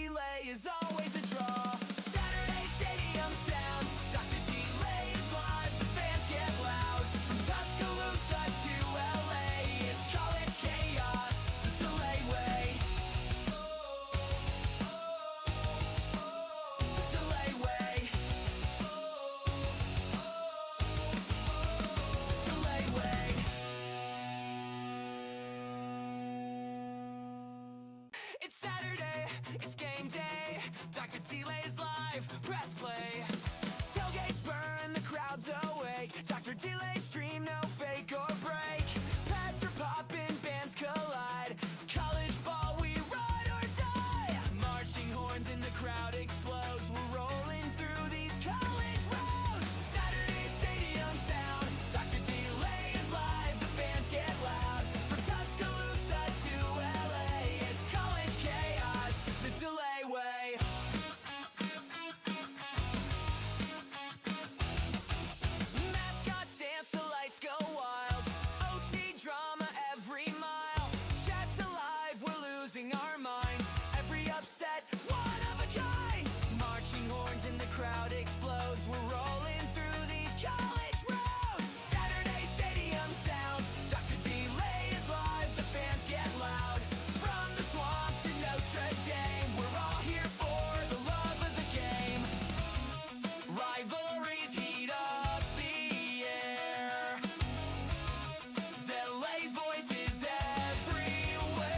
Delay is always a draw. Saturday stadium sound, Dr. Delay is live. The fans get loud from Tuscaloosa to LA. It's college chaos, the Delay way. The Delay way. The Delay way. It's Saturday, it's game day. Dr. Delay's live, press play. Tailgates burn, the crowd's awake. Dr. Delay stream, no fake or break. Pads are popping, bands collide. College ball, we ride or die. Marching horns in the crowd explodes. We're rolling through these college roads. Saturday stadium sound, Dr. Delay is live. The fans get loud from Tuscaloosa to LA. It's college chaos, the Delay way. Mascots dance, the lights go wild. OT drama every mile. Chat's alive, we're losing our minds. Every upset, one of a kind. Marching horns in the crowd explodes. We're rolling through these college roads. Saturday stadium sound, Dr. Delay is live. The fans get loud from the swamp to Notre Dame. We're all here for the love of the game. Rivalries heat up the air. Delay's voice is everywhere.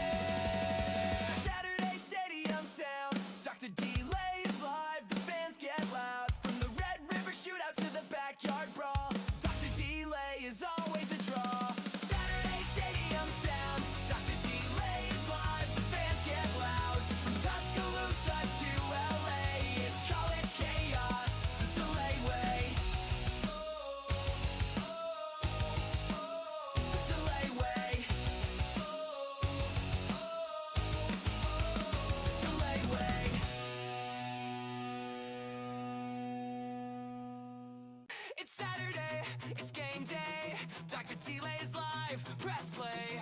Saturday stadium sound, Dr. Delay is live. The fans get loud from the Red River shootout to the backyard brawl. Dr. Delay is always a draw. Saturday stadium sound, Dr. Delay is live. The fans get loud from Tuscaloosa to LA. It's college chaos, the Delay way. The Delay way. The Delay way. It's Saturday, it's game day. Dr. Delay's live, press play.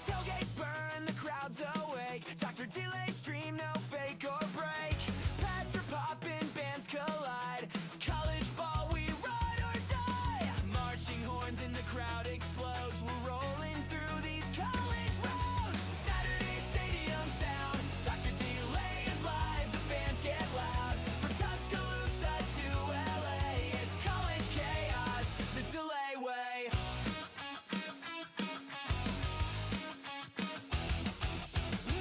Tailgates burn, the crowd's awake. Dr. Delay stream, no fake or break. Pads are popping, bands collide. College ball, we ride or die. Marching horns in the crowd explodes. We're rolling through these college roads. Saturday stadium sound, Dr. Delay is live. The fans get loud from Tuscaloosa to LA. It's college chaos, the Delay way.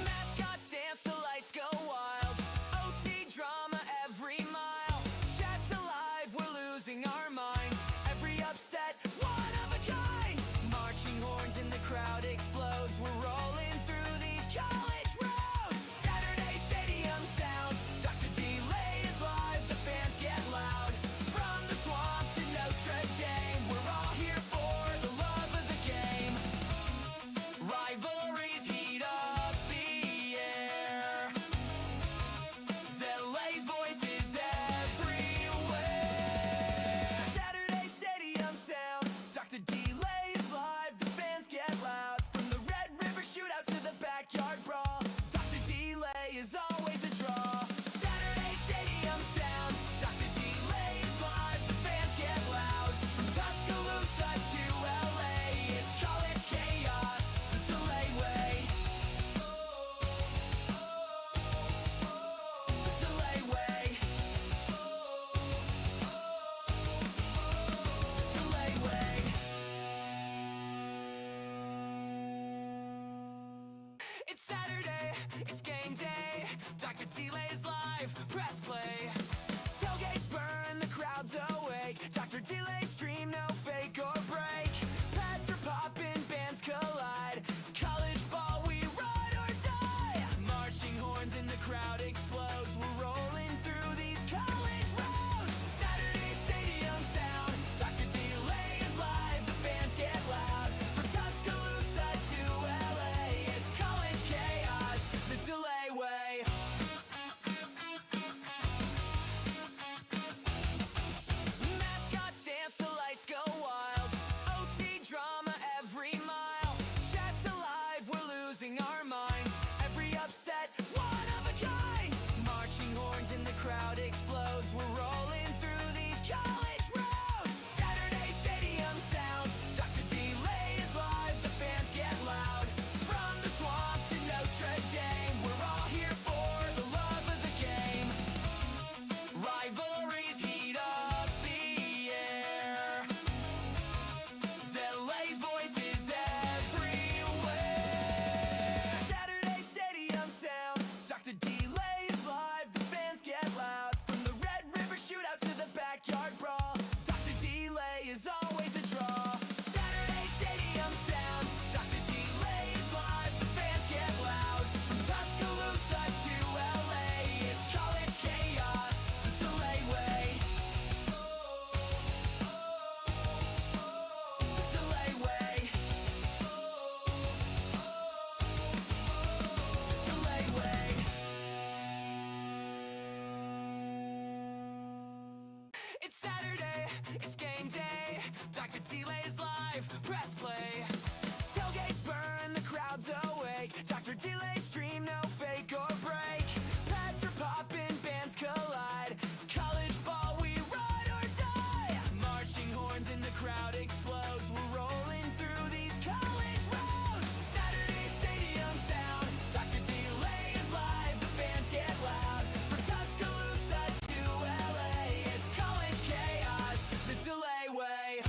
Mascots dance, the lights go wild. OT drama every mile. Chat's alive, we're losing our minds. Every upset, one of a kind. Marching horns in the crowd explodes. We're rolling through these college roads. Saturday stadium sound, Dr. Delay is live. The fans get loud from the swamp to Notre Dame. We're all here for the love of the game. Rivalries heat up the air. Delay's voice is everywhere. Saturday stadium sound, Dr. Delay is live. The fans get loud from the Red River shootout to the backyard brawl. Dr. Delay is always a draw. Saturday stadium sound, Dr. Delay is live. The fans get loud from Tuscaloosa to LA. It's college chaos, the Delay way. The Delay way. The Delay way. It's Saturday, it's game day. Dr. Delay's live, press play. Tailgates burn, the crowd's awake. Dr. Delay stream, no fake or break. Pads are popping, bands collide. College ball, we ride or die. Marching horns in the crowd explodes. We're rolling through these college roads. Saturday stadium sound, Dr. Delay is live. The fans get loud from Tuscaloosa to LA. It's college chaos, the Delay way. Mascots dance, the lights go wild. OT drama every mile. Chat's alive, we're losing our minds. Every upset, one of a kind. Dr. Delay is live, the fans get loud. From the Red River shootout to the backyard brawl, Dr. Delay is always a draw. Saturday stadium sound, Dr. Delay is live, the fans get loud. From Tuscaloosa to LA, it's college chaos, the Delay way. The Delay way. Delay way. It's Saturday, it's game day. Dr. Delay is live, press play. Tailgates burn, the crowd's awake. Dr. Delay stream, no fake or break. Pads are popping, bands collide. College ball, we ride or die. Marching horns in the crowd explodes. We're rolling through these college roads. Saturday stadium sound, Dr. Delay is live, the fans get loud. From Tuscaloosa to LA, it's college chaos, the Delay way.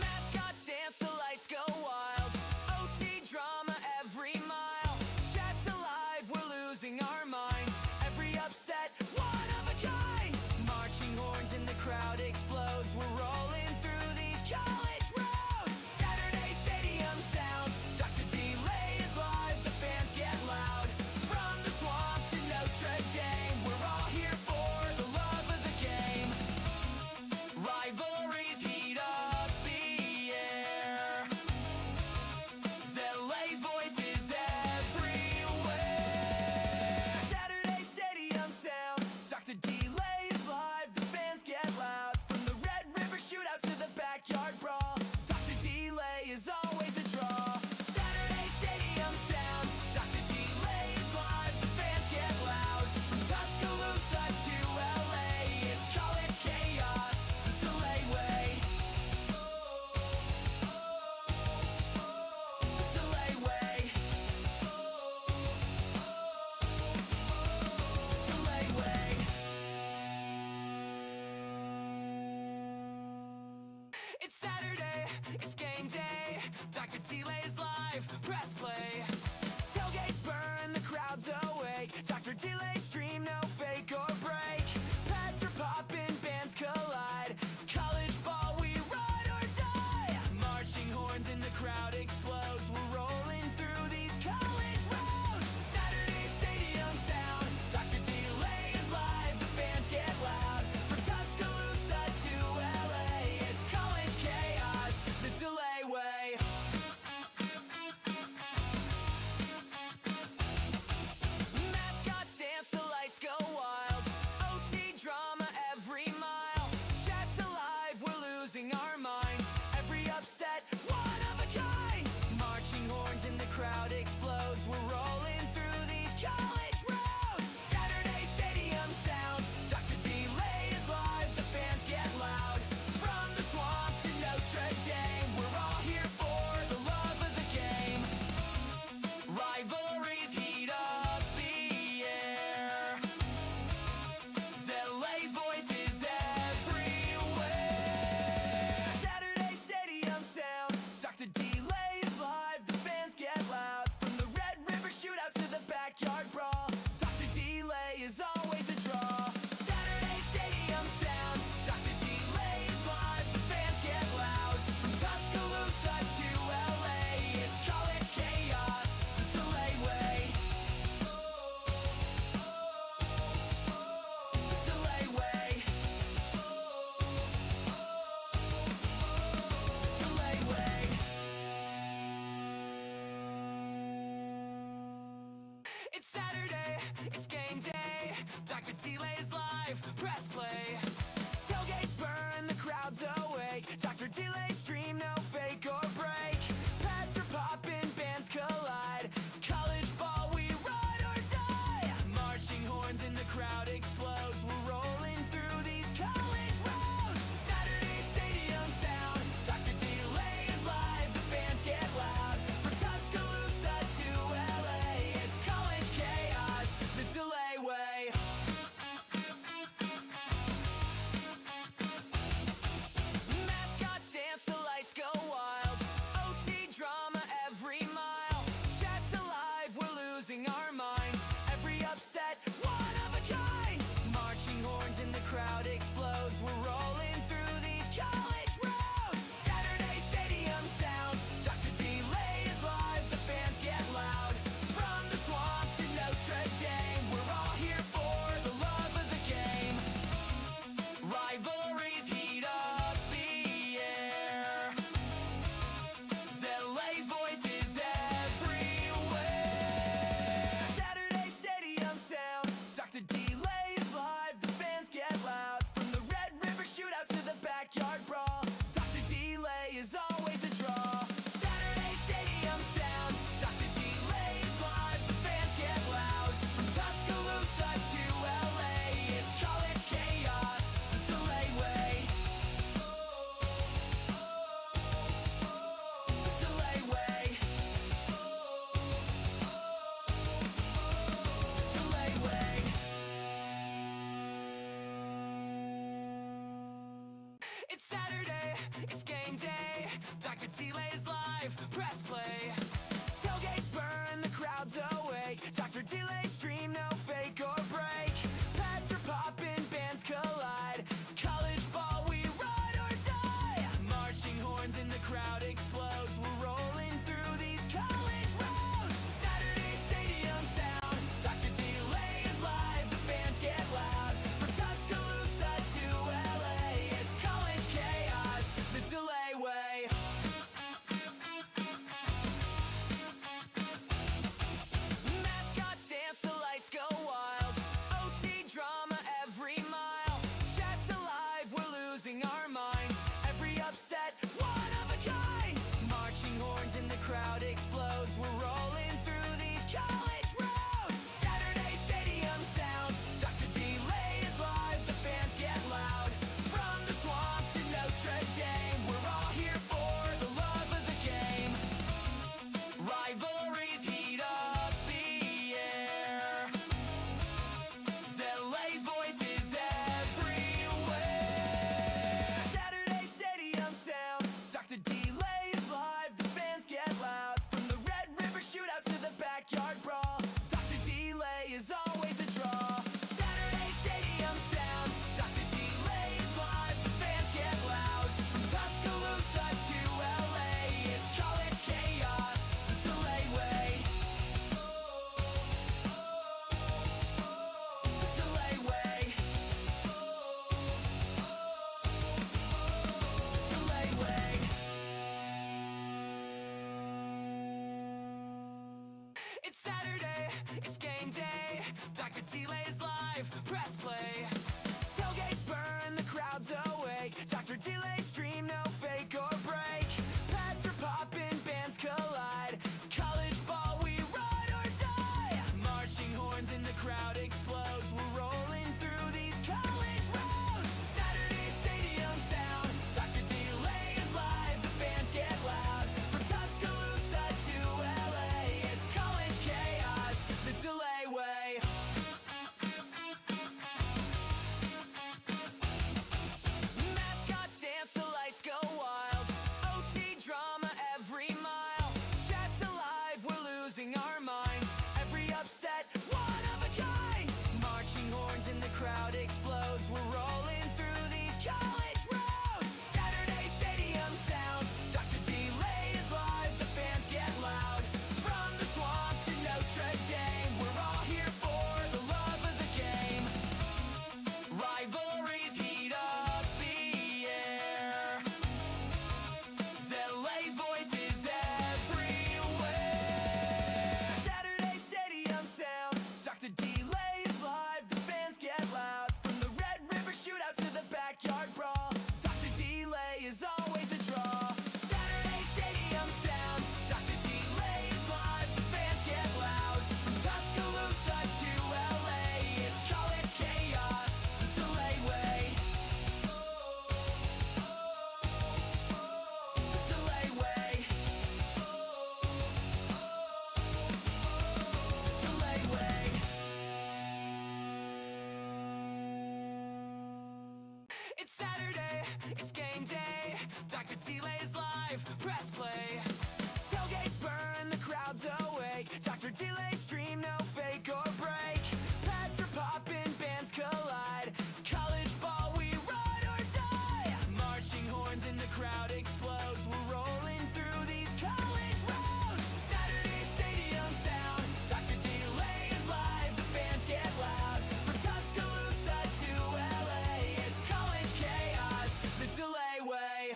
Mascots dance, the lights go wild. OT drama every mile. Chat's alive, we're losing our minds. Every upset, one of a kind. Marching horns in the crowd explodes. We're rolling through these college roads. Saturday stadium sound, Dr. Delay is live, the fans get loud. From the swamp to Notre Dame, we're all here for the love of the game. Rivalries heat up the air. Delay's voice is everywhere. Saturday stadium sound, Dr. Delay is live, the fans get loud. From the Red River shootout to the backyard brawl, Dr. Delay is always a draw. Saturday stadium sound, Dr. Delay is live, the fans get loud. From Tuscaloosa to LA, it's college chaos, the Delay way. The Delay way. Delay way. It's Saturday, it's game day. Dr. Delay is live, press play. Tailgates burn, the crowd's awake. Dr. Delay stream, no fake or break. Pads are popping, bands collide. College ball, we ride or die. Marching horns in the crowd explodes. We're rolling through these college roads. Saturday stadium sound, Dr. Delay is live, the fans get loud. From Tuscaloosa to LA, it's college chaos, the Delay way. Mascots dance, the lights go wild. OT drama every mile. Chat's alive, we're losing our minds. Every upset, one of a kind. Marching horns in the crowd explodes. We're rolling through these college roads. Saturday stadium sound, Dr. Delay is live, the fans get loud. From the swamp to Notre Dame, we're all here for the love of the game. Rivalries heat up the air. Delay's voice is everywhere. Saturday stadium sound, Dr. Delay is live, the fans get loud. From the Red River shootout to the backyard brawl, Dr. Delay is always a draw. Saturday stadium sound, Dr. Delay is live, the fans get loud. From Tuscaloosa to LA, it's college chaos, the Delay way. The Delay way. The Delay way. It's Saturday, it's game day. Dr. Delay is live, press play. Tailgates burn, the crowd's awake. Dr. Delay stream, no fake or break. Pads are popping, bands collide. College ball, we ride or die. Marching horns in the crowd explodes. We're rolling through these college roads. Saturday stadium sound, Dr. Delay is live, the fans get loud. From Tuscaloosa to LA, it's college chaos, the Delay way. Mascots dance, the lights go wild. OT Delay's live, press play. Tailgates burn, the crowd's awake. Dr. Delay stream, no fake or break. Pads are popping, bands collide. College ball, we ride or die. Marching horns in the crowd explodes. We're rolling through these college roads. Saturday stadium sound. Dr. Delay is live, the fans get loud. From Tuscaloosa to LA, it's college chaos, the Delay way. Mascots dance, the lights go wild. OT drama every mile. Chat's alive, we're losing our minds. Every upset, one of a kind. Marching horns in the crowd explodes. We're rolling through these college roads. Saturday stadium sound. Dr. Delay is live, the fans get loud. From the swamp to Notre Dame, we're all here for the love of the game. Rivalries heat up the air. Delay's voice is everywhere. Saturday stadium sound. Dr. Delay is live, the fans get loud. From the Red River shootout to the backyard brawl, Dr. Delay is always a draw. Saturday stadium sound. Dr. Delay is live, the fans get loud. From Tuscaloosa to LA, it's college chaos, the Delay way. The Delay way. The Delay way. It's Saturday, it's game day. Dr. Delay's live, press play. Tailgates burn, the crowd's awake. Dr. Delay stream, no fake or break. Pads are popping, bands collide. College ball, we ride or die. Marching horns in the crowd explodes. We're rolling through these college roads. Saturday stadium sound. Dr. Delay is live, the fans get loud. From Tuscaloosa to LA, it's college chaos, the Delay way. Mascots dance, the lights go wild. OT drama every mile. Chat's alive, we're losing our minds. Every upset, one of a kind. Marching horns in the crowd explodes. We're rolling through these college roads. Saturday stadium sound. Dr. Delay is live, the fans get loud. From the swamp to Notre Dame, we're all here for the love of the game. Rivalries heat up the air. Delay's voice is everywhere. Saturday stadium sound. Dr. Delay is live, the fans get loud. From the Red River shootout to the backyard brawl, Dr. Delay is always a draw. Saturday stadium sound. Dr. Delay is live, the fans get loud. From Tuscaloosa to LA, it's college chaos, the Delay way. The Delay way. The Delay way. It's Saturday, it's game day. Dr. Delay's live, press play. Tailgates burn, the crowd's awake. Dr. Delay stream, no fake or break. Pads are popping, bands collide. College ball, we ride or die. Marching horns in the crowd explodes. We're rolling through these college roads. Saturday stadium sound. Dr. Delay is live, the fans get loud. From Tuscaloosa to LA, it's college chaos, the Delay way.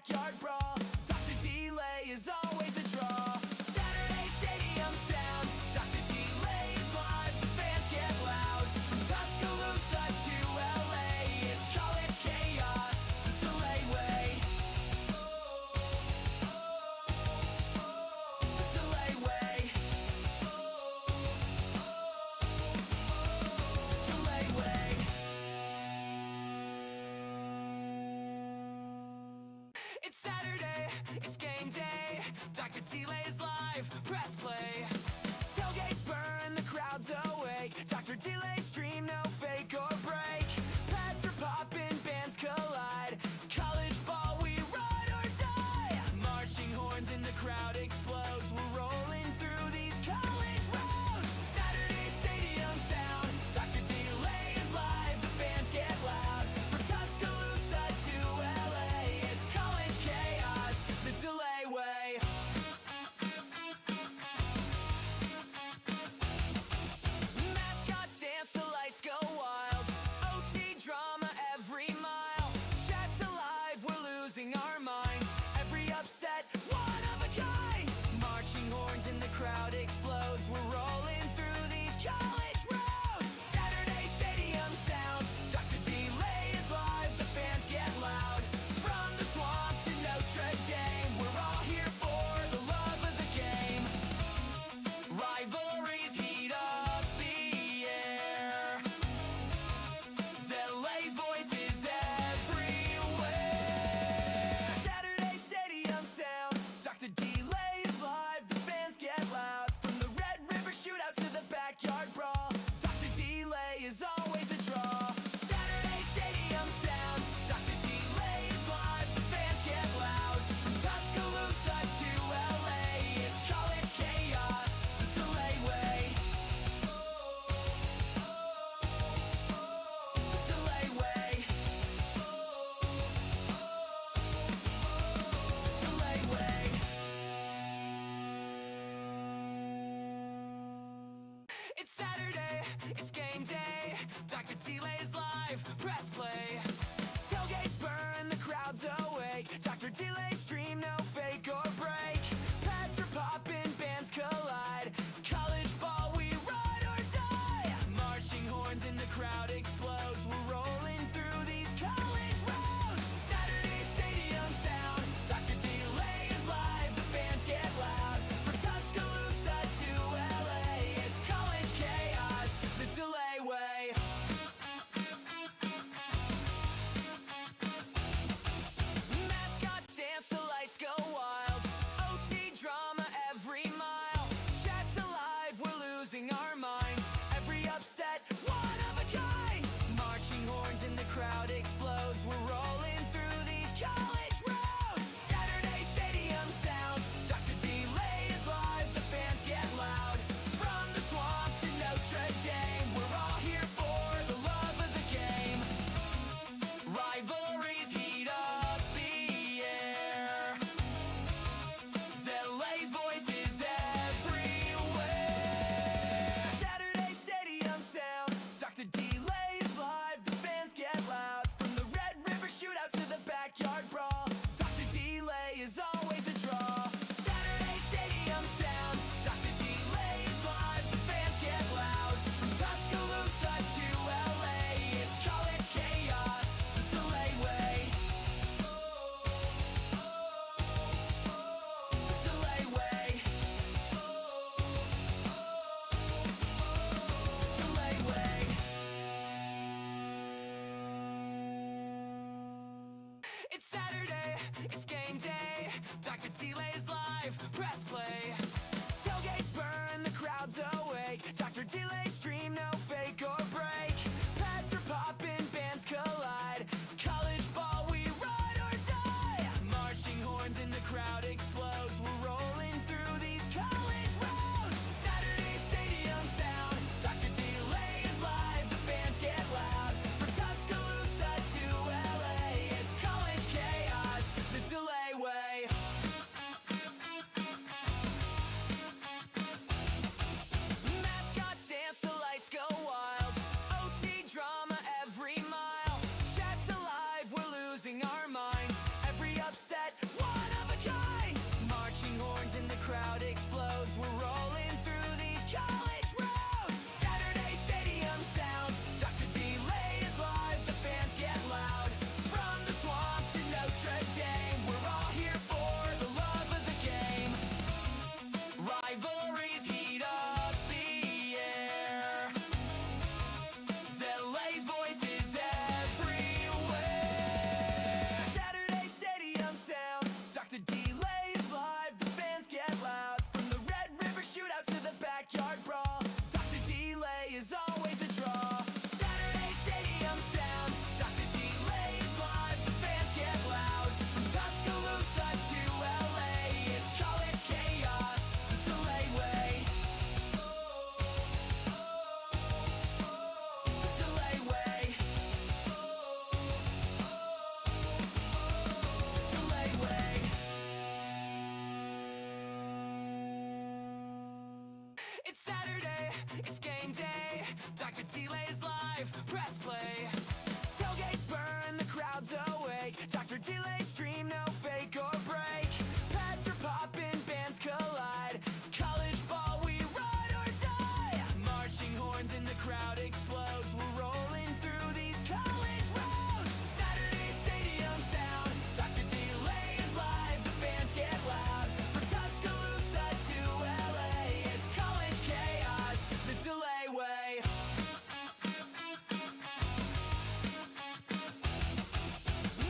backyard brawl. Dr. Delay is always a draw. Saturday stadium sound. Dr. Delay is live. The fans get loud. From Tuscaloosa to LA, it's college chaos. The Delay way. The Delay way. The Delay way. It's Saturday, it's game day. Dr. Delay's live, press play. Tailgates burn, the crowd's awake. Dr. Delay stream, no fake or break. Pads are popping, bands collide. College ball, we ride or die. Marching horns in the crowd explodes. We're rolling through these college roads. Saturday stadium sound. Dr. Delay is live, the fans get loud. From Tuscaloosa to LA, it's college chaos, the Delay way. Mascots dance, the lights go wild. OT drama every mile. Chat's alive, we're losing our minds. Every upset, one of a kind. Marching horns in the crowd explodes. We're rolling through these college roads. Saturday stadium sound. Dr. Delay is live, the fans get loud. From the swamp to Notre Dame, we're all here for the love of the game. Rivalries heat up the air. Delay's voice is everywhere. Saturday stadium sound. Dr. Delay is live, the fans get loud. From the Red River shootout to the backyard brawl, Dr. Delay is always a draw. Saturday stadium sound. Dr. Delay is live, the fans get loud. From Tuscaloosa to LA, it's college chaos, the Delay way. The Delay way. The Delay way. It's Saturday, it's game day. Dr. Delay's live, press play. Tailgates burn, the crowd's awake. Dr. Delay stream, no fake or break. Pads are popping, bands collide. College ball, we ride or die. Marching horns in the crowd explodes. We're rolling through these college roads. Saturday stadium sound. Dr. Delay is live, the fans get loud. From Tuscaloosa to LA, it's college chaos, the Delay way. Mascots dance, the lights go wild. OT drama every mile. Chat's alive, we're losing our minds. Every upset, one of a kind. Marching horns in the crowd explodes. We're rolling through these college roads. Saturday stadium sound. Dr. Delay is live, the fans get loud. From the swamp to Notre Dame, we're all here for the love of the game. Rivalries heat up the air. Delay's voice is everywhere. Saturday stadium sound. Dr. Delay is live, the fans get loud. From the Red River shootout to the backyard brawl, Dr. Delay is always a draw. Saturday stadium sound. Dr. Delay is live, the fans get loud. From Tuscaloosa to LA, it's college chaos, the Delay way. The Delay way. The Delay way. It's Saturday, it's game day. Dr. Delay's live, press play. Tailgates burn, the crowd's awake. Dr. Delay stream, no fake or break. Pads are popping, bands collide. College ball, we ride or die. Marching horns in the crowd explodes. We're rolling through these college roads. Saturday stadium sound. Dr. Delay is live, the fans get loud. From Tuscaloosa to LA, it's college chaos, the Delay way. Mascots dance, the lights go wild. OT drama every mile. Chat's alive, we're losing our minds. Every upset, Delay's live, press play. Tailgates burn, the crowd's awake. Dr. Delay stream, no fake or break. Pads are popping, bands collide. College ball, we ride or die. Marching horns in the crowd explodes. We're rolling through these college roads. Saturday stadium sound. Dr. Delay is live, the fans get loud. From Tuscaloosa to LA, it's college chaos, the Delay way.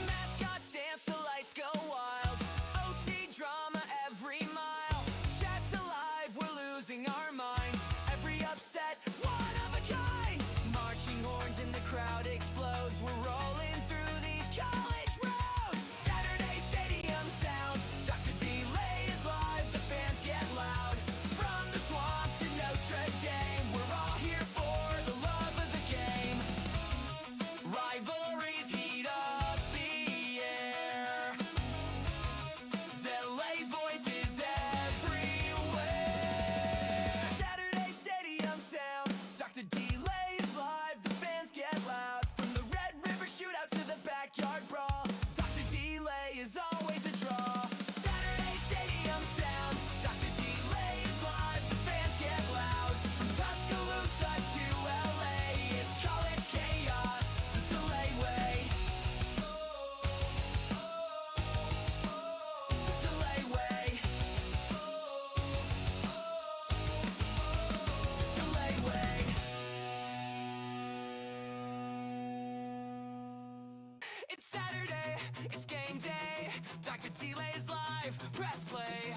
Mascots dance, the lights go wild. OT drama every mile. Chat's alive, we're losing our minds. Every upset, one of a kind. Marching horns in the crowd explodes. We're rolling through these college roads. Saturday stadium sound. Dr. Delay is live, the fans get loud. From the swamp to Notre Dame, we're all here for the love of the game. Rivalries heat up the air. Delay's voice is everywhere. Saturday stadium sound. Dr. Delay is live, the fans get loud. From the Red River shootout to the backyard brawl, Dr. Delay is always a draw. Saturday stadium sound. Dr. Delay is live, the fans get loud. From Tuscaloosa to LA, it's college chaos, the Delay way. The Delay way. The Delay way. It's Saturday, it's game day. Dr. Delay's live, press play.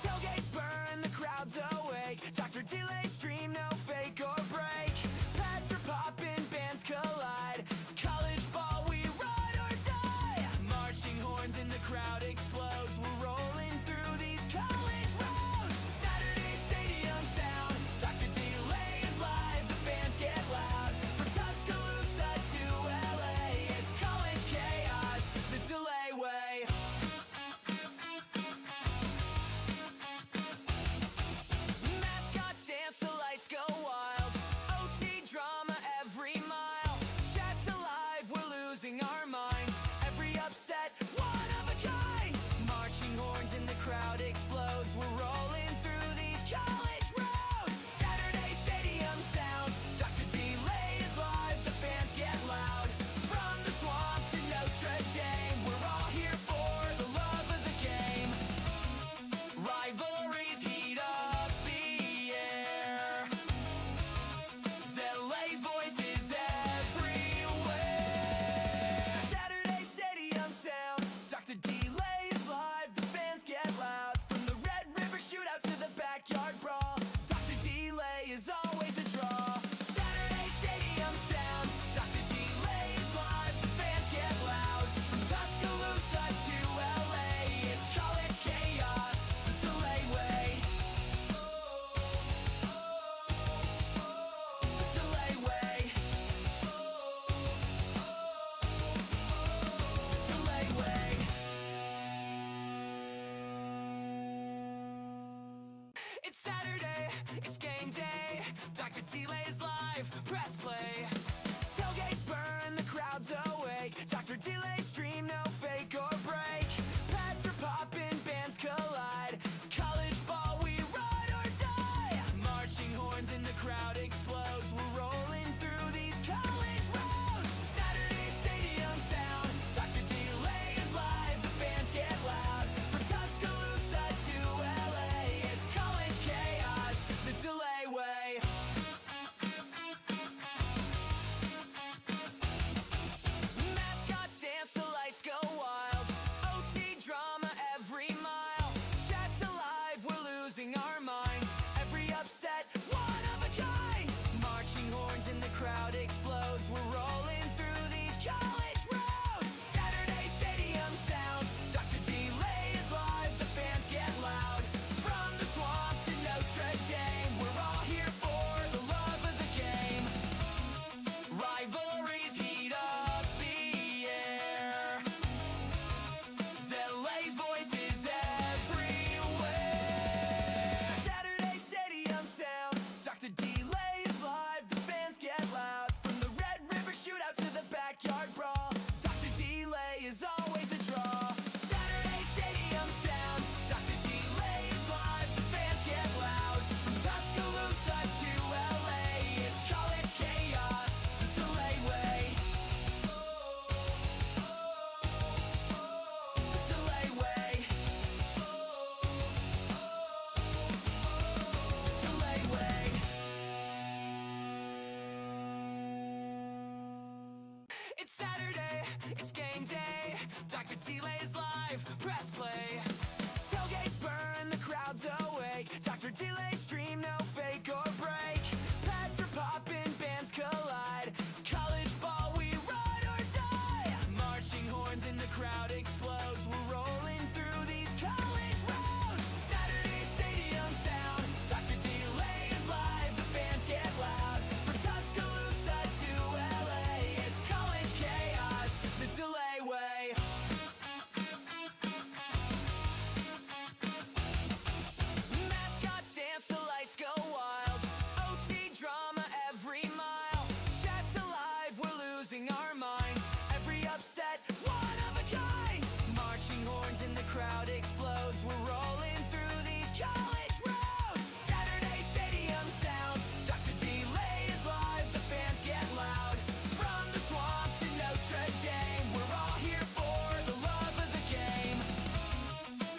Tailgates burn, the crowd's awake. Dr. Delay stream, no fake or break. Pads are popping, bands collide. College ball, we ride or die. Marching horns in the crowd explodes. We're rolling through these college roads. Saturday stadium sound. Dr. Delay is live, the fans get loud. From Tuscaloosa to LA, it's college chaos, the Delay way. Mascots dance, the lights go wild. OT drama every mile. Chat's alive, we're losing our minds. Every upset, one of a kind. Marching horns in the crowd explodes. We're rolling through these college roads. Saturday stadium sound. Dr. Delay is live, the fans get loud. From the swamp to Notre Dame, we're all here for the love of the game. Rivalries heat up the air. Delay's voice is everywhere. Saturday stadium sound. Dr. Delay is live, the fans get loud. From the Red River shootout to the backyard brawl, Dr. Delay is always a draw. Saturday stadium sound. Dr. Delay is live, the fans get loud. From Tuscaloosa to LA, it's college chaos, the Delay way. The Delay way. The Delay way. It's Saturday, it's game day. Dr. Delay's live, press play. Tailgates burn, the crowd's awake. Dr. Delay stream, no fake or break. Pads are popping, bands collide. College ball, we ride or die. Marching horns in the crowd explodes. We're rolling through these college roads. Saturday stadium sound. Dr. Delay is live, the fans get loud. From Tuscaloosa to LA, it's college chaos, the Delay way. Mascots dance, the lights go wild. Dr. Delay's live, press play. Tailgates burn, the crowd's awake. Dr. Delay's stream, no fake or break. Pads are popping, bands collide. College ball, we ride or die. Marching horns in the crowd explodes. We're rolling through these college roads. Saturday stadium sound. Dr. Delay is live, the fans get loud. From Tuscaloosa to LA, it's college chaos, the Delay way. Mascots dance, the lights go wild. OT drama every mile. Chat's alive, we're losing our minds. Every upset, one of a kind. Marching horns in the crowd explodes. We're rolling through these college roads. Saturday stadium sound. Dr. Delay is live, the fans get loud. From the swamp to Notre Dame, we're all here for the love of the game.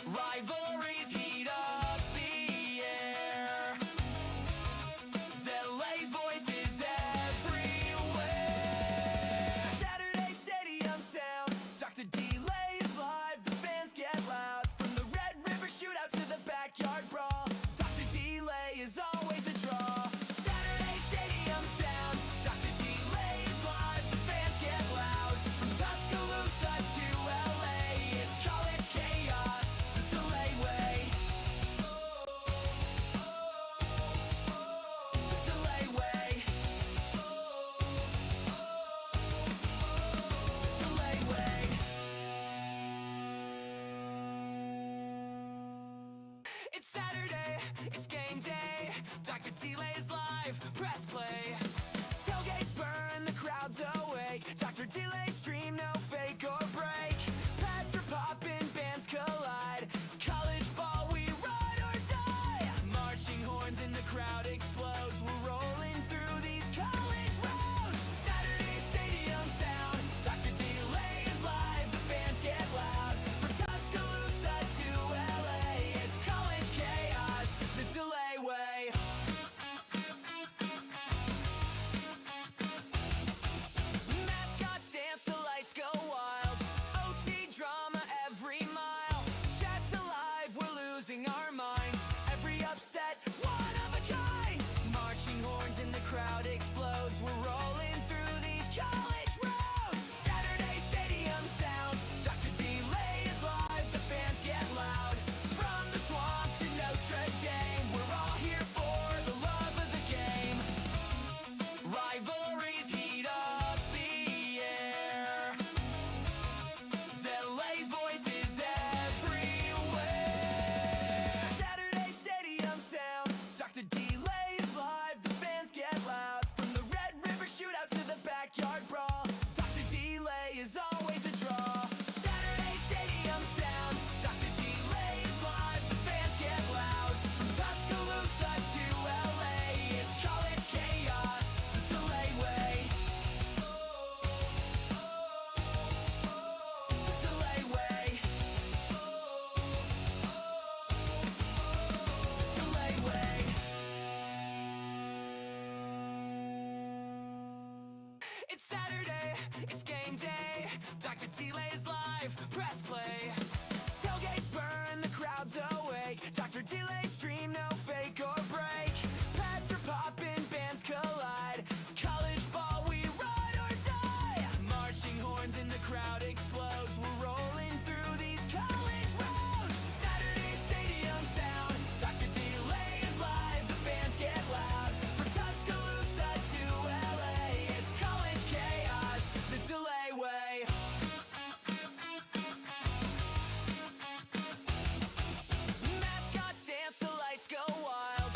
Rivalries heat up the air. Delay's voice is everywhere. Saturday stadium sound. Dr. Delay is live, the fans get loud. From the Red River shootout to the backyard brawl, Dr. Delay is always a draw. Saturday stadium sound. Dr. Delay is live, the fans get loud. From Tuscaloosa to LA, it's college chaos, the Delay way. The Delay way. The Delay way. It's Saturday, it's game day. Dr. Delay's live, press play. Tailgates burn, the crowd's awake. Dr. Delay's stream, no fake or break. Pads are popping, bands collide. College ball, we ride or die. Marching horns in the crowd explodes. We're rolling through these college roads. Saturday stadium sound. Dr. Delay is live, the fans get loud. From Tuscaloosa to LA, it's college chaos, the Delay way. Mascots dance, the lights go wild. OT drama every mile. Chat's alive, we're losing our minds. Every upset, one of a kind. Marching horns in the crowd explodes. We're rolling through these college roads. Saturday stadium sound. Dr. Delay is live, the fans get loud. From the swamp to Notre Dame, we're all here for the love of the game. Rivalries heat up the air. Delay's voice is everywhere. Saturday stadium sound. Dr. Delay is live, the fans get loud. From the Red River shootout to the backyard brawl, Dr. Delay is always a draw. Saturday stadium sound. Dr. Delay is live, the fans get loud. From Tuscaloosa to LA, it's college chaos, the Delay way. The Delay way. The Delay way. It's Saturday, it's game day. Dr. Delay's live, press play. Tailgates burn, the crowd's awake. Dr. Delay's stream, no fake or break. Pads are popping, bands collide. College ball, we ride or die. Marching horns in the crowd explodes. We're rolling through these college roads. Saturday stadium sound. Dr. Delay is live, the fans get loud. From Tuscaloosa to LA, it's college chaos, the Delay way. Mascots dance, the lights go wild.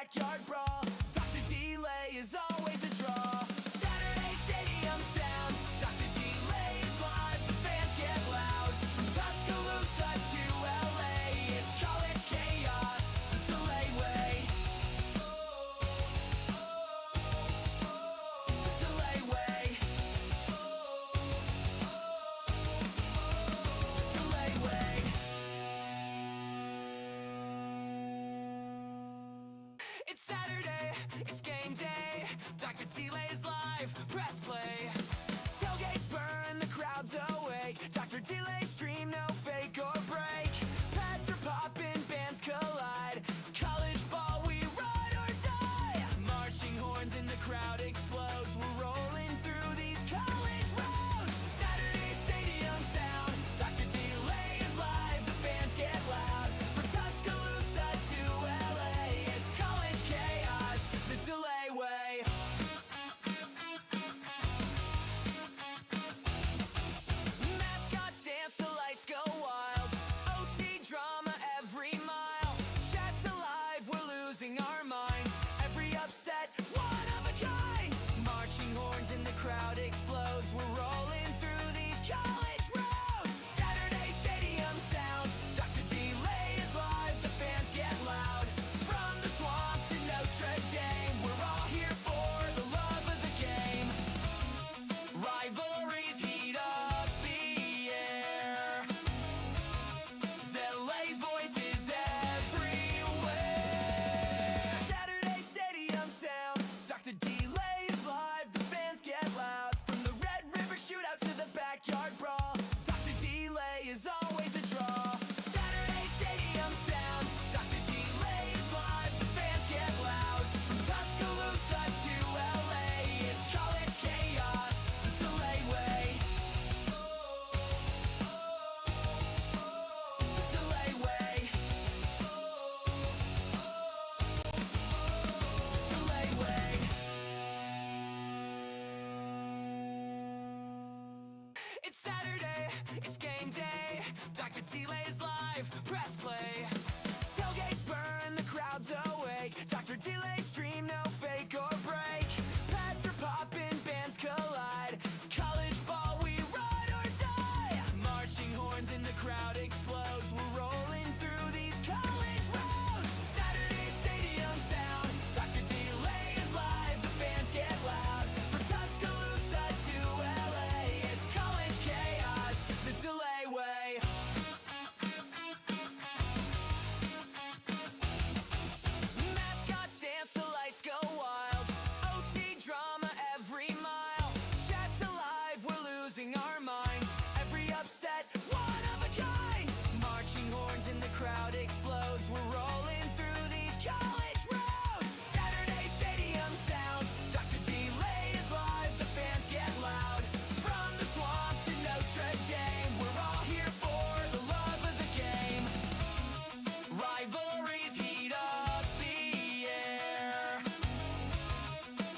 backyard brawl. Dr. Delay is always a draw. Saturday stadium sound. Dr. Delay is live. The fans get loud. From Tuscaloosa to LA, it's college chaos. The Delay way. The Delay way. The Delay way. It's Saturday, it's game day. Dr. Delay's live, press play. Tailgates burn, the crowd's awake. Dr. Delay stream, no fake or break. Pads are popping, bands collide. College ball, we ride or die. Marching horns in the crowd explodes. We're rolling through these college roads. Saturday stadium sound. Dr. Delay is live, the fans get loud. From Tuscaloosa to LA, it's college chaos, the Delay way. Mascots dance, the lights go wild. OT drama every mile. Chat's alive, we're losing our minds. Every upset, one of a kind. Marching horns in the crowd explodes. We're rolling through these college roads. Saturday stadium sound. Dr. Delay is live, the fans get loud. From the swamp to Notre Dame, we're all here for the love of the game. Rivalries heat up the air. Delay's voice is everywhere. Saturday stadium sound. Dr. Delay is live, the fans get loud. From the Red River shootout to the backyard brawl, Dr. Delay is always a draw. Saturday stadium sound. Dr. Delay is live, the fans get loud. From Tuscaloosa to LA, it's college chaos, the Delay way. The Delay way. The Delay way. It's Saturday, it's game day. Dr. Delay's live, press play. Tailgates burn, the crowd's awake. Dr. Delay stream, no fake or break. Pads are popping, bands collide. College ball, we ride or die. Marching horns in the crowd explodes. We're rolling through these college roads. Saturday stadium sound. Dr. Delay is live, the fans get loud. From Tuscaloosa to LA, it's college chaos, the Delay way. Mascots dance, the lights go wild. OT drama every mile. Chat's alive, we're losing our minds. Every upset, one of a kind. Marching horns in the crowd explodes. We're rolling through these college roads. Saturday stadium sound. Dr. Delay is live, the fans get loud. From the swamp to Notre Dame, we're all here for the love of the game. Rivalries heat up the air.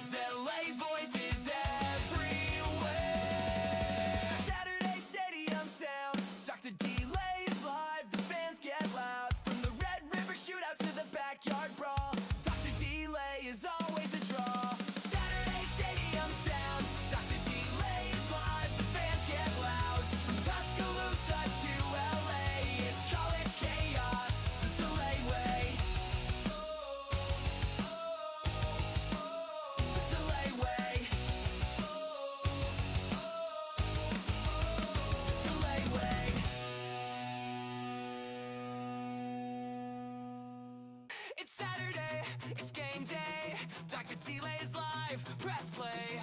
Delay's voice is everywhere. Saturday stadium sound. Dr. Delay is live, the fans get loud. From the Red River shootout to the backyard brawl, Dr. Delay is always a draw. Saturday stadium sound. Dr. Delay is live, the fans get loud. From Tuscaloosa to LA, it's college chaos, the Delay way. The Delay way. The Delay way. It's Saturday, it's game day. Dr. Delay's live, press play.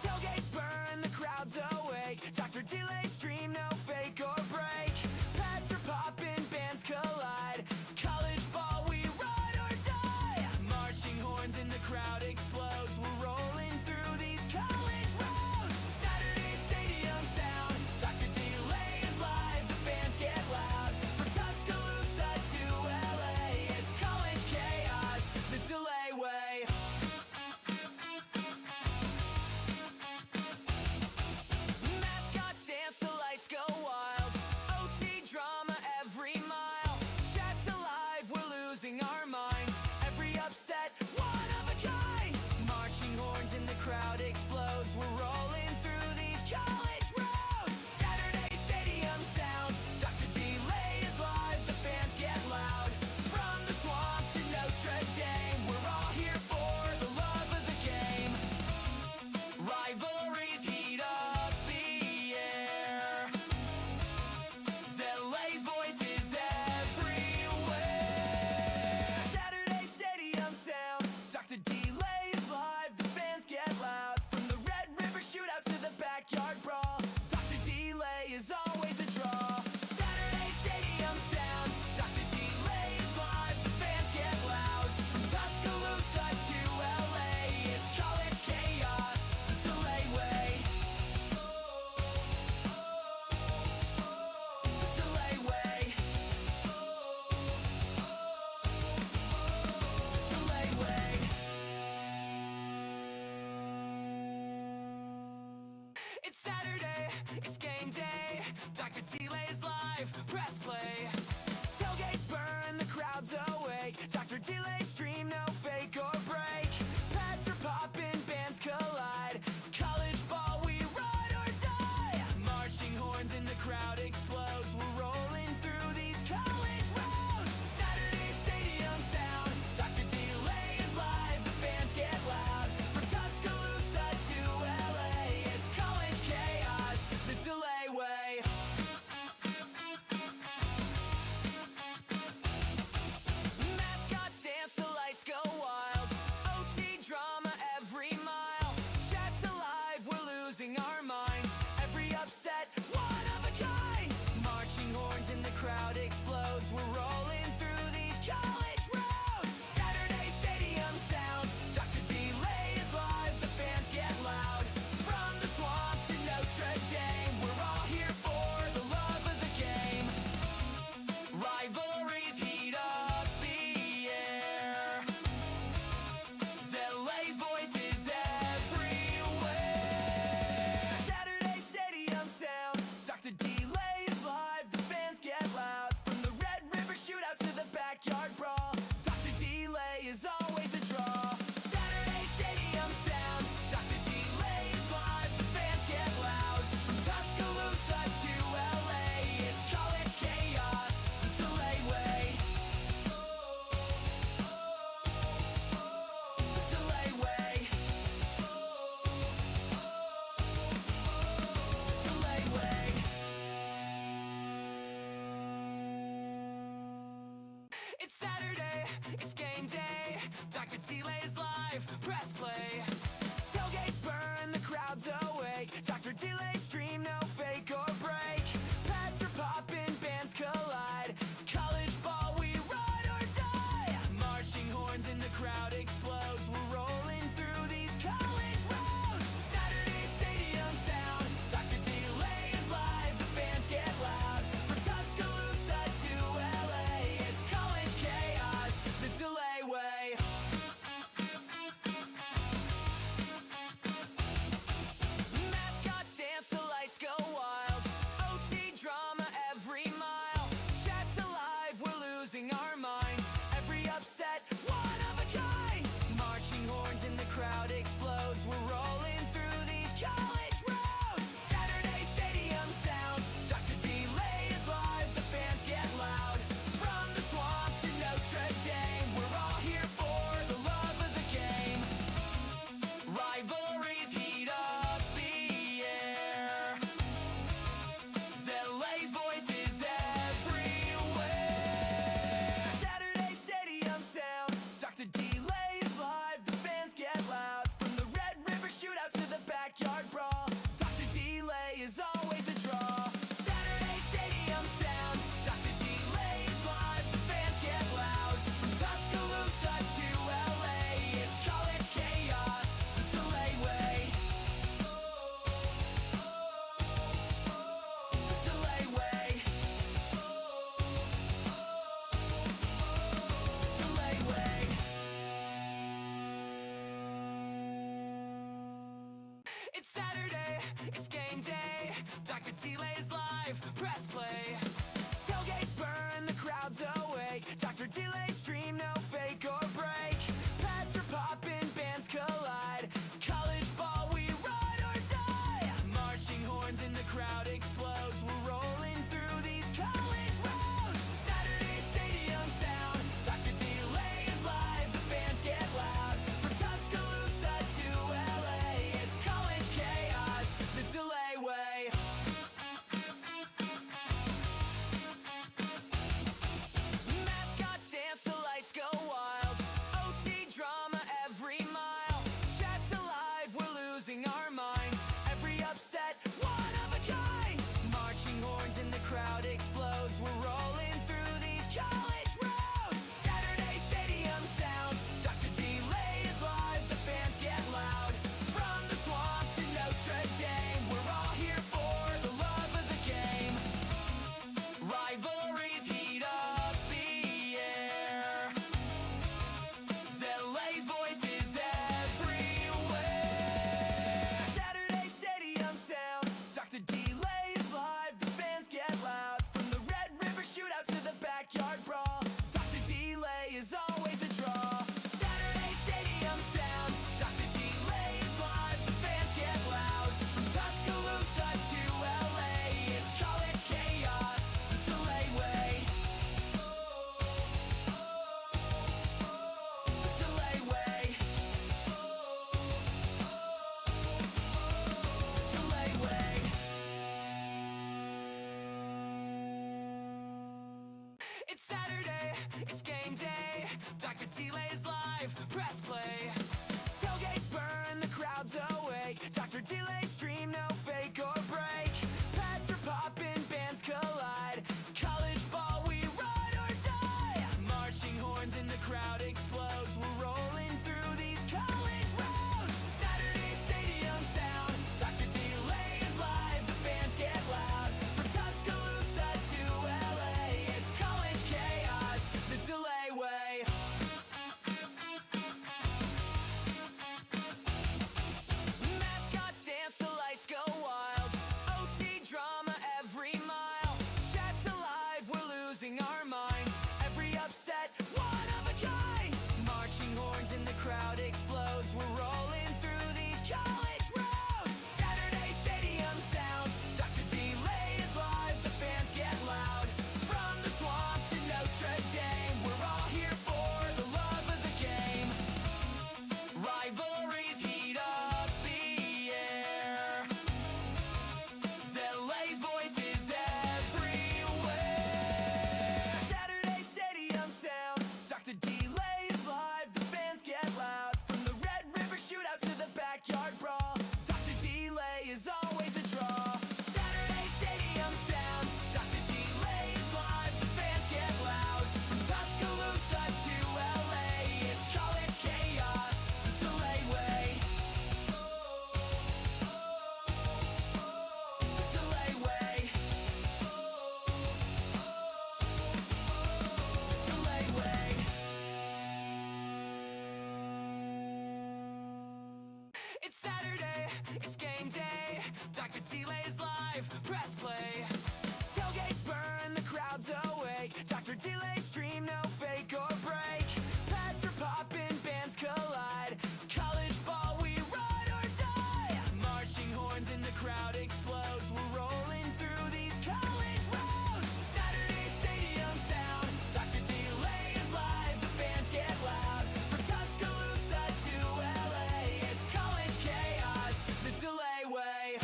Tailgates burn, the crowd's awake. Dr. Delay stream, no fake or break. Pads are popping, bands collide. College ball, we ride or die. Marching horns in the crowd explodes. We're rolling through these college roads. Saturday stadium sound. Dr. Delay is live, the fans get loud. From Tuscaloosa to LA, it's college chaos, the Delay way. crowd explodes. We're rolling through these college roads. Saturday stadium sound. Dr. Delay is live. The fans get loud. From the swamp to Notre Dame, we're all here for the love of the game. Rivalries heat up the air. Delay's voice is everywhere. Saturday stadium sound. Dr. Delay is live. The fans get loud. From the Red River shootout to the backyard brawl, Dr. Delay is always a draw. Saturday stadium sound. Dr. Delay is live. The fans get loud. From Tuscaloosa to LA, it's college chaos. The Delay way. The Delay way. The Delay way. It's Saturday, it's game day. Dr. Delay's live, press play. Tailgates burn, the crowd's awake. Dr. Delay stream, no fake or break. Pads are popping, bands collide. College ball, we ride or die. Marching horns in the crowd explodes. We're rolling through these college roads. Saturday stadium sound. Dr. Delay is live, the fans get loud. From Tuscaloosa to LA, it's college chaos. The Delay way. Mascots dance, the lights go wild. OT drama every mile. Chat's alive, we're losing our minds. Every upset, one of a kind. Marching horns in the crowd explodes. We're rolling through these college roads. Saturday stadium sound. Dr. Delay is live, the fans get loud. From the swamp to Notre Dame, we're all here for the love of the game. Rivalries heat up the air. Delay's voice is everywhere. Saturday stadium sound. Dr. Delay is live. The fans get loud. From the Red River shootout to the backyard brawl, Dr. Delay is always a draw. Saturday stadium sound. Dr. Delay is live. The fans get loud. From Tuscaloosa to LA, it's college chaos. The Delay way. The Delay way. The Delay way. It's Saturday, it's game day. Dr. Delay's live, press play. Tailgates burn, the crowd's awake. Dr. Delay stream, no fake or break. Pads are popping, bands collide. College ball, we ride or die. Marching horns in the crowd explodes. We're rolling through these college roads. Saturday stadium sound. Dr. Delay is live, the fans get loud. From Tuscaloosa to LA, it's college chaos. The Delay way. Mascots dance, the lights go wild. OT drama every mile. Chat's alive, we're losing our minds. Every upset, one of a kind. Marching horns in the crowd explodes. We're rolling through these college roads. Saturday stadium sound. Dr. Delay is live, the fans get loud. From the swamp to Notre Dame, we're all here for the love of the game. Rivalries heat up the air. Delay's voice is everywhere. Saturday stadium sound. Dr. Delay is live, the fans get loud. From the Red River shootout to the backyard brawl, Dr. Delay is always a draw. Saturday stadium sound. Dr. Delay is live, the fans get loud. From Tuscaloosa to LA, it's college chaos. The Delay way. The Delay way. The Delay way. It's Saturday, it's game day. Dr. Delay's live, press play. Tailgates burn, the crowd's awake. Dr. Delay stream, no fake or break. Pads are popping, bands collide. College Dr. Delay's live, press play. Tailgates burn, the crowd's awake. Dr. Delay stream, no fake or break. Pads are popping, bands collide. College ball, we ride or die. Marching horns in the crowd explodes. We're rolling through these college roads. Saturday stadium sound. Dr. Delay is live, the fans get loud. From Tuscaloosa to LA, it's college chaos, the Delay way. Mascots dance, the lights go wild. OT drama every mile. Chat's alive, we're losing our minds. Every upset, one of a kind. Marching horns in the crowd explodes. We're rolling through these college roads. Saturday stadium sound. Dr. Delay is live, the fans get loud. From the swamp to Notre Dame, we're all here for the love of the game. Rivalries heat up the air. Delay's voice is everywhere. Saturday stadium sound. Dr. Delay is live, the fans get loud. From the Red River shootout to the backyard brawl, Dr. Delay is always a draw. Saturday stadium sound. Dr. Delay is live, the fans get loud. From Tuscaloosa to LA, it's college chaos, the Delay way. The Delay way. The Delay way. It's Saturday, it's game day. Dr. Delay's live, press play. Tailgates burn, the crowd's awake. Dr. Delay stream, no fake or break. Pads are popping, bands collide. College ball, we ride or die. Marching horns in the crowd explodes. We're rolling through these college roads. Saturday stadium sound. Dr. Delay is live, the fans get loud. From Tuscaloosa to LA, it's college chaos, the Delay way.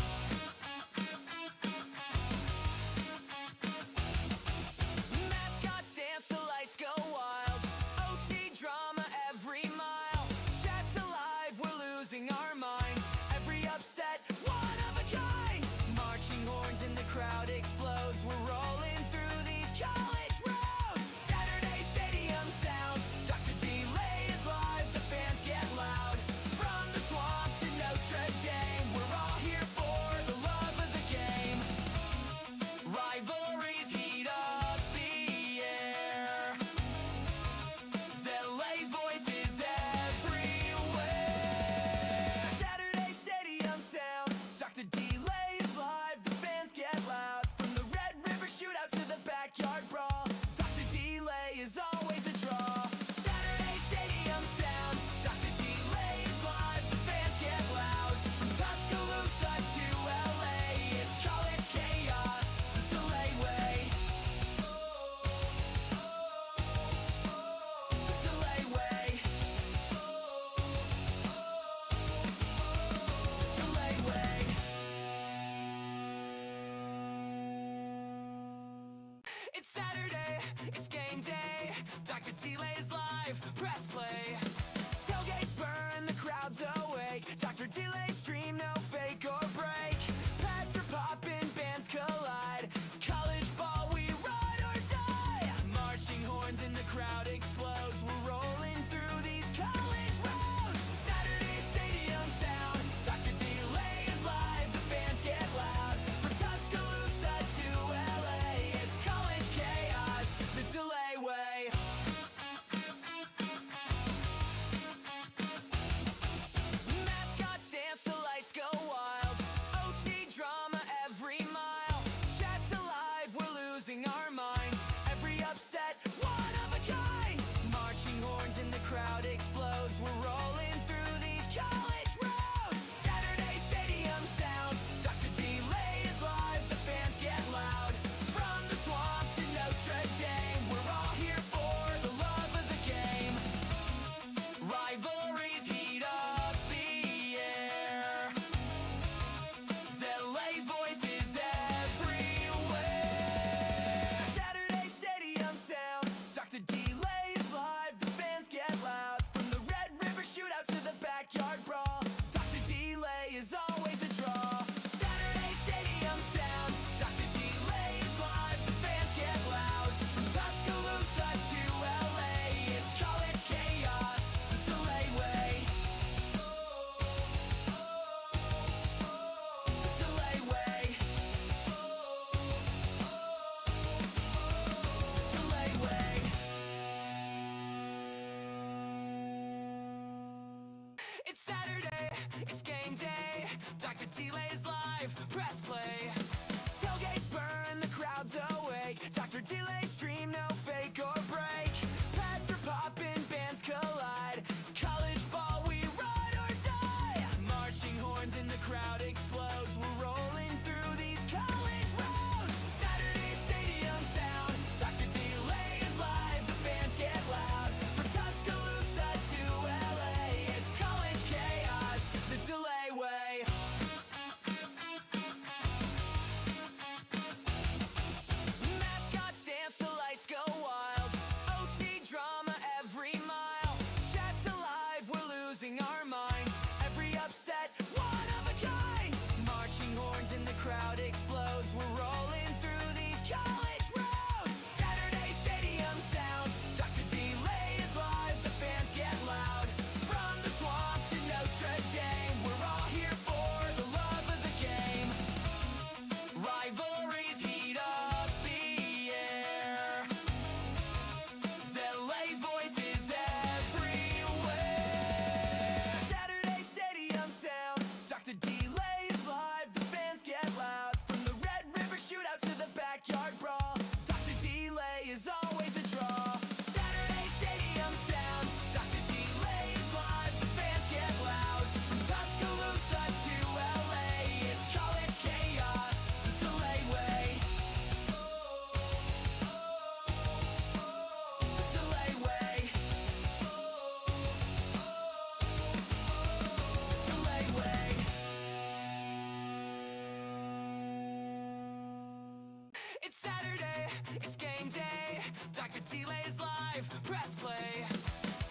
Mascots dance, the lights go wild. OT drama every mile. Chat's alive, we're losing our minds. Every upset, one of a kind. Marching horns in the crowd explodes. We're rolling through these college roads. Saturday stadium sound. Dr. Delay is live, the fans get loud. From the swamp to Notre Dame, we're all here for the love of the game. Rivalries heat up the air. Delay's voice is everywhere. Saturday stadium sound. Dr. Delay is live, the fans get loud. From the Red River shootout to the backyard brawl, Dr. Delay is always a draw. Saturday stadium sound. Dr. Delay is live, the fans get loud. From Tuscaloosa to LA, it's college chaos, the Delay way. The Delay way. The Delay way. It's Saturday, it's game day. Dr. Delay's live, press play. Tailgates burn, the crowd's awake. Dr. Delay stream, no fake or break. Pads are popping, bands collide. College ball, we ride or die. Marching horns in the crowd explodes. We're rolling through these college roads. Saturday stadium sound. Dr. Delay is live, the fans get loud. From Tuscaloosa to LA, it's college chaos, the Delay way. Dr. Delay's live, press play. Tailgates burn, the crowd's awake. Dr. Delay stream, no fake or break. Pads are popping, bands collide. College ball, we ride or die. Marching horns in the crowd explodes. We're rolling through these college roads. Saturday stadium sound. Dr. Delay is live, the fans get loud. From Tuscaloosa to LA, it's college chaos, the Delay way. Mascots dance, the lights go wild. OT drama every mile. Chat's alive, we're losing our minds. Every upset, one of a kind. Marching horns in the crowd explodes. We're rolling through these college roads. Saturday stadium sound. Dr. Delay is live, the fans get loud. From the swamp to Notre Dame, we're all here for the love of the game. Rivalries heat up the air. Delay's voice is everywhere. Saturday stadium sound. Dr. Delay is live, the fans get loud. From the Red River shootout to the backyard brawl, Dr. Delay is always a draw. Saturday stadium sound. Dr. Delay is live, the fans get loud. From Tuscaloosa to LA, it's college chaos, the Delay way. The Delay way. The Delay way. It's Saturday, it's game day. Dr. Delay's live, press play.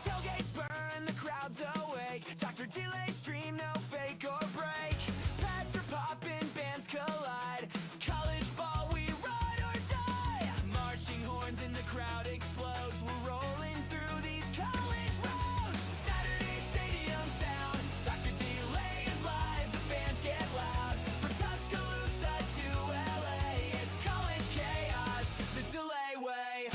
Tailgates burn, the crowd's awake. Dr. Delay stream, no fake or break. Pads are popping, bands collide. College ball, we ride or die. Marching horns in the crowd explodes. We're rolling through these college roads. Saturday stadium sound. Dr. Delay is live, the fans get loud. From Tuscaloosa to LA, it's college chaos, the Delay way.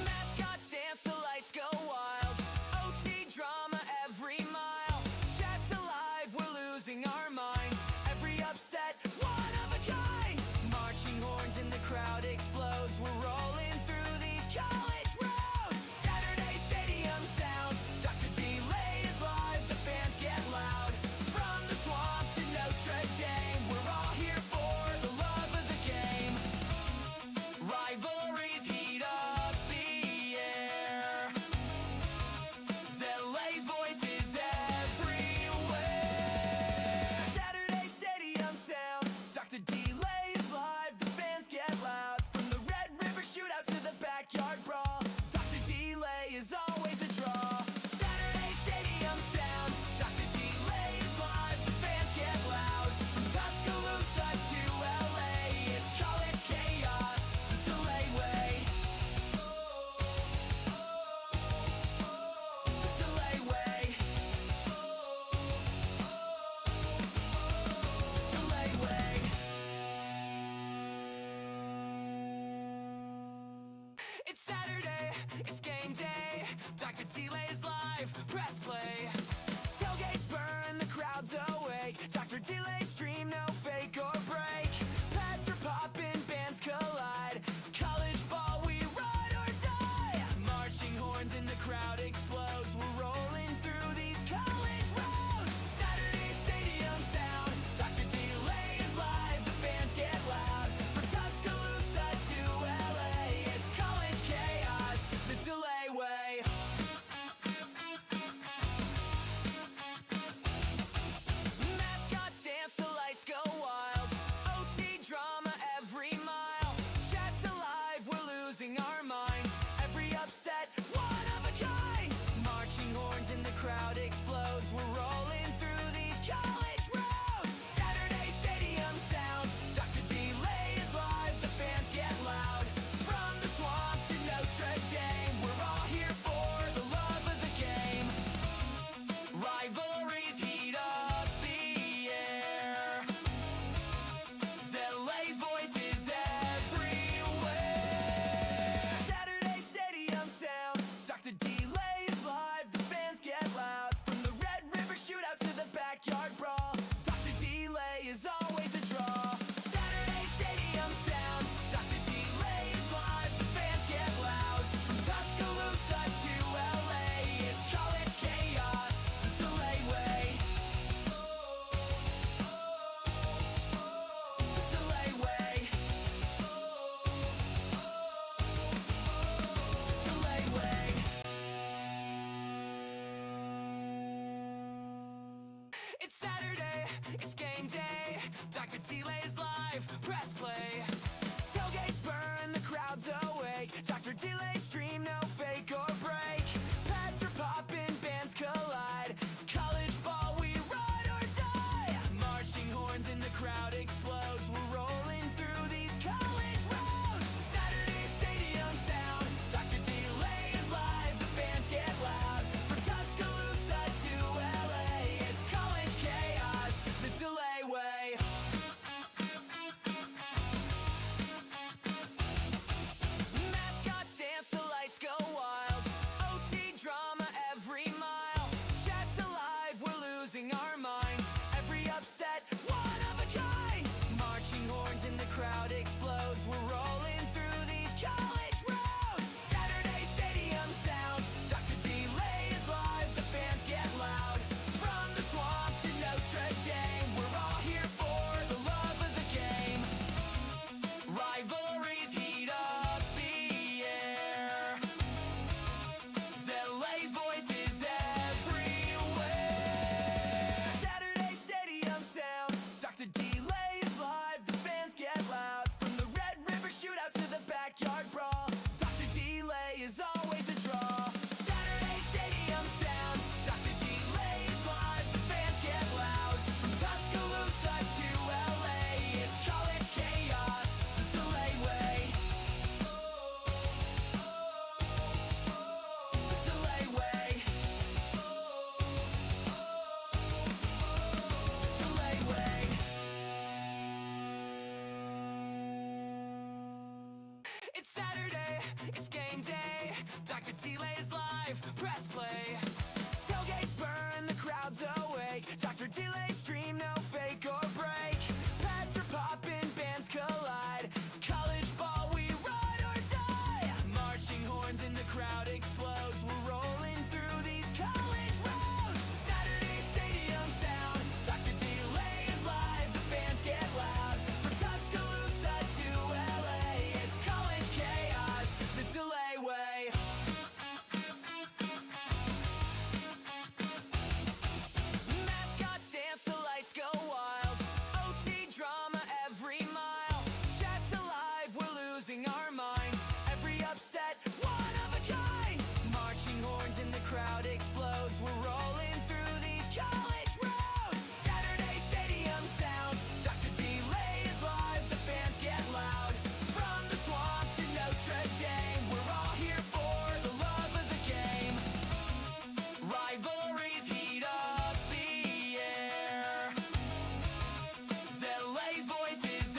Mascots dance, the lights go wild. OT drama every mile. Chat's alive, we're losing our minds. Every upset, one of a kind. Marching horns in the crowd explodes. We're rolling through these college roads. Saturday stadium sound. Dr. Delay is live, the fans get loud. From the swamp to Notre Dame, we're all here for the love of the game. Rivalries heat up the air. Delay's voice is everywhere. Saturday stadium sound. Dr. Delay is live, the fans get loud. From the Red River shootout to the backyard brawl, Dr. Delay is always a draw. Saturday stadium sound. Dr. Delay is live, the fans get loud. From Tuscaloosa to LA, it's college chaos, the Delay way. The Delay way. The Delay way. It's Saturday, it's game day. Dr. Delay's live, press play. Tailgates burn, the crowd's awake. Dr. Delay stream, no fake or break. Pads are popping, bands collide. College ball, we ride or die. Marching horns in the crowd explodes. We're rolling through these college roads. Saturday stadium sound. Dr. Delay is live, the fans get loud. From Tuscaloosa to LA, it's college chaos, the Delay way. Mascots dance, the lights go wild. OT drama every mile. Chat's alive, we're losing our minds. Every upset, one of a kind. Marching horns in the crowd explodes. We're rolling through these college roads. Saturday stadium sound. Dr. Delay is live, the fans get loud. From the swamp to Notre Dame, we're all here for the love of the game. Rivalries heat up the air. Delay's voice is everywhere. Saturday stadium sound. Dr. Delay is live, the fans Dr. Delay's live, press play. Tailgates burn, the crowd's awake. Dr. Delay stream, no fake or break. Pads are popping, bands collide. College ball, we ride or die. Marching horns in the crowd explodes. We're rolling through these college roads. Saturday stadium sound. Dr. Delay is live, the fans get loud. From Tuscaloosa to LA, it's college chaos, the Delay way. Mascots dance, the lights go wild. OT drama every mile. Chat's alive, we're losing our minds. Every upset, one of a kind. Marching horns in the crowd explodes. We're rolling through these college roads. Saturday stadium sound. Dr. Delay is live, the fans get loud. From the swamp to Notre Dame, we're all here for the love of the game. Rivalries heat up the air. Delay's voice is everywhere. Saturday stadium sound. Dr. Delay is live, the fans get loud. From the Red River shootout to the backyard brawl, Dr. Delay is always a draw. Saturday stadium sound. Dr. Delay is live, the fans get loud. From Tuscaloosa to LA, it's college chaos, the Delay way. The Delay way. The Delay way. It's Saturday, it's game day. Dr. Delay's live, press play. Tailgates burn, the crowd's awake. Dr. Delay stream, no fake or break. Pads are popping, bands collide. College ball, we ride or die. Marching horns in the crowd explodes. We're rolling through these college roads. Saturday stadium sound. Dr. Delay is live, the fans get loud. From Tuscaloosa to LA, it's college chaos, the Delay way. Mascots dance, the lights go wild. OT drama every mile. Chat's alive, we're losing our minds. Every upset, one of a kind. Marching horns in the crowd explodes. We're rolling through these college roads. Saturday stadium sound. Dr. Delay is live, the fans get loud. From the swamp to Notre Dame, we're all here for the love of the game. Rivalries heat up the air. Delay's voice is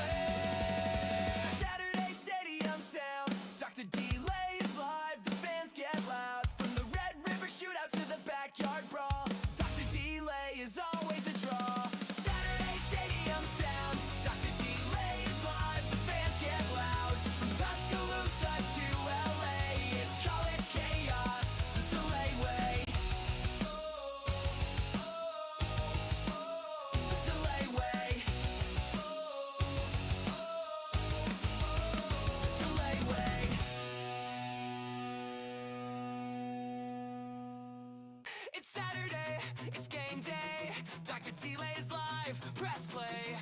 everywhere. Saturday stadium sound. Dr. Delay is live, the fans get loud. From the Red River shootout to the backyard brawl, Dr. Delay is always a draw. Saturday stadium sound. Dr. Delay is live, the fans get loud. From Tuscaloosa to LA, it's college chaos, the Delay way. The Delay way. The Delay way. It's Saturday, it's game day. Dr. Delay's live, press play.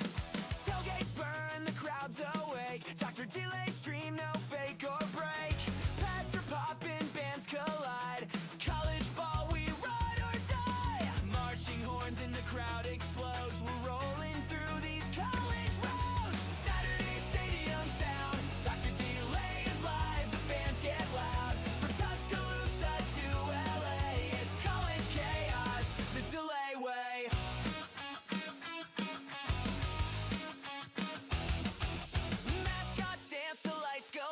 Tailgates burn, the crowd's awake. Dr. Delay stream, no fake or break. Pads are popping, bands collide. College ball, we ride or die. Marching horns in the crowd explodes. We're rolling through these college roads. Saturday stadium sound. Dr. Delay is live, the fans get loud. From Tuscaloosa to LA, it's college chaos, the Delay way. Mascots dance, the lights go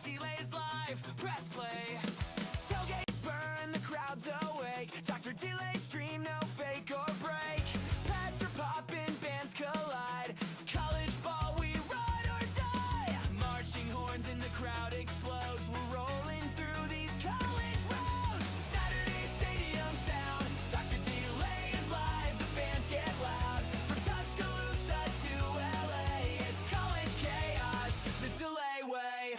Delay's live, press play. Tailgates burn, the crowd's awake. Dr. Delay stream, no fake or break. Pads are popping, bands collide. College ball, we ride or die. Marching horns in the crowd explodes. We're rolling through these college roads. Saturday stadium sound. Dr. Delay is live, the fans get loud. From Tuscaloosa to LA, it's college chaos, the Delay way.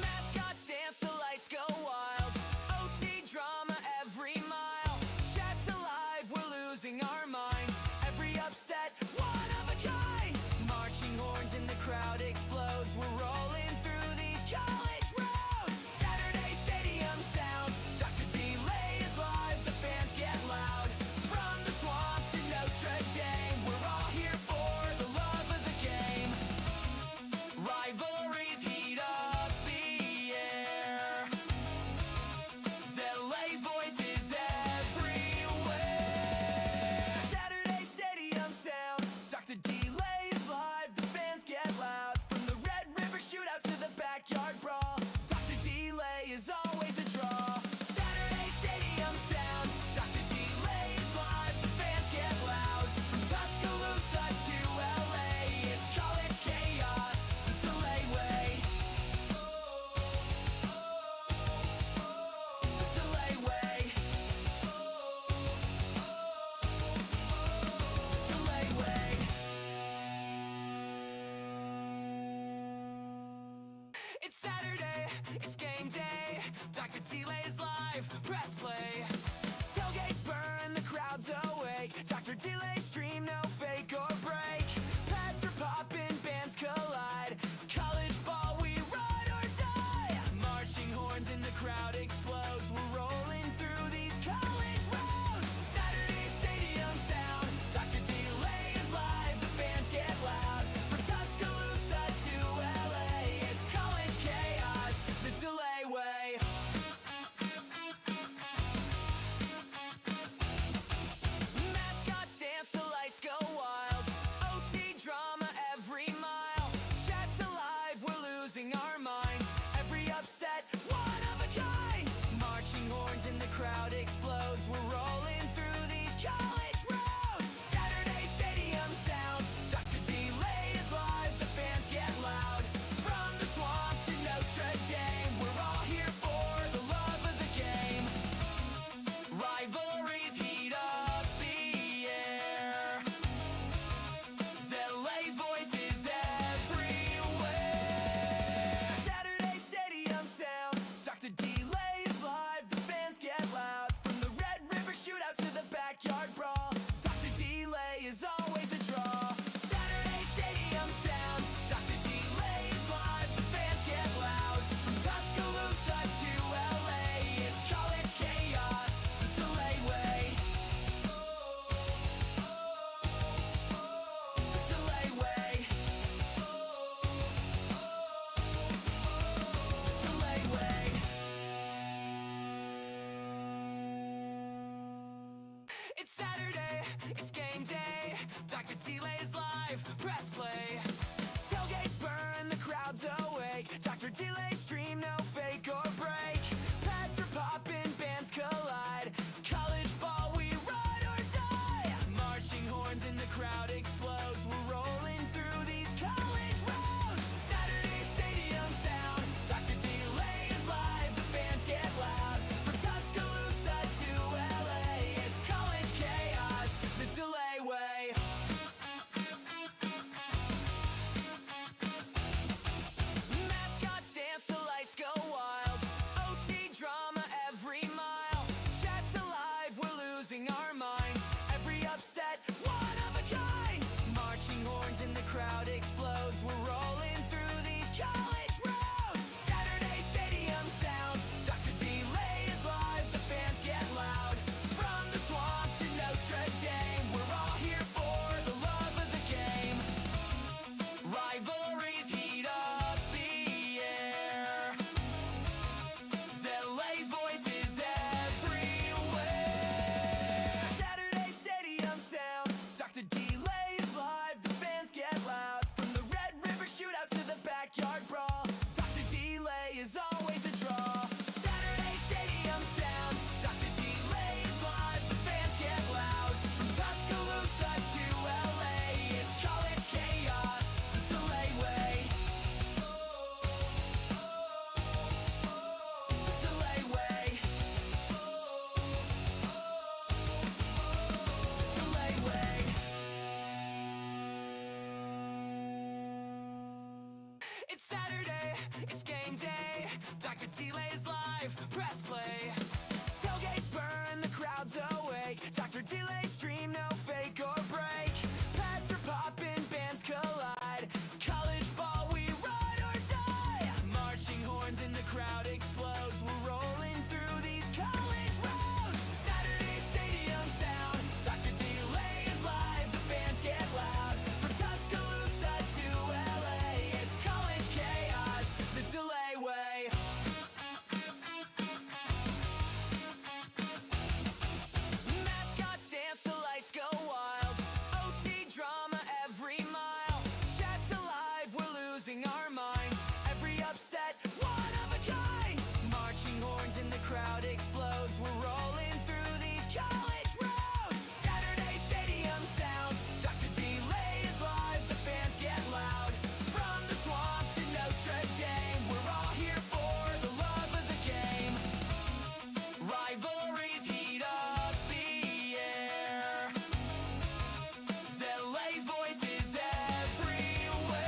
Mascots dance, the lights go wild. OT drama every mile. Chat's alive, we're losing our minds. Every upset, one of a kind. Marching horns in the crowd explodes. We're rolling through these college roads. Saturday stadium sound. Dr. Delay is live, the fans get loud. From the swamp to Notre Dame, we're all here for the love of the game. Rivalries heat up the air. Delay's voice is everywhere. Saturday stadium sound. Dr. Delay is live, the fans get loud. From the Red River shootout to the backyard brawl, Dr. Delay is always a draw. Saturday stadium sound. Dr. Delay is live, the fans get loud. From Tuscaloosa to LA, it's college chaos, the Delay way. The Delay way. The Delay way. It's Saturday, it's game day. Dr. Delay's live, press play. Tailgates burn, the crowd's awake. Dr. Delay stream, no fake or break. Pads are popping, bands collide. College ball, we ride or die. Marching horns in the crowd explodes. We're rolling through these college roads. Saturday stadium sound. Dr. Delay is live, the fans get loud. From Tuscaloosa to LA, it's college chaos, the Delay way. Mascots dance, the lights go wild. OT drama every mile. Chat's alive, we're losing our minds. Every upset, one of a kind. Marching horns in the crowd explodes. We're rolling through these college roads. Saturday stadium sound. Dr. Delay is live, the fans get loud. From the swamp to Notre Dame, we're all here for the love of the game. Rivalries heat up the air. Delay's voice is everywhere. Saturday stadium sound. Dr. Delay is live, the fans get loud. From the Red River shootout to the backyard brawl, Dr. Delay is always a draw. Saturday stadium sound. Dr. Delay is live, the fans get loud. From Tuscaloosa to LA, it's college chaos, the Delay way. The Delay way. The Delay way. It's Saturday, it's game day. Dr. Delay's live, press play. Tailgates burn, the crowd's awake. Dr. Delay stream, no fake or break. Pads are popping, bands collide. College ball, we ride or die. Marching horns in the crowd explodes. We're rolling through these college roads. Saturday stadium sound. Dr. Delay is live, the fans get loud. From Tuscaloosa to LA, it's college chaos, the Delay way. Mascots dance, the lights go wild. OT drama every mile. Chat's alive, we're losing our minds. Every upset, one of a kind. Marching horns in the crowd explodes. We're rolling through these college roads. Saturday stadium sound. Dr. Delay is live, the fans get loud. From the swamp to Notre Dame, we're all here for the love of the game. Rivalries heat up the air. Delay's voice is everywhere. Saturday stadium sound. Dr. Delay is live, the fans get loud. backyard brawl. Dr. Delay is always a draw. Saturday stadium sound. Dr. Delay is live, the fans get loud. From Tuscaloosa to LA, it's college chaos, the Delay way. The Delay way. The Delay way. It's Saturday, it's game day. Dr. Delay's live, press play. Tailgates burn, the crowd's awake. Dr. Delay stream, no fake or break. Pads are popping, bands collide. College ball, we ride or die. Marching horns in the crowd explodes. We're rolling through these college roads. Saturday stadium sound. Dr. Delay is live, the fans get loud. From Tuscaloosa to LA, it's college chaos, the Delay way. Mascots dance, the lights go wild. OT drama every mile. Chat's alive, we're losing our minds. Every upset, one of a kind. Marching horns in the crowd explodes. We're rolling through these college roads. Saturday stadium sound. Dr. Delay is live, the fans get loud. From the swamp to Notre Dame, we're all here for the love of the game. Rivalries heat up the air. Delay's voice is everywhere.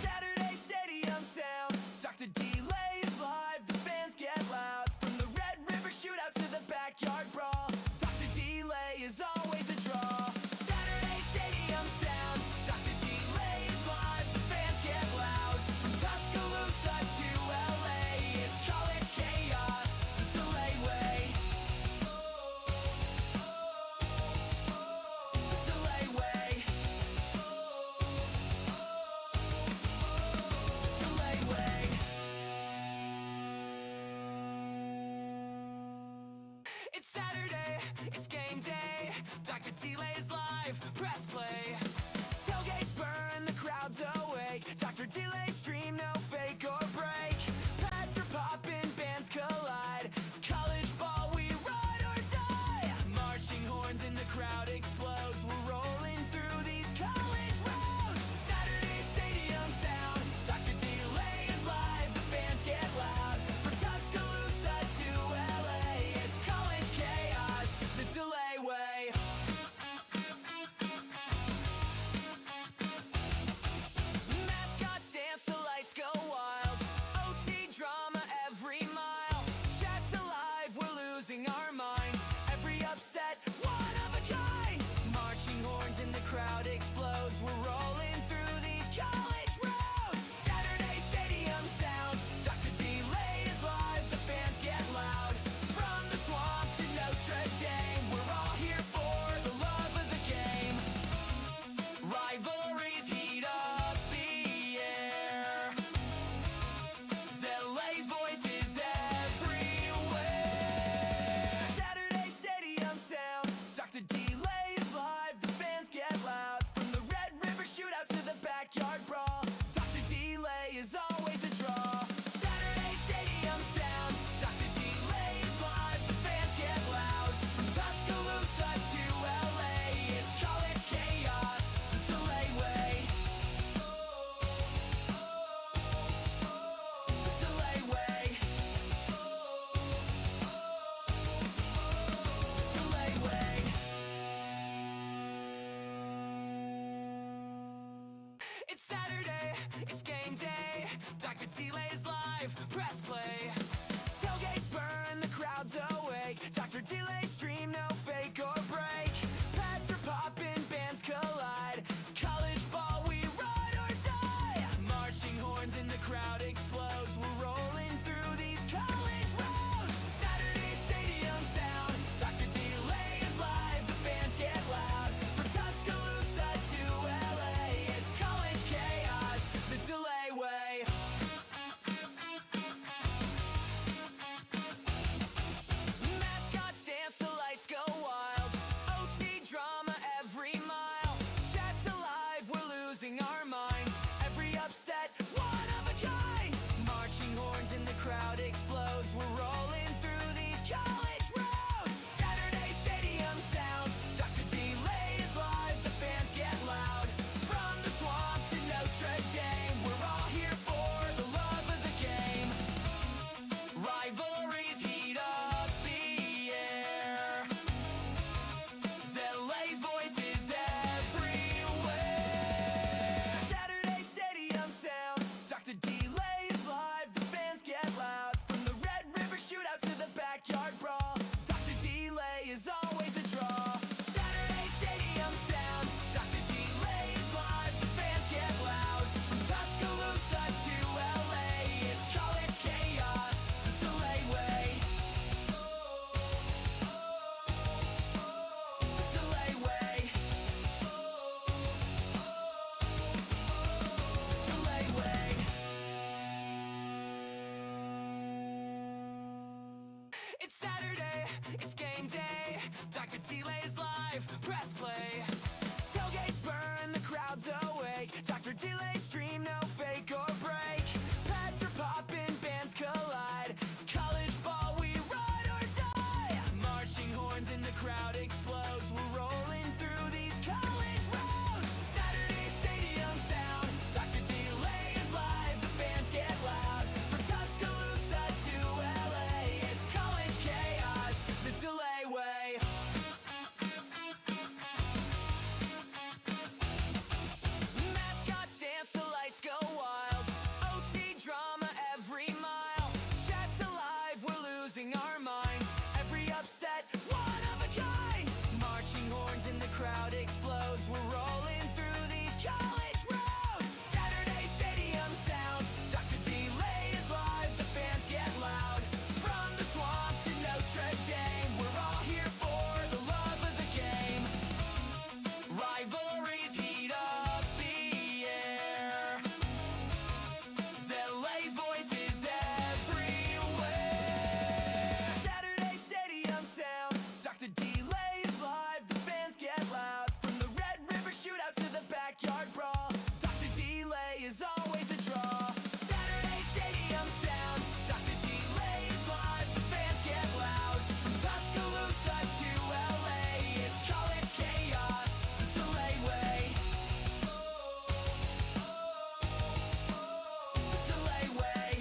Saturday stadium sound. Dr. Delay is live, the fans get loud. From the Red River shootout to the backyard brawl, Dr. Delay is always a draw. Saturday stadium sound. Dr. Delay is live, the fans get loud. From Tuscaloosa to LA, it's college chaos, the Delay way. The Delay way. The Delay way. It's Saturday, it's game day. Dr. Delay's live, press play. Tailgates burn, the crowd's awake. Dr. Delay stream, no fake or break. Pads are popping, bands collide. College ball, we ride or die. Marching horns in the crowd explodes. We're rolling through these college roads. Saturday stadium sound. Dr. Delay is live, the fans get loud. From Tuscaloosa to LA, it's college chaos, the Delay way. Mascots dance, the lights go wild. OT drama every mile. Chat's alive, we're losing our minds. Every upset, one of a kind. Marching horns in the crowd explodes. We're rolling through these college roads. Saturday stadium sound. Dr. Delay is live, the fans get loud. From the swamp to Notre Dame, we're all here for the love of the game. Rivalries heat up the air. Delay's voice is everywhere. Saturday stadium sound. Dr. Delay is live, the fans get loud. From the Red River shootout to the backyard brawl, Dr. Delay is always a draw. Saturday stadium sound. Dr. Delay is live, the fans get loud. From Tuscaloosa to LA, it's college chaos, the Delay way. The Delay way. The Delay way. It's Saturday, it's game day. Dr. Delay's live, press play. Tailgates burn, the crowd's awake. Dr. Delay stream, no fake or break. Pads are popping, bands collide. College ball, we ride or die. Marching horns in the crowd explodes. We're rolling through these college roads. Saturday stadium sound. Dr. Delay is live, the fans get loud. From Tuscaloosa to LA, it's college chaos, the Delay way. Mascots dance, the lights go wild. OT drama every mile. Chat's alive, we're losing our minds. Every upset, Delay's live, press play. Tailgates burn, the crowd's awake. Dr. Delay stream, no fake or break. Pads are popping, bands collide. College ball, we ride or die. Marching horns in the crowd explodes. We're rolling through these college roads. Saturday stadium sound. Dr. Delay is live, the fans get loud. From Tuscaloosa to LA, it's college chaos, the Delay way. Mascots dance, the lights go wild. OT drama every mile. Chat's alive, we're losing our minds. Every upset, one of a kind. Marching horns in the crowd explodes. We're rolling through these college roads. Saturday stadium sound. Dr. Delay is live, the fans get loud. From the swamp to Notre Dame, we're all here for the love of the game. Rivalries heat up the air. Delay's voice is everywhere. Saturday stadium sound. Dr. Delay is live, the fans get loud. From the Red River shootout to the backyard brawl, Dr. Delay is always a draw. Saturday stadium sound. Dr. Delay is live, the fans get loud. From Tuscaloosa to LA, it's college chaos, the Delay way. The Delay way.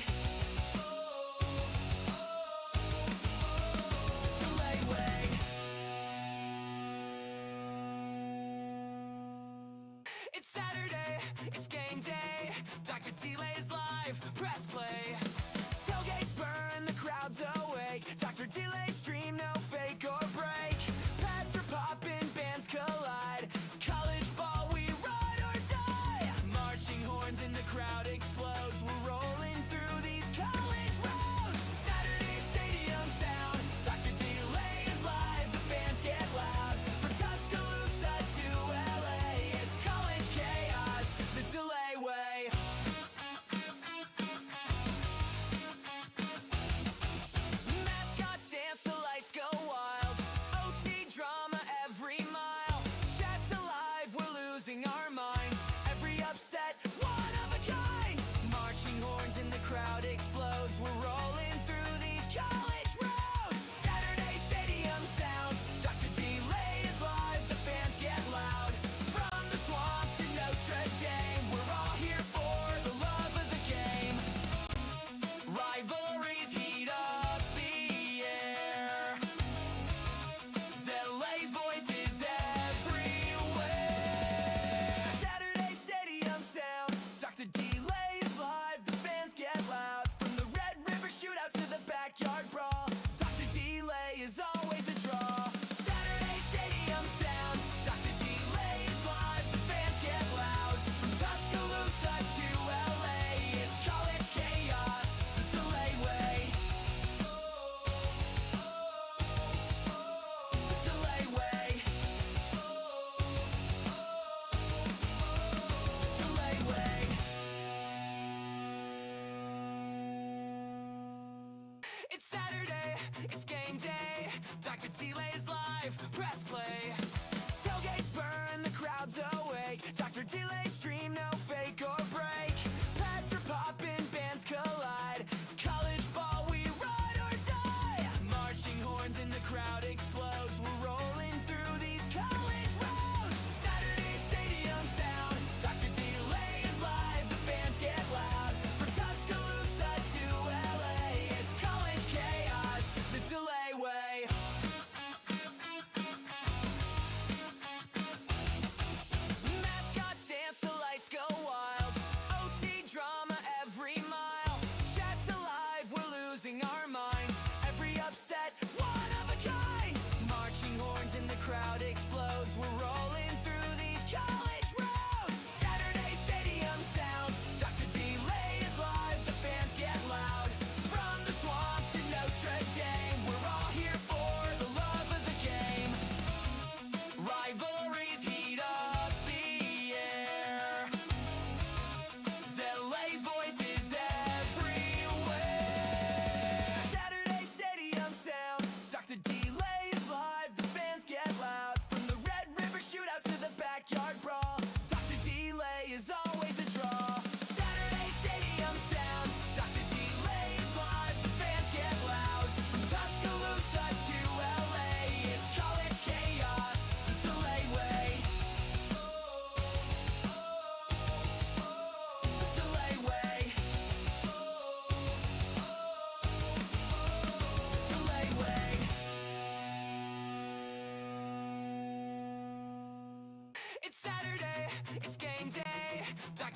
The Delay way. It's Saturday, it's game day. Dr. Delay's live, press play. Tailgates burn, the crowd's awake. Dr. Delay stream, no fake or break. Pads are popping, bands collide. College ball, we ride or die. Marching horns in the crowd explodes. We're rolling through these college roads. Saturday stadium sound. Dr. Delay is live, the fans get loud. From Tuscaloosa to LA, it's college chaos, the Delay way. Mascots dance, the lights go wild. OT drama every mile. Chat's alive, we're losing our minds. Every upset, one of a kind. Marching horns in the crowd explodes. We're rolling through these college roads. Saturday stadium sound. Dr. Delay is live, the fans get loud. From the swamp to Notre Dame, we're all here for the love of the game. Rivalries heat up the air. Delay's voice is everywhere. Saturday stadium sound. Dr. Delay is live, the fans get loud. From the Red River shootout to the backyard brawl, Dr. Delay is always a draw. Saturday stadium sound. Dr. Delay is live, the fans get loud. From Tuscaloosa to LA, it's college chaos, the Delay way. The Delay way. The Delay way. It's Saturday, it's game day. Dr. Delay's live, press play. Tailgates burn, the crowd's awake. Dr. Delay stream, no fake or break. Pads are popping, bands collide. College ball, we ride or die. Marching horns in the crowd explodes. We're rolling through these college roads. Saturday stadium sound. Dr. Delay is live, the fans get loud. From Tuscaloosa to LA, it's college chaos, the Delay way.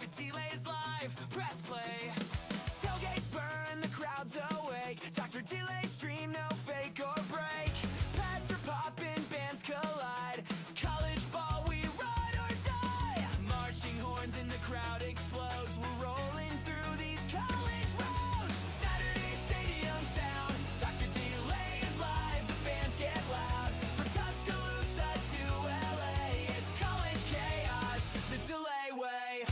Dr. Delay's live, press play. Tailgates burn, the crowd's awake. Dr. Delay stream, no fake or break. Pads are popping, bands collide. College ball, we ride or die. Marching horns in the crowd explodes. We're rolling through these college roads. Saturday stadium sound. Dr. Delay is live, the fans get loud. From Tuscaloosa to LA, it's college chaos, the Delay way.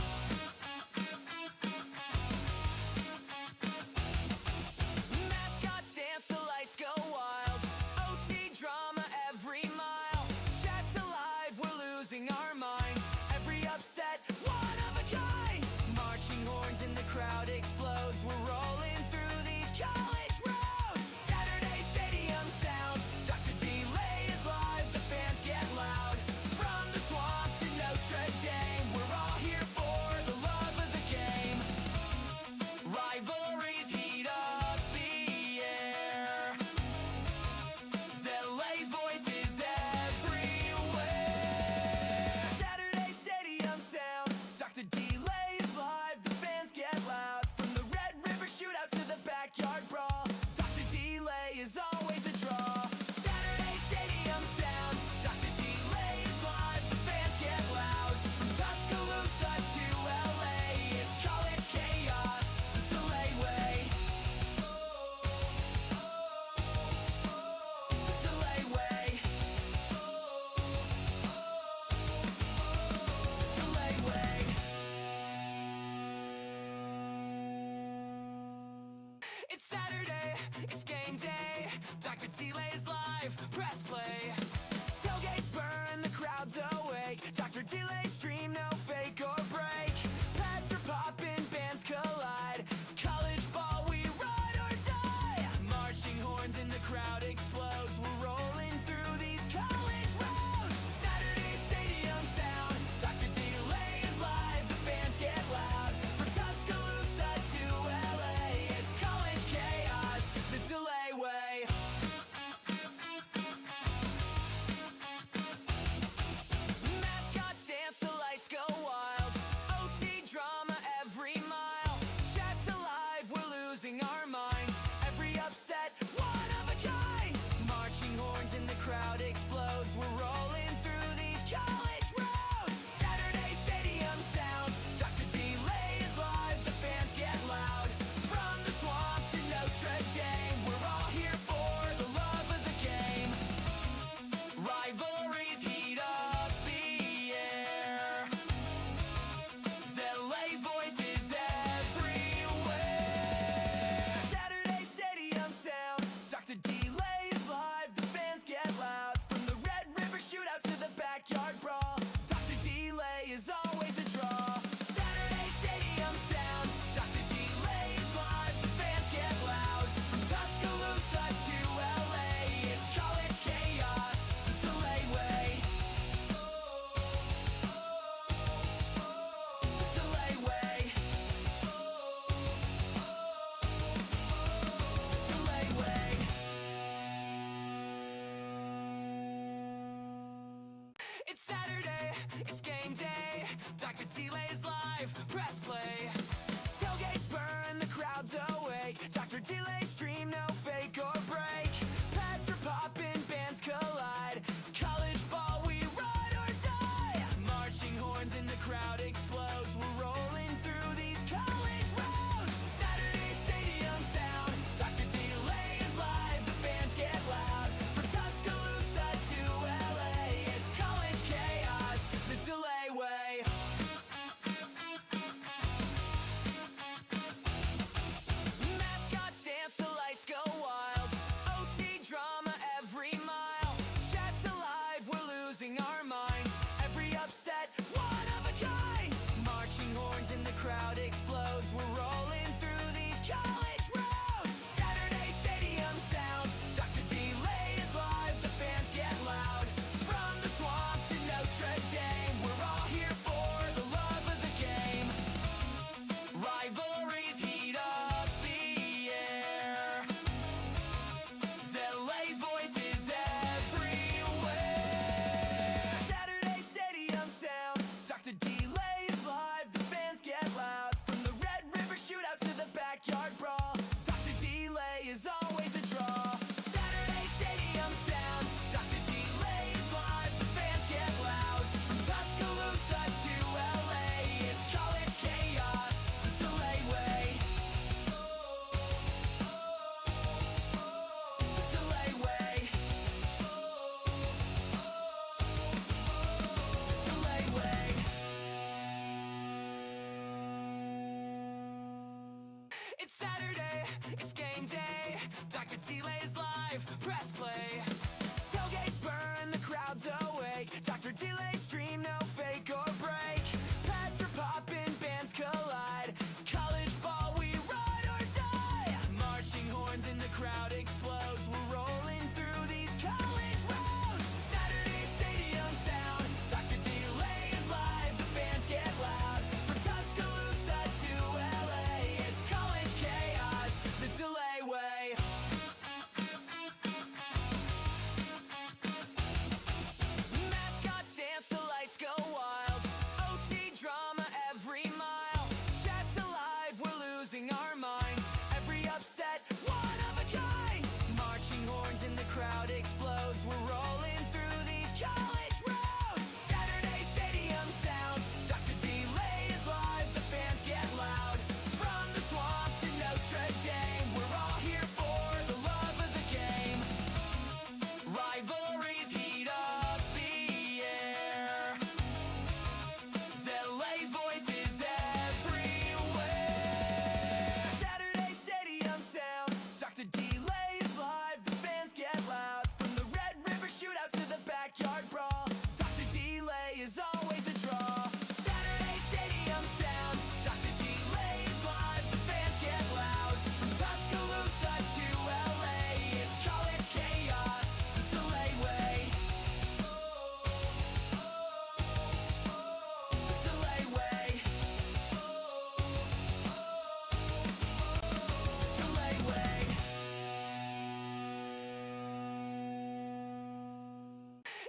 Mascots dance, the lights go wild. OT drama every mile. Chat's alive, we're losing our minds. Every upset, one of a kind. Marching horns in the crowd explodes. We're rolling through these college roads. Saturday stadium sound. Dr. Delay is live, the fans get loud. From the swamp to Notre Dame, we're all here for the love of the game. Rivalries heat up the air. Delay's voice is everywhere. Saturday stadium sound. Dr. Delay is live, the fans get loud. From the Red River shootout to the backyard brawl, Dr. Delay is always a draw. Saturday stadium sound. Dr. Delay is live, the fans get loud. From Tuscaloosa to LA, it's college chaos, the Delay way. The Delay way. The Delay way. It's Saturday, it's game day. Dr. Delay's live, press play. Tailgates burn, the crowd's awake. Dr. Delay stream, no fake or break. Pads are popping, bands collide. College ball, we ride or die. Marching horns in the crowd explodes. We're rolling through these college roads. Saturday stadium sound. Dr. Delay is live, the fans get loud. From Tuscaloosa to LA, it's college chaos, the Delay way. Mascots dance, the lights go wild. OT drama every mile. Chat's alive, we're losing our minds. Every upset, one of a kind. Marching horns in the crowd explodes. We're rolling through these college roads. Saturday stadium sound. Dr. Delay is live, the fans get loud. From the swamp to Notre Dame, we're all here for the love of the game. Rivalries heat up the air. Delay's voice is everywhere. Saturday stadium sound. Dr. Delay is live, the fans get loud. From the Red River shootout to the backyard brawl, Dr. Delay is always a draw. Saturday stadium sound. Dr. Delay is live, the fans get loud. From Tuscaloosa to LA, it's college chaos, the Delay way. The Delay way. The Delay way. It's Saturday, it's game day. Dr. Delay's live, press play. Tailgates burn, the crowd's awake. Dr. Delay stream, no fake or break. Pads are popping, bands collide. College ball, we ride or die. Marching horns in the crowd explodes. We're rolling through these college roads. Saturday stadium sound. Dr. Delay is live, the fans get loud. From Tuscaloosa to LA, it's college chaos, the Delay way. Mascots dance, the lights go wild. OT drama every mile. Chat's alive, we're losing our minds. Every upset, one of a kind. Marching horns in the crowd explodes. We're rolling through these college roads. Saturday stadium sound. Dr. Delay is live, the fans get loud. From the swamp to Notre Dame, we're all here for the love of the game. Rivalries heat up the air. Delay's voice is everywhere. Saturday stadium sound. Dr. Delay is live, the fans get Delay's live, press play. Tailgates burn, the crowd's awake. Dr. Delay stream, no fake or break. Pads are popping, bands collide. College ball, we ride or die. Marching horns in the crowd explodes. We're rolling through these college roads. Saturday stadium sound. Dr. Delay is live, the fans get loud. From Tuscaloosa to LA, it's college chaos, the Delay way. Mascots dance, the lights go wild. OT drama every mile. Chat's alive, we're losing our minds. Every upset, one of a kind. Marching horns in the crowd explodes. We're rolling through these college roads. Saturday stadium sound. Dr. Delay is live, the fans get loud. From the swamp to Notre Dame, we're all here for the love of the game. Rivalries heat up the air. Delay's voice is everywhere. Saturday stadium sound. Dr. Delay is live, the fans get loud. From the Red River shootout to the backyard brawl, Dr. Delay is always a draw. Saturday stadium sound. Dr. Delay is live, the fans get loud. From Tuscaloosa to LA, it's college chaos, the Delay way. The Delay way. The Delay way.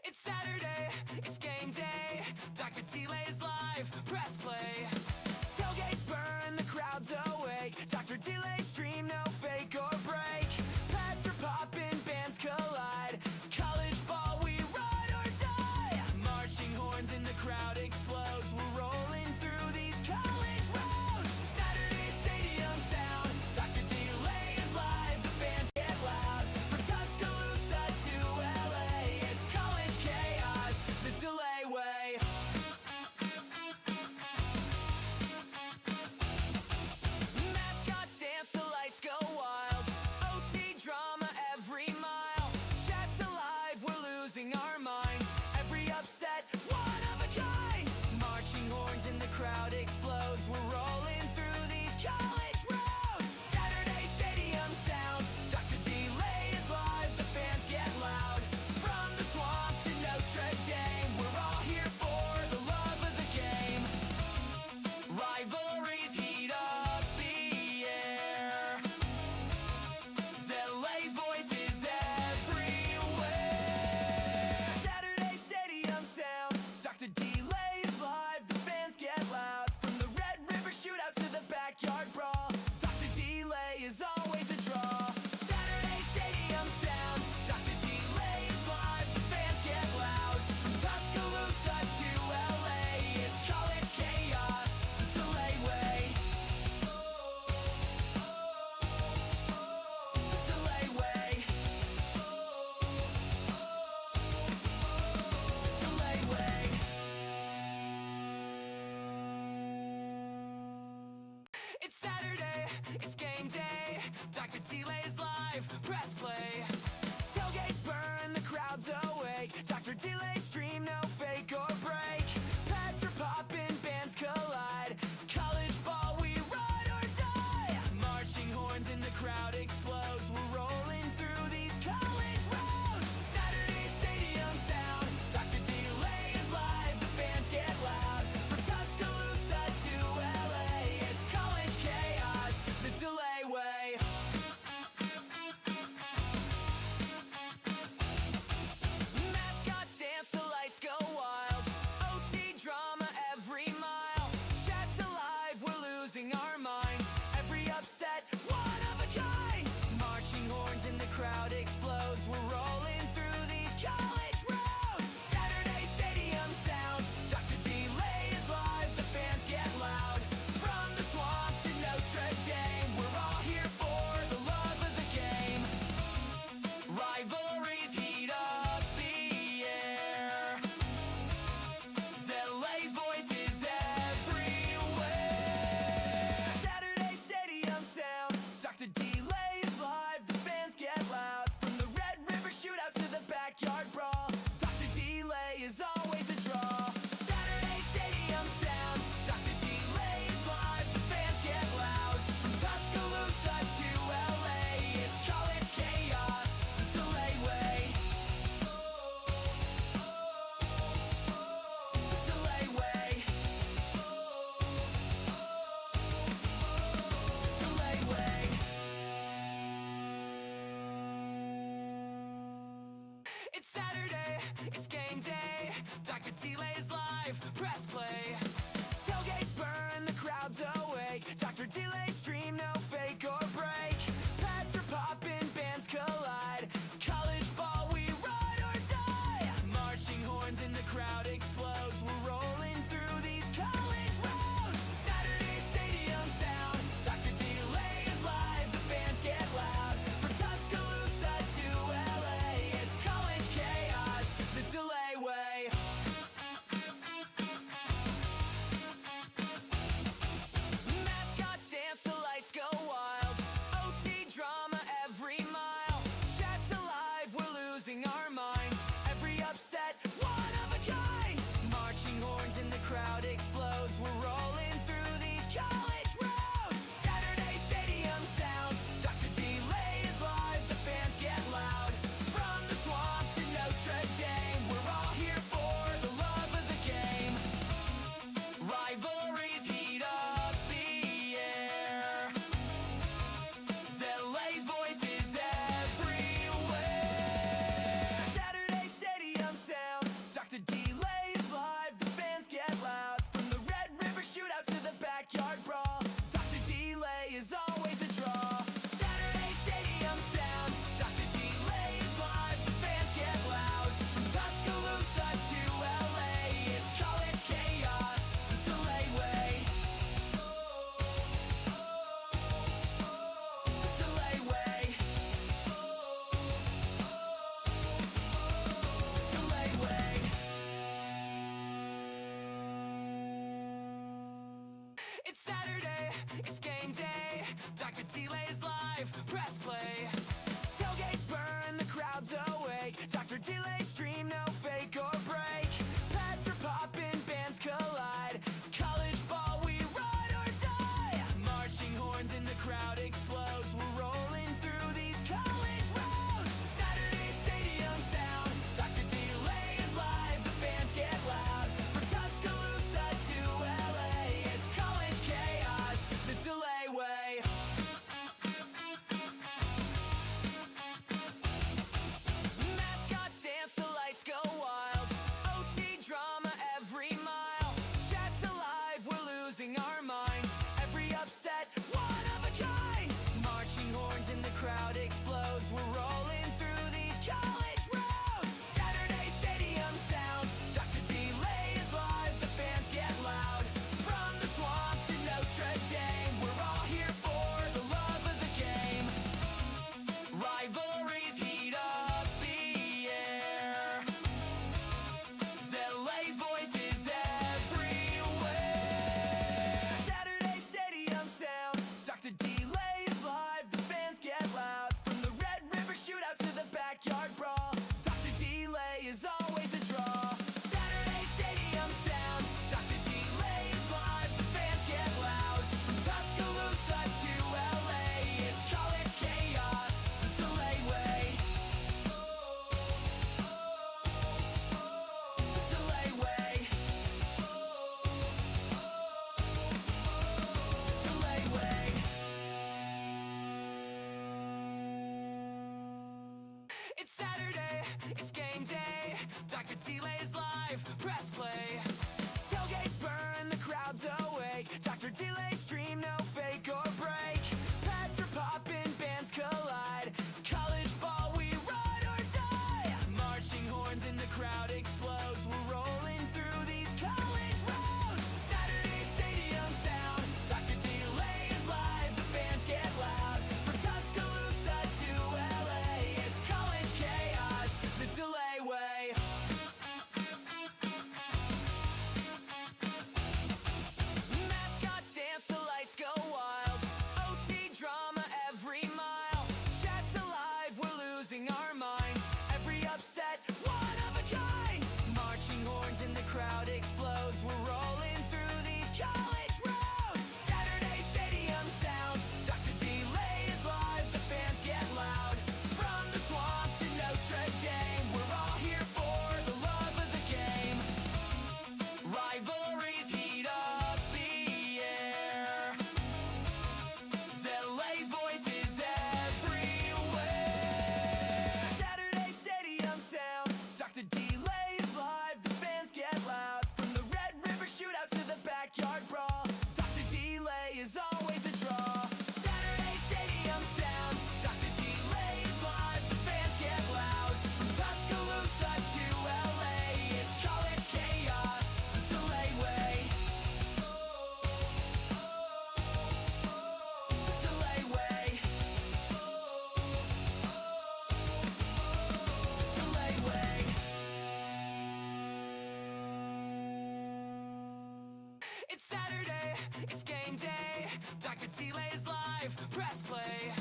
It's Saturday, it's game day. Dr. Delay's live, press play. Tailgates burn, the crowd's awake. Dr. Delay stream, no fake or break. Pads are popping, bands collide. College ball, we ride or die. Marching horns in the crowd explodes. We're rolling through these college roads. Saturday stadium sound. Dr. Delay is live, the fans get loud. From Tuscaloosa to LA, it's college chaos, the Delay way. Mascots dance, the lights go wild. OT drama every mile. Chat's alive, we're losing our minds. Every upset, one of a kind. Marching horns in the crowd explodes. We're rolling through these college roads. Saturday stadium sound. Dr. Delay is live, the fans get loud. From the swamp to Notre Dame, we're all here for the love of the game. Rivalries heat up the air. Delay's voice is everywhere. Saturday stadium sound. Dr. Delay is live, the fans get loud. From the Red River shootout to the backyard brawl, Dr. Delay is always a draw. Saturday stadium sound. Dr. Delay is live, the fans get loud. From Tuscaloosa to LA, it's college chaos, the Delay way. The Delay way. The Delay way. It's Saturday, it's game day. Dr. Delay's live, press play. Tailgates burn, the crowd's awake. Dr. Delay stream, no fake or break. Pads are popping, bands collide. College ball, we ride or die. Marching horns in the crowd explodes. We're rolling through these college roads. Saturday stadium sound. Dr. Delay is live, the fans get loud. From Tuscaloosa to LA, it's college chaos, the Delay way. Mascots dance, the lights go wild. Dr. Delay's live, press play. Tailgates burn, the crowd's awake. Dr. Delay's stream, no fake or break. Pads are popping, bands collide. College ball, we ride or die. Marching horns in the crowd explodes. We're rolling through these college roads. Saturday stadium sound. Dr. Delay is live, the fans get loud. From Tuscaloosa to LA, it's college chaos, the Delay way. Mascots dance, the lights go wild. OT drama every mile. Chat's alive, we're losing our minds. Every upset, one of a kind. Marching horns in the crowd explodes. We're rolling through these college roads. Saturday stadium sound. Dr. Delay is live, the fans get loud. From the swamp to Notre Dame, we're all here for the love of the game. Rivalries heat up the air. Delay's voice is everywhere. Saturday stadium sound. Dr. Delay is live, the fans get loud. From the Red River shootout to the backyard brawl, Dr. Delay is always a draw. Saturday stadium sound. Dr. Delay is live, the fans get loud. From Tuscaloosa to LA, it's college chaos, the Delay way. The Delay way. The Delay way. It's Saturday, it's game day. Dr. Delay's live, press play. Tailgates burn, the crowd's awake. Dr. Delay's stream, no fake or break. Pads are popping, bands collide. College ball, we ride or die. Marching horns in the crowd explodes. We're rolling through these college roads. Saturday stadium sound. Dr. Delay is live, the fans get loud. From Tuscaloosa to LA, it's college chaos, the Delay way. Mascots dance, the lights go wild. OT drama every mile. Chat's alive, we're losing our minds. Every upset, one of a kind. Marching horns in the crowd explodes. We're rolling through these college roads. Saturday stadium sound. Dr. Delay is live, the fans get loud. From the swamp to Notre Dame, we're all here for the love of the game. Rivalries heat up the air. Delay's voice is everywhere. Saturday stadium sound. Dr. Delay is live, the fans get loud. From the Red River shootout to the backyard brawl, Dr. Delay is always a draw. Saturday stadium sound. Dr. Delay is live, the fans get loud. From Tuscaloosa to LA, it's college chaos, the Delay way. The Delay way. The Delay way. It's Saturday, it's game day. Dr. Delay's live, press play. Tailgates burn, the crowd's awake. Dr. Delay's stream, no fake or break. Pads are popping, bands collide. College ball, we ride or die. Marching horns in the crowd explodes. We're rolling through these college roads. Saturday stadium sound. Dr. Delay is live, the fans get loud. From Tuscaloosa to LA, it's college chaos, the Delay way. Mascots dance, the lights go wild. OT Delay's live, press play.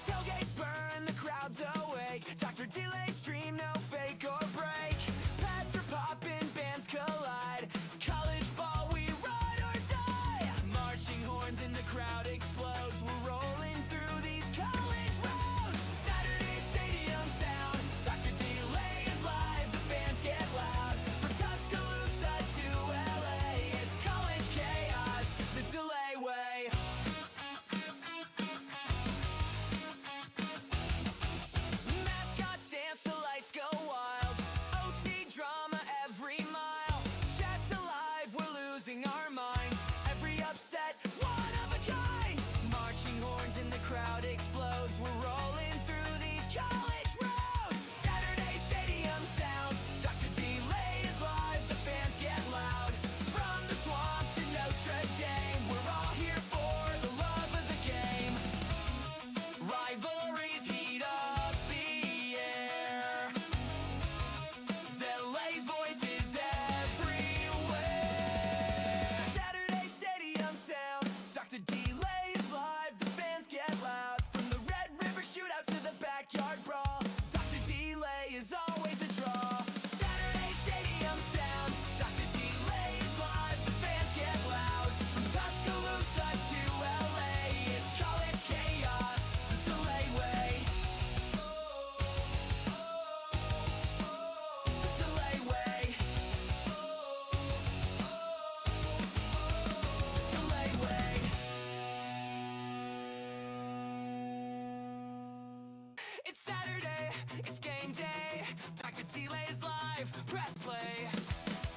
Tailgates burn, the crowd's awake. Dr. Delay stream, no fake or break. Pads are popping, bands collide. College ball, we ride or die. Marching horns in the crowd explodes. We're rolling through these college roads. Saturday stadium sound. Dr. Delay is live, the fans get loud. From Tuscaloosa to LA, it's college chaos, the Delay way. Mascots dance, the lights go wild. OT drama every mile. Chat's alive, we're losing our minds. Every upset, one of a kind. Marching horns in the crowd explodes. We're rolling through these college roads. Saturday stadium sound. Dr. Delay is live, the fans get loud. From the swamp to Notre Dame, we're all here for the love of the game. Rivalries heat up the air. Delay's voice is everywhere. Saturday stadium sound. Dr. Delay is live, the fans get loud. From the Red River shootout to the backyard brawl, Dr. Delay is always a draw. Saturday stadium sound. Dr. Delay is live, the fans get loud. From Tuscaloosa to LA, it's college chaos, the Delay way. The Delay way. The Delay way. It's Saturday, it's game day. Dr. Delay's live, press play.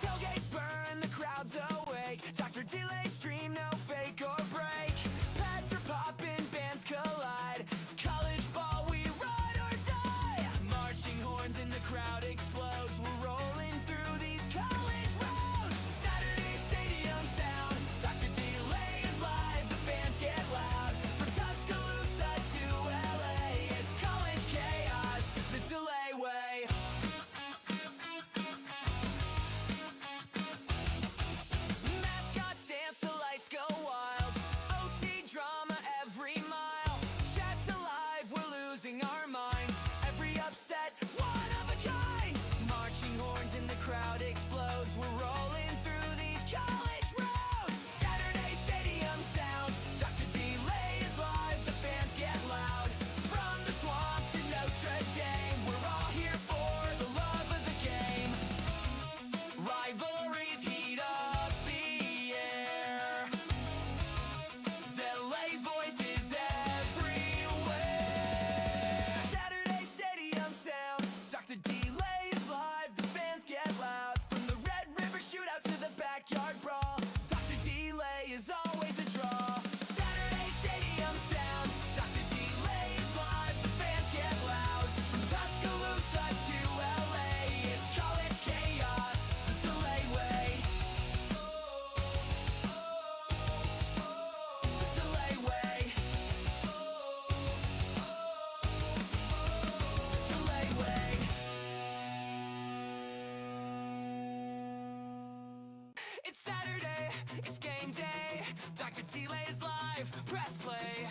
Tailgates burn, the crowd's awake. Dr. Delay stream, no fake or break. Pads are popping, bands collide. College ball, we ride or die. Marching horns in the crowd explodes. We're rolling through these college roads. Saturday stadium sound. Dr. Delay is live, the fans get loud. From Tuscaloosa to LA, it's college chaos, the Delay way. Mascots dance, the lights go wild. OT drama every mile. Chat's alive, we're losing our minds. Every upset, one of a kind. Marching horns in the crowd explodes. We're rolling through these college roads. Saturday stadium sound. Dr. Delay is live, the fans get loud. From the swamp to Notre Dame, we're all here for the love of the game. Rivalries heat up the air. Delay's voice is everywhere. Saturday stadium sound. Dr. Delay is live, the fans get loud. From the Red River shootout to the backyard brawl, Dr. Delay is always a draw. Saturday stadium sound. Dr. Delay is live, the fans get loud. From Tuscaloosa to LA, it's college chaos, the Delay way. The Delay way. The Delay way. It's Saturday, it's game day. Dr. Delay's live, press play.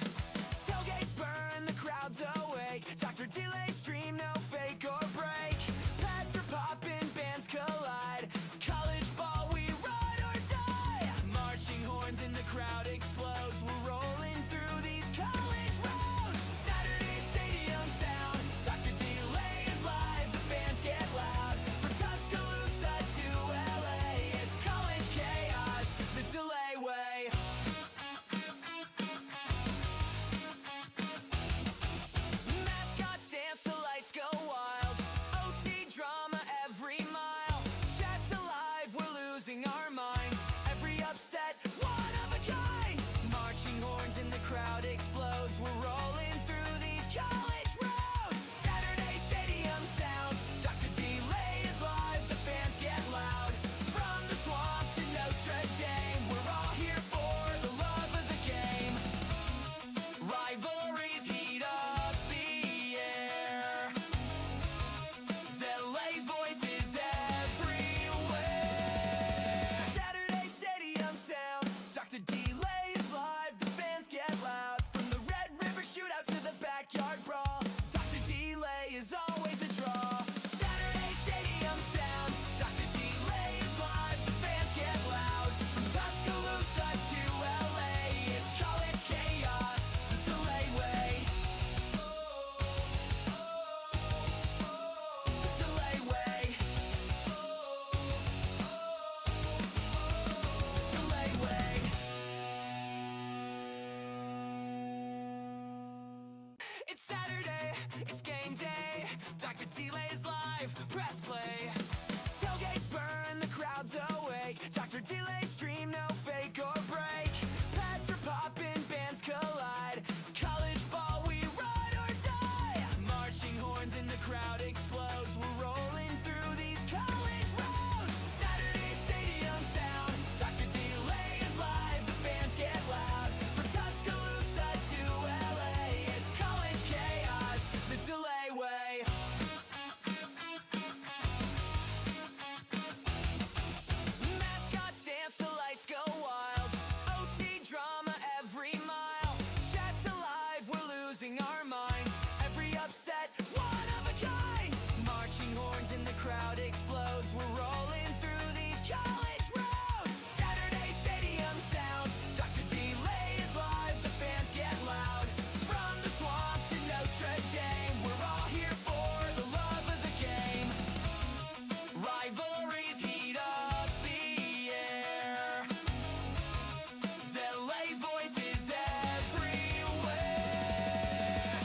Tailgates burn, the crowd's awake. Dr. Delay stream, no fake or break. Pads are popping, bands collide. College ball, we ride or die. Marching horns in the crowd explodes. We're rolling through these college roads. Saturday stadium sound. Dr. Delay is live, the fans get loud. From Tuscaloosa to LA, it's college chaos, the Delay way. Mascots dance, the lights go wild. OT drama every mile. Chat's alive, we're losing our minds. Every upset, one of a kind. Marching horns in the crowd explodes. We're rolling through these college roads. Saturday stadium sound. Dr. Delay is live, the fans get loud. From the swamp to Notre Dame, we're all here for the love of the game. Rivalries heat up the air. Delay's voice is everywhere. Saturday stadium sound. Dr. Delay is live, the fans get loud. Dr. Delay's live, press play. Tailgates burn, the crowd's awake. Dr. Delay stream, no fake or break. Pads are popping, bands collide. College ball, we ride or die. Marching horns in the crowd explodes. We're rolling through these college roads. Saturday stadium sound. Dr. Delay is live, the fans get loud. From Tuscaloosa to LA, it's college chaos, the Delay way. Mascots dance, the lights go wild. OT drama every mile. Chat's alive, we're losing our minds. Every upset, one of a kind. Marching horns in the crowd explodes. We're rolling through these college roads. Saturday stadium sound. Dr. Delay is live, the fans get loud. From the swamp to Notre Dame, we're all here for the love of the game. Rivalries heat up the air. Delay's voice is everywhere.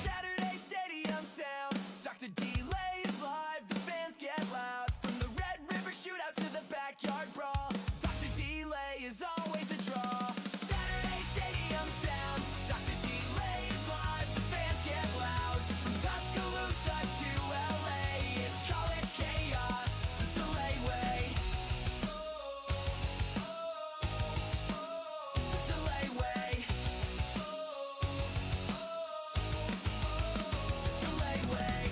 Saturday stadium sound. Dr. Delay is live, the fans get loud. From the Red River shootout to the backyard brawl, Dr. Delay is always a draw. Saturday stadium sound. Dr. Delay is live, the fans get loud. From Tuscaloosa to LA, it's college chaos, the Delay way. The Delay way. The Delay way.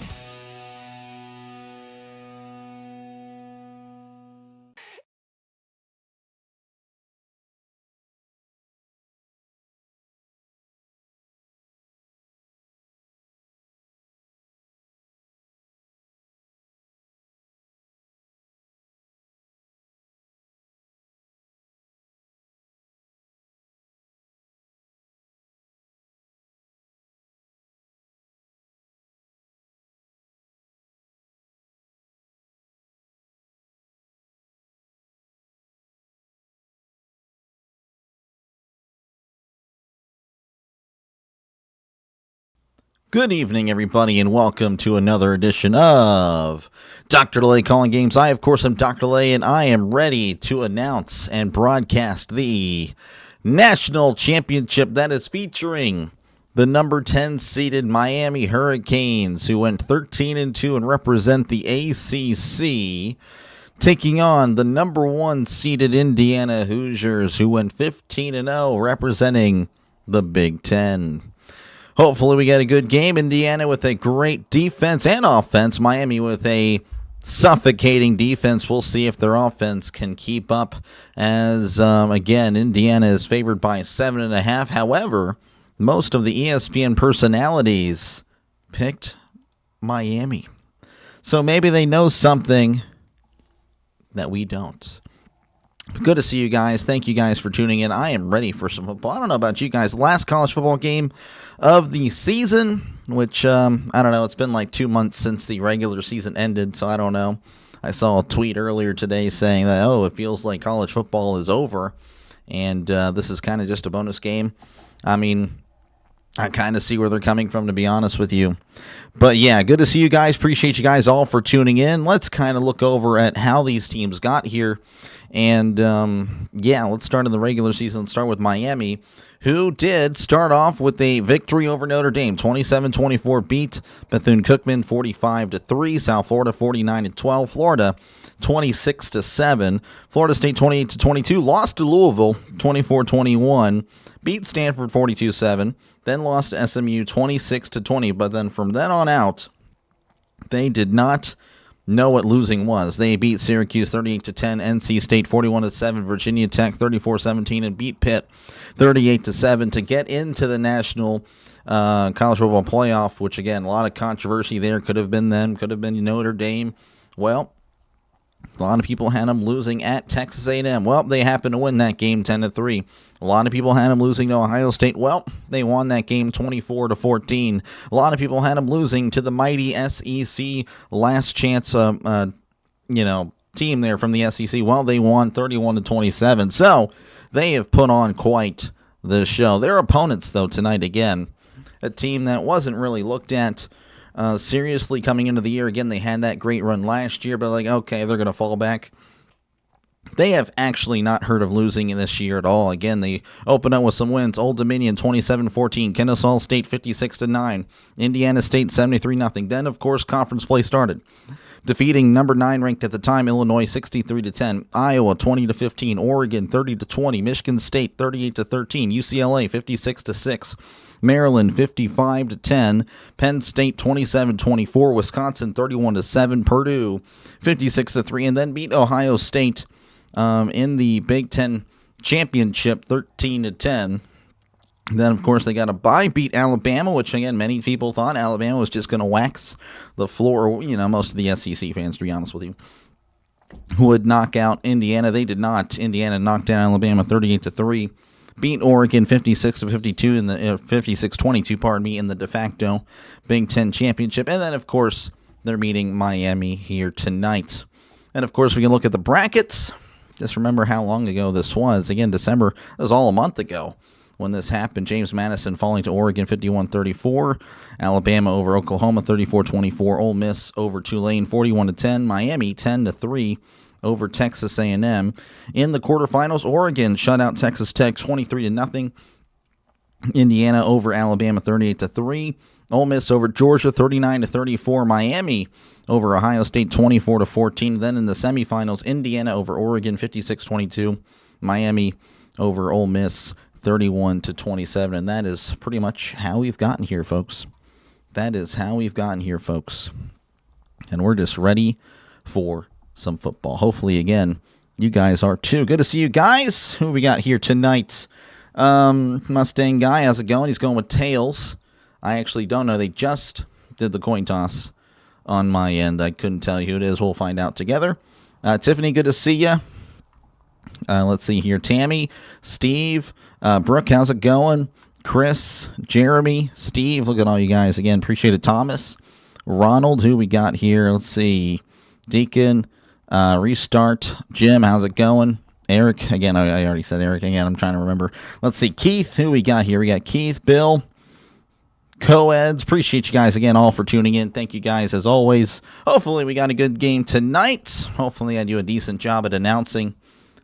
Good evening, everybody, and welcome to another edition of Dr. Delay Calling Games. I, of course, am Dr. Delay, and I am ready to announce and broadcast the national championship that is featuring the number 10 seeded Miami Hurricanes, who went 13-2 and represent the ACC, taking on the number 1 seeded Indiana Hoosiers, who went 15-0, representing the Big Ten. Hopefully we get a good game. Indiana with a great defense and offense. Miami with a suffocating defense. We'll see if their offense can keep up as, again, Indiana is favored by 7.5. However, most of the ESPN personalities picked Miami. So maybe they know something that we don't. Good to see you guys. Thank you guys for tuning in. I am ready for some football. I don't know about you guys. The last college football game of the season, which, I don't know, it's been like 2 months since the regular season ended, so I don't know. I saw a tweet earlier today saying that, it feels like college football is over, and this is kind of just a bonus game. I mean, I kind of see where they're coming from, to be honest with you. But yeah, good to see you guys. Appreciate you guys all for tuning in. Let's kind of look over at how these teams got here. And, let's start in the regular season. Let's start with Miami, who did start off with a victory over Notre Dame. 27-24 beat Bethune-Cookman 45-3. South Florida 49-12. Florida 26-7. Florida State 28-22. Lost to Louisville 24-21. Beat Stanford 42-7. Then lost to SMU 26-20. But then from then on out, they did not know what losing was. They beat Syracuse 38-10, NC State 41-7, Virginia Tech 34-17, and beat Pitt 38-7 to get into the national college football playoff. Which again, a lot of controversy there. Could have been them. Could have been Notre Dame. Well, a lot of people had them losing at Texas A&M. Well, they happened to win that game 10-3. A lot of people had them losing to Ohio State. Well, they won that game 24-14. A lot of people had them losing to the mighty SEC last chance, team there from the SEC. Well, they won 31-27. So they have put on quite the show. Their opponents, though, tonight again, a team that wasn't really looked at seriously coming into the year. Again, they had that great run last year, but like, okay, they're going to fall back. They have actually not heard of losing this year at all. Again, they open up with some wins. Old Dominion 27-14, Kennesaw State 56-9, Indiana State 73-0. Then, of course, conference play started, defeating number 9 ranked at the time Illinois 63-10, Iowa 20-15, Oregon 30-20, Michigan State 38-13, UCLA 56-6. Maryland 55-10, Penn State 27-24, Wisconsin 31-7, Purdue 56-3, and then beat Ohio State in the Big Ten Championship 13-10. Then, of course, they got a bye, beat Alabama, which, again, many people thought Alabama was just going to wax the floor. You know, most of the SEC fans, to be honest with you, would knock out Indiana. They did not. Indiana knocked down Alabama 38-3. Beat Oregon 56-52 in the 56-22, pardon me, in the de facto Big Ten Championship. And then, of course, they're meeting Miami here tonight. And, of course, we can look at the brackets. Just remember how long ago this was. Again, December, that was all a month ago when this happened. James Madison falling to Oregon 51-34. Alabama over Oklahoma 34-24. Ole Miss over Tulane 41-10. Miami 10-3. Over Texas A&M. In the quarterfinals, Oregon shut out Texas Tech 23-0. Indiana over Alabama 38-3. Ole Miss over Georgia 39-34. Miami over Ohio State 24-14. Then in the semifinals, Indiana over Oregon 56-22. Miami over Ole Miss 31-27. And that is pretty much how we've gotten here, folks. That is how we've gotten here, folks. And we're just ready for some football. Hopefully, again, you guys are too. Good to see you guys. Who we got here tonight? Mustang guy, how's it going? He's going with tails. I actually don't know. They just did the coin toss on my end. I couldn't tell you who it is. We'll find out together. Tiffany, good to see you. Let's see here. Tammy, Steve, Brooke, how's it going? Chris, Jeremy, Steve, look at all you guys again. Appreciate it. Thomas, Ronald, who we got here? Let's see. Deacon, Restart, Jim, how's it going? Eric, again, I already said Eric again. I'm trying to remember. Let's see. Keith, who we got here? We got Keith, Bill, Co-eds. Appreciate you guys again all for tuning in. Thank you guys as always. Hopefully we got a good game tonight. Hopefully I do a decent job at announcing.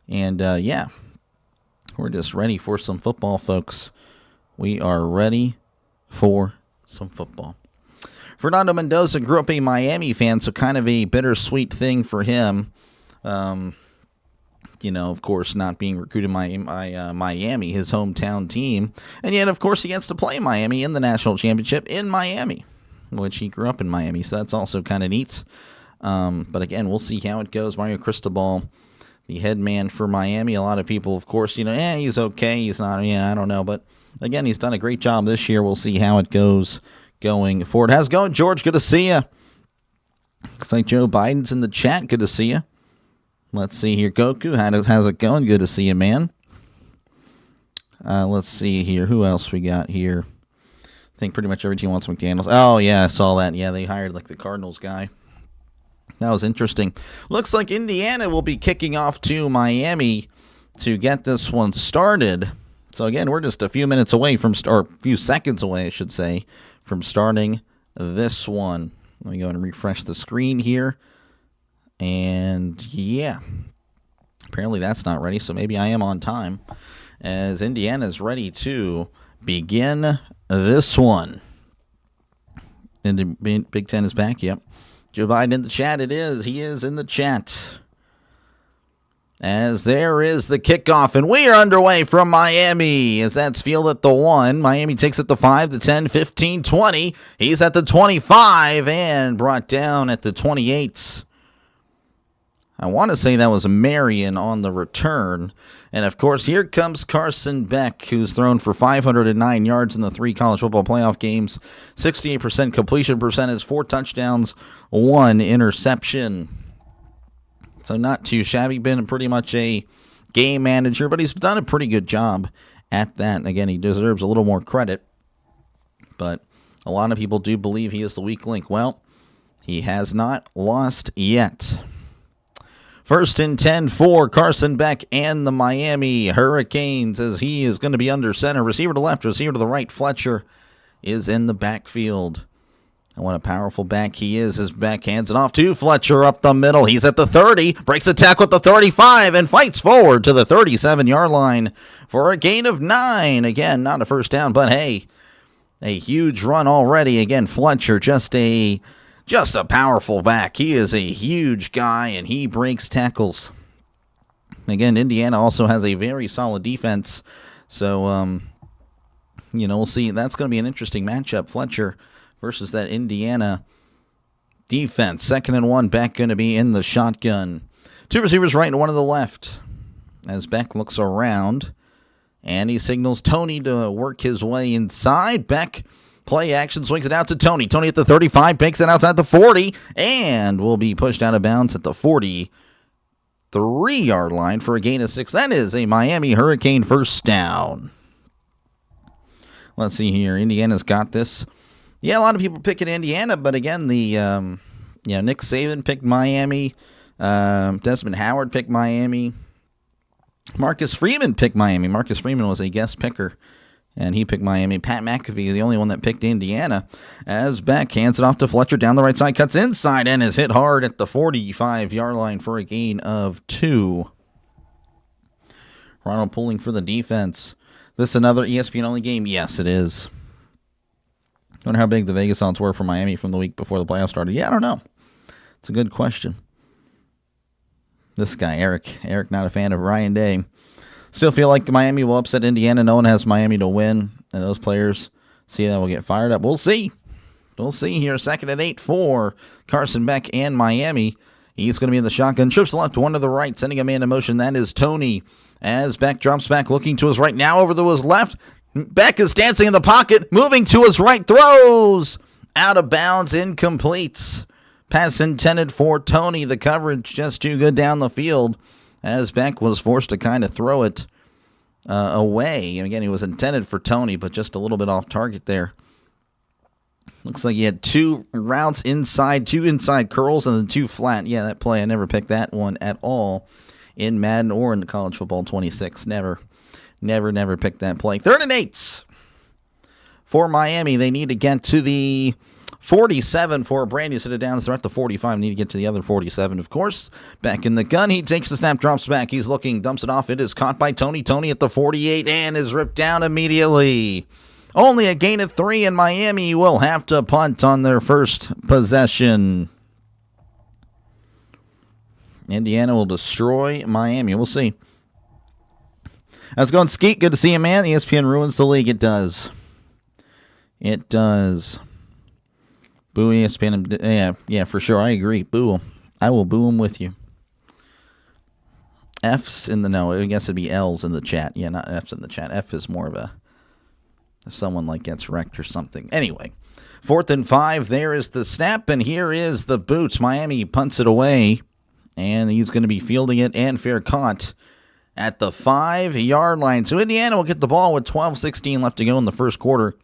And yeah, we're just ready for some football, folks. We are ready for some football. Fernando Mendoza grew up a Miami fan, so kind of a bittersweet thing for him. You know, of course, not being recruited by Miami, his hometown team. And yet, of course, he gets to play Miami in the national championship in Miami, which he grew up in Miami, so that's also kind of neat. But again, we'll see how it goes. Mario Cristobal, the head man for Miami. A lot of people, of course, he's okay. He's not, I don't know. But again, he's done a great job this year. We'll see how it goes going forward. How's it going, George? Good to see you. Looks like Joe Biden's in the chat. Good to see you. Let's see here. Goku, how's it going? Good to see you, man. Let's see here. Who else we got here? I think pretty much every team wants McDaniels. Oh, yeah, I saw that. Yeah, they hired like the Cardinals guy. That was interesting. Looks like Indiana will be kicking off to Miami to get this one started. So, again, we're just a few minutes away from or a few seconds away, I should say, from starting this one. Let me go and refresh the screen here. And, yeah, apparently that's not ready, so maybe I am on time, as Indiana is ready to begin this one. And the Big Ten is back, yep. Joe Biden in the chat, it is. He is in the chat. As there is the kickoff, and we are underway from Miami, as that's field at the 1. Miami takes it the 5, the 10, 15, 20. He's at the 25 and brought down at the 28. I want to say that was Marion on the return. And, of course, here comes Carson Beck, who's thrown for 509 yards in the 3 college football playoff games, 68% completion percentage, 4 touchdowns, 1 interception. So not too shabby. Been pretty much a game manager, but he's done a pretty good job at that. Again, he deserves a little more credit. But a lot of people do believe he is the weak link. Well, he has not lost yet. First and 10 for Carson Beck and the Miami Hurricanes, as he is going to be under center. Receiver to left, receiver to the right. Fletcher is in the backfield. And what a powerful back he is. His back hands it off to Fletcher up the middle. He's at the 30, breaks the tackle at the 35, and fights forward to the 37-yard line for a gain of 9. Again, not a first down, but hey, a huge run already. Again, Fletcher, just a powerful back. He is a huge guy, and he breaks tackles. Again, Indiana also has a very solid defense. So, we'll see. That's going to be an interesting matchup. Fletcher versus that Indiana defense. 2nd and 1, Beck going to be in the shotgun. 2 receivers right and 1 to the left. As Beck looks around, and he signals Tony to work his way inside. Beck, play action, swings it out to Tony. Tony at the 35, makes it outside the 40, and will be pushed out of bounds at the 43-yard line for a gain of 6. That is a Miami Hurricane first down. Let's see here. Indiana's got this. Yeah, a lot of people picking Indiana, but again, Nick Saban picked Miami. Desmond Howard picked Miami. Marcus Freeman picked Miami. Marcus Freeman was a guest picker, and he picked Miami. Pat McAfee, the only one that picked Indiana. As Beck hands it off to Fletcher down the right side, cuts inside, and is hit hard at the 45-yard line for a gain of 2. Ronald pulling for the defense. This another ESPN-only game? Yes, it is. I wonder how big the Vegas odds were for Miami from the week before the playoffs started. Yeah, I don't know. It's a good question. This guy, Eric. Eric, not a fan of Ryan Day. Still feel like Miami will upset Indiana. No one has Miami to win. And those players see that will get fired up. We'll see. We'll see here. 2nd and 8 for Carson Beck and Miami. He's going to be in the shotgun. Trips left, 1 to the right. Sending a man in motion. That is Tony. As Beck drops back, looking to his right. Now over to his left. Beck is dancing in the pocket. Moving to his right. Throws. Out of bounds. Incomplete. Pass intended for Tony. The coverage just too good down the field. As Beck was forced to kind of throw it away. And again, he was intended for Tony, but just a little bit off target there. Looks like he had 2 routes inside, 2 inside curls, and then 2 flat. Yeah, that play, I never picked that one at all in Madden or in the College Football 26. Never picked that play. 3rd and 8 for Miami. They need to get to the 47 for a brand new set of downs. They're at the 45. Need to get to the other 47, of course. Back in the gun. He takes the snap, drops back. He's looking, dumps it off. It is caught by Tony. Tony at the 48 and is ripped down immediately. Only a gain of 3, and Miami will have to punt on their first possession. Indiana will destroy Miami. We'll see. How's it going, Skeet? Good to see you, man. ESPN ruins the league. It does. It does. Boo ESPN. Yeah, for sure. I agree. Boo. I will boo him with you. F's in the no. I guess it'd be L's in the chat. Yeah, not F's in the chat. F is more of a if someone like gets wrecked or something. Anyway, 4th and 5. There is the snap, and here is the boot. Miami punts it away, and he's going to be fielding it and fair caught at the 5-yard line. So Indiana will get the ball with 12:16 left to go in the first quarter,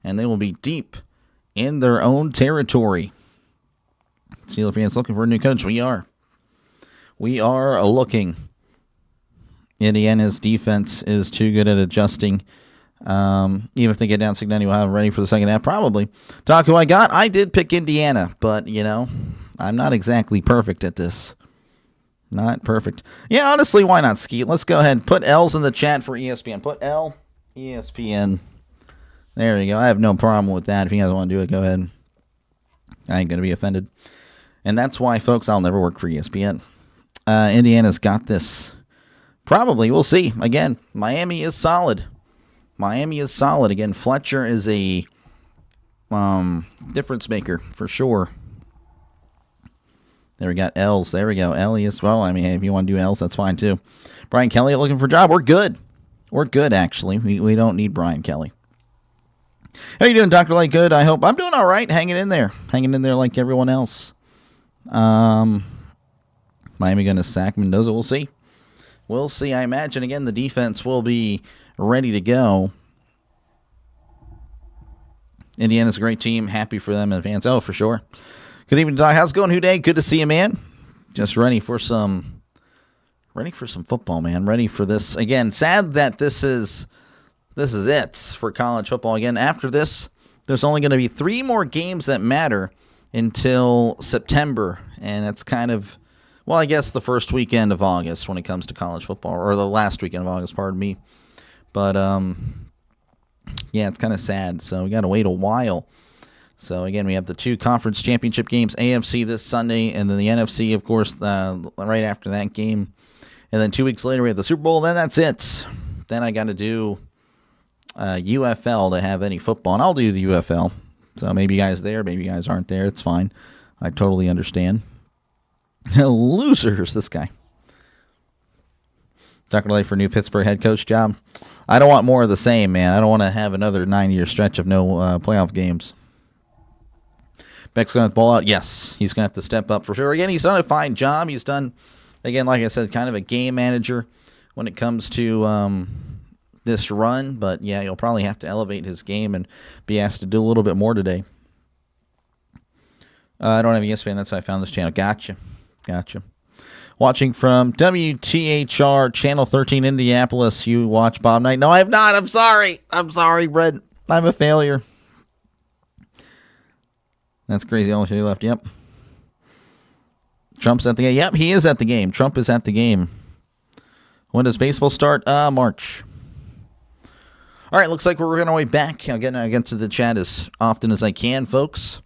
and they will be deep in their own territory. Steeler fans looking for a new coach. We are looking. Indiana's defense is too good at adjusting. Even if they get down 6-0, we'll have them ready for the second half. Probably. Talk who I got. I did pick Indiana, but, I'm not exactly perfect at this. Not perfect. Yeah, honestly, why not, Skeet? Let's go ahead and put L's in the chat for ESPN. Put L, ESPN. There you go. I have no problem with that. If you guys want to do it, go ahead. I ain't going to be offended. And that's why, folks, I'll never work for ESPN. Indiana's got this. Probably. We'll see. Again, Miami is solid. Again, Fletcher is a difference maker for sure. There we got L's. There we go. L as well. I mean, if you want to do L's, that's fine too. Brian Kelly looking for a job. We're good. We're good, actually. We don't need Brian Kelly. How you doing, Dr. Lake? Good, I hope. I'm doing all right. Hanging in there like everyone else. Miami going to sack Mendoza. We'll see. We'll see. I imagine, again, the defense will be ready to go. Indiana's a great team. Happy for them in advance. Oh, for sure. Good evening, Doc. How's it going, Houday? Good to see you, man. Just ready for some football, man. Ready for this. Again, sad that this is it for college football. Again, after this, there's only going to be 3 more games that matter until September, and that's kind of, well, I guess the first weekend of August when it comes to college football, or the last weekend of August, pardon me. But, yeah, it's kind of sad, so we got to wait a while. So, again, we have the 2 conference championship games, AFC this Sunday, and then the NFC, of course, right after that game. And then 2 weeks later, we have the Super Bowl, and then that's it. Then I got to do UFL to have any football, and I'll do the UFL. So maybe you guys there, maybe you guys aren't there. It's fine. I totally understand. Losers, this guy. Dr. Lay for new Pittsburgh head coach job. I don't want more of the same, man. I don't want to have another 9-year stretch of no playoff games. Beck's going to have the ball out. Yes, he's going to have to step up for sure. Again, he's done a fine job. He's done, again, like I said, kind of a game manager when it comes to this run, but yeah, you'll probably have to elevate his game and be asked to do a little bit more today. I don't have ESPN, that's how I found this channel. Gotcha. Watching from WTHR Channel 13 Indianapolis, you watch Bob Knight. No, I have not. I'm sorry, Brett. I'm a failure. That's crazy. Only 3 left. Yep. Trump's at the game. Yep, he is at the game. Trump is at the game. When does baseball start? March. All right, looks like we're on our way back. I'll get to the chat as often as I can, folks.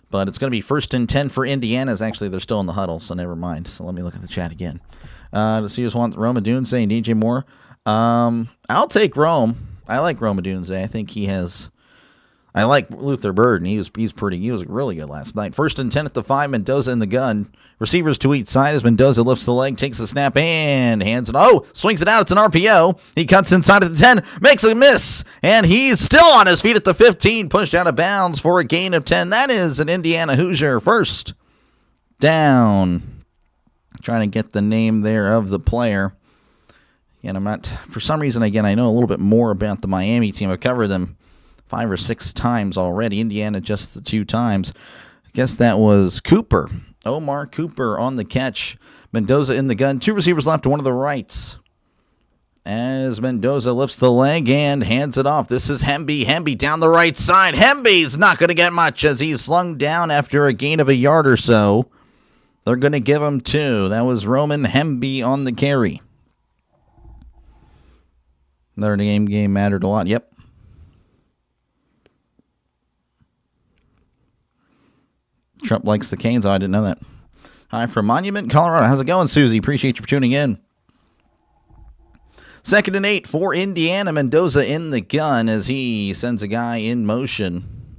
But it's going to be 1st and 10 for Indiana. Actually, they're still in the huddle, so never mind. So let me look at the chat again. The Sears want Rome Odunze and DJ Moore. I'll take Rome. I like Rome Odunze. I think he has... I like Luther Bird, and he was really good last night. 1st and 10 at the 5, Mendoza in the gun. Receivers to each side as Mendoza lifts the leg, takes the snap, and hands it. Oh, swings it out. It's an RPO. He cuts inside of the 10, makes a miss, and he's still on his feet at the 15, pushed out of bounds for a gain of 10. That is an Indiana Hoosier first down. Trying to get the name there of the player. And I'm not, for some reason, again, I know a little bit more about the Miami team. I've covered them 5 or 6 times already. Indiana just the 2 times. I guess that was Cooper. Omar Cooper on the catch. Mendoza in the gun. 2 receivers left to one of the rights. As Mendoza lifts the leg and hands it off. This is Hemby. Hemby down the right side. Hemby's not going to get much as he's slung down after a gain of a yard or so. They're going to give him 2. That was Roman Hemby on the carry. Another game mattered a lot. Yep. Trump likes the Canes. Oh, I didn't know that. Hi from Monument, Colorado. How's it going, Susie? Appreciate you for tuning in. 2nd and 8 for Indiana. Mendoza in the gun as he sends a guy in motion.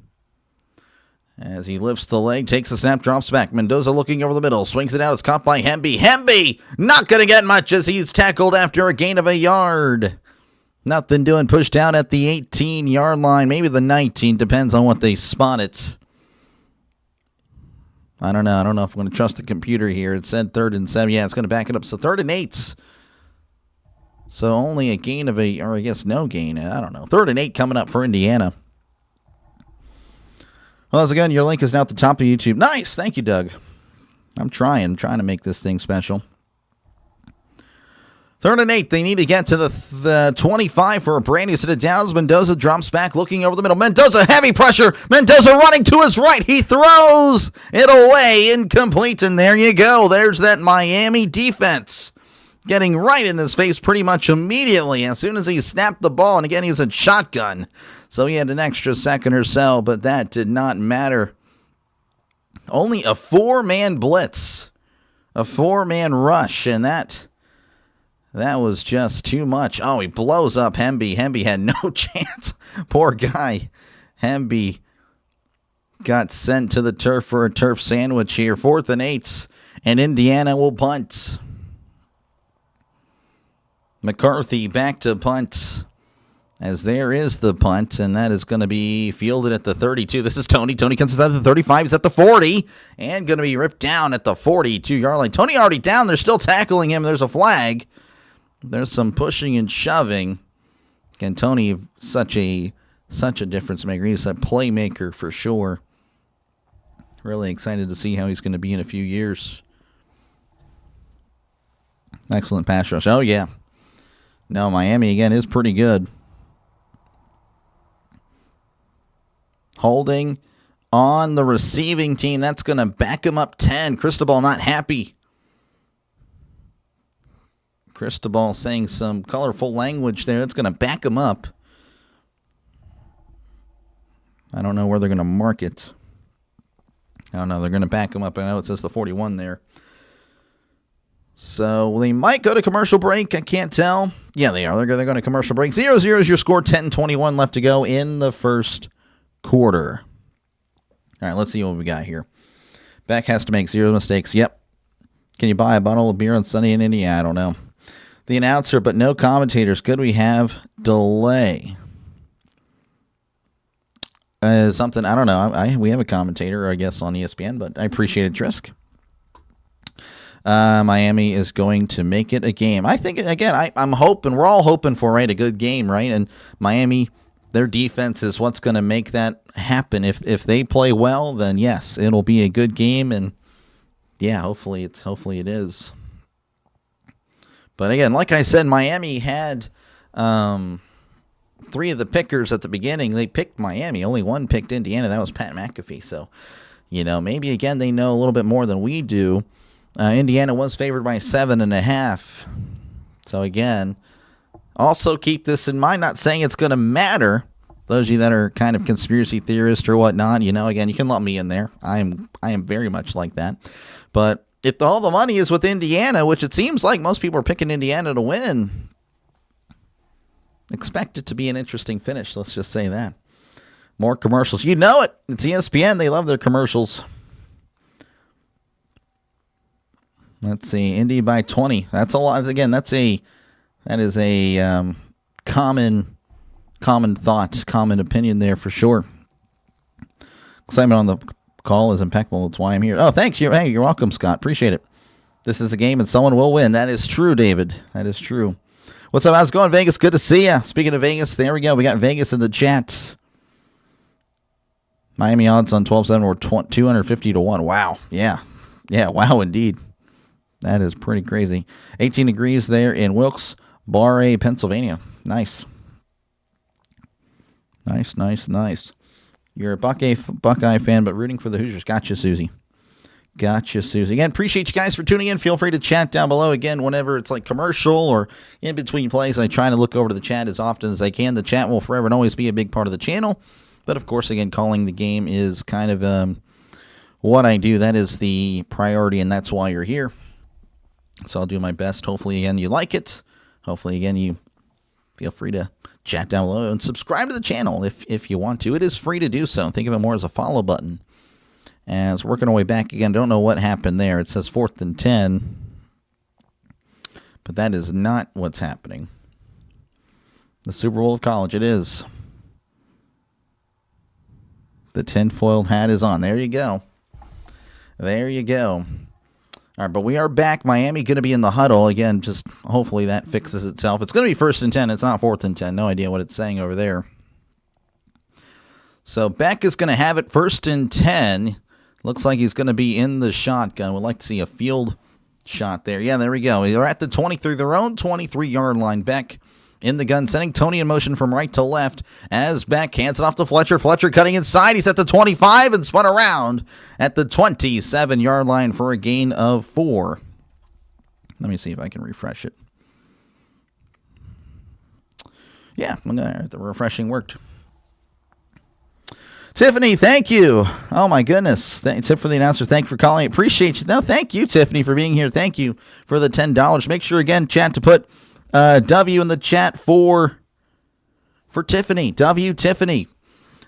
As he lifts the leg, takes the snap, drops back. Mendoza looking over the middle, swings it out. It's caught by Hemby. Hemby not going to get much as he's tackled after a gain of a yard. Nothing doing. Pushed down at the 18-yard line, maybe the 19. Depends on what they spot it. I don't know. I don't know if I'm going to trust the computer here. It said 3rd and 7. Yeah, it's going to back it up. So 3rd and 8. So only a gain of or I guess no gain. I don't know. 3rd and 8 coming up for Indiana. Well, once again, your link is now at the top of YouTube. Nice. Thank you, Doug. I'm trying to make this thing special. 3rd and 8. They need to get to the 25 for a brand new set of downs. Mendoza drops back, looking over the middle. Mendoza, heavy pressure. Mendoza running to his right. He throws it away. Incomplete, and there you go. There's that Miami defense getting right in his face pretty much immediately as soon as he snapped the ball. And again, he was in shotgun, so he had an extra second or so, but that did not matter. Only a 4-man blitz, a 4-man rush, and that was just too much. Oh, he blows up Hemby. Hemby had no chance. Poor guy. Hemby got sent to the turf for a turf sandwich here. 4th and 8, and Indiana will punt. McCarthy back to punt, as there is the punt, and that is going to be fielded at the 32. This is Tony. Tony comes inside the 35. He's at the 40, and going to be ripped down at the 42-yard line. Tony already down. They're still tackling him. There's a flag. There's some pushing and shoving. Again, Tony, such a difference maker. He's a playmaker for sure. Really excited to see how he's going to be in a few years. Excellent pass rush. Oh, yeah. No, Miami, again, is pretty good. holding on the receiving team. That's going to back him up 10. Cristobal not happy. Cristobal saying some colorful language there. That's going to back him up. I don't know where they're going to mark it. I don't know. They're going to back him up. I know it says the 41 there. So they might go to commercial break. I can't tell. Yeah, they are. They're going to commercial break. 0-0 is your score. 10-21 left to go in the first quarter. All right, let's see what we got here. Beck has to make 0 mistakes. Yep. Can you buy a bottle of beer on Sunday in India? I don't know. The announcer, but no commentators. Could we have delay? Something, I don't know. We have a commentator, I guess, on ESPN, but I appreciate it, Trisk. Miami is going to make it a game. I think, again, I'm hoping, we're all hoping for, right, a good game, right? And Miami, their defense is what's going to make that happen. If they play well, then yes, it'll be a good game, and yeah, hopefully it is. But again, like I said, Miami had 3 of the pickers at the beginning. They picked Miami. Only one picked Indiana. That was Pat McAfee. So, maybe again they know a little bit more than we do. Indiana was favored by 7.5. So again, also keep this in mind. Not saying it's going to matter. Those of you that are kind of conspiracy theorists or whatnot, again, you can lump me in there. I am very much like that. But if all the money is with Indiana, which it seems like most people are picking Indiana to win, expect it to be an interesting finish. Let's just say that. More commercials. You know it. It's ESPN. They love their commercials. Let's see. Indy by 20. That's a lot. Again, that is a common thought, common opinion there for sure. Excitement on the call is impeccable. That's why I'm here. Oh, thanks. Hey, you're welcome, Scott. Appreciate it. This is a game and someone will win. That is true, David. That is true. What's up? How's it going, Vegas? Good to see you. Speaking of Vegas, there we go. We got Vegas in the chat. Miami odds on 12-7 were 250 to 1. Wow. Yeah. Yeah, wow, indeed. That is pretty crazy. 18 degrees there in Wilkes-Barre, Pennsylvania. Nice. Nice. You're a Buckeye fan, but rooting for the Hoosiers. Gotcha, Susie. Again, appreciate you guys for tuning in. Feel free to chat down below. Again, whenever it's like commercial or in between plays, I try to look over to the chat as often as I can. The chat will forever and always be a big part of the channel. But, of course, again, calling the game is kind of what I do. That is the priority, and that's why you're here. So I'll do my best. Hopefully, again, you like it. Hopefully, again, you feel free to chat down below and subscribe to the channel if you want to. It is free to do so. Think of it more as a follow button. As working our way back again, don't know what happened there. It says 4th and 10. But that is not what's happening. The Super Bowl of college, it is. The tinfoil hat is on. There you go. There you go. All right, but we are back. Miami going to be in the huddle. Again, just hopefully that fixes itself. It's going to be 1st and 10. It's not 4th and 10. No idea what it's saying over there. So Beck is going to have it 1st and 10. Looks like he's going to be in the shotgun. We'd like to see a field shot there. Yeah, there we go. They're at the 23, their own 23-yard line. Beck in the gun, sending Tony in motion from right to left as Beck hands it off to Fletcher. Fletcher cutting inside. He's at the 25 and spun around at the 27-yard line for a gain of 4. Let me see if I can refresh it. Yeah, the refreshing worked. Tiffany, thank you. Oh, my goodness. Tip for the announcer. Thank you for calling. Appreciate you. No, thank you, Tiffany, for being here. Thank you for the $10. Make sure, again, chat to put W in the chat for Tiffany. W, Tiffany.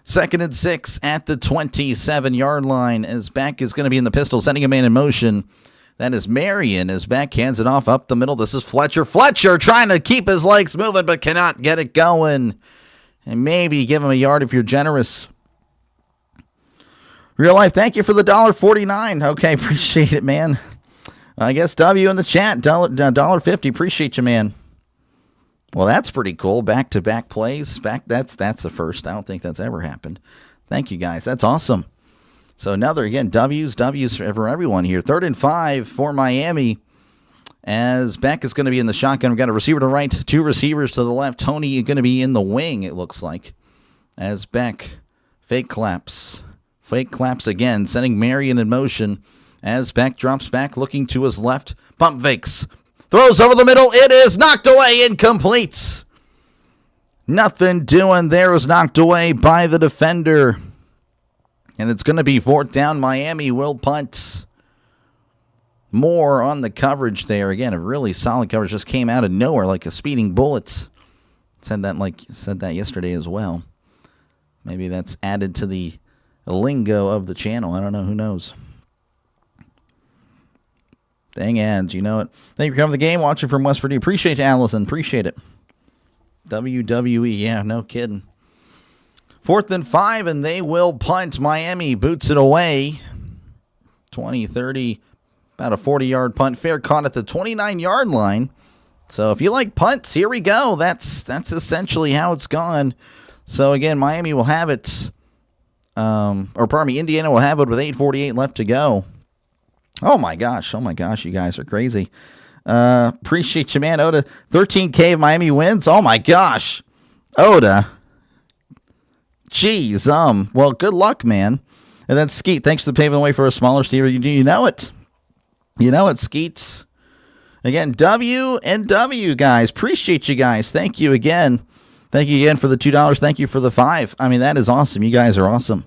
2nd and 6 at the 27-yard line as Beck is going to be in the pistol, sending a man in motion. That is Marion as Beck hands it off up the middle. This is Fletcher. Fletcher trying to keep his legs moving but cannot get it going. And maybe give him a yard if you're generous. Real life, thank you for the $1.49. Okay, appreciate it, man. I guess W in the chat, $1.50. Appreciate you, man. Well, that's pretty cool. Back-to-back plays. That's the first. I don't think that's ever happened. Thank you, guys. That's awesome. So another, again, W's for everyone here. 3rd and 5 for Miami as Beck is going to be in the shotgun. We've got a receiver to right, 2 receivers to the left. Tony going to be in the wing, it looks like, as Beck Fake claps. Fake claps again, sending Marion in motion as Beck drops back, looking to his left. Pump fakes. Throws over the middle. It is knocked away, incomplete. Nothing doing there, was knocked away by the defender. And it's going to be fourth down. Miami will punt. More on the coverage there. Again, a really solid coverage. Just came out of nowhere like a speeding bullet. Said that yesterday as well. Maybe that's added to the lingo of the channel. I don't know. Who knows? Dang ads, you know it. Thank you for coming to the game. Watching from West Virginia. Appreciate you, Allison. Appreciate it. WWE. Yeah, no kidding. 4th and 5, and they will punt. Miami boots it away. 20, 30, about a 40-yard punt. Fair caught at the 29-yard line. So if you like punts, here we go. That's essentially how it's gone. So again, Miami will have it, Indiana will have it with 8:48 left to go. Oh my gosh, you guys are crazy. Appreciate you, man. Oda, 13K of Miami wins. Oh my gosh, Oda. Jeez, well, good luck, man. And then Skeet, thanks for paving the way for a smaller Steve. You know it. You know it, Skeet. Again, W and W, guys. Appreciate you guys. Thank you again. Thank you again for the $2. Thank you for the $5. I mean, that is awesome. You guys are awesome.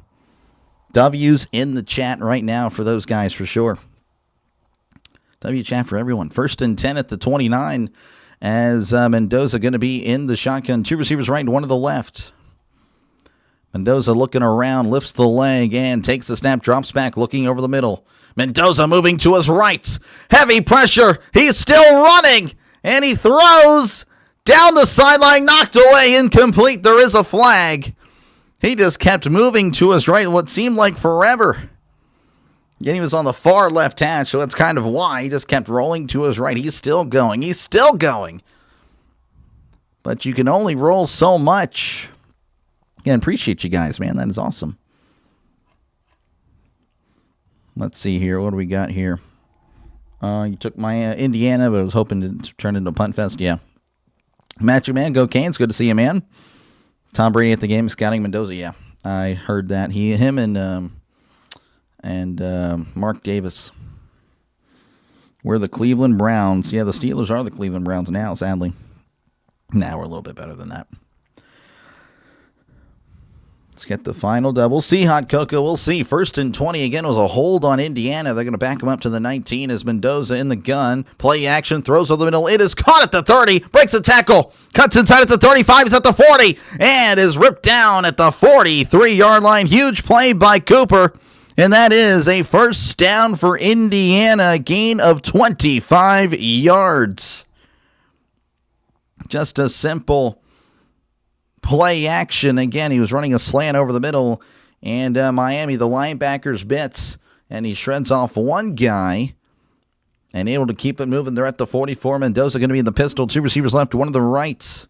W's in the chat right now for those guys for sure. W chat for everyone. 1st and 10 at the 29 as Mendoza going to be in the shotgun. 2 receivers right and 1 to the left. Mendoza looking around, lifts the leg and takes the snap, drops back, looking over the middle. Mendoza moving to his right. Heavy pressure. He's still running. And he throws down the sideline, knocked away, incomplete. There is a flag. He just kept moving to his right what seemed like forever. Again, he was on the far left hash, so that's kind of why he just kept rolling to his right. He's still going. He's still going. But you can only roll so much. Again, appreciate you guys, man. That is awesome. Let's see here. What do we got here? You took my Indiana, but I was hoping to turn into a punt fest. Yeah. Matthew, man. Go Canes. Good to see you, man. Tom Brady at the game scouting Mendoza. Yeah, I heard that. Him and Mark Davis. We're the Cleveland Browns. Yeah, the Steelers are the Cleveland Browns now, sadly. Now we're a little bit better than that. Let's get the final double. See, Hot Cocoa. We'll see. 1st and 20. Again, was a hold on Indiana. They're going to back him up to the 19 as Mendoza in the gun. Play action. Throws over the middle. It is caught at the 30. Breaks a tackle. Cuts inside at the 35. He's at the 40. And is ripped down at the 43-yard line. Huge play by Cooper. And that is a first down for Indiana. Gain of 25 yards. Just a simple play action. Again, he was running a slant over the middle, and Miami, the linebackers bits, and he shreds off one guy and able to keep it moving. They're at the 44. Mendoza going to be in the pistol. 2 receivers left, 1 to the right.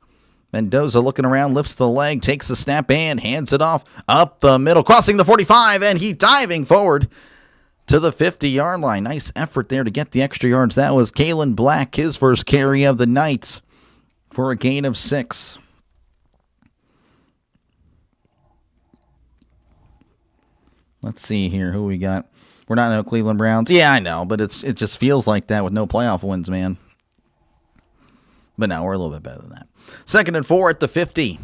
Mendoza looking around, lifts the leg, takes the snap, and hands it off up the middle, crossing the 45, and he diving forward to the 50-yard line. Nice effort there to get the extra yards. That was Kalen Black, his first carry of the night for a gain of 6. Let's see here who we got. We're not no Cleveland Browns. Yeah, I know, but it just feels like that with no playoff wins, man. But no, we're a little bit better than that. 2nd and 4 at the 50.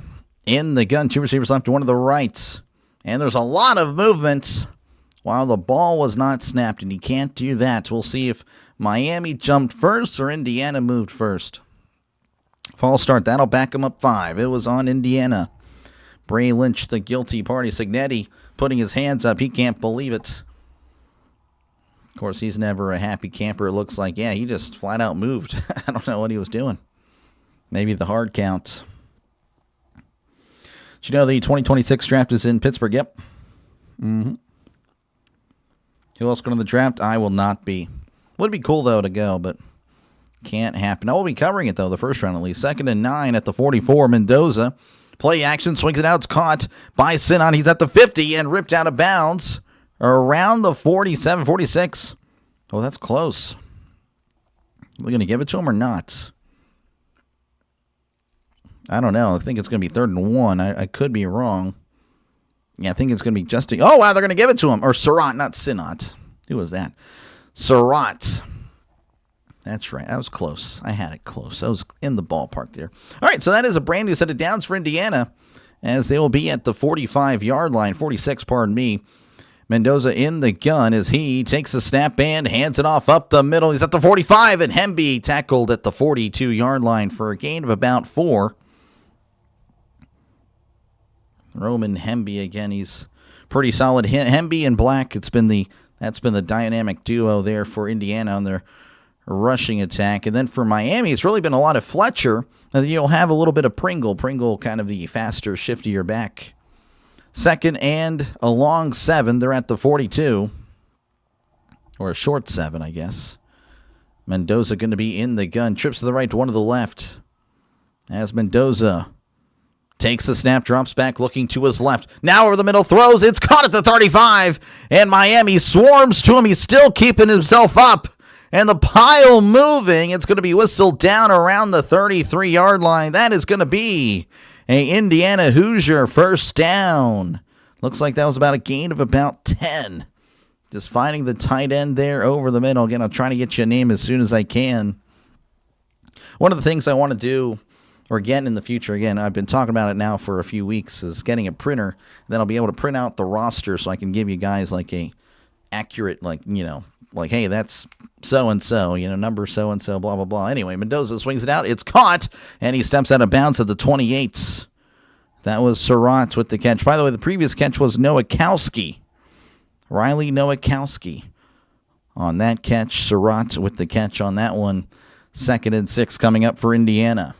In the gun, 2 receivers left, 1 to the right. And there's a lot of movement while the ball was not snapped, and he can't do that. We'll see if Miami jumped first or Indiana moved first. False start. That'll back him up 5. It was on Indiana. Bray Lynch, the guilty party. Signetti putting his hands up. He can't believe it. Of course, he's never a happy camper, it looks like. Yeah, he just flat out moved. I don't know what he was doing. Maybe the hard count. Did you know the 2026 draft is in Pittsburgh? Yep. Mm-hmm. Who else going to the draft? I will not be. Would be cool, though, to go, but can't happen. I will be covering it, though, the first round at least. 2nd and 9 at the 44. Mendoza. Play action, swings it out. It's caught by Sinon. He's at the 50 and ripped out of bounds around the 47, 46. Oh, that's close. Are we going to give it to him or not? I don't know. I think it's going to be 3rd and 1. I could be wrong. Yeah, I think it's going to be Justin. Oh, wow, they're going to give it to him. Or Surratt, not Sinat. Who was that? Surratt. That's right. I was close. I had it close. I was in the ballpark there. All right, so that is a brand new set of downs for Indiana, as they will be at the 45-yard line. 46, pardon me. Mendoza in the gun as he takes a snap and hands it off up the middle. He's at the 45, and Hemby tackled at the 42-yard line for a gain of about 4. Roman Hemby again. He's pretty solid. Hemby and Black. That's been the dynamic duo there for Indiana on their rushing attack. And then for Miami, it's really been a lot of Fletcher. And you'll have a little bit of Pringle. Pringle kind of the faster, shiftier back. Second and a long 7. They're at the 42. Or a short 7, I guess. Mendoza going to be in the gun. Trips to the right to one to the left. As Mendoza takes the snap, drops back, looking to his left. Now over the middle, throws. It's caught at the 35. And Miami swarms to him. He's still keeping himself up. And the pile moving. It's going to be whistled down around the 33-yard line. That is going to be a Indiana Hoosier first down. Looks like that was about a gain of about 10. Just finding the tight end there over the middle. Again, I'm trying to get you a name as soon as I can. One of the things I want to do, or again in the future, again, I've been talking about it now for a few weeks, is getting a printer. Then I'll be able to print out the roster so I can give you guys like a accurate, like, hey, that's so-and-so, number so-and-so, blah, blah, blah. Anyway, Mendoza swings it out. It's caught, and he steps out of bounds at the 28. That was Surratt with the catch. By the way, the previous catch was Nowakowski. Riley Nowakowski on that catch. Surratt with the catch on that one. 2nd and 6 coming up for Indiana.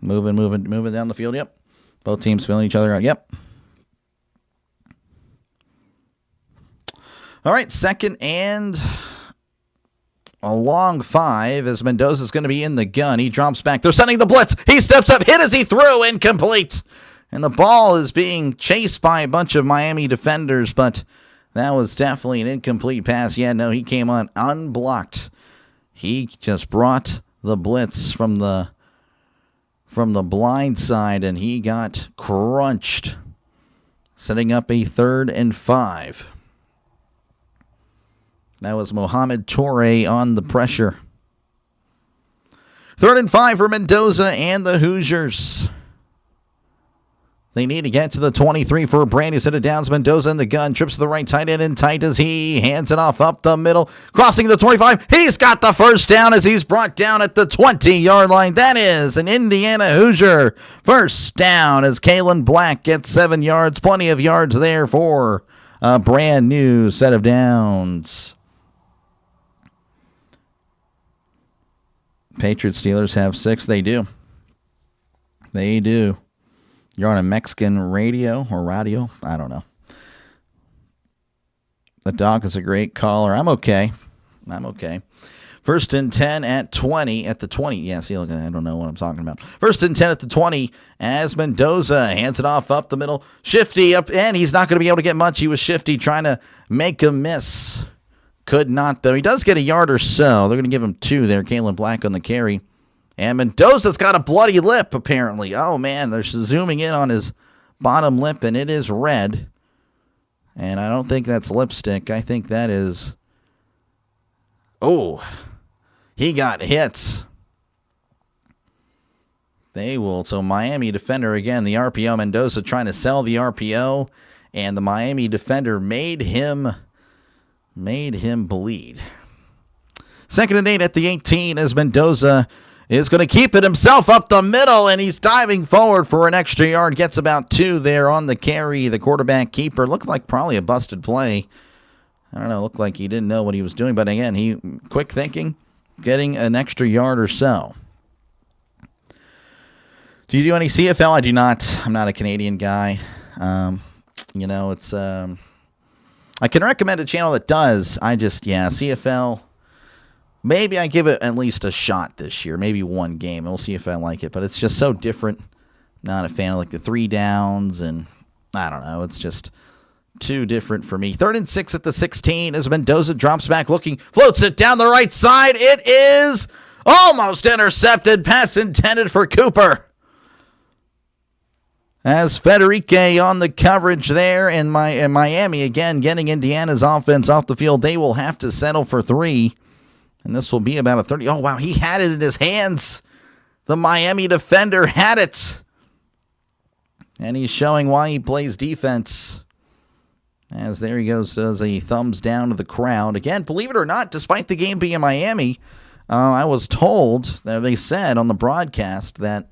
Moving down the field. Yep. Both teams filling each other out. Yep. All right, 2nd and a long 5 as Mendoza's going to be in the gun. He drops back. They're sending the blitz. He steps up. Hit as he threw. Incomplete. And the ball is being chased by a bunch of Miami defenders, but that was definitely an incomplete pass. Yeah, no, he came on unblocked. He just brought the blitz from the blind side, and he got crunched, setting up a 3rd and 5. That was Mohamed Toure on the pressure. 3rd and 5 for Mendoza and the Hoosiers. They need to get to the 23 for a brand new set of downs. Mendoza in the gun. Trips to the right, tight end, and tight as he hands it off up the middle. Crossing the 25. He's got the first down as he's brought down at the 20-yard line. That is an Indiana Hoosier first down as Kalen Black gets 7 yards. Plenty of yards there for a brand new set of downs. Patriots Steelers have 6. They do. They do. You're on a Mexican radio or radio? I don't know. The dog is a great caller. I'm okay. 1st and 10 at 20. At the 20. Yeah, see, look, I don't know what I'm talking about. 1st and 10 at the 20 as Mendoza hands it off up the middle. Shifty up, and he's not going to be able to get much. He was shifty, trying to make a miss. Could not, though. He does get a yard or so. They're going to give him 2 there. Kalen Black on the carry. And Mendoza's got a bloody lip, apparently. Oh, man, they're zooming in on his bottom lip, and it is red. And I don't think that's lipstick. I think that is... Oh, he got hits. They will. So Miami defender again, the RPO. Mendoza trying to sell the RPO, and the Miami defender made him bleed. 2nd and 8 at the 18 as Mendoza is going to keep it himself up the middle, and he's diving forward for an extra yard. Gets about 2 there on the carry. The quarterback keeper looked like probably a busted play. I don't know, looked like he didn't know what he was doing, but again, he quick thinking, getting an extra yard or so. Do you do any CFL? I do not. I'm not a Canadian guy. It's I can recommend a channel that does. CFL. Maybe I give it at least a shot this year. Maybe one game. We'll see if I like it. But it's just so different. Not a fan of like the 3 downs. And I don't know. It's just too different for me. 3rd and 6 at the 16 as Mendoza drops back looking. Floats it down the right side. It is almost intercepted. Pass intended for Cooper. As Federique on the coverage there in Miami, again, getting Indiana's offense off the field. They will have to settle for 3. And this will be about a 30. Oh, wow, he had it in his hands. The Miami defender had it. And he's showing why he plays defense. As there he goes, does a thumbs down to the crowd. Again, believe it or not, despite the game being in Miami, I was told, they said on the broadcast that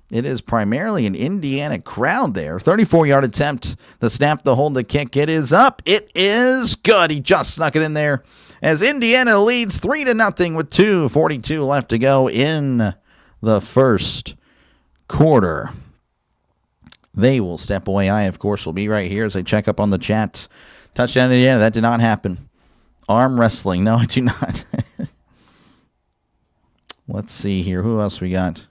it is primarily an Indiana crowd there. 34-yard attempt. The snap, the hold, the kick. It is up. It is good. He just snuck it in there as Indiana leads 3-0 with 2:42 left to go in the first quarter. They will step away. I, of course, will be right here as I check up on the chat. Touchdown Indiana. That did not happen. Arm wrestling. No, I do not. Let's see here. Who else we got?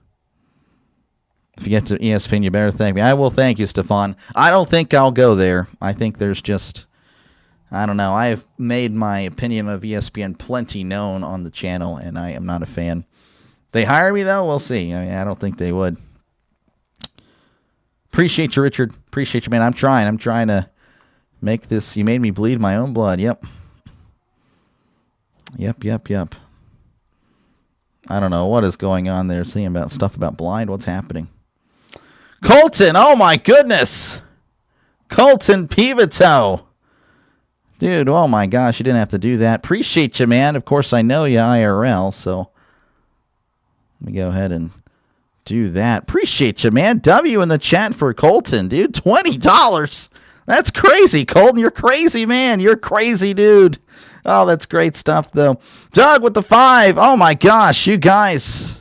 If you get to ESPN, you better thank me. I will thank you, Stefan. I don't think I'll go there. I think there's just, I don't know. I have made my opinion of ESPN plenty known on the channel, and I am not a fan. They hire me, though? We'll see. I don't think they would. Appreciate you, Richard. Appreciate you, man. I'm trying to make this. You made me bleed my own blood. Yep. I don't know what is going on there. Seeing about stuff about blind. What's happening? Colton, oh my goodness. Colton Pivito. Dude, oh my gosh, you didn't have to do that. Appreciate you, man. Of course, I know you IRL, so let me go ahead and do that. Appreciate you, man. W in the chat for Colton, dude. $20. That's crazy, Colton. You're crazy, man. You're crazy, dude. Oh, that's great stuff, though. Doug with the 5. Oh, my gosh. You guys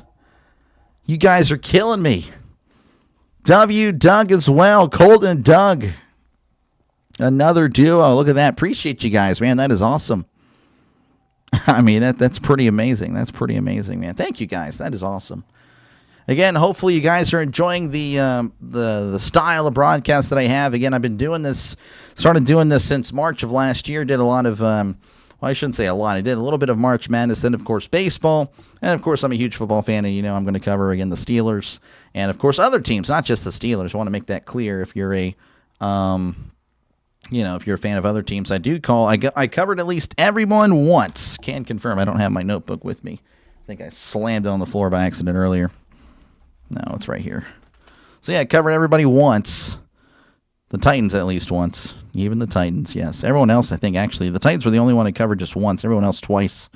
are killing me. W, Doug as well. Colton and Doug. Another duo. Look at that. Appreciate you guys, man. That is awesome. I mean, that's pretty amazing. That's pretty amazing, man. Thank you, guys. That is awesome. Again, hopefully you guys are enjoying the style of broadcast that I have. Again, I've been doing this, started doing this since March of last year. Did a lot of, well, I shouldn't say a lot. I did a little bit of March Madness, then, of course, baseball. And, of course, I'm a huge football fan, and, I'm going to cover, again, the Steelers. And, of course, other teams, not just the Steelers. I want to make that clear if you're a, if you're a fan of other teams. I covered at least everyone once. Can confirm. I don't have my notebook with me. I think I slammed it on the floor by accident earlier. No, it's right here. So, yeah, I covered everybody once. The Titans at least once. Even the Titans, yes. Everyone else, I think, actually. The Titans were the only one I covered just once. Everyone else twice.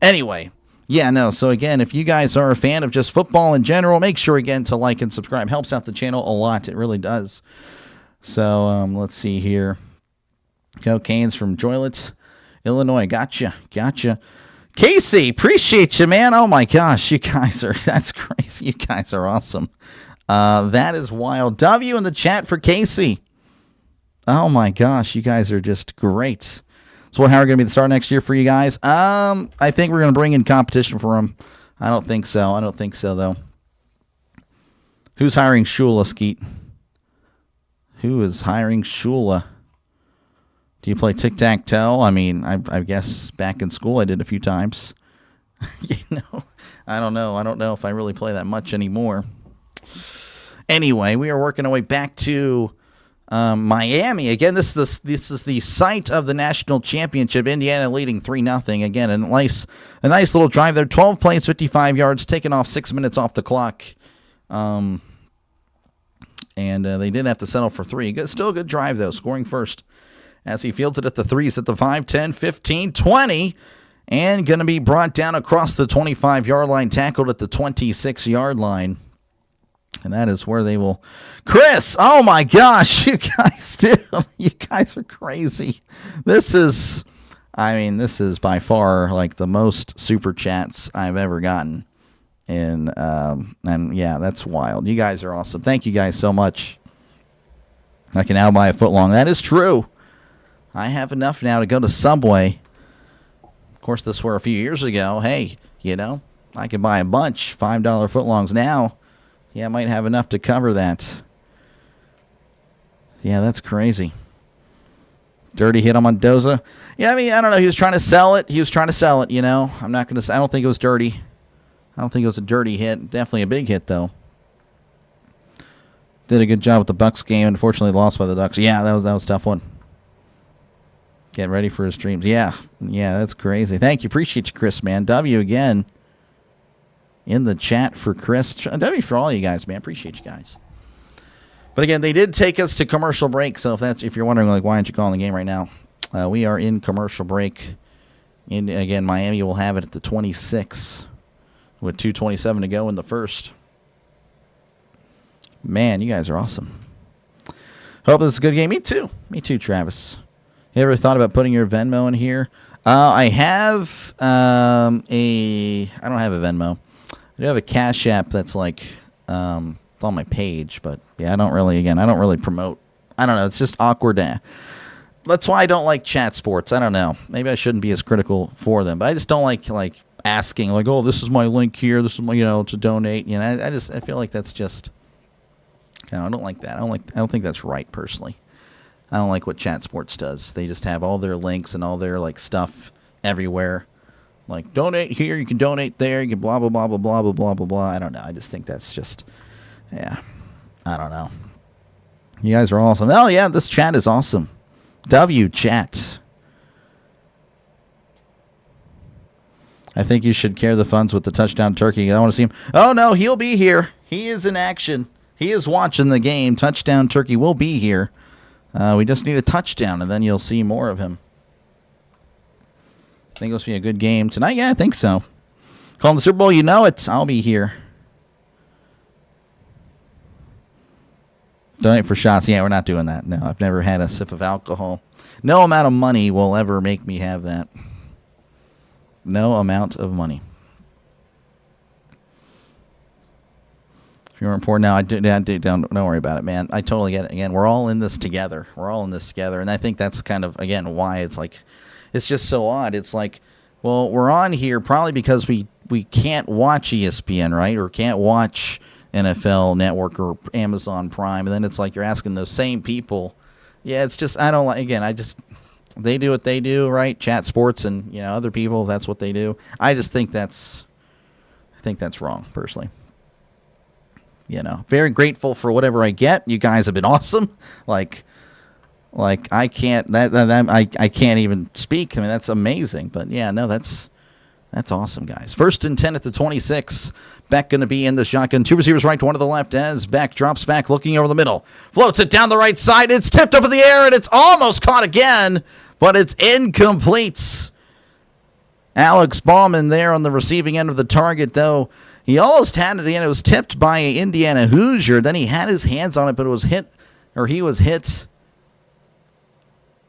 Anyway, yeah, no. So, again, if you guys are a fan of just football in general, make sure, again, to like and subscribe. Helps out the channel a lot. It really does. So, let's see here. Cocaine's from Joylitz, Illinois. Gotcha. Casey, appreciate you, man. Oh, my gosh. That's crazy. You guys are awesome. That is wild. W in the chat for Casey. Oh, my gosh. You guys are just great. So, how are going to be the start next year for you guys? I think we're going to bring in competition for them. I don't think so, though. Who's hiring Shula, Skeet? Who is hiring Shula? Do you play tic-tac-toe? I mean, I guess back in school I did a few times. I don't know. I don't know if I really play that much anymore. Anyway, we are working our way back to Miami. Again, this is the site of the national championship. Indiana leading 3-0. Again, a nice little drive there. 12 plays, 55 yards, taking off 6 minutes off the clock. And they did have to settle for 3. Still a good drive, though, scoring first. As he fields it at the 3s at the 5, 10, 15, 20. And going to be brought down across the 25-yard line, tackled at the 26-yard line. And that is where they will. Chris, oh my gosh, you guys are crazy. This is by far like the most super chats I've ever gotten. And yeah, that's wild. You guys are awesome. Thank you guys so much. I can now buy a foot long. That is true. I have enough now to go to Subway. Of course, this were a few years ago. Hey, I could buy a bunch, $5 footlongs now. Yeah, I might have enough to cover that. Yeah, that's crazy. Dirty hit on Mendoza. Yeah, I mean, I don't know. He was trying to sell it. I'm not going to say. I don't think it was dirty. I don't think it was a dirty hit. Definitely a big hit, though. Did a good job with the Bucks game. Unfortunately, lost by the Ducks. Yeah, that was a tough one. Get ready for his streams. Yeah, that's crazy. Thank you. Appreciate you, Chris, man. W again in the chat for Chris. W for all you guys, man. Appreciate you guys. But again, they did take us to commercial break. So if you're wondering, like, why aren't you calling the game right now? We are in commercial break. Again, Miami will have it at the 26 with 2:27 to go in the first. Man, you guys are awesome. Hope this is a good game. Me too. Me too, Travis. You ever thought about putting your Venmo in here? I have I don't have a Venmo. I do have a Cash App that's like it's on my page, but yeah, I don't really promote. I don't know. It's just awkward. That's why I don't like chat sports. I don't know. Maybe I shouldn't be as critical for them, but I just don't like asking, like, oh, this is my link here. This is my, to donate. I feel like that's just, I don't like that. I don't think that's right personally. I don't like what chat sports does. They just have all their links and all their like stuff everywhere. Like, donate here, you can donate there, you can blah blah blah blah blah blah blah blah blah. I don't know. I just think that's just, yeah. I don't know. You guys are awesome. Oh yeah, this chat is awesome. W chat. I think you should carry the funds with the touchdown turkey. I want to see him. Oh no, he'll be here. He is in action. He is watching the game. Touchdown turkey will be here. We just need a touchdown, and then you'll see more of him. I think it'll be a good game tonight. Yeah, I think so. Calling the Super Bowl, you know it. I'll be here. Donate for shots. Yeah, we're not doing that. No, I've never had a sip of alcohol. No amount of money will ever make me have that. No amount of money. If you're important now, don't worry about it, man. I totally get it. Again, we're all in this together. And I think that's kind of, again, why it's like, it's just so odd. It's like, well, we're on here probably because we can't watch ESPN, right? Or can't watch NFL Network or Amazon Prime. And then it's like you're asking those same people. Yeah, it's just, I don't like, again, they do what they do, right? Chat sports and, other people, that's what they do. I just think that's wrong, personally. Very grateful for whatever I get. You guys have been awesome. Like I can't, I can't even speak. I mean, that's amazing. But yeah, no, that's awesome, guys. 1st and 10 at the 26. Beck going to be in the shotgun. 2 receivers right, 1 to the left as Beck drops back, looking over the middle. Floats it down the right side. It's tipped up in the air, and it's almost caught again, but it's incomplete. Alex Bauman there on the receiving end of the target, though. He almost had it, and it was tipped by an Indiana Hoosier. Then he had his hands on it, but he was hit.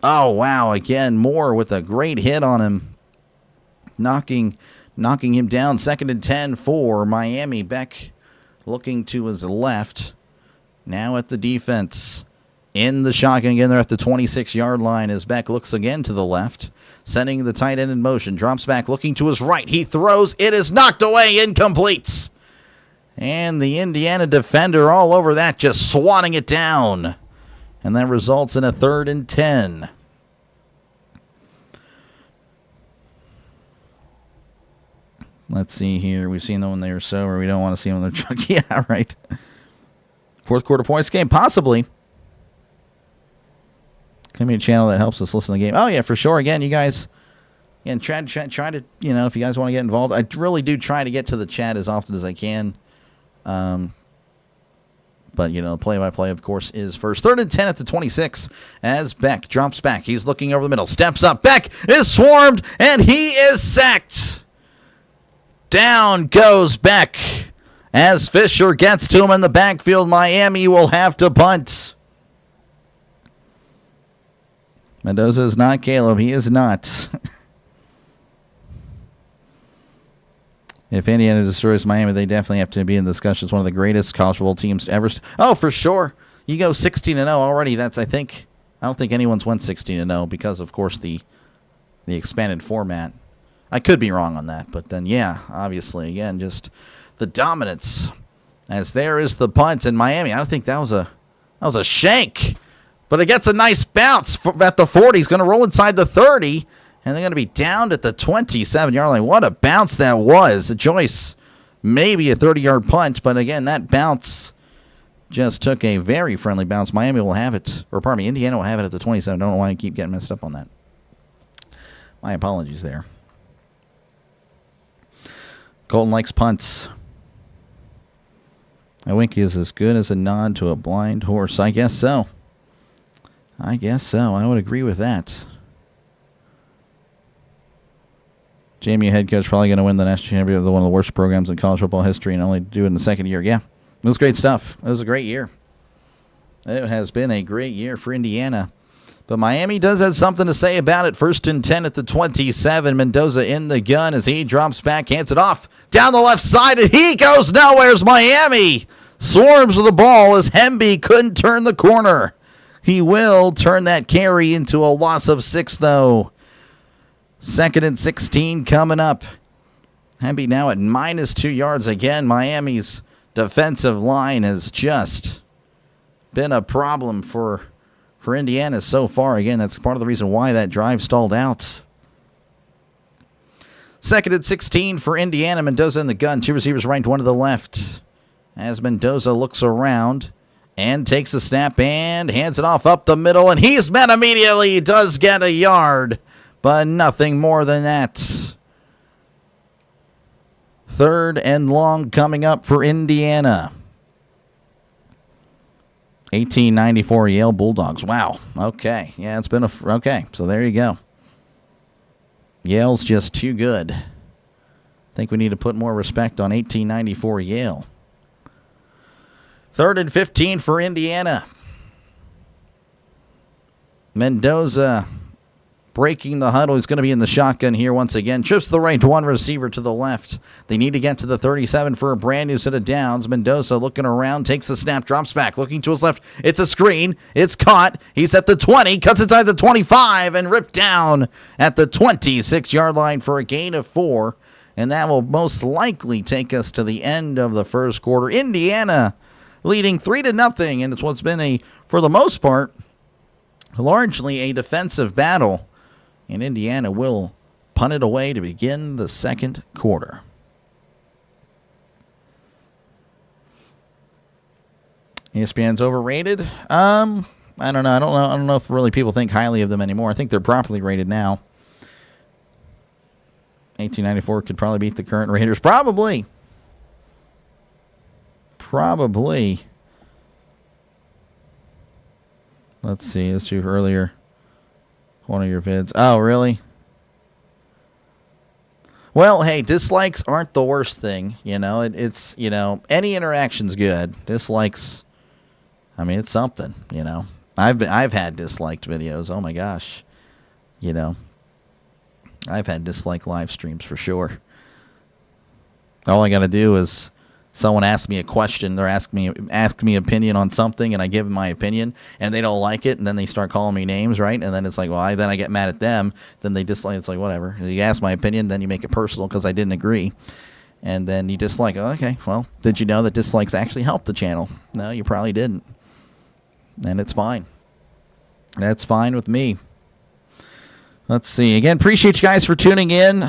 Oh, wow. Again, Moore with a great hit on him. Knocking him down. 2nd and 10 for Miami. Beck looking to his left. Now at the defense. In the shotgun again. They're at the 26-yard line as Beck looks again to the left. Sending the tight end in motion. Drops back looking to his right. He throws. It is knocked away. Incomplete. And the Indiana defender all over that, just swatting it down. And that results in a 3rd and 10. Let's see here. We've seen them when they were sober. We don't want to see them when they're drunk. Yeah, right. 4th quarter points game, possibly. Can be a channel that helps us listen to the game. Oh, yeah, for sure. Again, you guys, try to, if you guys want to get involved, I really do try to get to the chat as often as I can. But, play-by-play, of course, is first. 3rd and 10 at the 26 as Beck drops back. He's looking over the middle. Steps up. Beck is swarmed, and he is sacked. Down goes Beck as Fisher gets to him in the backfield. Miami will have to punt. Mendoza is not Caleb. He is not. If Indiana destroys Miami, they definitely have to be in discussion. It's one of the greatest college football teams to ever. Oh, for sure. You go 16-0 already. I don't think anyone's went 16-0 because, of course, the expanded format. I could be wrong on that, but then, yeah, obviously, again, just the dominance. As there is the punt in Miami. I don't think that was a shank. But it gets a nice bounce at the 40. He's going to roll inside the 30. And they're going to be down at the 27-yard line. What a bounce that was. Joyce, maybe a 30-yard punt. But again, that bounce just took a very friendly bounce. Miami will have it, or pardon me, Indiana will have it at the 27. I don't know why I keep getting messed up on that. My apologies there. Colton likes punts. I wink is as good as a nod to a blind horse. I guess so. I would agree with that. JMU head coach probably going to win the national championship of one of the worst programs in college football history and only do it in the second year. Yeah, it was great stuff. It was a great year. It has been a great year for Indiana. But Miami does have something to say about it. 1st and 10 at the 27. Mendoza in the gun as he drops back, hands it off down the left side, and he goes nowhere's Miami. Swarms with the ball as Hemby couldn't turn the corner. He will turn that carry into a loss of 6, though. 2nd and 16 coming up. Hemby now at -2 yards again. Miami's defensive line has just been a problem for Indiana so far. Again, that's part of the reason why that drive stalled out. 2nd and 16 for Indiana. Mendoza in the gun. 2 receivers right, 1 to the left. As Mendoza looks around and takes a snap and hands it off up the middle, and he's met immediately. He does get a yard, but nothing more than that. 3rd and long coming up for Indiana. 1894 Yale Bulldogs. Wow. Okay. Yeah, it's been okay. So there you go. Yale's just too good. I think we need to put more respect on 1894 Yale. 3rd and 15 for Indiana. Mendoza breaking the huddle. He's going to be in the shotgun here once again. Trips the right, 1 receiver to the left. They need to get to the 37 for a brand new set of downs. Mendoza looking around, takes the snap, drops back, looking to his left. It's a screen. It's caught. He's at the 20, cuts inside the 25, and ripped down at the 26-yard line for a gain of 4. And that will most likely take us to the end of the first quarter. Indiana leading 3-0, and it's what's been for the most part, largely a defensive battle. And Indiana will punt it away to begin the second quarter. ESPN's overrated. I don't know. I don't know if really people think highly of them anymore. I think they're properly rated now. 1894 could probably beat the current Raiders. Probably. Let's see. Let's do earlier. One of your vids. Oh, really? Well, hey, dislikes aren't the worst thing. It's any interaction's good. Dislikes, I mean, it's something. I've had disliked videos. Oh my gosh, I've had dislike live streams for sure. All I got to do is someone asks me a question, they're ask me opinion on something, and I give them my opinion, and they don't like it, and then they start calling me names, right? And then it's like, well, then I get mad at them. Then they dislike. It's like, whatever. You ask my opinion, then you make it personal because I didn't agree, and then you dislike. Oh, okay, well, did you know that dislikes actually help the channel? No, you probably didn't, and it's fine. That's fine with me. Let's see. Again, appreciate you guys for tuning in.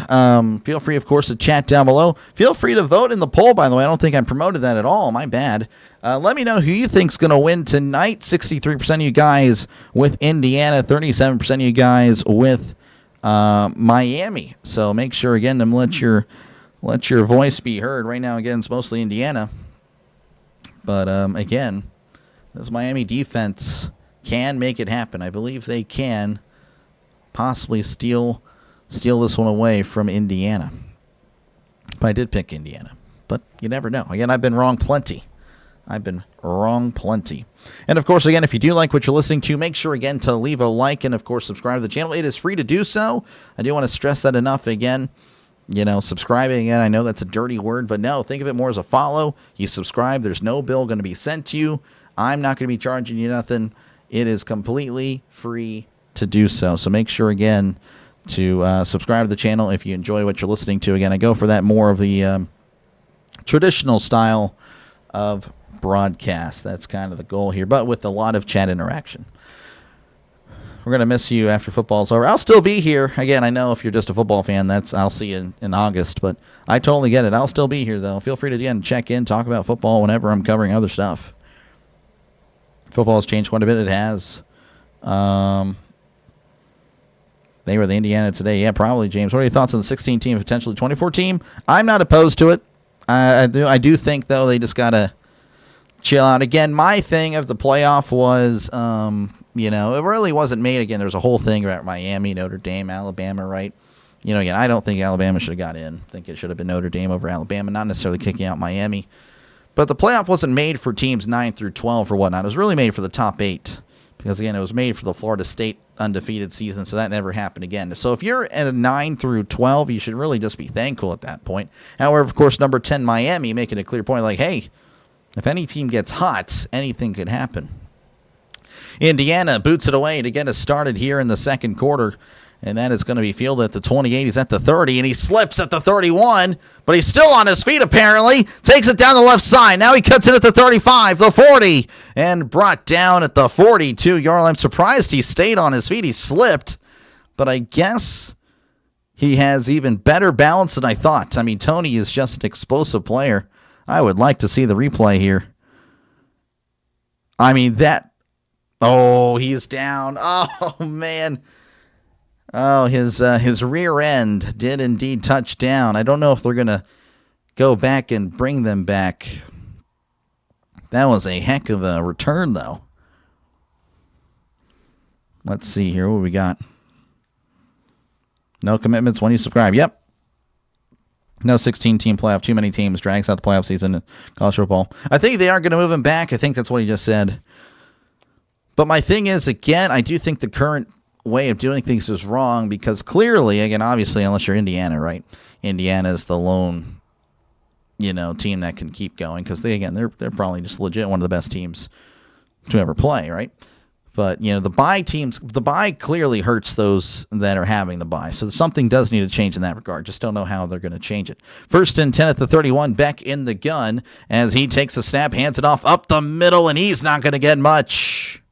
Feel free, of course, to chat down below. Feel free to vote in the poll, by the way. I don't think I promoted that at all. My bad. Let me know who you think's going to win tonight. 63% of you guys with Indiana. 37% of you guys with Miami. So make sure, again, to let your voice be heard. Right now, again, it's mostly Indiana. But, again, this Miami defense can make it happen. I believe they can possibly steal this one away from Indiana. But I did pick Indiana. But you never know. Again, I've been wrong plenty. And of course, again, if you do like what you're listening to, make sure, again, to leave a like and, of course, subscribe to the channel. It is free to do so. I do want to stress that enough again. Subscribing, again, I know that's a dirty word, but no, think of it more as a follow. You subscribe. There's no bill going to be sent to you. I'm not going to be charging you nothing. It is completely free to do so. So make sure, again, to subscribe to the channel if you enjoy what you're listening to. Again, I go for that more of the traditional style of broadcast. That's kind of the goal here, but with a lot of chat interaction. We're going to miss you after football's over. I'll still be here. Again, I know if you're just a football fan, I'll see you in August, but I totally get it. I'll still be here, though. Feel free to, again, check in, talk about football whenever I'm covering other stuff. Football has changed quite a bit. It has. They were the Indiana today. Yeah, probably, James. What are your thoughts on the 16 team, potentially 24 team? I'm not opposed to it. I do think, though, they just got to chill out. Again, my thing of the playoff was, it really wasn't made. Again, there's a whole thing about Miami, Notre Dame, Alabama, right? Again, I don't think Alabama should have got in. I think it should have been Notre Dame over Alabama, not necessarily kicking out Miami. But the playoff wasn't made for teams 9 through 12 or whatnot. It was really made for the top 8. Because, again, it was made for the Florida State undefeated season, so that never happened again. So if you're at a 9 through 12, you should really just be thankful at that point. However, of course, number 10, Miami, making a clear point like, hey, if any team gets hot, anything could happen. Indiana boots it away to get us started here in the second quarter. And that is going to be fielded at the 28. He's at the 30, and he slips at the 31, but he's still on his feet, apparently. Takes it down the left side. Now he cuts it at the 35, the 40, and brought down at the 42-yard line. I'm surprised he stayed on his feet. He slipped, but I guess he has even better balance than I thought. I mean, Tony is just an explosive player. I would like to see the replay here. I mean, he's down. Oh, man. Oh, his rear end did indeed touch down. I don't know if they're going to go back and bring them back. That was a heck of a return, though. Let's see here. What we got? No commitments when you subscribe. Yep. No 16-team playoff. Too many teams. Drags out the playoff season in college football. I think they are going to move him back. I think that's what he just said. But my thing is, again, I do think the current way of doing things is wrong because clearly, again, obviously, unless you're Indiana, right? Indiana is the lone, team that can keep going because they're probably just legit one of the best teams to ever play, right? But the bye teams, the bye clearly hurts those that are having the bye. So something does need to change in that regard. Just don't know how they're going to change it. 1st and 10 at the 31. Beck in the gun as he takes a snap, hands it off up the middle, and he's not going to get much.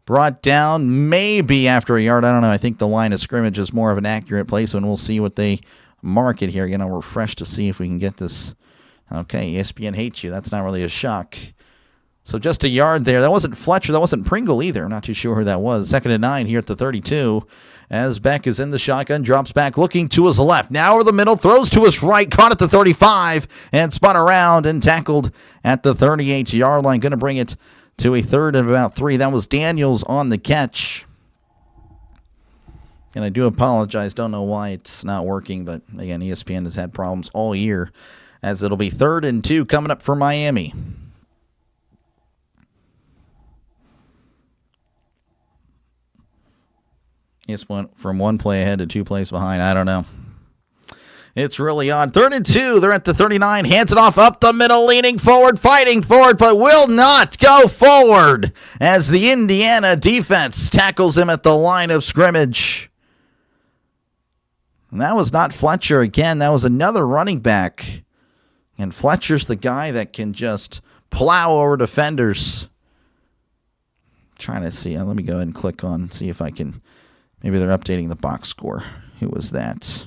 Brought down maybe after a yard. I don't know. I think the line of scrimmage is more of an accurate place, and we'll see what they mark it here. Again, I'll refresh to see if we can get this. Okay, ESPN hates you. That's not really a shock. So just a yard there. That wasn't Fletcher. That wasn't Pringle either. I'm not too sure who that was. 2nd and 9 here at the 32 as Beck is in the shotgun, drops back, looking to his left. Now over the middle, throws to his right, caught at the 35, and spun around and tackled at the 38-yard line. Going to bring it to a 3rd and about 3. That was Daniels on the catch. And I do apologize. Don't know why it's not working. But, again, ESPN has had problems all year. As it'll be 3rd and 2 coming up for Miami. It's went from 1 play ahead to 2 plays behind. I don't know. It's really odd. 3rd and 2. They're at the 39. Hands it off up the middle, leaning forward, fighting forward, but will not go forward as the Indiana defense tackles him at the line of scrimmage. And that was not Fletcher again. That was another running back. And Fletcher's the guy that can just plow over defenders. Trying to see. Let me go ahead and click on, see if I can. Maybe they're updating the box score. Who was that?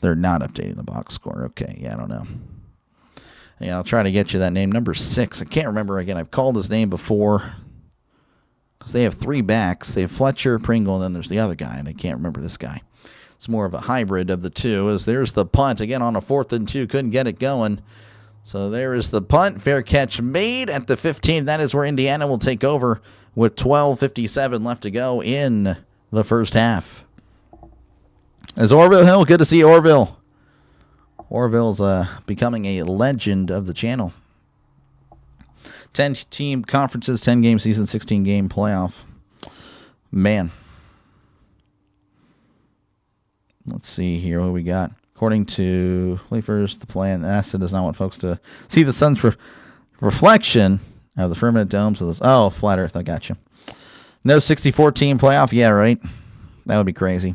They're not updating the box score. Okay, yeah, I don't know. Yeah, I'll try to get you that name. Number 6. I can't remember. Again, I've called his name before. Because they have 3 backs. They have Fletcher, Pringle, and then there's the other guy, and I can't remember this guy. It's more of a hybrid of the two. As there's the punt. Again, on a 4th and 2. Couldn't get it going. So there is the punt. Fair catch made at the 15. That is where Indiana will take over with 12:57 left to go in the first half. As Orville Hill, good to see Orville. Orville's becoming a legend of the channel. 10-team conferences, 10-game season, 16-game playoff. Man. Let's see here what we got. According to Leafers, the plan, NASA does not want folks to see the sun's reflection of the firmament domes of this. Oh, flat Earth, I got you. No 64-team playoff? Yeah, right. That would be crazy.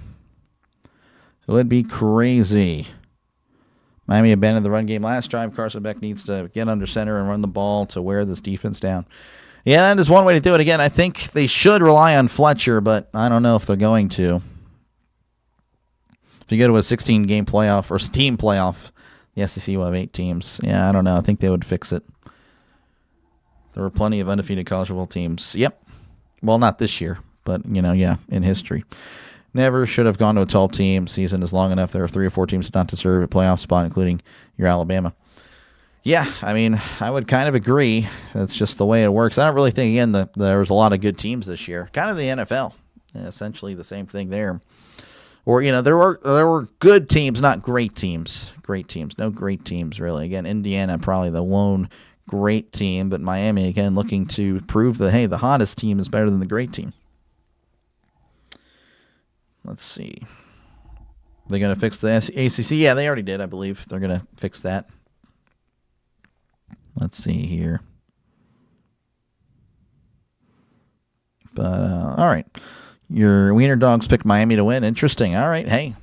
It would be crazy. Miami abandoned the run game last drive. Carson Beck needs to get under center and run the ball to wear this defense down. Yeah, that is one way to do it. Again, I think they should rely on Fletcher, but I don't know if they're going to. If you go to a 16-game playoff or team playoff, the SEC will have 8 teams. Yeah, I don't know. I think they would fix it. There were plenty of undefeated college football teams. Yep. Well, not this year, but, yeah, in history. Never should have gone to a 12-team season is long enough. There are 3 or 4 teams not to deserve a playoff spot, including your Alabama. Yeah, I mean, I would kind of agree. That's just the way it works. I don't really think, again, there was a lot of good teams this year. Kind of the NFL. Essentially the same thing there. Or, there were good teams, not great teams. Great teams. No great teams, really. Again, Indiana probably the lone great team, but Miami, again, looking to prove that, hey, the hottest team is better than the great team. Let's see. They're going to fix the ACC? Yeah, they already did, I believe. They're going to fix that. Let's see here. But, all right. Your Wiener Dogs picked Miami to win. Interesting. All right. Hey.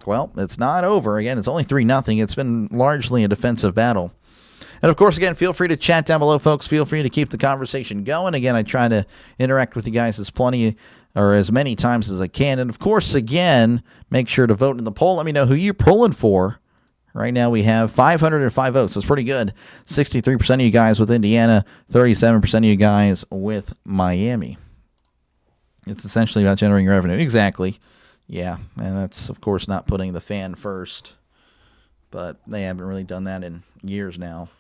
Well, it's not over. Again, it's only 3-0. It's been largely a defensive battle. And, of course, again, feel free to chat down below, folks. Feel free to keep the conversation going. Again, I try to interact with you guys as many times as I can. And, of course, again, make sure to vote in the poll. Let me know who you're pulling for. Right now we have 505 votes. So it's pretty good. 63% of you guys with Indiana, 37% of you guys with Miami. It's essentially about generating revenue. Exactly. Yeah, and that's, of course, not putting the fan first. But they haven't really done that in years now.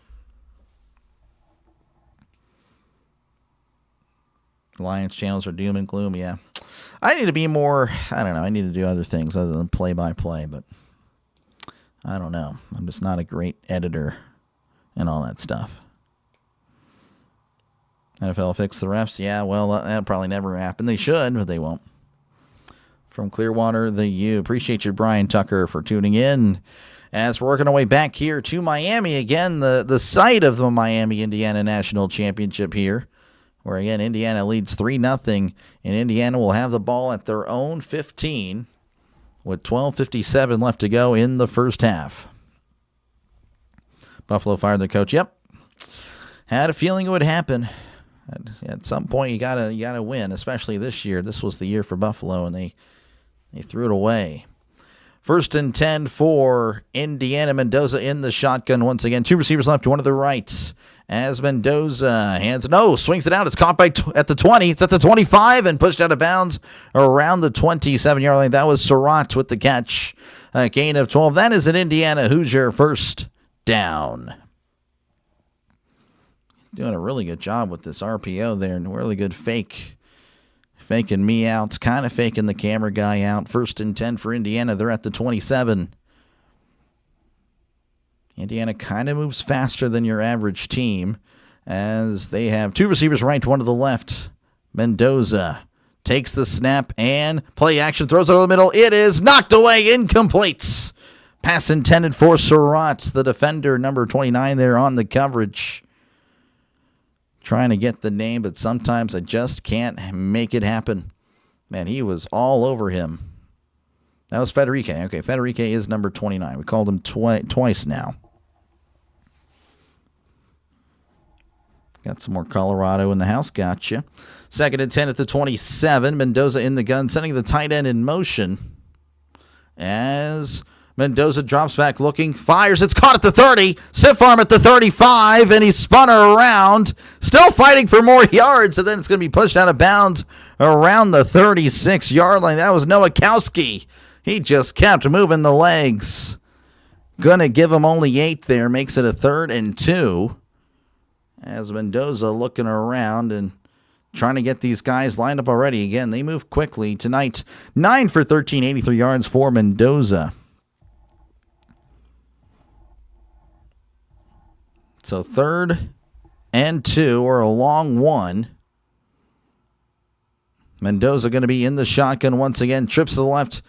Lions channels are doom and gloom, yeah. I need to be more, I don't know, I need to do other things other than play-by-play, but I don't know. I'm just not a great editor and all that stuff. NFL fix the refs? Yeah, well, that'll probably never happen. They should, but they won't. From Clearwater, the U. Appreciate you, Brian Tucker, for tuning in. As we're working our way back here to Miami again, the site of the Miami-Indiana National Championship here, where, again, Indiana leads 3-0, and Indiana will have the ball at their own 15 with 12:57 left to go in the first half. Buffalo fired their coach. Yep. Had a feeling it would happen. At some point, you gotta win, especially this year. This was the year for Buffalo, and they threw it away. 1st and 10 for Indiana. Mendoza in the shotgun once again. 2 receivers left, one to the right. As Mendoza swings it out. It's caught at the 20. It's at the 25 and pushed out of bounds around the 27-yard line. That was Surratt with the catch. A gain of 12. That is an Indiana Hoosier first down. Doing a really good job with this RPO there, and really good faking me out, kind of faking the camera guy out. 1st and 10 for Indiana. They're at the 27. Indiana kind of moves faster than your average team, as they have 2 receivers right, 1 to the left. Mendoza takes the snap and play action, throws it over the middle. It is knocked away, incomplete. Pass intended for Surratt, the defender, number 29 there on the coverage. Trying to get the name, but sometimes I just can't make it happen. Man, he was all over him. That was Federico. Okay, Federico is number 29. We called him twice now. Got some more Colorado in the house. Gotcha. 2nd and 10 at the 27. Mendoza in the gun, sending the tight end in motion. As Mendoza drops back looking, fires. It's caught at the 30. Stiff arm at the 35, and he spun around. Still fighting for more yards, and then it's going to be pushed out of bounds around the 36-yard line. That was Nowakowski. He just kept moving the legs. Going to give him only 8 there. Makes it a 3rd and 2. As Mendoza looking around and trying to get these guys lined up already. Again, they move quickly tonight. 9 for 13, 83 yards for Mendoza. So 3rd and 2, or a long one. Mendoza going to be in the shotgun once again. Trips to the left.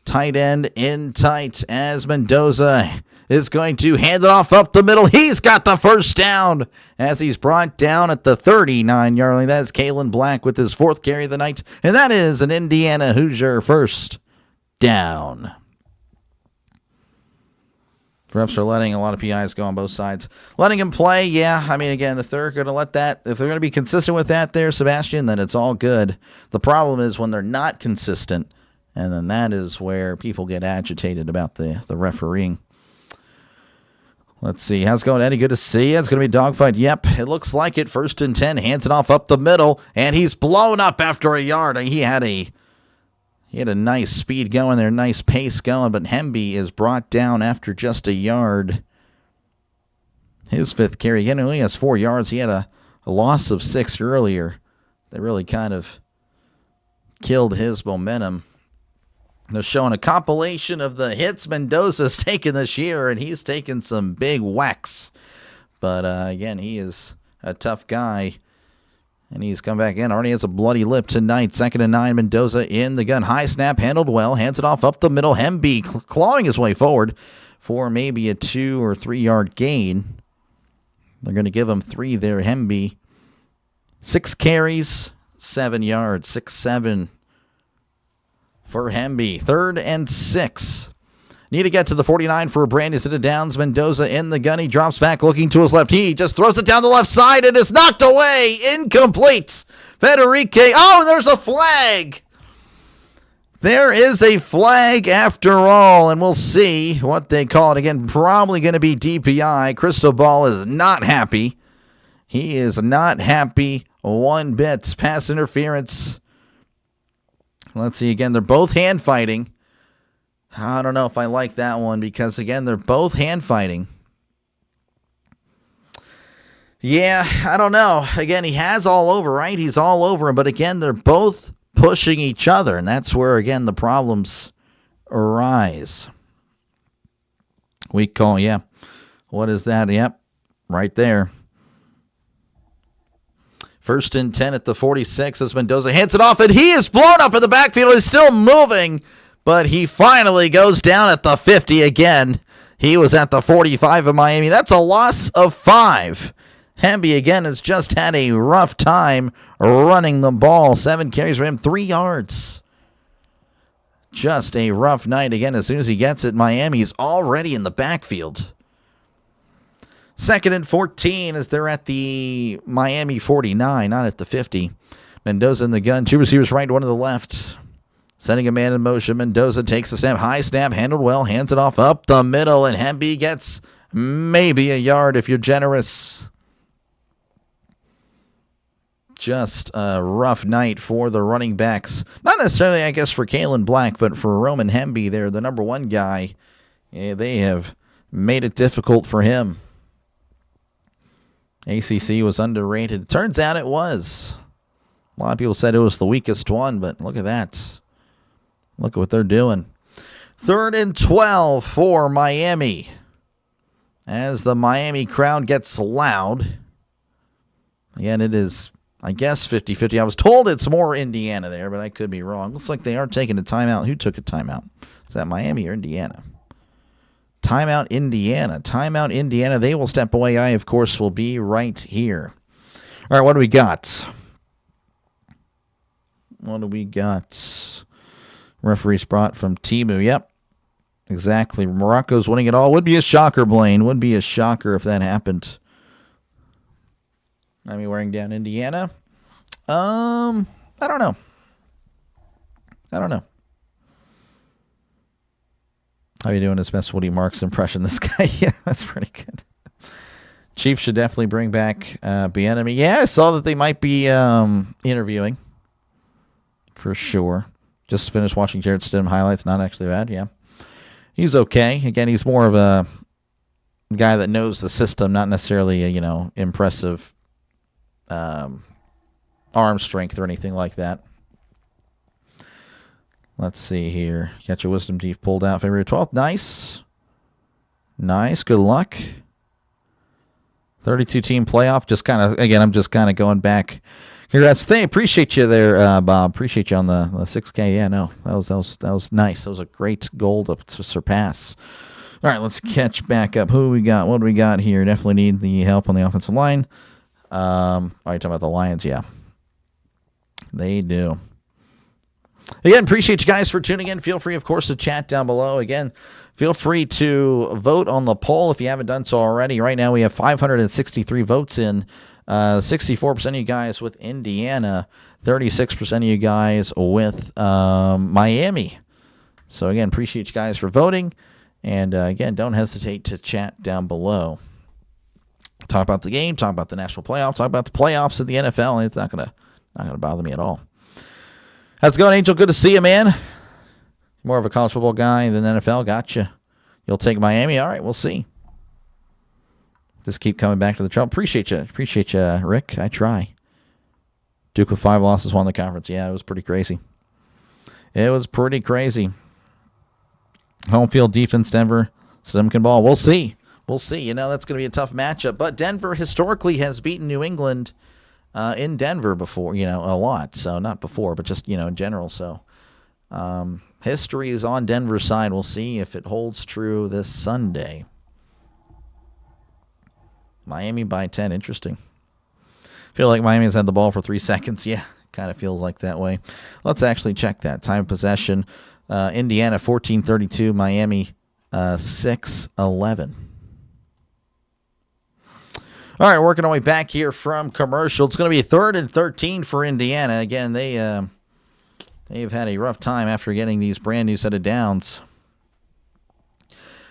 Tight end in tight as Mendoza is going to hand it off up the middle. He's got the first down as he's brought down at the 39-yard line. That is Kalen Black with his 4th carry of the night. And that is an Indiana Hoosier first down. Refs are letting a lot of PIs go on both sides. Letting him play, yeah. I mean, again, if they're going to let that, if they're going to be consistent with that there, Sebastian, then it's all good. The problem is when they're not consistent, and then that is where people get agitated about the refereeing. Let's see. How's it going, Eddie? Good to see you. It's going to be a dogfight. Yep, it looks like it. 1st and 10. Hands it off up the middle, and he's blown up after a yard. He had a nice speed going there, nice pace going, but Hemby is brought down after just a yard. His 5th carry. Again, he only has 4 yards. He had a loss of 6 earlier. That really kind of killed his momentum. They're showing a compilation of the hits Mendoza's taken this year, and he's taken some big whacks. But, again, he is a tough guy, and he's come back in. Already has a bloody lip tonight. 2nd and 9, Mendoza in the gun. High snap, handled well. Hands it off up the middle. Hemby clawing his way forward for maybe a 2 or 3 yard gain. They're going to give him 3 there, Hemby. 6 carries, 7 yards. 6-7. For Hemby. 3rd and 6. Need to get to the 49 for a brand new set of downs. Mendoza in the gun. He drops back looking to his left. He just throws it down the left side and is knocked away. Incomplete. Federique. Oh, and there's a flag. There is a flag after all, and we'll see what they call it. Again, probably going to be DPI. Cristobal is not happy. He is not happy one bit. Pass interference. Let's see again. They're both hand fighting. I don't know if I like that one because, again, they're both hand fighting. Yeah, I don't know. Again, he has all over, right? He's all over him. But, again, they're both pushing each other. And that's where, again, the problems arise. Weak call, yeah. What is that? Yep, right there. 1st and 10 at the 46 as Mendoza hands it off, and he is blown up in the backfield. He's still moving, but he finally goes down at the 50 again. He was at the 45 of Miami. That's a loss of 5. Hemby, again, has just had a rough time running the ball. 7 carries for him, 3 yards. Just a rough night. Again, as soon as he gets it, Miami's already in the backfield. 2nd and 14 as they're at the Miami 49, not at the 50. Mendoza in the gun. 2 receivers right, 1 to the left. Sending a man in motion. Mendoza takes a snap. High snap, handled well. Hands it off up the middle, and Hemby gets maybe a yard if you're generous. Just a rough night for the running backs. Not necessarily, I guess, for Kalen Black, but for Roman Hemby. They're the number 1 guy. Yeah, they have made it difficult for him. ACC was underrated. Turns out it was. A lot of people said it was the weakest one, but look at that. Look at what they're doing. 3rd and 12 for Miami. As the Miami crowd gets loud. Again, it is, I guess, 50-50. I was told it's more Indiana there, but I could be wrong. Looks like they are taking a timeout. Who took a timeout? Is that Miami or Indiana? Timeout, Indiana. Timeout, Indiana. They will step away. I, of course, will be right here. All right, what do we got? What do we got? Referee spot from Timu. Yep, exactly. Morocco's winning it all. Would be a shocker, Blaine. Would be a shocker if that happened. Miami wearing down Indiana. I don't know. How are you doing his best Woody Marks impression? This guy, yeah, that's pretty good. Chiefs should definitely bring back Bieniemy. Yeah, I saw that they might be interviewing for sure. Just finished watching Jared Stidham highlights. Not actually bad, yeah. He's okay. Again, he's more of a guy that knows the system, not necessarily a, impressive arm strength or anything like that. Let's see here. Got your wisdom teeth pulled out February 12th. Nice. Nice. Good luck. 32-team playoff. Just kind of, again, I'm just kind of going back. Congrats. Appreciate you there, Bob. Appreciate you on the 6K. Yeah, no, that was nice. That was a great goal to surpass. All right, let's catch back up. Who we got? What do we got here? Definitely need the help on the offensive line. Are you talking about the Lions? Yeah, they do. Again, appreciate you guys for tuning in. Feel free, of course, to chat down below. Again, feel free to vote on the poll if you haven't done so already. Right now, we have 563 votes in. 64% of you guys with Indiana, 36% of you guys with Miami. So, again, appreciate you guys for voting. And again, don't hesitate to chat down below. Talk about the game, talk about the national playoffs, talk about the playoffs of the NFL. It's not gonna bother me at all. How's it going, Angel? Good to see you, man. More of a college football guy than NFL. Gotcha. You'll take Miami. All right, we'll see. Just keep coming back to the trouble. Appreciate you, Rick. I try. Duke with 5 losses, won the conference. Yeah, it was pretty crazy. It was pretty crazy. Home field defense, Denver. So them can ball. We'll see. We'll see. You know, that's going to be a tough matchup. But Denver historically has beaten New England in Denver before, you know, a lot. So not before, but just, you know, in general. So history is on Denver's side. We'll see if it holds true this Sunday. Miami by 10. Interesting. Feel like Miami's had the ball for 3 seconds. Yeah, kind of feels like that way. Let's actually check that. Time of possession. Indiana 14-32. Miami 6-11. All right, working our way back here from commercial. It's going to be 3rd and 13 for Indiana. Again, they've had a rough time after getting these brand new set of downs.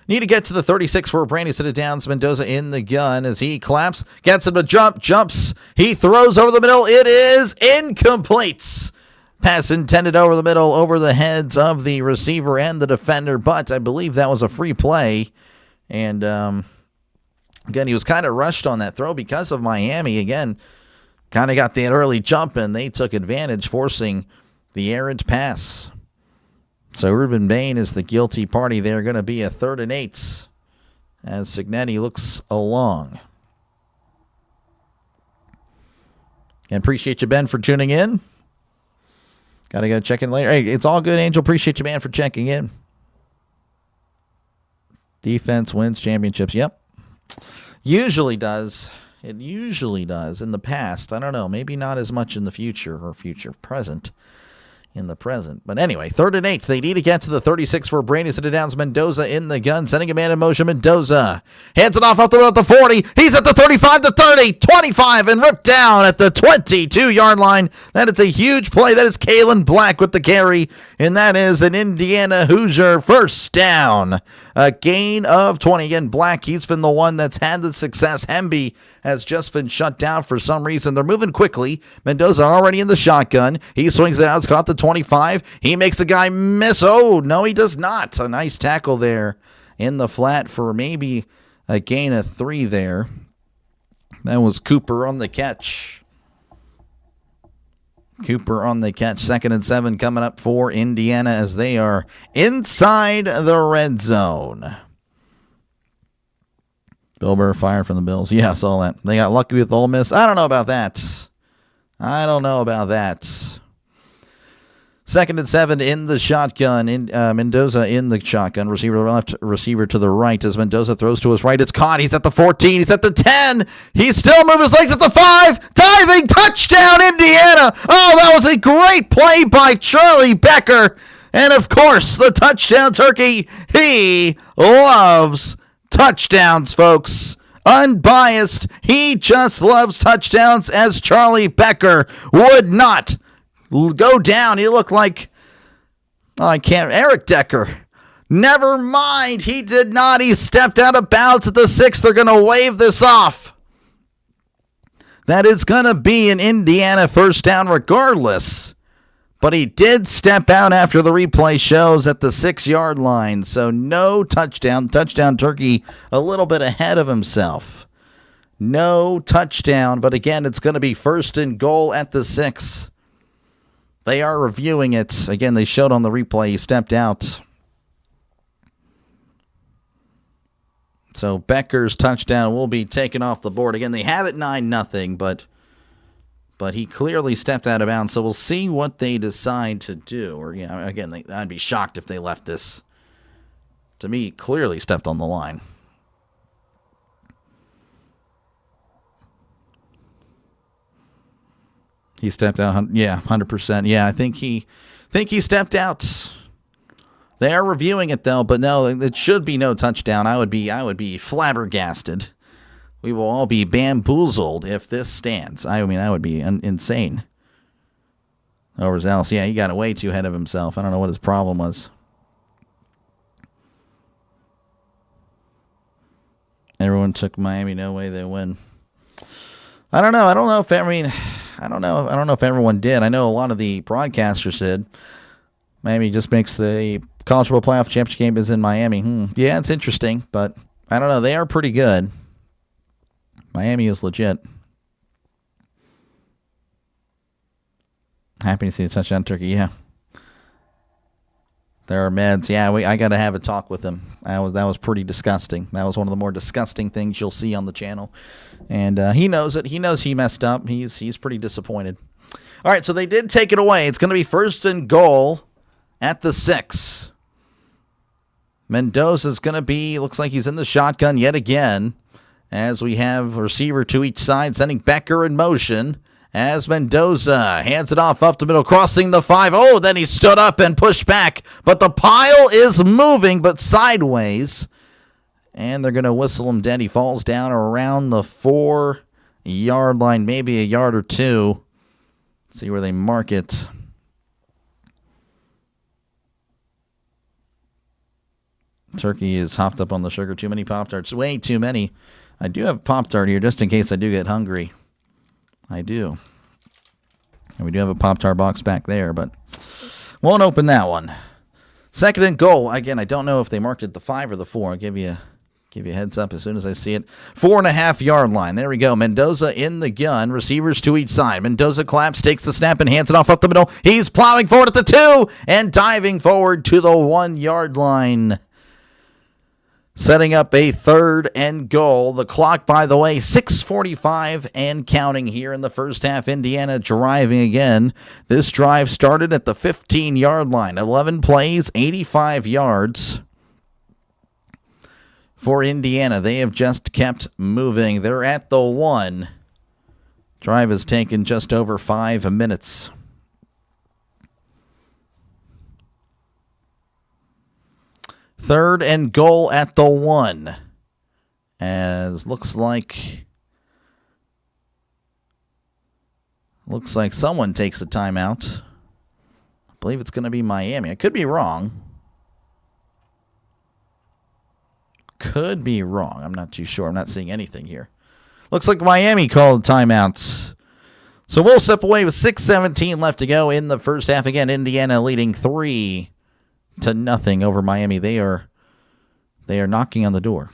Need to get to the 36 for a brand new set of downs. Mendoza in the gun as he claps, gets him to jumps. He throws over the middle. It is incomplete. Pass intended over the middle, over the heads of the receiver and the defender, but I believe that was a free play. And again, he was kind of rushed on that throw because of Miami. Again, kind of got that early jump, and they took advantage, forcing the errant pass. So Ruben Bain is the guilty party. They're going to be a 3rd and 8 as Cignetti looks along. And appreciate you, Ben, for tuning in. Got to go check in later. Hey, it's all good, Angel. Appreciate you, man, for checking in. Defense wins championships. Yep. Usually does. It usually does. In the past, I don't know. Maybe not as much in the future or present. In the present. But anyway, 3rd and 8. They need to get to the 36 for Brady. Set it down. Mendoza in the gun. Sending a man in motion. Mendoza hands it off the middle at the 40. He's at the 35, the 30, 25, and ripped down at the 22-yard line. That is a huge play. That is Kalen Black with the carry. And that is an Indiana Hoosier first down. A gain of 20. Again, Black, he's been the one that's had the success. Hemby has just been shut down for some reason. They're moving quickly. Mendoza already in the shotgun. He swings it out. It's caught the 25. He makes the guy miss. Oh, no, he does not. A nice tackle there in the flat for maybe a gain of 3 there. That was Cooper on the catch. Cooper on the catch. 2nd and 7 coming up for Indiana as they are inside the red zone. Bill Burr fired from the Bills. Yeah, I saw that. They got lucky with Ole Miss. I don't know about that. 2nd and 7 in the shotgun. Mendoza in the shotgun. Receiver to the left, receiver to the right. As Mendoza throws to his right, it's caught. He's at the 14. He's at the 10. He's still moving his legs at the 5. Diving touchdown, Indiana. Oh, that was a great play by Charlie Becker. And, of course, the touchdown turkey. He loves touchdowns, folks. Unbiased. He just loves touchdowns, as Charlie Becker would not go down. He looked like, Eric Decker. Never mind. He did not. He stepped out of bounds at the 6. They're going to wave this off. That is going to be an Indiana first down regardless. But he did step out after the replay shows at the 6-yard line. So no touchdown. Touchdown turkey a little bit ahead of himself. No touchdown. But again, it's going to be 1st and goal at the 6. They are reviewing it. Again, they showed on the replay he stepped out. So Becker's touchdown will be taken off the board. Again, they have it 9-0, but he clearly stepped out of bounds. So we'll see what they decide to do. Or, again, I'd be shocked if they left this. To me, he clearly stepped on the line. He stepped out. 100%. Yeah, I think he stepped out. They are reviewing it though, but no, it should be no touchdown. I would be flabbergasted. We will all be bamboozled if this stands. I mean, that would be insane. Overzealous. Yeah, he got way too ahead of himself. I don't know what his problem was. everyone took Miami. No way they win. I don't know. I don't know if everyone did. I know a lot of the broadcasters did. Miami just makes the college football playoff championship game is in Miami. Yeah, it's interesting, but I don't know. They are pretty good. Miami is legit. Happy to see a touchdown turkey. Yeah. There are meds. Yeah, I got to have a talk with him. That was pretty disgusting. That was one of the more disgusting things you'll see on the channel. And he knows it. He knows he messed up. He's pretty disappointed. All right, so they did take it away. It's going to be 1st and goal at the 6. Mendoza's going to be, looks like he's in the shotgun yet again, as we have a receiver to each side, sending Becker in motion. As Mendoza hands it off up the middle, crossing the 5. Oh, then he stood up and pushed back. But the pile is moving, but sideways. And they're going to whistle him dead. He falls down around the 4-yard line, maybe a yard or two. Let's see where they mark it. Turkey is hopped up on the sugar. Too many Pop-Tarts. Way too many. I do have a Pop-Tart here just in case I do get hungry. I do. And we do have a Pop-Tart box back there, but won't open that one. 2nd and goal. Again, I don't know if they marked it the 5 or the 4. I'll give you a heads up as soon as I see it. 4.5-yard line. There we go. Mendoza in the gun. Receivers to each side. Mendoza claps, takes the snap, and hands it off up the middle. He's plowing forward at the 2 and diving forward to the 1-yard line. Setting up a 3rd and goal. The clock, by the way, 6:45 and counting here in the first half. Indiana driving again. This drive started at the 15-yard line. 11 plays, 85 yards for Indiana. They have just kept moving. They're at the 1. Drive has taken just over 5 minutes. Third and goal at the 1. As looks like someone takes a timeout. I believe it's going to be Miami. I could be wrong. Could be wrong. I'm not too sure. I'm not seeing anything here. Looks like Miami called timeouts. So we'll step away with 6:17 left to go in the first half. Again, Indiana leading 3-0 over Miami. They are knocking on the door.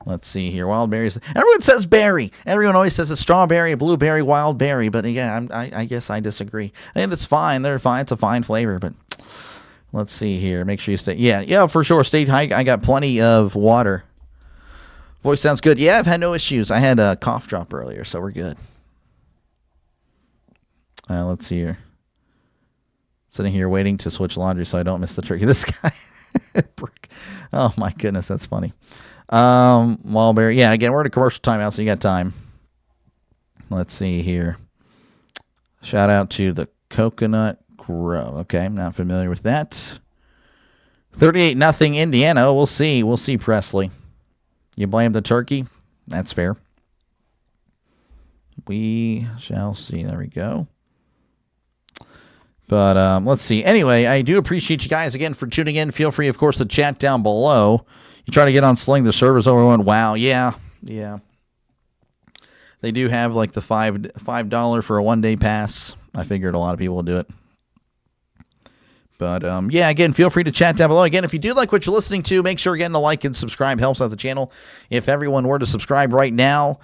Let's see here. Wild berries. Everyone says berry. Everyone always says a strawberry, a blueberry, wild berry. But yeah, I guess I disagree. And it's fine. They're fine. It's a fine flavor. But let's see here. Make sure you stay. Yeah, for sure. Stay high. I got plenty of water. Voice sounds good. Yeah, I've had no issues. I had a cough drop earlier, so we're good. Let's see here. Sitting here waiting to switch laundry so I don't miss the turkey. This guy. Oh, my goodness. That's funny. Mulberry. Yeah, again, we're at a commercial timeout, so you got time. Let's see here. Shout out to the Coconut Grove. Okay, I'm not familiar with that. 38-0 Indiana. We'll see. We'll see, Presley. You blame the turkey? That's fair. We shall see. There we go. But let's see. Anyway, I do appreciate you guys again for tuning in. Feel free, of course, to chat down below. You try to get on Sling, the server's over. Wow, yeah. They do have like the $5 for a one-day pass. I figured a lot of people will do it. But, yeah, again, feel free to chat down below. Again, if you do like what you're listening to, make sure again to like and subscribe. Helps out the channel. If everyone were to subscribe right now,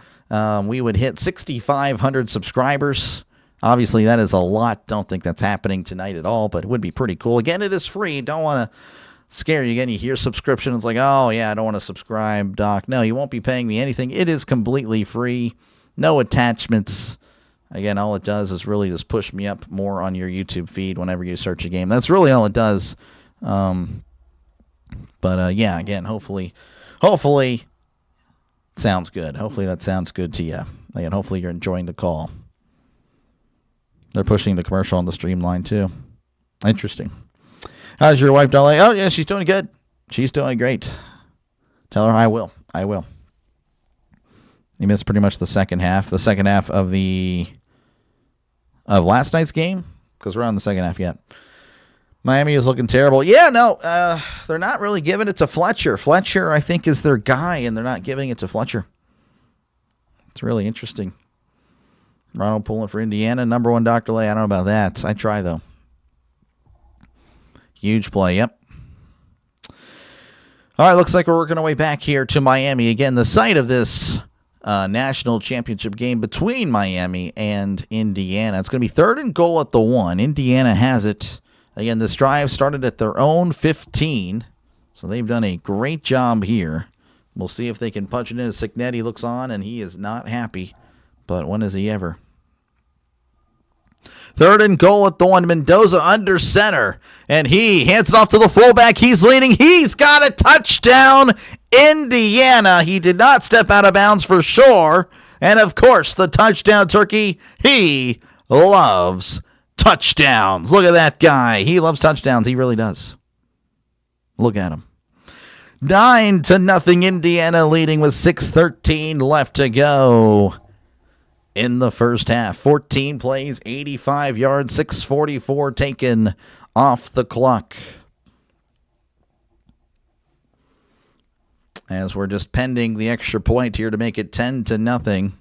we would hit 6,500 subscribers. Obviously, that is a lot. Don't think that's happening tonight at all, but it would be pretty cool. Again, it is free. Don't want to scare you. Again, you hear subscription. It's like, oh, yeah, I don't want to subscribe, Doc. No, you won't be paying me anything. It is completely free. No attachments. Again, all it does is really just push me up more on your YouTube feed whenever you search a game. That's really all it does. Yeah, again, hopefully sounds good. Hopefully that sounds good to you. And hopefully you're enjoying the call. They're pushing the commercial on the streamline too. Interesting. How's your wife, Dolly? Oh, yeah, she's doing good. She's doing great. Tell her I will. You missed pretty much the second half. The second half of last night's game, because we're on the second half yet. Miami is looking terrible. Yeah, no, they're not really giving it to Fletcher. Fletcher, I think, is their guy, and they're not giving it to Fletcher. It's really interesting. Ronald pulling for Indiana. Number one, Dr. Lay. I don't know about that. I try, though. Huge play, yep. All right, looks like we're working our way back here to Miami. Again, the site of this national championship game between Miami and Indiana. It's going to be 3rd and goal at the 1. Indiana has it. Again, this drive started at their own 15, so they've done a great job here. We'll see if they can punch it in. Signetti looks on, and he is not happy, but when is he ever? 3rd and goal at the 1. Mendoza under center, and he hands it off to the fullback. He's leading. He's got a touchdown, Indiana. He did not step out of bounds for sure, and of course, the touchdown turkey, he loves touchdowns. Look at that guy. He loves touchdowns. He really does. Look at him. 9-0 Indiana leading with 6:13 left to go in the first half. 14 plays, 85 yards, 6:44 taken off the clock. As we're just pending the extra point here to make it 10-0.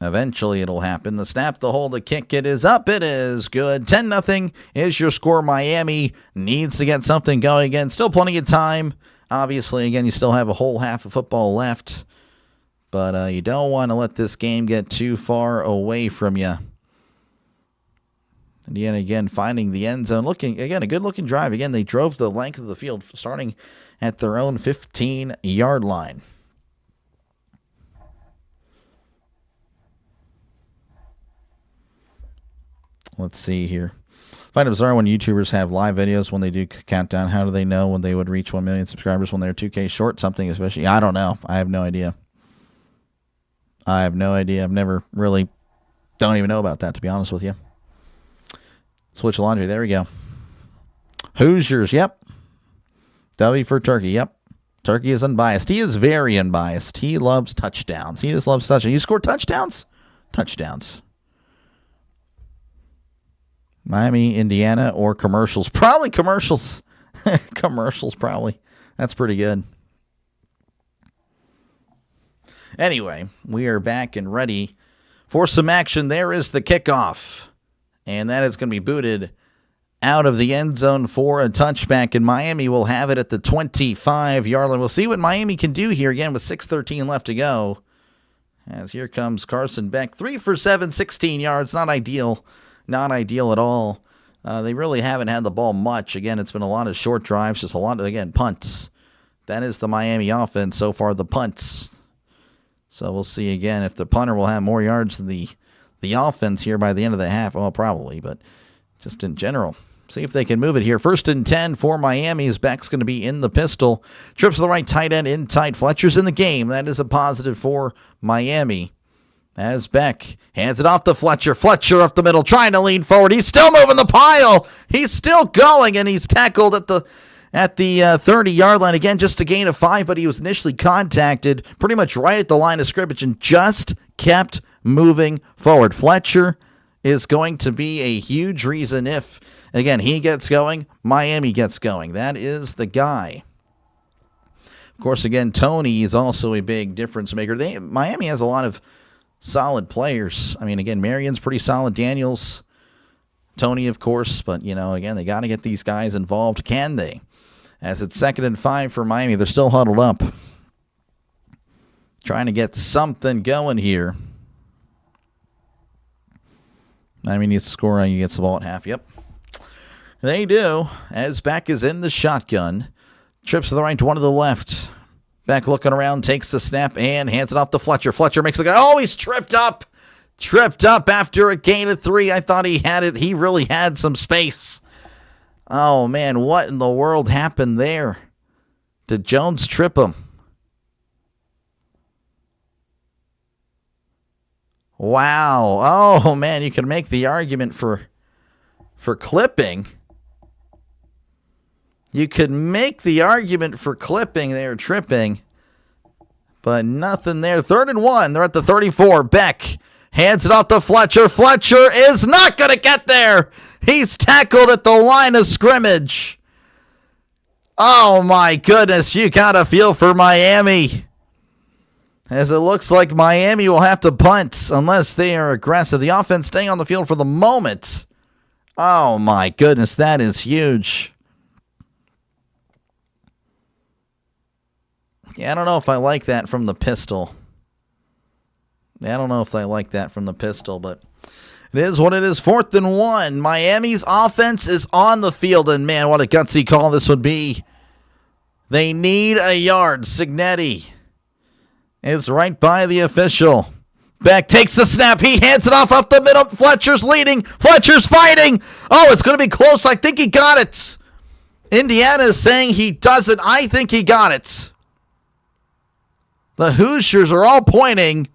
Eventually it'll happen. The snap, the hold, the kick, it is up. It is good. 10-0 is your score. Miami needs to get something going again. Still plenty of time. Obviously, again, you still have a whole half of football left. But you don't want to let this game get too far away from you. Indiana, again, finding the end zone. Looking, again, a good-looking drive. Again, they drove the length of the field, starting at their own 15-yard line. Let's see here. Find it bizarre when YouTubers have live videos when they do countdown. How do they know when they would reach 1 million subscribers when they're 2K short? Something especially. I don't know. I have no idea. I've never really, don't even know about that, to be honest with you. Switch laundry. There we go. Hoosiers. Yep. W for Turkey. Yep. Turkey is unbiased. He is very unbiased. He loves touchdowns. He just loves touchdowns. You score touchdowns? Touchdowns. Miami, Indiana, or commercials? Probably commercials. Commercials, probably. That's pretty good. Anyway, we are back and ready for some action. There is the kickoff. And that is going to be booted out of the end zone for a touchback. And Miami will have it at the 25-yard line. We'll see what Miami can do here again with 6:13 left to go. As here comes Carson Beck. 3 for 7, 16 yards. Not ideal. Not ideal at all. They really haven't had the ball much. Again, it's been a lot of short drives, just a lot of, again, punts. That is the Miami offense so far, the punts. So we'll see again if the punter will have more yards than the offense here by the end of the half. Well, probably, but just in general. See if they can move it here. 1st and 10 for Miami. His back's going to be in the pistol. Trips to the right, tight end in tight. Fletcher's in the game. That is a positive for Miami. As Beck hands it off to Fletcher. Fletcher up the middle, trying to lean forward. He's still moving the pile. He's still going, and he's tackled at the 30-yard line. Again, just a gain of 5, but he was initially contacted pretty much right at the line of scrimmage and just kept moving forward. Fletcher is going to be a huge reason if, again, he gets going, Miami gets going. That is the guy. Of course, again, Tony is also a big difference maker. Miami has a lot of solid players. I mean, again, Marion's pretty solid. Daniels, Tony, of course. But, again, they got to get these guys involved. Can they? As it's 2nd and 5 for Miami. They're still huddled up. Trying to get something going here. Miami needs to score and he gets the ball at half. Yep. They do. As Beck is in the shotgun. Trips to the right, one to the left. Beck looking around, takes the snap, and hands it off to Fletcher. Fletcher makes a go. Oh, he's tripped up. Tripped up after a gain of 3. I thought he had it. He really had some space. Oh, man, what in the world happened there? Did Jones trip him? Wow. Oh, man, you can make the argument for clipping. You could make the argument for clipping there, tripping, but nothing there. 3rd and 1. They're at the 34. Beck hands it off to Fletcher. Fletcher is not going to get there. He's tackled at the line of scrimmage. Oh, my goodness. You got to feel for Miami. As it looks like Miami will have to punt unless they are aggressive. The offense staying on the field for the moment. Oh, my goodness. That is huge. Yeah, I don't know if I like that from the pistol. I don't know if I like that from the pistol, but it is what it is. 4th and 1. Miami's offense is on the field, and man, what a gutsy call this would be. They need a yard. Signetti is right by the official. Beck takes the snap. He hands it off up the middle. Fletcher's leading. Fletcher's fighting. Oh, it's going to be close. I think he got it. Indiana is saying he doesn't. I think he got it. The Hoosiers are all pointing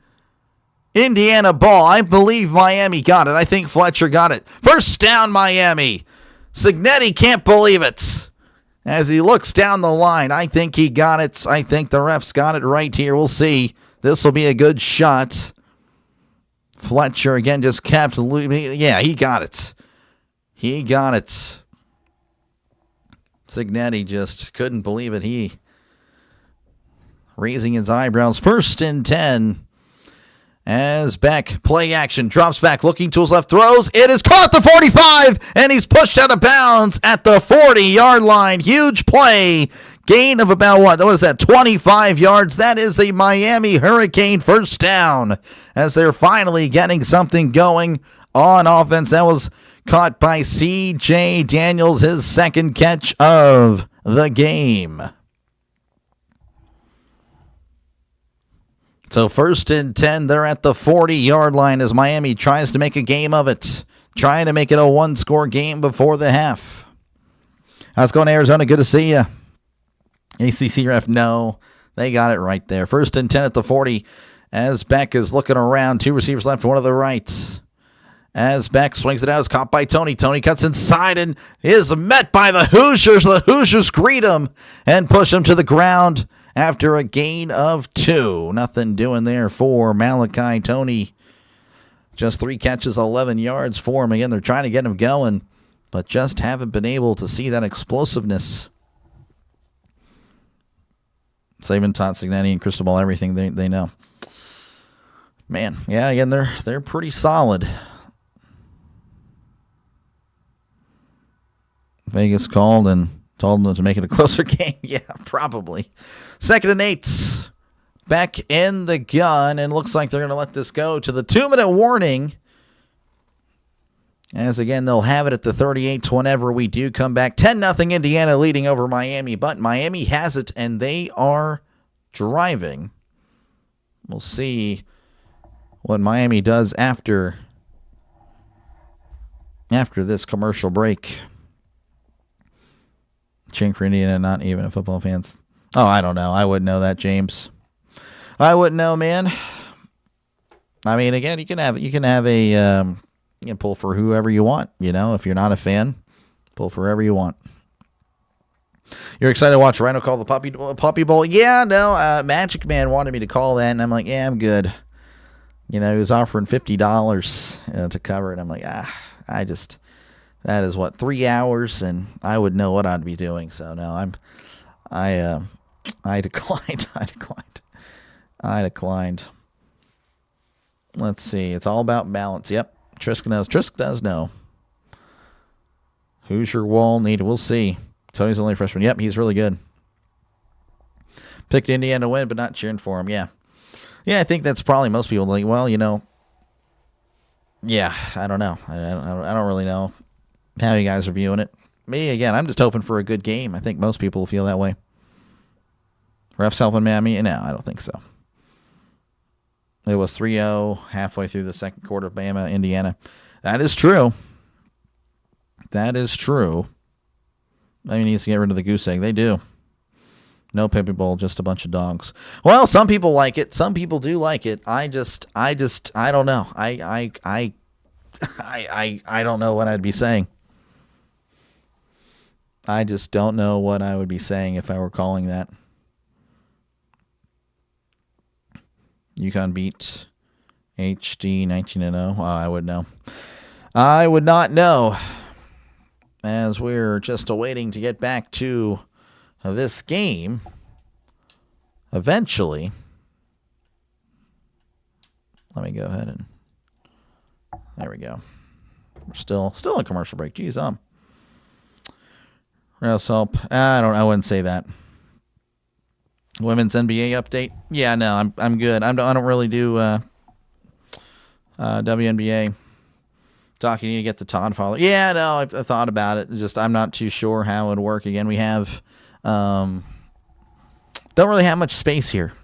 Indiana ball. I believe Miami got it. I think Fletcher got it. First down, Miami. Signetti can't believe it. As he looks down the line, I think he got it. I think the refs got it right here. We'll see. This will be a good shot. Fletcher again just kept. Yeah, he got it. He got it. Signetti just couldn't believe it. He raising his eyebrows. 1st and 10. As Beck, play action, drops back, looking to his left, throws. It is caught at the 45, and he's pushed out of bounds at the 40-yard line. Huge play. Gain of about, what is that, 25 yards. That is the Miami Hurricane first down, as they're finally getting something going on offense. That was caught by C.J. Daniels, his second catch of the game. So 1st and 10, they're at the 40-yard line as Miami tries to make a game of it. Trying to make it a one-score game before the half. How's it going, Arizona? Good to see you. ACC ref, no. They got it right there. 1st and 10 at the 40 as Beck is looking around. 2 receivers left, one to the right. As Beck swings it out, it's caught by Tony. Tony cuts inside and is met by the Hoosiers. The Hoosiers greet him and push him to the ground after a gain of 2. Nothing doing there for Malachi Tony. Just 3 catches, 11 yards for him. Again, they're trying to get him going, but just haven't been able to see that explosiveness. Saban taught Signetti and Cristobal everything they know. Man, yeah, again, they're pretty solid. Vegas called and told them to make it a closer game. Yeah, probably. 2nd and 8. Back in the gun, and looks like they're going to let this go to the 2-minute warning. As again, they'll have it at the 38 whenever we do come back. 10-0 Indiana leading over Miami, but Miami has it, and they are driving. We'll see what Miami does after this commercial break. Cheering for Indiana, not even a football fans. Oh, I don't know. I wouldn't know that, James. I wouldn't know, man. I mean, again, you can have a you can pull for whoever you want. You know, if you're not a fan, pull for whoever you want. You're excited to watch Rhino call the Puppy Bowl? Yeah, no. Magic Man wanted me to call that, and I'm like, yeah, I'm good. You know, he was offering $50 to cover it. I'm like, that is what, 3 hours, and I would know what I'd be doing. So no, I declined. I declined. Let's see. It's all about balance. Yep. Trisk knows. Trisk does know. Hoosier Wall needed. We'll see. Tony's only a freshman. Yep, he's really good. Picked Indiana to win, but not cheering for him. Yeah. Yeah, I think that's probably most people like, well, you know. Yeah, I don't know. I don't really know how you guys are viewing it. Me, again, I'm just hoping for a good game. I think most people feel that way. Refs helping Miami? No, I don't think so. It was 3-0 halfway through the second quarter of Bama, Indiana. That is true. That is true. Miami needs to get rid of the goose egg. They do. No Peppy Bowl, just a bunch of dogs. Well, some people like it. Some people do like it. I don't know. I don't know what I'd be saying. I just don't know what I would be saying if I were calling that. UConn beat HD 19-0. I would know. I would not know. as we're just awaiting to get back to this game eventually. Let me go ahead and there we go. We're still in commercial break. Geez, Rails help. I wouldn't say that. Women's NBA update. Yeah, no, I'm good. I don't really do WNBA. Doc, you need to get the Todd follow. Yeah, no, I've thought about it. Just I'm not too sure how it would work. Again, we have don't really have much space here.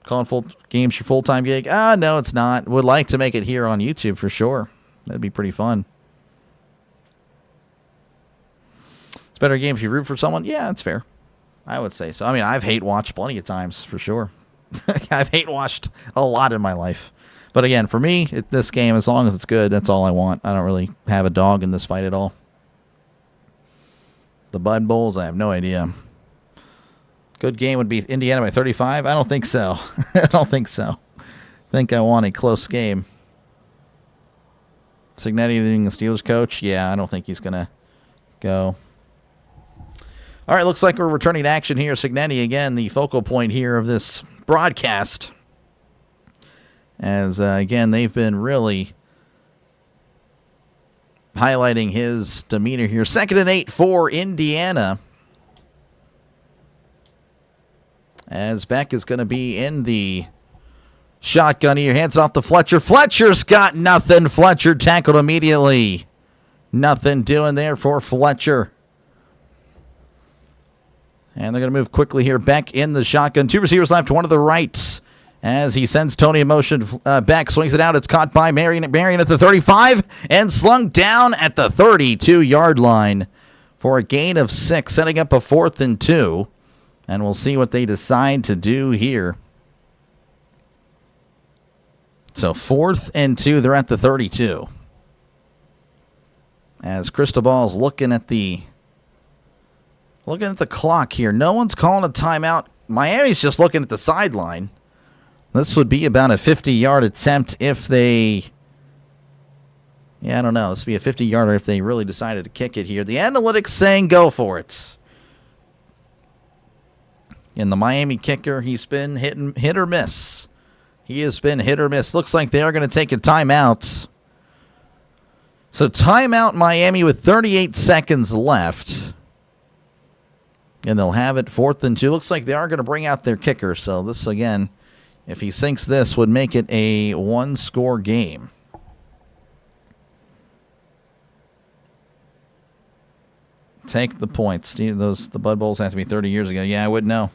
Calling full games your full-time gig? No, it's not. Would like to make it here on YouTube for sure. That'd be pretty fun. It's better game if you root for someone. Yeah, that's fair. I would say so. I mean, I've hate watched plenty of times for sure. I've hate watched a lot in my life. But again, for me, this game, as long as it's good, that's all I want. I don't really have a dog in this fight at all. The Bud Bowls, I have no idea. Good game would be Indiana by 35? I don't think so. I think I want a close game. Signetti being the Steelers coach? Yeah, I don't think he's going to go. All right, looks like we're returning to action here. Signetti, again, the focal point here of this broadcast. As, again, they've been really highlighting his demeanor here. 2nd and 8 for Indiana. As Beck is going to be in the shotgun here. Hands it off to Fletcher. Fletcher's got nothing. Fletcher tackled immediately. Nothing doing there for Fletcher. And they're going to move quickly here. Beck in the shotgun. 2 receivers left, one to the right. As he sends Tony in motion, Beck swings it out. It's caught by Marion at the 35 and slung down at the 32-yard line for a gain of 6, setting up a 4th and 2. And we'll see what they decide to do here. So 4th and 2, they're at the 32. As Cristobal's looking at the clock here. No one's calling a timeout. Miami's just looking at the sideline. This would be about a 50-yard attempt if they... Yeah, I don't know. This would be a 50-yarder if they really decided to kick it here. The analytics saying go for it. And the Miami kicker, he's been hit or miss. He has been hit or miss. Looks like they are going to take a timeout. So timeout Miami with 38 seconds left. And they'll have it 4th and 2. Looks like they are going to bring out their kicker. So this, again, if he sinks this, would make it a 1-score game. Take the points. The Bud Bowls have to be 30 years ago. Yeah, I wouldn't know.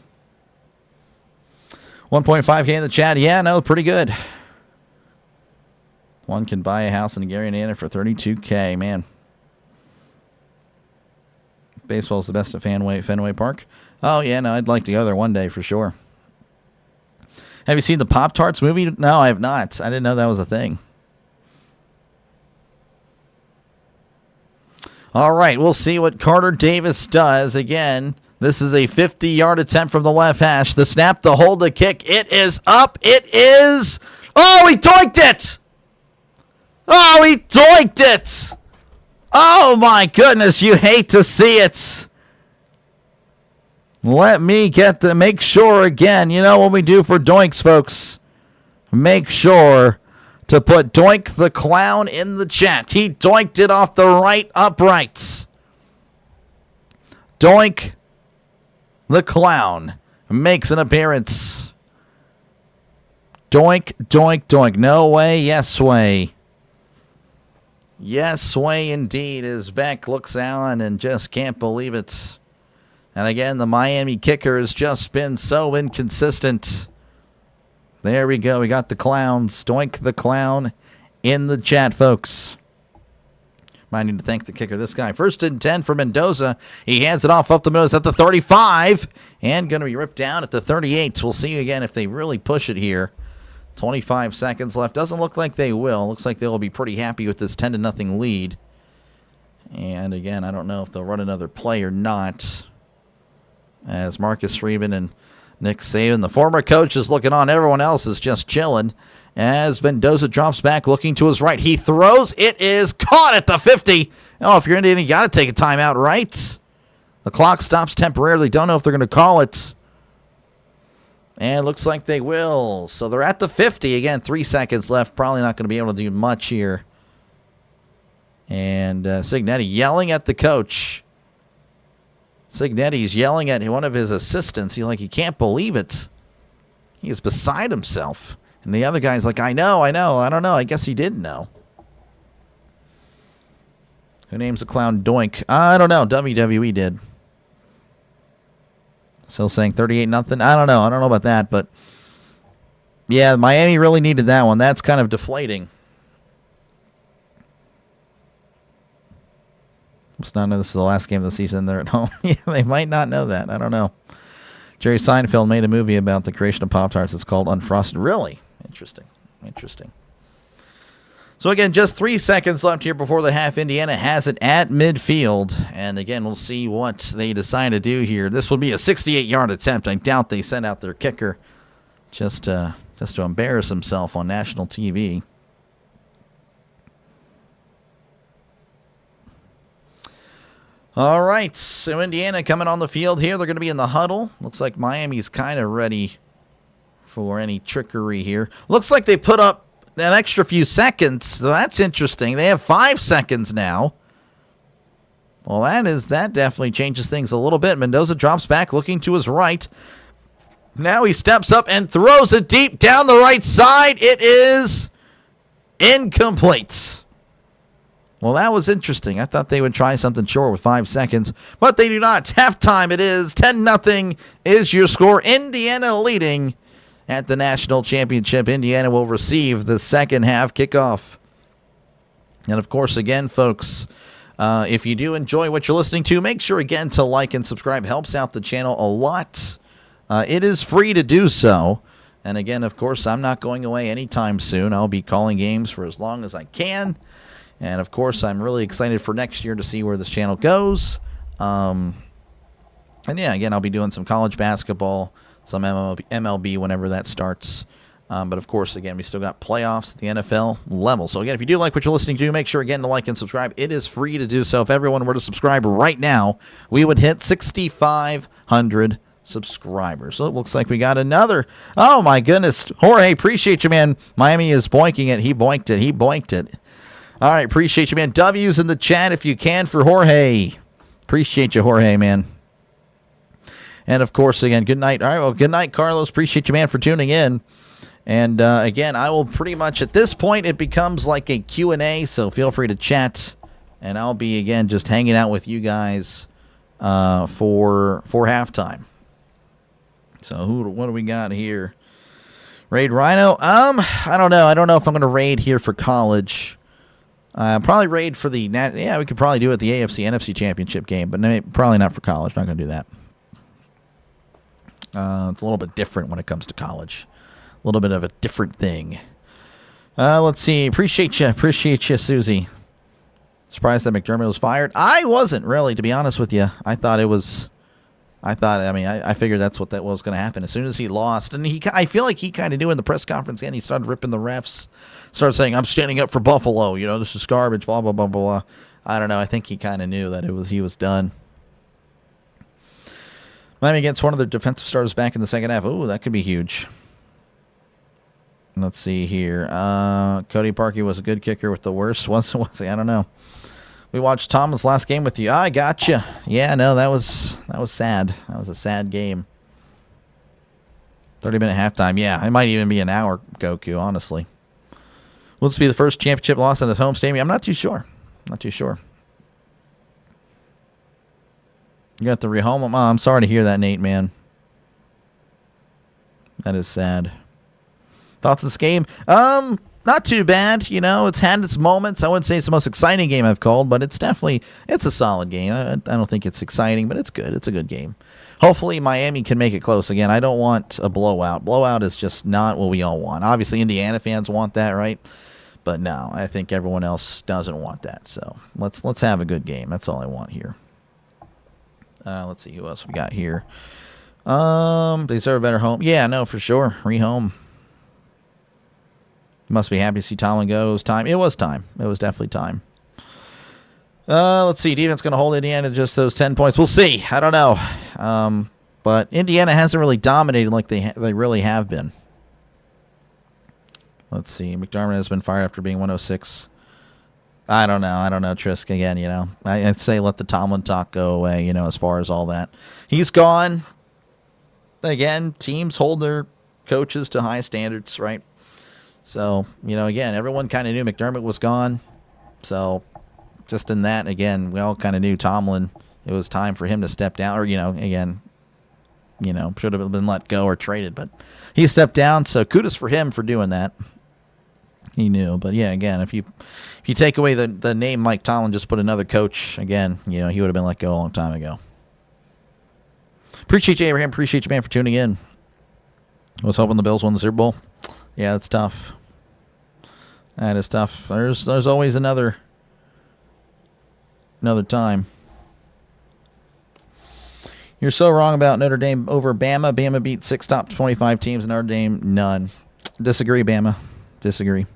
1.5K in the chat. Yeah, no, pretty good. One can buy a house in Gary, Indiana for $32K. Man. Baseball's the best at Fenway Park. Oh, yeah, no, I'd like to go there one day for sure. Have you seen the Pop-Tarts movie? No, I have not. I didn't know that was a thing. All right, we'll see what Carter Davis does. Again, this is a 50-yard attempt from the left hash. The snap, the hold, the kick. It is up. It is. Oh, he doinked it. Oh, he doinked it. Oh, my goodness. You hate to see it. Let me make sure again. You know what we do for doinks, folks? Make sure to put Doink the Clown in the chat. He doinked it off the right uprights. Doink the Clown makes an appearance. Doink, doink, doink. No way, yes way. Yes way indeed, as Beck looks on and just can't believe it. And again, the Miami kicker has just been so inconsistent. There we go. We got the Clowns. Doink the Clown in the chat, folks. Might need to thank the kicker. This guy. 1st and 10 for Mendoza. He hands it off up the middle. At the 35. And going to be ripped down at the 38. We'll see again if they really push it here. 25 seconds left. Doesn't look like they will. Looks like they'll be pretty happy with this 10-0 lead. And again, I don't know if they'll run another play or not. As Marcus Reben and Nick Saban, the former coach, is looking on. Everyone else is just chilling. as Mendoza drops back looking to his right. He throws. It is caught at the 50. Oh, if you're Indiana, you got to take a timeout, right? The clock stops temporarily. Don't know if they're going to call it. And looks like they will. So they're at the 50. Again, 3 seconds left. Probably not going to be able to do much here. And Signetti yelling at the coach. Signetti's yelling at one of his assistants. He's like, he can't believe it. He is beside himself. And the other guy's like, I know. I don't know. I guess he did know. Who names the clown Doink? I don't know. WWE did. Still saying 38-0. I don't know about that, but yeah, Miami really needed that one. That's kind of deflating. Must not know this is the last game of the season. They're at home. Yeah, they might not know that. I don't know. Jerry Seinfeld made a movie about the creation of Pop-Tarts. It's called Unfrosted. Really? Interesting. So, again, just 3 seconds left here before the half. Indiana has it at midfield. And, again, we'll see what they decide to do here. This will be a 68-yard attempt. I doubt they sent out their kicker just to embarrass himself on national TV. All right, so Indiana coming on the field here. They're going to be in the huddle. Looks like Miami's kind of ready for any trickery here. Looks like they put up an extra few seconds, so that's interesting. They have 5 seconds now. Well, that definitely changes things a little bit. Mendoza drops back, looking to his right. Now he steps up and throws it deep down the right side. It is incomplete. Well, that was interesting. I thought they would try something short with 5 seconds, but they do not. Halftime it is. 10-0 is your score. Indiana leading at the national championship. Indiana will receive the second half kickoff. And, of course, again, folks, if you do enjoy what you're listening to, make sure, again, to like and subscribe. Helps out the channel a lot. It is free to do so. And, again, of course, I'm not going away anytime soon. I'll be calling games for as long as I can. And, of course, I'm really excited for next year to see where this channel goes. And, yeah, again, I'll be doing some college basketball, some MLB whenever that starts. But, of course, again, we still got playoffs at the NFL level. So, again, if you do like what you're listening to, make sure, again, to like and subscribe. It is free to do so. If everyone were to subscribe right now, we would hit 6,500 subscribers. So, it looks like we got another. Oh, my goodness. Jorge, appreciate you, man. Miami is boinking it. He boinked it. All right, appreciate you, man. W's in the chat if you can for Jorge. Appreciate you, Jorge, man. And, of course, again, good night. All right, well, good night, Carlos. Appreciate you, man, for tuning in. And, again, I will pretty much, at this point, it becomes like a Q&A, so feel free to chat. And I'll be, again, just hanging out with you guys for halftime. So, what do we got here? Raid Rhino? I don't know. I don't know if I'm going to raid here for college. Probably raid for the we could probably do it the AFC NFC championship game, but probably not for college. Not going to do that. It's a little bit different when it comes to college. A little bit of a different thing. Let's see. Appreciate you, Susie. Surprised that McDermott was fired. I wasn't really, to be honest with you. I figured that's what that was going to happen as soon as he lost. And I feel like he kind of knew in the press conference, and he started ripping the refs, started saying, I'm standing up for Buffalo. You know, this is garbage, blah, blah, blah, blah. I don't know. I think he kind of knew that he was done. Miami gets one of their defensive starters back in the second half. Ooh, that could be huge. Let's see here. Cody Parkey was a good kicker with the worst. Was he? I don't know. We watched Tomlin's last game with you. I gotcha. Yeah, no, that was sad. That was a sad game. 30-minute halftime. Yeah, it might even be an hour, Goku, honestly. Will this be the first championship loss at his home stadium? I'm not too sure. You got the rehome. Oh, I'm sorry to hear that, Nate, man. That is sad. Thoughts of this game? Not too bad. You know, it's had its moments. I wouldn't say it's the most exciting game I've called, but it's a solid game. I don't think it's exciting, but it's good. It's a good game. Hopefully Miami can make it close. Again, I don't want a blowout. Blowout is just not what we all want. Obviously, Indiana fans want that, right? But no, I think everyone else doesn't want that. So let's have a good game. That's all I want here. Let's see who else we got here. They deserve a better home. Yeah, no, for sure. Rehome. Must be happy to see Tomlin go. It was time. It was time. It was definitely time. Let's see. Defense going to hold Indiana to just those 10 points. We'll see. I don't know. But Indiana hasn't really dominated like they really have been. Let's see. McDermott has been fired after being 106. I don't know, Trisk, again, I'd say let the Tomlin talk go away, as far as all that. He's gone. Again, teams hold their coaches to high standards, right? So, again, everyone kind of knew McDermott was gone. So, just in that, again, we all kind of knew Tomlin, it was time for him to step down. Or, again, should have been let go or traded. But he stepped down, so kudos for him for doing that. He knew. But, yeah, again, if you take away the name Mike Tomlin, just put another coach, again, he would have been let go a long time ago. Appreciate you, Abraham. Appreciate you, man, for tuning in. I was hoping the Bills won the Super Bowl. Yeah, that's tough. That is tough. There's always another time. You're so wrong about Notre Dame over Bama. Bama beat 6 top 25 teams. Notre Dame, none. Disagree, Bama. Disagree.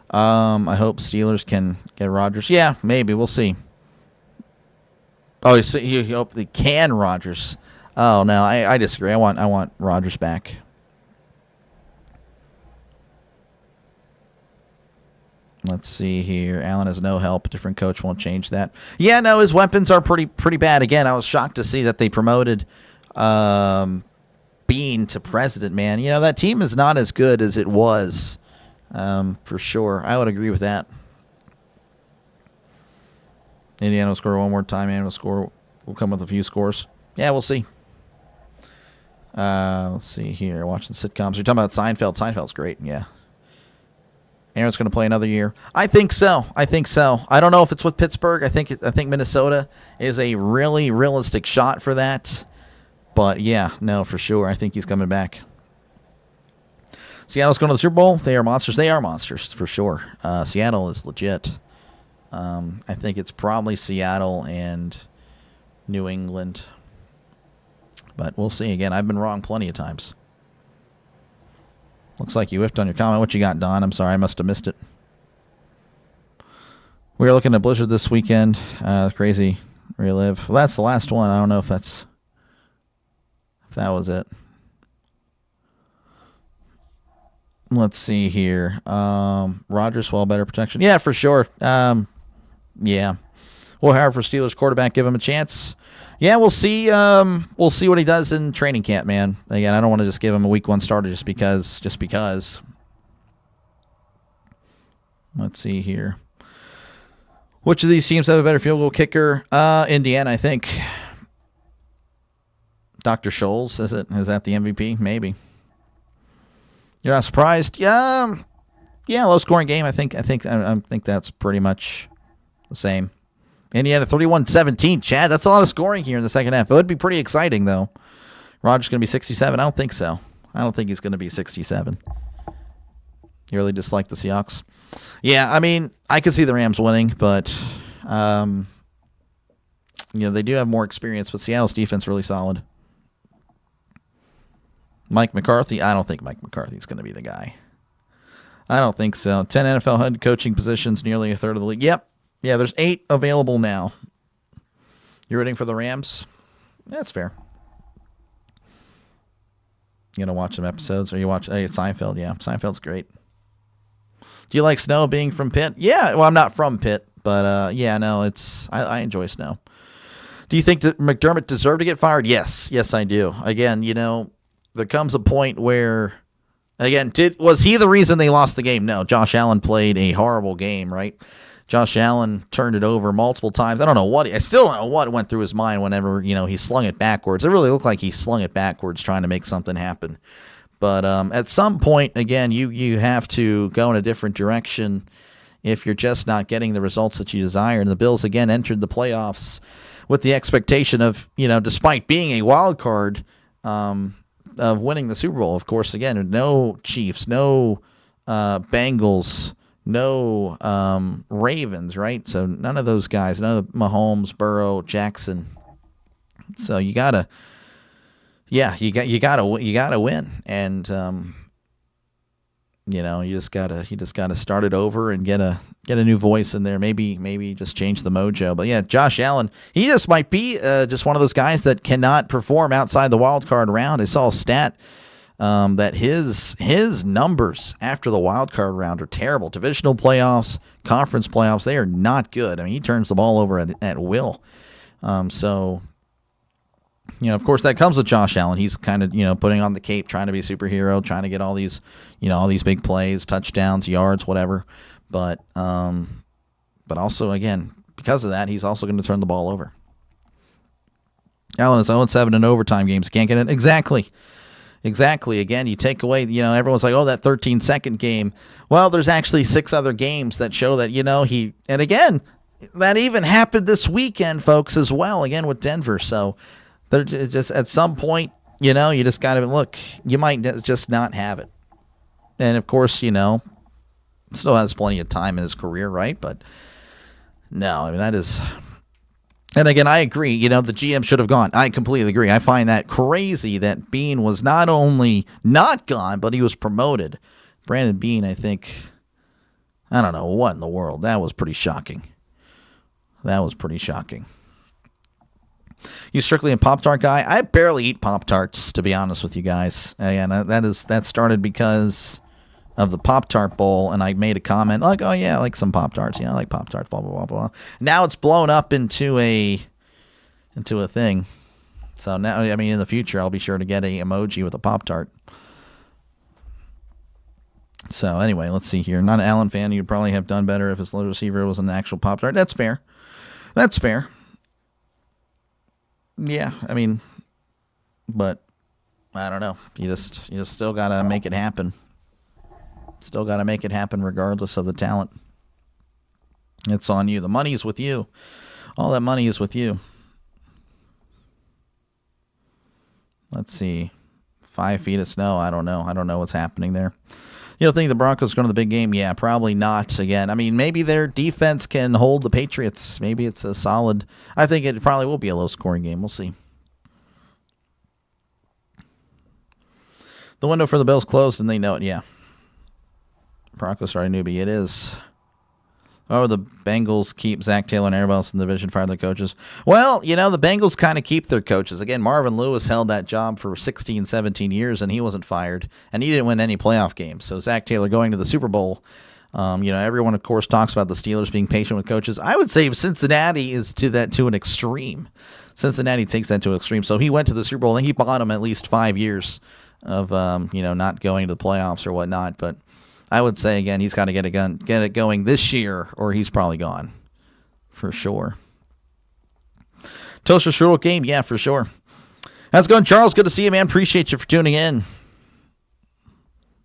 I hope Steelers can get Rodgers. Yeah, maybe. We'll see. Oh, you hope they can Rodgers. Oh, no, I disagree. I want Rodgers back. Let's see here. Allen has no help. Different coach won't change that. Yeah, no, his weapons are pretty bad. Again, I was shocked to see that they promoted Bean to president, man. That team is not as good as it was, for sure. I would agree with that. Indiana will score one more time. We'll come with a few scores. Yeah, we'll see. Let's see here. Watching sitcoms. You're talking about Seinfeld. Seinfeld's great, yeah. Aaron's going to play another year. I think so. I don't know if it's with Pittsburgh. I think Minnesota is a really realistic shot for that. But, yeah, no, for sure. I think he's coming back. Seattle's going to the Super Bowl. They are monsters. They are monsters, for sure. Seattle is legit. I think it's probably Seattle and New England. But we'll see. Again, I've been wrong plenty of times. Looks like you whiffed on your comment. What you got, Don? I'm sorry. I must have missed it. We are looking at Blizzard this weekend. Crazy relive. Well, that's the last one. I don't know if that was it. Let's see here. Rodgers, well, better protection. Yeah, for sure. Yeah. Will Howard for Steelers quarterback give him a chance? Yeah, we'll see. We'll see what he does in training camp, man. Again, I don't want to just give him a week 1 starter just because. Let's see here. Which of these teams have a better field goal kicker? Indiana, I think. Dr. Scholes, is that the MVP? Maybe. You're not surprised? Yeah, low scoring game. I think that's pretty much the same. Indiana 31-17. Chad, that's a lot of scoring here in the second half. It would be pretty exciting, though. Rodgers going to be 67? I don't think so. I don't think he's going to be 67. You really dislike the Seahawks? Yeah, I mean, I could see the Rams winning, but they do have more experience, but Seattle's defense really solid. Mike McCarthy? I don't think Mike McCarthy's going to be the guy. I don't think so. 10 NFL head coaching positions, nearly a third of the league. Yep. Yeah, there's 8 available now. You're rooting for the Rams? That's fair. You going to watch some episodes? Or you watch Seinfeld? Yeah, Seinfeld's great. Do you like Snow being from Pitt? Yeah, well, I'm not from Pitt, but yeah, no, I enjoy Snow. Do you think that McDermott deserved to get fired? Yes, I do. Again, there comes a point where, again, was he the reason they lost the game? No, Josh Allen played a horrible game, right? Josh Allen turned it over multiple times. I still don't know what went through his mind whenever, he slung it backwards. It really looked like he slung it backwards trying to make something happen. But at some point, again, you have to go in a different direction if you're just not getting the results that you desire. And the Bills, again, entered the playoffs with the expectation of, despite being a wild card, of winning the Super Bowl. Of course, again, no Chiefs, no Bengals, no Ravens, right? So none of those guys, none of Mahomes, Burrow, Jackson. So you gotta win, and You just gotta start it over and get a new voice in there. Maybe just change the mojo. But yeah, Josh Allen, he just might be just one of those guys that cannot perform outside the wild card round. I saw a stat that his numbers after the wild card round are terrible. Divisional playoffs, conference playoffs, they are not good. I mean, he turns the ball over at will. So. Of course, that comes with Josh Allen. He's kind of, putting on the cape, trying to be a superhero, trying to get all these big plays, touchdowns, yards, whatever. But also, again, because of that, he's also going to turn the ball over. Allen is 0-7 in overtime games. Can't get it. Exactly. Again, you take away, everyone's like, oh, that 13-second game. Well, there's actually 6 other games that show that, and again, that even happened this weekend, folks, as well, again, with Denver. So, they're just at some point, you just got to look. You might just not have it, and of course, still has plenty of time in his career, right? But no, I mean that is. And again, I agree. The GM should have gone. I completely agree. I find that crazy that Bean was not only not gone, but he was promoted. Brandon Bean, I think. I don't know what in the world. That was pretty shocking. You strictly a Pop-Tart guy? I barely eat Pop-Tarts, to be honest with you guys. And that started because of the Pop-Tart Bowl, and I made a comment like, oh, yeah, I like some Pop-Tarts. I like Pop-Tarts, blah, blah, blah, blah. Now it's blown up into a thing. So now, I mean, in the future, I'll be sure to get a emoji with a Pop-Tart. So anyway, let's see here. Not an Allen fan. You'd probably have done better if his little receiver was an actual Pop-Tart. That's fair. Yeah, I mean, but I don't know. You just still gotta make it happen. Still gotta make it happen regardless of the talent. It's on you. The money is with you. All that money is with you. Let's see. 5 feet of snow. I don't know what's happening there. You don't think the Broncos are going to the big game? Yeah, probably not. Again, I mean, maybe their defense can hold the Patriots. Maybe it's a solid. I think it probably will be a low-scoring game. We'll see. The window for the Bills closed, and they know it. Yeah. Broncos are a newbie. It is. Oh, the Bengals keep Zach Taylor and everybody else in the division, fire their coaches. Well, the Bengals kind of keep their coaches. Again, Marvin Lewis held that job for 16, 17 years, and he wasn't fired, and he didn't win any playoff games. So Zach Taylor going to the Super Bowl, everyone, of course, talks about the Steelers being patient with coaches. I would say Cincinnati is to an extreme. Cincinnati takes that to an extreme. So he went to the Super Bowl, and he bought him at least 5 years of, not going to the playoffs or whatnot, but I would say, again, he's got to get it going this year, or he's probably gone for sure. Toaster Strudel game, yeah, for sure. How's it going, Charles? Good to see you, man. Appreciate you for tuning in.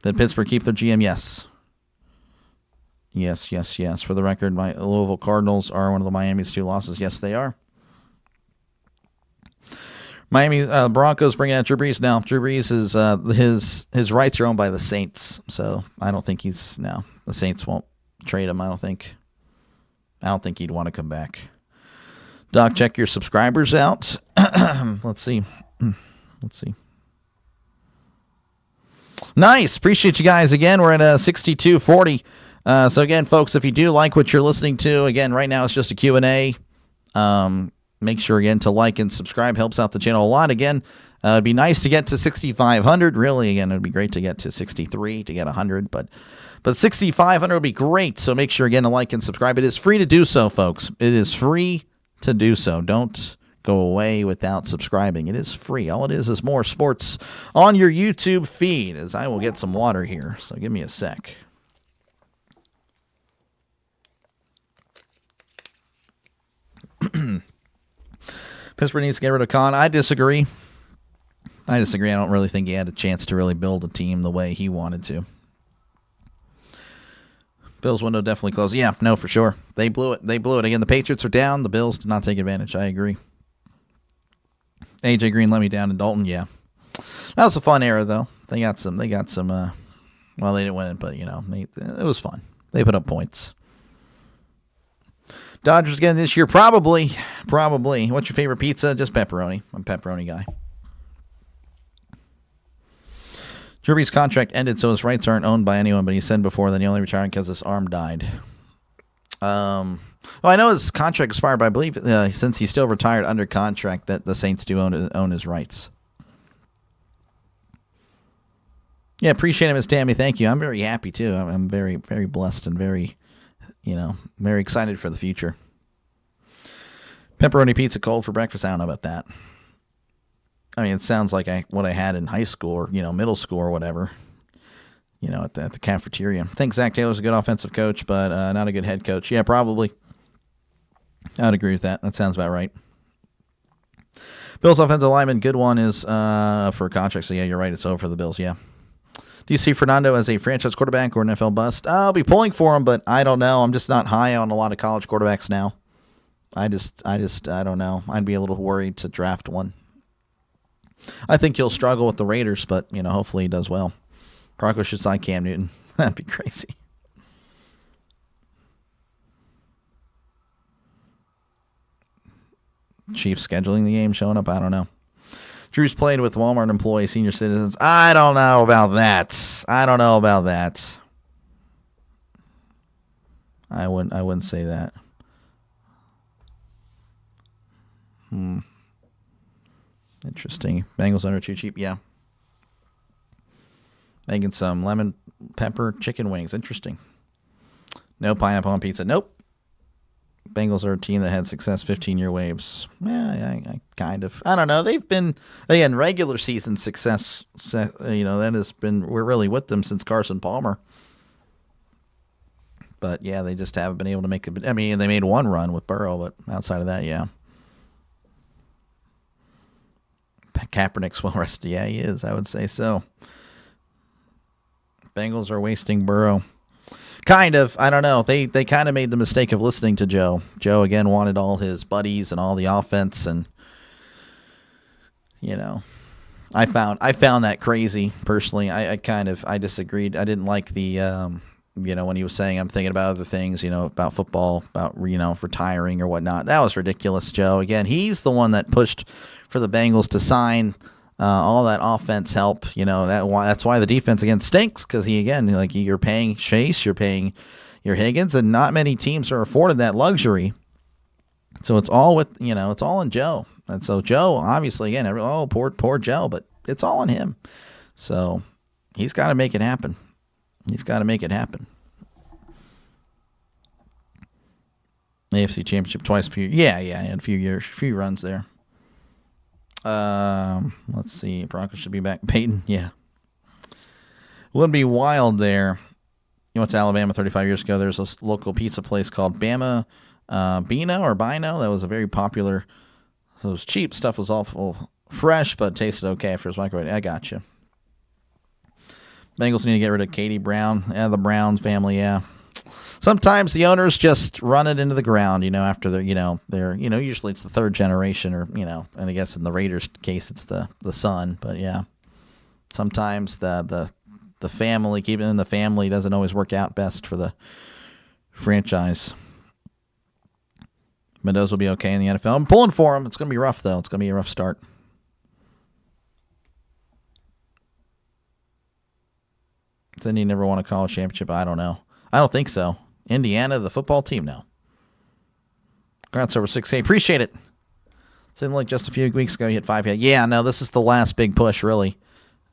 Did Pittsburgh keep their GM? Yes. Yes. For the record, my Louisville Cardinals are one of the Miami's 2 losses. Yes, they are. Miami Broncos bringing out Drew Brees. Now, Drew Brees is his rights are owned by the Saints, so I don't think the Saints won't trade him. I don't think he'd want to come back. Doc, check your subscribers out. Let's see. Nice. Appreciate you guys again. We're at 6240. So again, folks, if you do like what you're listening to, again, right now it's just a Q&A. Make sure, again, to like and subscribe. Helps out the channel a lot. Again, it'd be nice to get to 6,500. Really, again, it'd be great to get to 63 to get 100. But 6,500 would be great. So make sure, again, to like and subscribe. It is free to do so, folks. It is free to do so. Don't go away without subscribing. It is free. All it is more sports on your YouTube feed. As I will get some water here. So give me a sec. Pittsburgh needs to get rid of Khan. I disagree. I don't really think he had a chance to really build a team the way he wanted to. Bills window definitely closed. Yeah, no, for sure. They blew it. Again, the Patriots are down. The Bills did not take advantage. I agree. AJ Green let me down in Dalton. Yeah. That was a fun era, though. They got some, well, they didn't win it, but, it was fun. They put up points. Dodgers again this year, probably. What's your favorite pizza? Just pepperoni. I'm a pepperoni guy. Drew contract ended, so his rights aren't owned by anyone, but he said before that he only retired because his arm died. Well, I know his contract expired, but I believe since he's still retired under contract that the Saints do own his rights. Yeah, appreciate it, Miss Tammy. Thank you. I'm very happy, too. I'm very, very blessed and very, very excited for the future. Pepperoni pizza cold for breakfast. I don't know about that. I mean, it sounds like what I had in high school or, middle school or whatever, at the cafeteria. I think Zach Taylor's a good offensive coach, but not a good head coach. Yeah, probably. I would agree with that. That sounds about right. Bills offensive lineman, good one is for a contract. So, yeah, you're right. It's over for the Bills, yeah. Do you see Fernando as a franchise quarterback or an NFL bust? I'll be pulling for him, but I don't know. I'm just not high on a lot of college quarterbacks now. I don't know. I'd be a little worried to draft one. I think he'll struggle with the Raiders, but, hopefully he does well. Broncos should sign Cam Newton. That'd be crazy. Chiefs scheduling the game, showing up, I don't know. Drew's played with Walmart employees, senior citizens. I don't know about that. I wouldn't say that. Interesting. Bengals under too cheap. Yeah. Making some lemon pepper chicken wings. Interesting. No pineapple on pizza. Nope. Bengals are a team that had success 15-year waves. Yeah, I kind of. I don't know. They've been, again, regular season success. That has been, we're really with them since Carson Palmer. But, yeah, they just haven't been able to make it. I mean, they made one run with Burrow, but outside of that, yeah. Kaepernick's well rested. Yeah, he is. I would say so. Bengals are wasting Burrow. Kind of. I don't know. They kind of made the mistake of listening to Joe. Joe, again, wanted all his buddies and all the offense, and, I found that crazy, personally. I disagreed. I didn't like the, when he was saying, I'm thinking about other things, about football, about, retiring or whatnot. That was ridiculous, Joe. Again, he's the one that pushed for the Bengals to sign all that offense help. That's why the defense, again, stinks, because you're paying Chase, you're paying your Higgins, and not many teams are afforded that luxury. So it's all it's all in Joe. And so Joe, obviously, again, poor Joe, but it's all on him. So he's got to make it happen. AFC Championship twice per year. Yeah, in a few runs there. Let's see. Broncos should be back. Peyton, yeah. Wouldn't be wild there. You went to Alabama 35 years ago. There's a local pizza place called Bama Bino or Bino. That was a very popular. So it was cheap. Stuff was awful fresh, but tasted okay after it was microwaved. I got you. Bengals need to get rid of Katie Brown. Yeah, the Browns family, yeah. Sometimes the owners just run it into the ground, after they're usually it's the third generation or, and I guess in the Raiders case it's the son, but yeah. Sometimes the family, keeping it in the family doesn't always work out best for the franchise. Mendoza will be okay in the NFL. I'm pulling for him. It's going to be rough, though. It's going to be a rough start. Does Indy never won a college championship? I don't know. I don't think so. Indiana, the football team, no. Congrats over 6K. Appreciate it. Seemed like just a few weeks ago you hit 5K. Yeah, no, this is the last big push, really.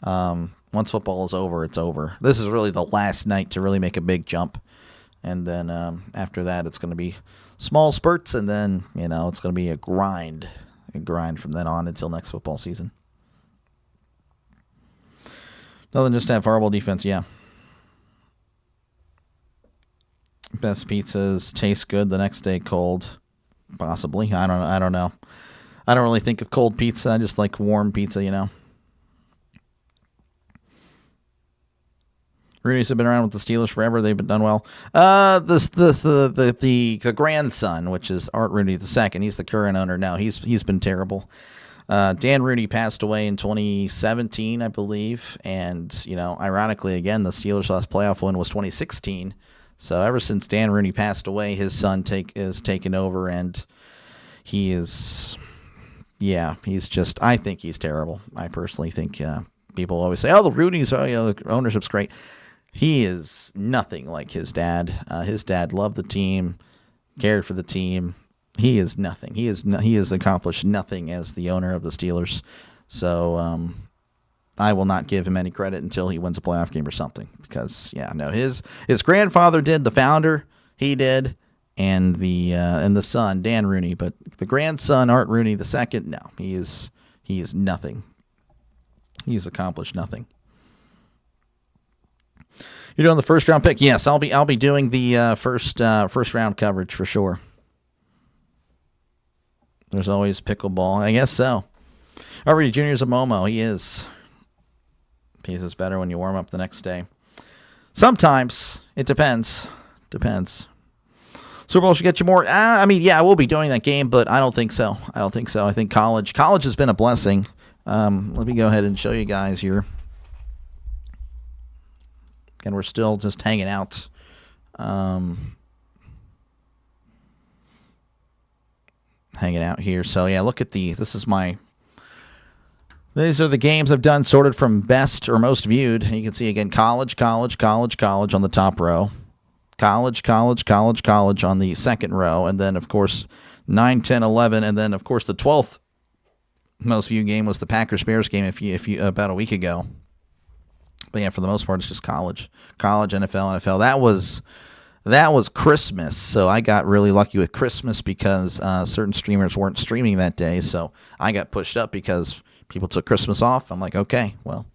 Once football is over, it's over. This is really the last night to really make a big jump. And then after that, it's going to be small spurts, and then, it's going to be a grind from then on until next football season. Nothing just to have horrible defense, yeah. Best pizzas taste good the next day cold. Possibly. I don't know. I don't really think of cold pizza. I just like warm pizza, Rooney's have been around with the Steelers forever. They've been done well. The grandson, which is Art Rooney II, he's the current owner now. He's been terrible. Dan Rooney passed away in 2017, I believe, and ironically, again, the Steelers' last playoff win was 2016. So ever since Dan Rooney passed away, his son is taken over, and he is, he's just. I think he's terrible. I personally think people always say, oh, the Rooney's, the ownership's great. He is nothing like his dad. His dad loved the team, cared for the team. He is nothing. He has accomplished nothing as the owner of the Steelers. So I will not give him any credit until he wins a playoff game or something. Because his grandfather did, the founder, he did, and the son, Dan Rooney. But the grandson, Art Rooney II, no, he is nothing. He has accomplished nothing. You're doing the first round pick? Yes, I'll be doing the first round coverage for sure. There's always pickleball. I guess so. Already Junior's a Momo. He is. He's is better when you warm up the next day. Sometimes. It depends. Super Bowl should get you more. I we'll be doing that game, but I don't think so. I think college has been a blessing. Let me go ahead and show you guys here. Again, we're still just hanging out. Hanging out here. So yeah, look at these are the games I've done sorted from best or most viewed. You can see again college on the top row. College on the second row, and then of course 9, 10, 11, and then of course the 12th most viewed game was the Packers-Bears game if you about a week ago. But yeah, for the most part it's just college, NFL. That was Christmas, so I got really lucky with Christmas because certain streamers weren't streaming that day, so I got pushed up because people took Christmas off. I'm like, okay, well,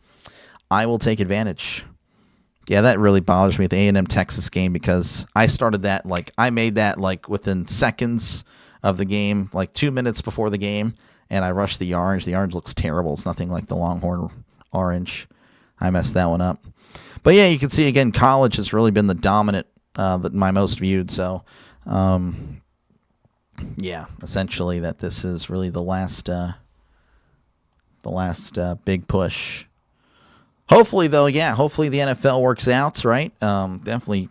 I will take advantage. Yeah, that really bothers me with the A&M Texas game because I started that, I made that, within seconds of the game, 2 minutes before the game, and I rushed the orange. The orange looks terrible. It's nothing like the Longhorn orange. I messed that one up. But yeah, you can see, again, college has really been the dominant my most viewed. So, essentially that this is really the last big push. Hopefully, though, the NFL works out, right? Definitely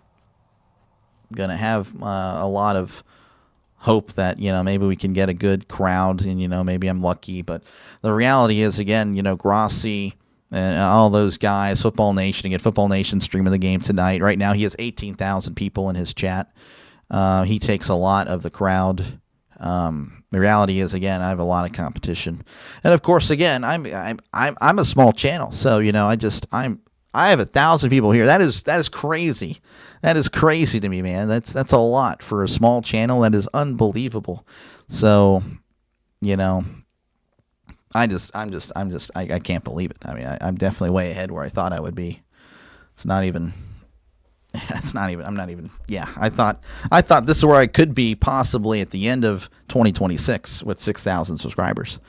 gonna have a lot of hope that maybe we can get a good crowd, and maybe I'm lucky. But the reality is, again, Grossi and all those guys, Football Nation, again, Football Nation streaming the game tonight. Right now, he has 18,000 people in his chat. He takes a lot of the crowd. The reality is, again, I have a lot of competition, and of course, again, I'm a small channel, so I have 1,000 people here. That is crazy. That is crazy to me, man. That's a lot for a small channel. That is unbelievable. So, I can't believe it. I mean, I'm definitely way ahead where I thought I would be. I'm not even, I thought this is where I could be possibly at the end of 2026 with 6,000 subscribers.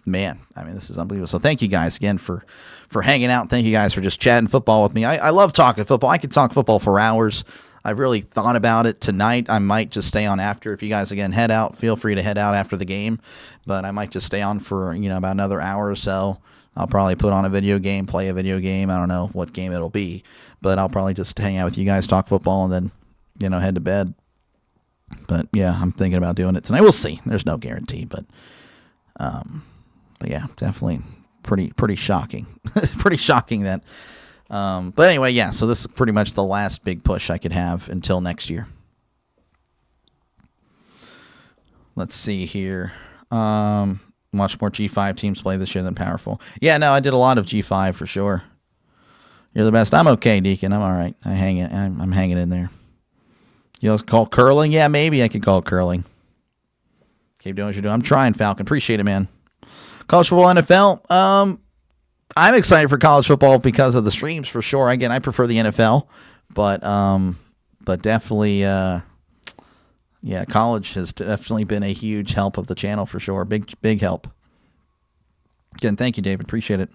Man, I mean, this is unbelievable. So thank you guys again for hanging out. Thank you guys for just chatting football with me. I love talking football. I could talk football for hours. I've really thought about it tonight. I might just stay on after. If you guys, again, head out, feel free to head out after the game. But I might just stay on for, about another hour or so. I'll probably put on a video game, play a video game. I don't know what game it'll be. But I'll probably just hang out with you guys, talk football, and then, head to bed. But, yeah, I'm thinking about doing it tonight. We'll see. There's no guarantee. But yeah, definitely pretty shocking. Pretty shocking that. But anyway, yeah, so this is pretty much the last big push I could have until next year. Let's see here. Much more G5 teams play this year than Powerful. Yeah, no, I did a lot of G5 for sure. You're the best. I'm okay, Deacon. I'm all right. I'm hanging in there. You also call curling? Yeah, maybe I could call curling. Keep doing what you're doing. I'm trying, Falcon. Appreciate it, man. College football, NFL. I'm excited for college football because of the streams for sure. Again, I prefer the NFL, but definitely, college has definitely been a huge help of the channel for sure. Big help. Again, thank you, David. Appreciate it.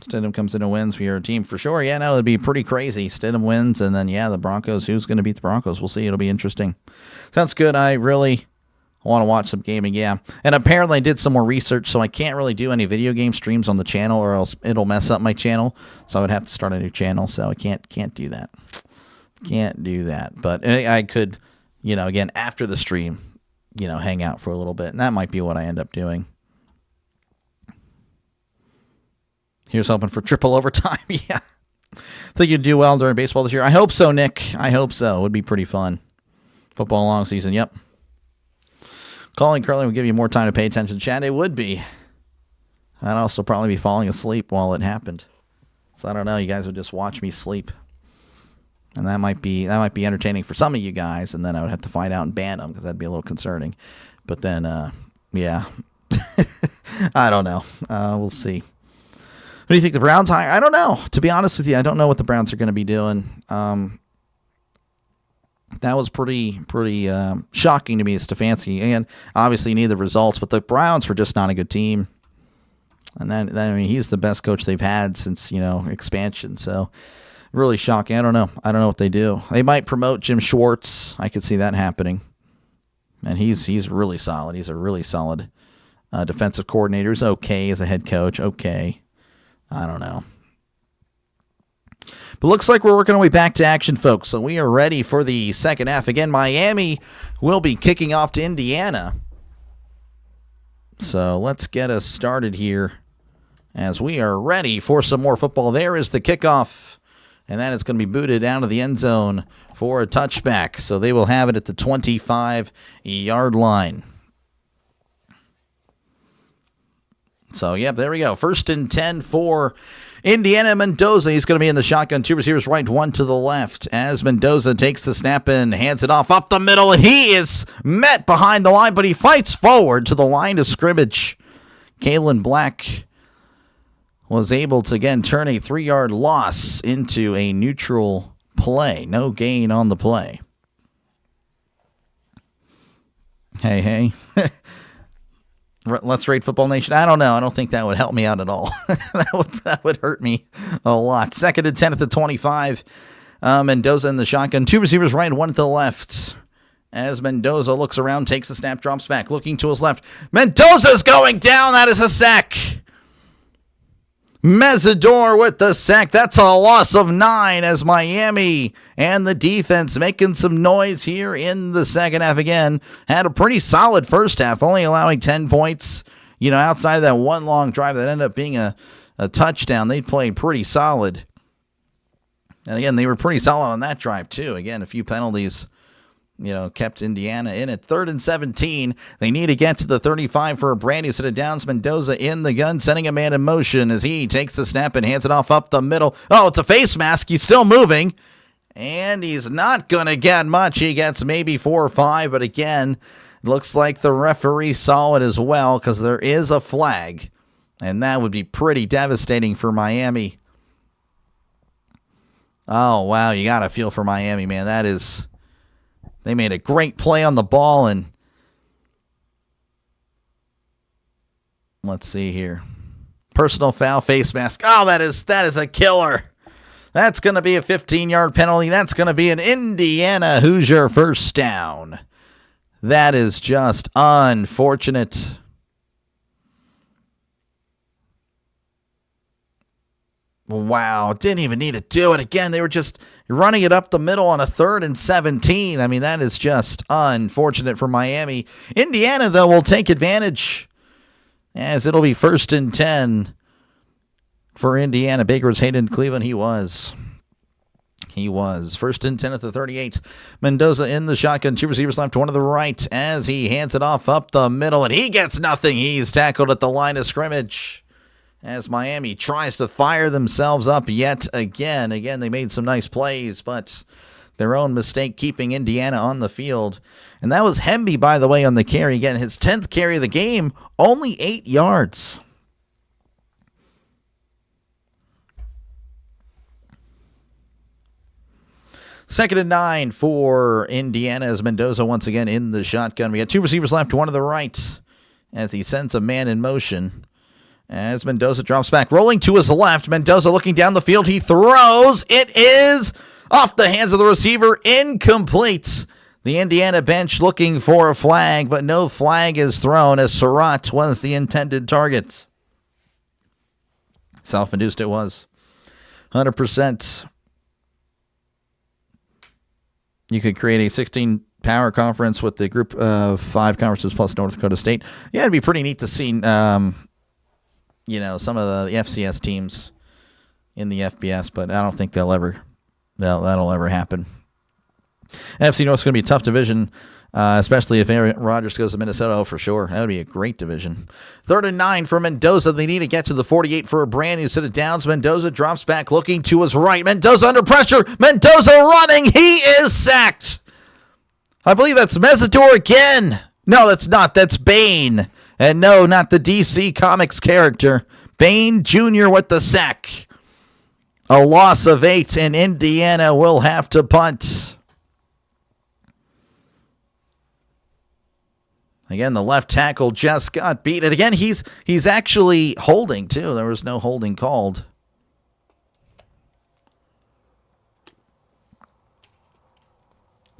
Stidham comes in and wins for your team for sure. Yeah, no, it'd be pretty crazy. Stidham wins, and then the Broncos. Who's going to beat the Broncos? We'll see. It'll be interesting. Sounds good. I really want to watch some gaming, yeah. And apparently I did some more research, so I can't really do any video game streams on the channel or else it'll mess up my channel. So I would have to start a new channel, so I can't do that. Can't do that. But I could, again, after the stream, hang out for a little bit. And that might be what I end up doing. Here's hoping for triple overtime. Yeah. Think you'd do well during baseball this year? I hope so, Nick. I hope so. It would be pretty fun. Football long season, yep. Calling curling would give you more time to pay attention. Chad, it would be. I'd also probably be falling asleep while it happened. So I don't know. You guys would just watch me sleep. And that might be entertaining for some of you guys, and then I would have to find out and ban them because that'd be a little concerning. But then, yeah. I don't know. We'll see. What do you think, the Browns hire? I don't know. To be honest with you, I don't know what the Browns are going to be doing. That was pretty shocking to me, Stefanski. And obviously you need the results, but the Browns were just not a good team. And then I mean, he's the best coach they've had since, expansion. So really shocking. I don't know what they do. They might promote Jim Schwartz. I could see that happening. And he's really solid. He's a really solid defensive coordinator. He's okay as a head coach. Okay. I don't know. But looks like we're working our way back to action, folks. So we are ready for the second half. Again, Miami will be kicking off to Indiana. So let's get us started here as we are ready for some more football. There is the kickoff, and that is going to be booted down to the end zone for a touchback. So they will have it at the 25-yard line. So, yep, there we go. 1st and 10 for Indiana. Mendoza. He's going to be in the shotgun. 2 receivers right, 1 to the left. As Mendoza takes the snap and hands it off up the middle, and he is met behind the line, but he fights forward to the line of scrimmage. Kalen Black was able to, again, turn a 3-yard loss into a neutral play. No gain on the play. Hey. Let's rate Football Nation. I don't know. I don't think that would help me out at all. that would hurt me a lot. 2nd and 10 at the 25. Mendoza in the shotgun. 2 receivers right, 1 to the left. As Mendoza looks around, takes a snap, drops back, looking to his left. Mendoza's going down. That is a sack. Mesidor with the sack. That's a loss of 9 as Miami and the defense making some noise here in the second half again. Had a pretty solid first half, only allowing 10 points. Outside of that one long drive that ended up being a touchdown, they played pretty solid. And again, they were pretty solid on that drive too. Again, a few penalties, kept Indiana in it. 3rd and 17. They need to get to the 35 for a brand new set of downs. Mendoza in the gun, sending a man in motion as he takes the snap and hands it off up the middle. Oh, it's a face mask. He's still moving. And he's not going to get much. He gets maybe 4 or 5. But again, looks like the referee saw it as well because there is a flag. And that would be pretty devastating for Miami. Oh, wow. You got to feel for Miami, man. They made a great play on the ball, and let's see here. Personal foul, face mask. Oh, that is a killer. That's going to be a 15-yard penalty. That's going to be an Indiana Hoosier first down. That is just unfortunate. Wow, didn't even need to do it again. They were just running it up the middle on a 3rd and 17. I mean, that is just unfortunate for Miami. Indiana, though, will take advantage as it'll be 1st and 10 for Indiana. Baker was hated in Cleveland. He was. 1st and 10 at the 38. Mendoza in the shotgun. 2 receivers left, 1 to the right as he hands it off up the middle, and he gets nothing. He's tackled at the line of scrimmage. As Miami tries to fire themselves up yet again. Again, they made some nice plays, but their own mistake keeping Indiana on the field. And that was Hemby, by the way, on the carry. Again, his 10th carry of the game, only 8 yards. Second and 9 for Indiana as Mendoza once again in the shotgun. We got 2 receivers left, 1 to the right as he sends a man in motion. As Mendoza drops back, rolling to his left. Mendoza looking down the field. He throws. It is off the hands of the receiver. Incomplete. The Indiana bench looking for a flag, but no flag is thrown as Surratt was the intended target. Self-induced it was. 100%. You could create a 16-power conference with the group of 5 conferences plus North Dakota State. Yeah, it'd be pretty neat to see some of the FCS teams in the FBS, but I don't think that'll ever happen. NFC North is going to be a tough division, especially if Aaron Rodgers goes to Minnesota, for sure. That would be a great division. 3rd and 9 for Mendoza. They need to get to the 48 for a brand new set of downs. Mendoza drops back, looking to his right. Mendoza under pressure. Mendoza running. He is sacked. I believe that's Mesidor again. No, that's not. That's Bane. And no, not the DC Comics character. Bane Jr. with the sack. A loss of 8, and Indiana will have to punt. Again, the left tackle just got beat. And again, he's actually holding, too. There was no holding called.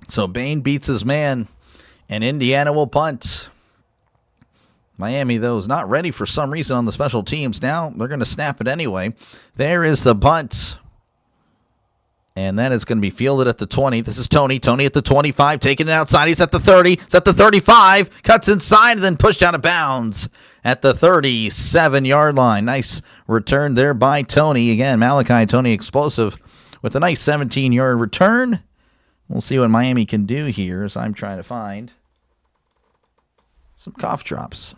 So Bane beats his man, and Indiana will punt. Miami, though, is not ready for some reason on the special teams. Now they're going to snap it anyway. There is the punt. And that is going to be fielded at the 20. This is Tony. Tony at the 25, taking it outside. He's at the 30. He's at the 35. Cuts inside and then pushed out of bounds at the 37-yard line. Nice return there by Tony. Again, Malachi Tony explosive with a nice 17-yard return. We'll see what Miami can do here as I'm trying to find some cough drops.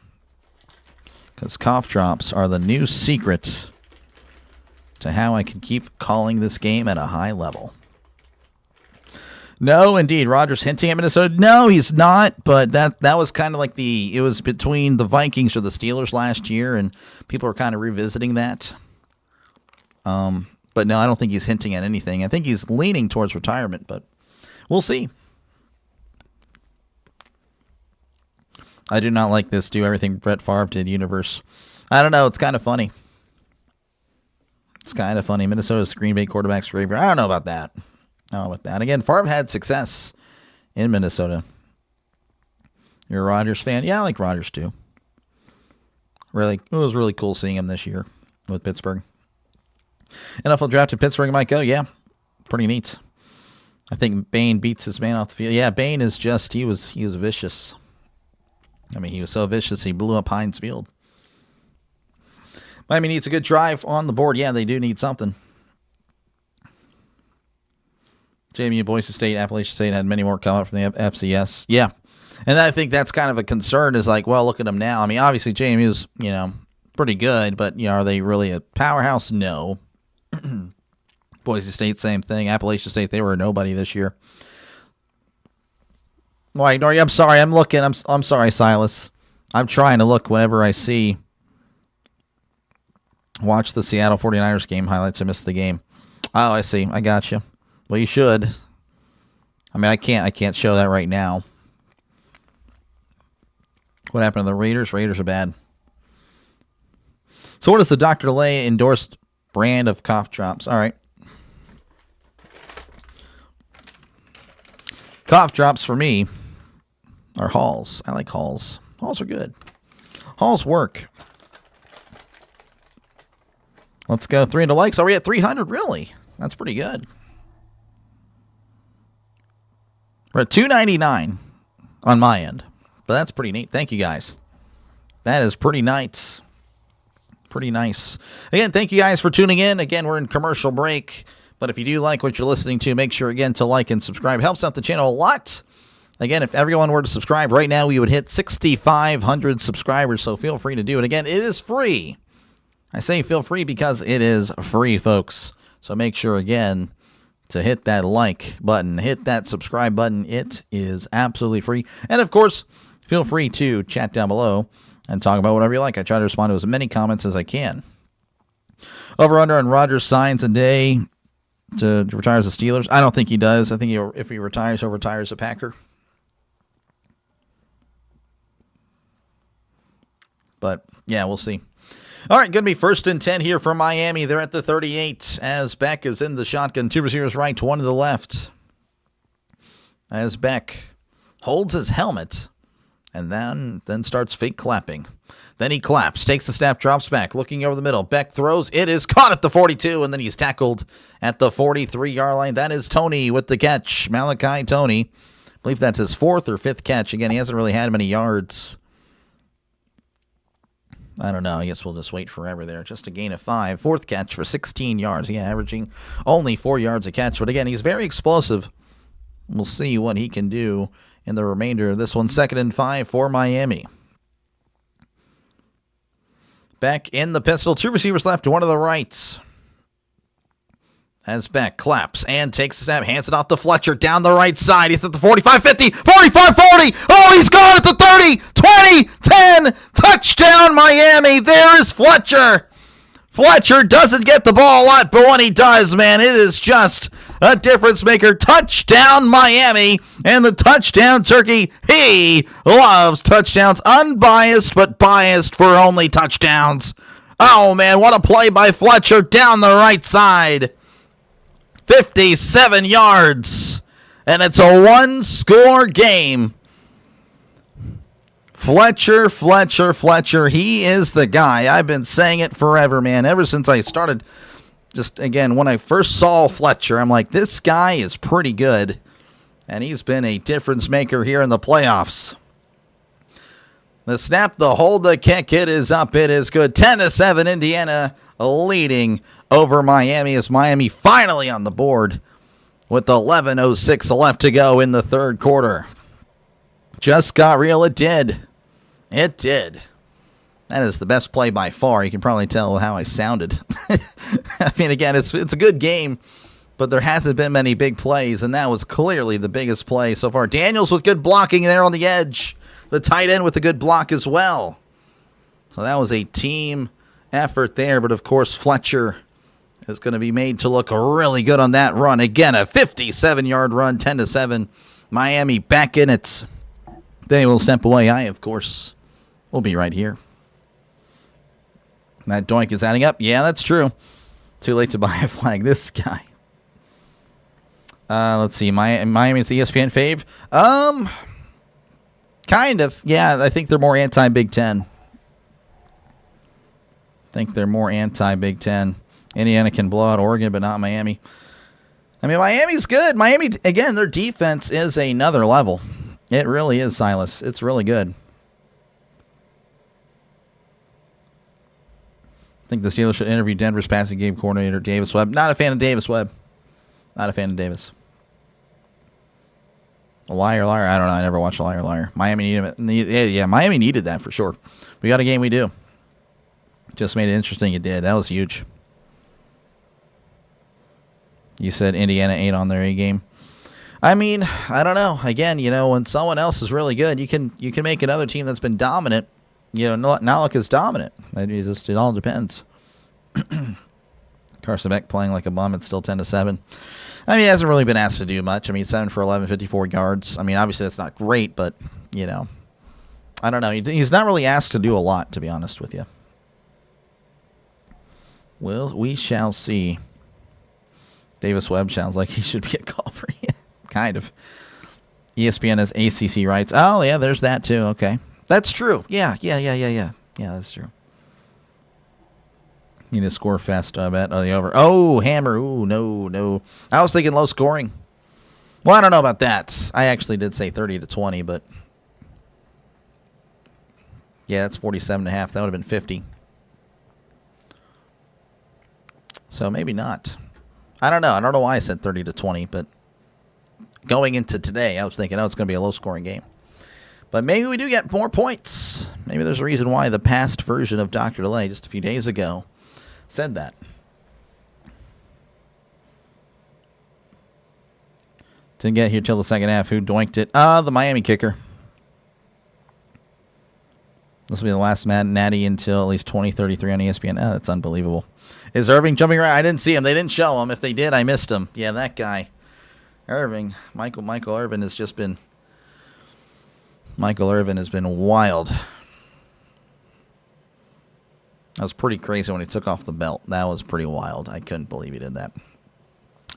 Because cough drops are the new secret to how I can keep calling this game at a high level. No, indeed. Rodgers hinting at Minnesota. No, he's not. But that was kind of like it was between the Vikings or the Steelers last year, and people are kind of revisiting that. But no, I don't think he's hinting at anything. I think he's leaning towards retirement, but we'll see. I do not like this do everything Brett Favre did universe. I don't know. It's kind of funny. It's kind of funny. Minnesota's Green Bay quarterback's favorite. I don't know about that. Again, Favre had success in Minnesota. You're a Rodgers fan? Yeah, I like Rodgers too. Really, it was really cool seeing him this year with Pittsburgh. NFL drafted Pittsburgh might go. Yeah, pretty neat. I think Bane beats his man off the field. Yeah, Bane is just, he was vicious. I mean, he was so vicious, he blew up Heinz Field. Miami needs a good drive on the board. Yeah, they do need something. JMU, Boise State, Appalachian State had many more come up from the FCS. Yeah, and I think that's kind of a concern is like, well, look at them now. I mean, obviously JMU's, pretty good, but, are they really a powerhouse? No. Boise State, same thing. Appalachian State, they were a nobody this year. Well, I ignore you. I'm sorry. I'm looking. I'm sorry, Silas. I'm trying to look whenever I see. Watch the Seattle 49ers game highlights. I missed the game. Oh, I see. I got you. Well, you should. I mean, I can't show that right now. What happened to the Raiders? Raiders are bad. So what is the Dr. DeLay endorsed brand of cough drops? All right. Cough drops for me are Halls. I like Halls. Halls are good. Halls work. Let's go. 300 likes. Are we at 300? Really? That's pretty good. We're at 299 on my end. But that's pretty neat. Thank you, guys. That is pretty nice. Pretty nice. Again, thank you guys for tuning in. Again, we're in commercial break. But if you do like what you're listening to, make sure, again, to like and subscribe. Helps out the channel a lot. Again, if everyone were to subscribe right now, we would hit 6,500 subscribers. So feel free to do it. Again, it is free. I say feel free because it is free, folks. So make sure, again, to hit that like button, hit that subscribe button. It is absolutely free. And, of course, feel free to chat down below and talk about whatever you like. I try to respond to as many comments as I can. Over-under on Rodgers signs a day to retire as a Steelers. I don't think he does. I think if he retires, he'll retire as a Packer. But, yeah, we'll see. All right, going to be 1st and 10 here for Miami. They're at the 38 as Beck is in the shotgun. 2 receivers right, 1 to the left. As Beck holds his helmet and then starts fake clapping. Then he claps, takes the snap, drops back, looking over the middle. Beck throws. It is caught at the 42, and then he's tackled at the 43-yard line. That is Tony with the catch. Malachi Tony. I believe that's his 4th or 5th catch. Again, he hasn't really had many yards I don't know. I guess we'll just wait forever there. Just a gain of 5. Fourth catch for 16 yards. Yeah, averaging only 4 yards a catch. But again, he's very explosive. We'll see what he can do in the remainder of this one. 2nd and 5 for Miami. Back in the pistol. 2 receivers left, 1 to the right. As Beck claps and takes a snap, hands it off to Fletcher down the right side. He's at the 45, 50, 45, 40. Oh, he's gone at the 30, 20, 10. Touchdown, Miami. There's Fletcher. Fletcher doesn't get the ball a lot, but when he does, man, it is just a difference maker. Touchdown, Miami. And the touchdown turkey, he loves touchdowns. Unbiased, but biased for only touchdowns. Oh, man, what a play by Fletcher down the right side. 57 yards, and it's a 1-score game. Fletcher, he is the guy. I've been saying it forever, man. Ever since I started, just again, when I first saw Fletcher, I'm like, this guy is pretty good, and he's been a difference maker here in the playoffs. The snap, the hold, the kick, it is up, it is good. 10-7, Indiana leading over Miami as Miami finally on the board with 11:06 left to go in the third quarter. Just got real, it did. It did. That is the best play by far. You can probably tell how I sounded. I mean, again, it's a good game, but there hasn't been many big plays, and that was clearly the biggest play so far. Daniels with good blocking there on the edge. The tight end with a good block as well. So that was a team effort there, but of course Fletcher is going to be made to look really good on that run. Again, a 57-yard run, 10-7. Miami back in it. They will step away. I, of course, will be right here. That doink is adding up. Yeah, that's true. Too late to buy a flag. This guy. Let's see. Miami's the ESPN fave. Kind of. Yeah, I think they're more anti-Big Ten. Indiana can blow out Oregon, but not Miami. I mean, Miami's good. Miami, again, their defense is another level. It really is, Silas. It's really good. I think the Steelers should interview Denver's passing game coordinator, Davis Webb. Not a fan of Davis Webb. Not a fan of Davis. A liar. I don't know. I never watched a liar. Miami needed it. Yeah, Miami needed that for sure. We got a game we do. Just made it interesting. It did. That was huge. You said Indiana 8 on their A game. I mean, I don't know. Again, when someone else is really good, you can make another team that's been dominant. Not like it's dominant. It all depends. Carson Beck playing like a bum. It's still 10-7. I mean, he hasn't really been asked to do much. I mean, 7 for 11, 54 yards. I mean, obviously that's not great, but, I don't know. He's not really asked to do a lot, to be honest with you. Well, we shall see. Davis Webb sounds like he should be a call for you. Kind of. ESPN has ACC rights. Oh, yeah, there's that too. Okay. That's true. Yeah, that's true. Need a score fest, I bet. Oh, the over. Oh, hammer. Ooh, no. I was thinking low scoring. Well, I don't know about that. I actually did say 30-20, but yeah, that's 47.5. That would have been 50. So maybe not. I don't know. I don't know why I said 30-20, but going into today, I was thinking, it's going to be a low-scoring game. But maybe we do get more points. Maybe there's a reason why the past version of Dr. Delay just a few days ago said that. Didn't get here till the second half. Who doinked it? The Miami kicker. This will be the last natty until at least 2033 on ESPN. That's unbelievable. Is Irving jumping around? I didn't see him. They didn't show him. If they did, I missed him. Yeah, that guy. Irving. Michael Irvin has just been... Michael Irvin has been wild. That was pretty crazy when he took off the belt. That was pretty wild. I couldn't believe he did that.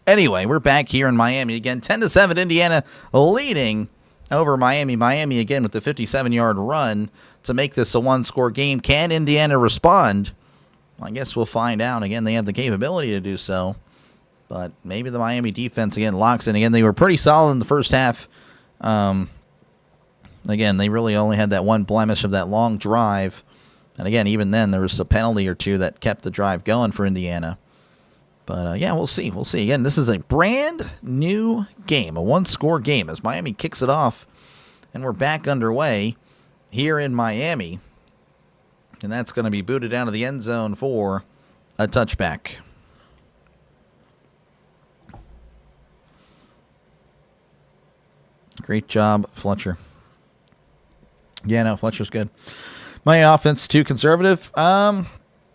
Anyway, we're back here in Miami again. 10-7, Indiana leading over Miami. Miami again with the 57-yard run to make this a one-score game. Can Indiana respond? Well, I guess we'll find out. Again, they have the capability to do so. But maybe the Miami defense, again, locks in. Again, they were pretty solid in the first half. Again, they really only had that one blemish of that long drive And again, even then, there was a penalty or two that kept the drive going for Indiana. But, yeah, we'll see. We'll see. Again, this is a brand new game, a one-score game as Miami kicks it off. And we're back underway here in Miami. And that's going to be booted out of the end zone for a touchback. Great job, Fletcher. Yeah, no, Fletcher's good. My offense too conservative?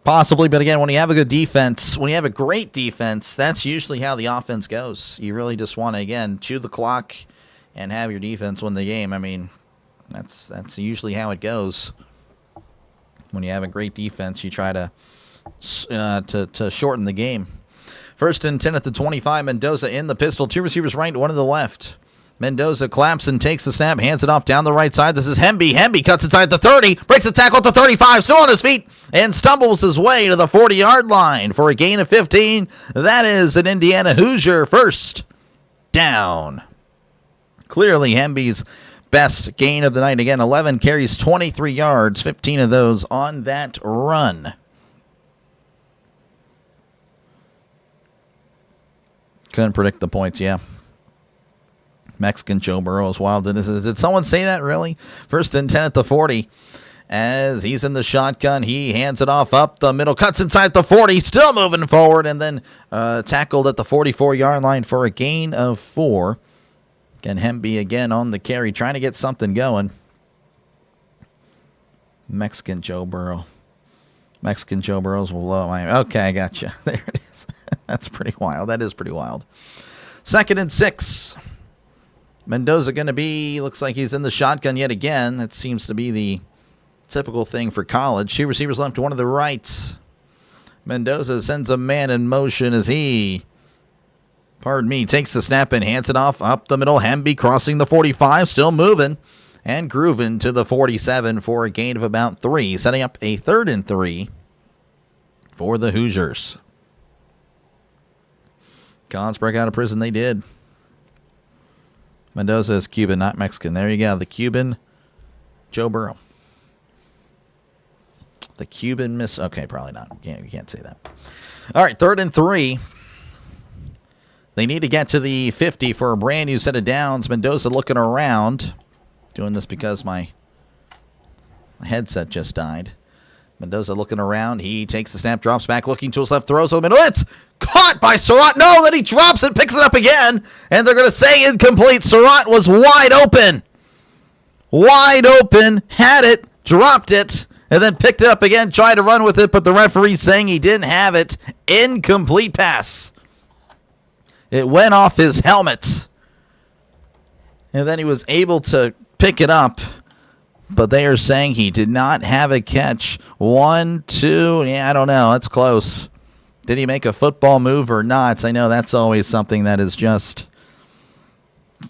Possibly, but again, when you have a good defense, when you have a great defense, that's usually how the offense goes. You really just want to, again, chew the clock and have your defense win the game. I mean, that's usually how it goes. When you have a great defense, you try to shorten the game. 1st and 10 at the 25. Mendoza in the pistol. 2 receivers right, 1 to the left. Mendoza claps and takes the snap, hands it off down the right side. This is Hemby. Hemby cuts inside the 30, breaks the tackle at the 35, still on his feet, and stumbles his way to the 40-yard line for a gain of 15. That is an Indiana Hoosier first down. Clearly Hemby's best gain of the night. Again, 11 carries, 23 yards, 15 of those on that run. Couldn't predict the points, yeah. Mexican Joe Burrow is wild. Did someone say that, really? 1st and 10 at the 40. As he's in the shotgun, he hands it off up the middle, cuts inside the 40, still moving forward, and then tackled at the 44-yard line for a gain of 4. Again, Hemby again on the carry, trying to get something going. Mexican Joe Burrow. Mexican Joe Burrow's below my... Okay, I got you. There it is. That's pretty wild. That is pretty wild. 2nd and 6. Mendoza going to be, looks like he's in the shotgun yet again. That seems to be the typical thing for college. 2 receivers left, 1 to the right. Mendoza sends a man in motion as he, takes the snap and hands it off up the middle. Hemby crossing the 45, still moving and grooving to the 47 for a gain of about 3, setting up a 3rd and 3 for the Hoosiers. Cons break out of prison, they did. Mendoza is Cuban, not Mexican. There you go. The Cuban Joe Burrow. The Cuban miss. Okay, probably not. You can't say that. All right, 3rd and 3. They need to get to the 50 for a brand new set of downs. Mendoza looking around. Doing this because my headset just died. Mendoza looking around. He takes the snap, drops back, looking to his left, throws over the middle. It's caught by Surratt. No, then he drops it, picks it up again, and they're going to say incomplete. Surratt was wide open. Wide open, had it, dropped it, and then picked it up again, tried to run with it, but the referee saying he didn't have it. Incomplete pass. It went off his helmet, and then he was able to pick it up. But they are saying he did not have a catch. 1, 2, yeah, I don't know. That's close. Did he make a football move or not? I know that's always something that is just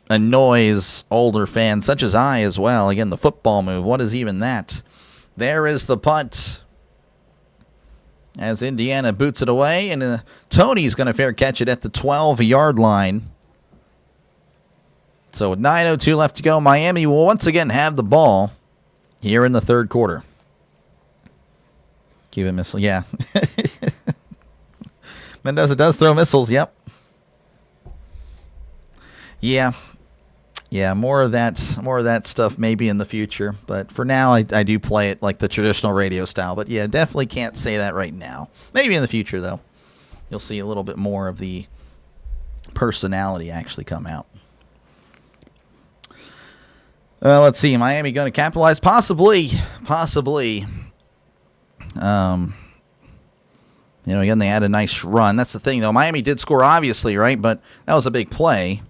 annoys older fans, such as I as well. Again, the football move. What is even that? There is the punt. As Indiana boots it away, and Tony's going to fair catch it at the 12-yard line. So with 9:02 left to go, Miami will once again have the ball here in the 3rd quarter. Cuban missile, yeah. Mendoza does throw missiles, yep. Yeah, more of that stuff maybe in the future. But for now, I do play it like the traditional radio style. But yeah, definitely can't say that right now. Maybe in the future, though, you'll see a little bit more of the personality actually come out. Let's see. Miami going to capitalize? Possibly. Again, they had a nice run. That's the thing, though. Miami did score, obviously, right? But that was a big play.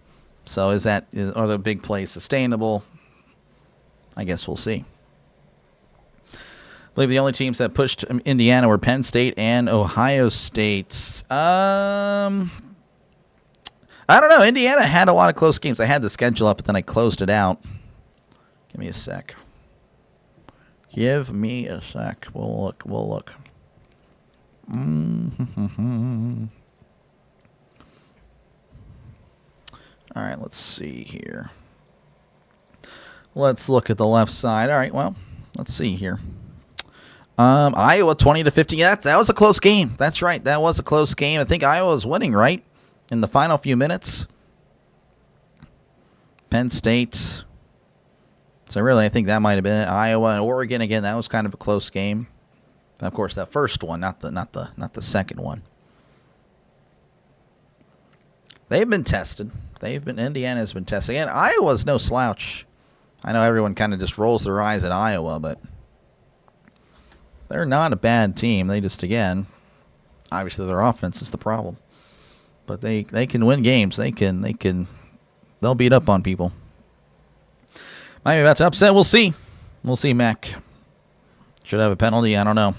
So are the big plays sustainable? I guess we'll see. I believe the only teams that pushed Indiana were Penn State and Ohio State. I don't know. Indiana had a lot of close games. I had the schedule up, but then I closed it out. Give me a sec. Give me a sec. We'll look. All right, let's see here. Let's look at the left side. All right, well, let's see here. Iowa 20-15. That was a close game. That's right. That was a close game. I think Iowa was winning, right? In the final few minutes. Penn State. So really, I think that might have been it. Iowa and Oregon again. That was kind of a close game. Of course, that first one, not the second one. They've been tested. Indiana's been tested. Again, Iowa's no slouch. I know everyone kind of just rolls their eyes at Iowa, but they're not a bad team. They just, again, obviously their offense is the problem. But they can win games. They'll beat up on people. Might be about to upset. We'll see. We'll see, Mac. Should have a penalty. I don't know.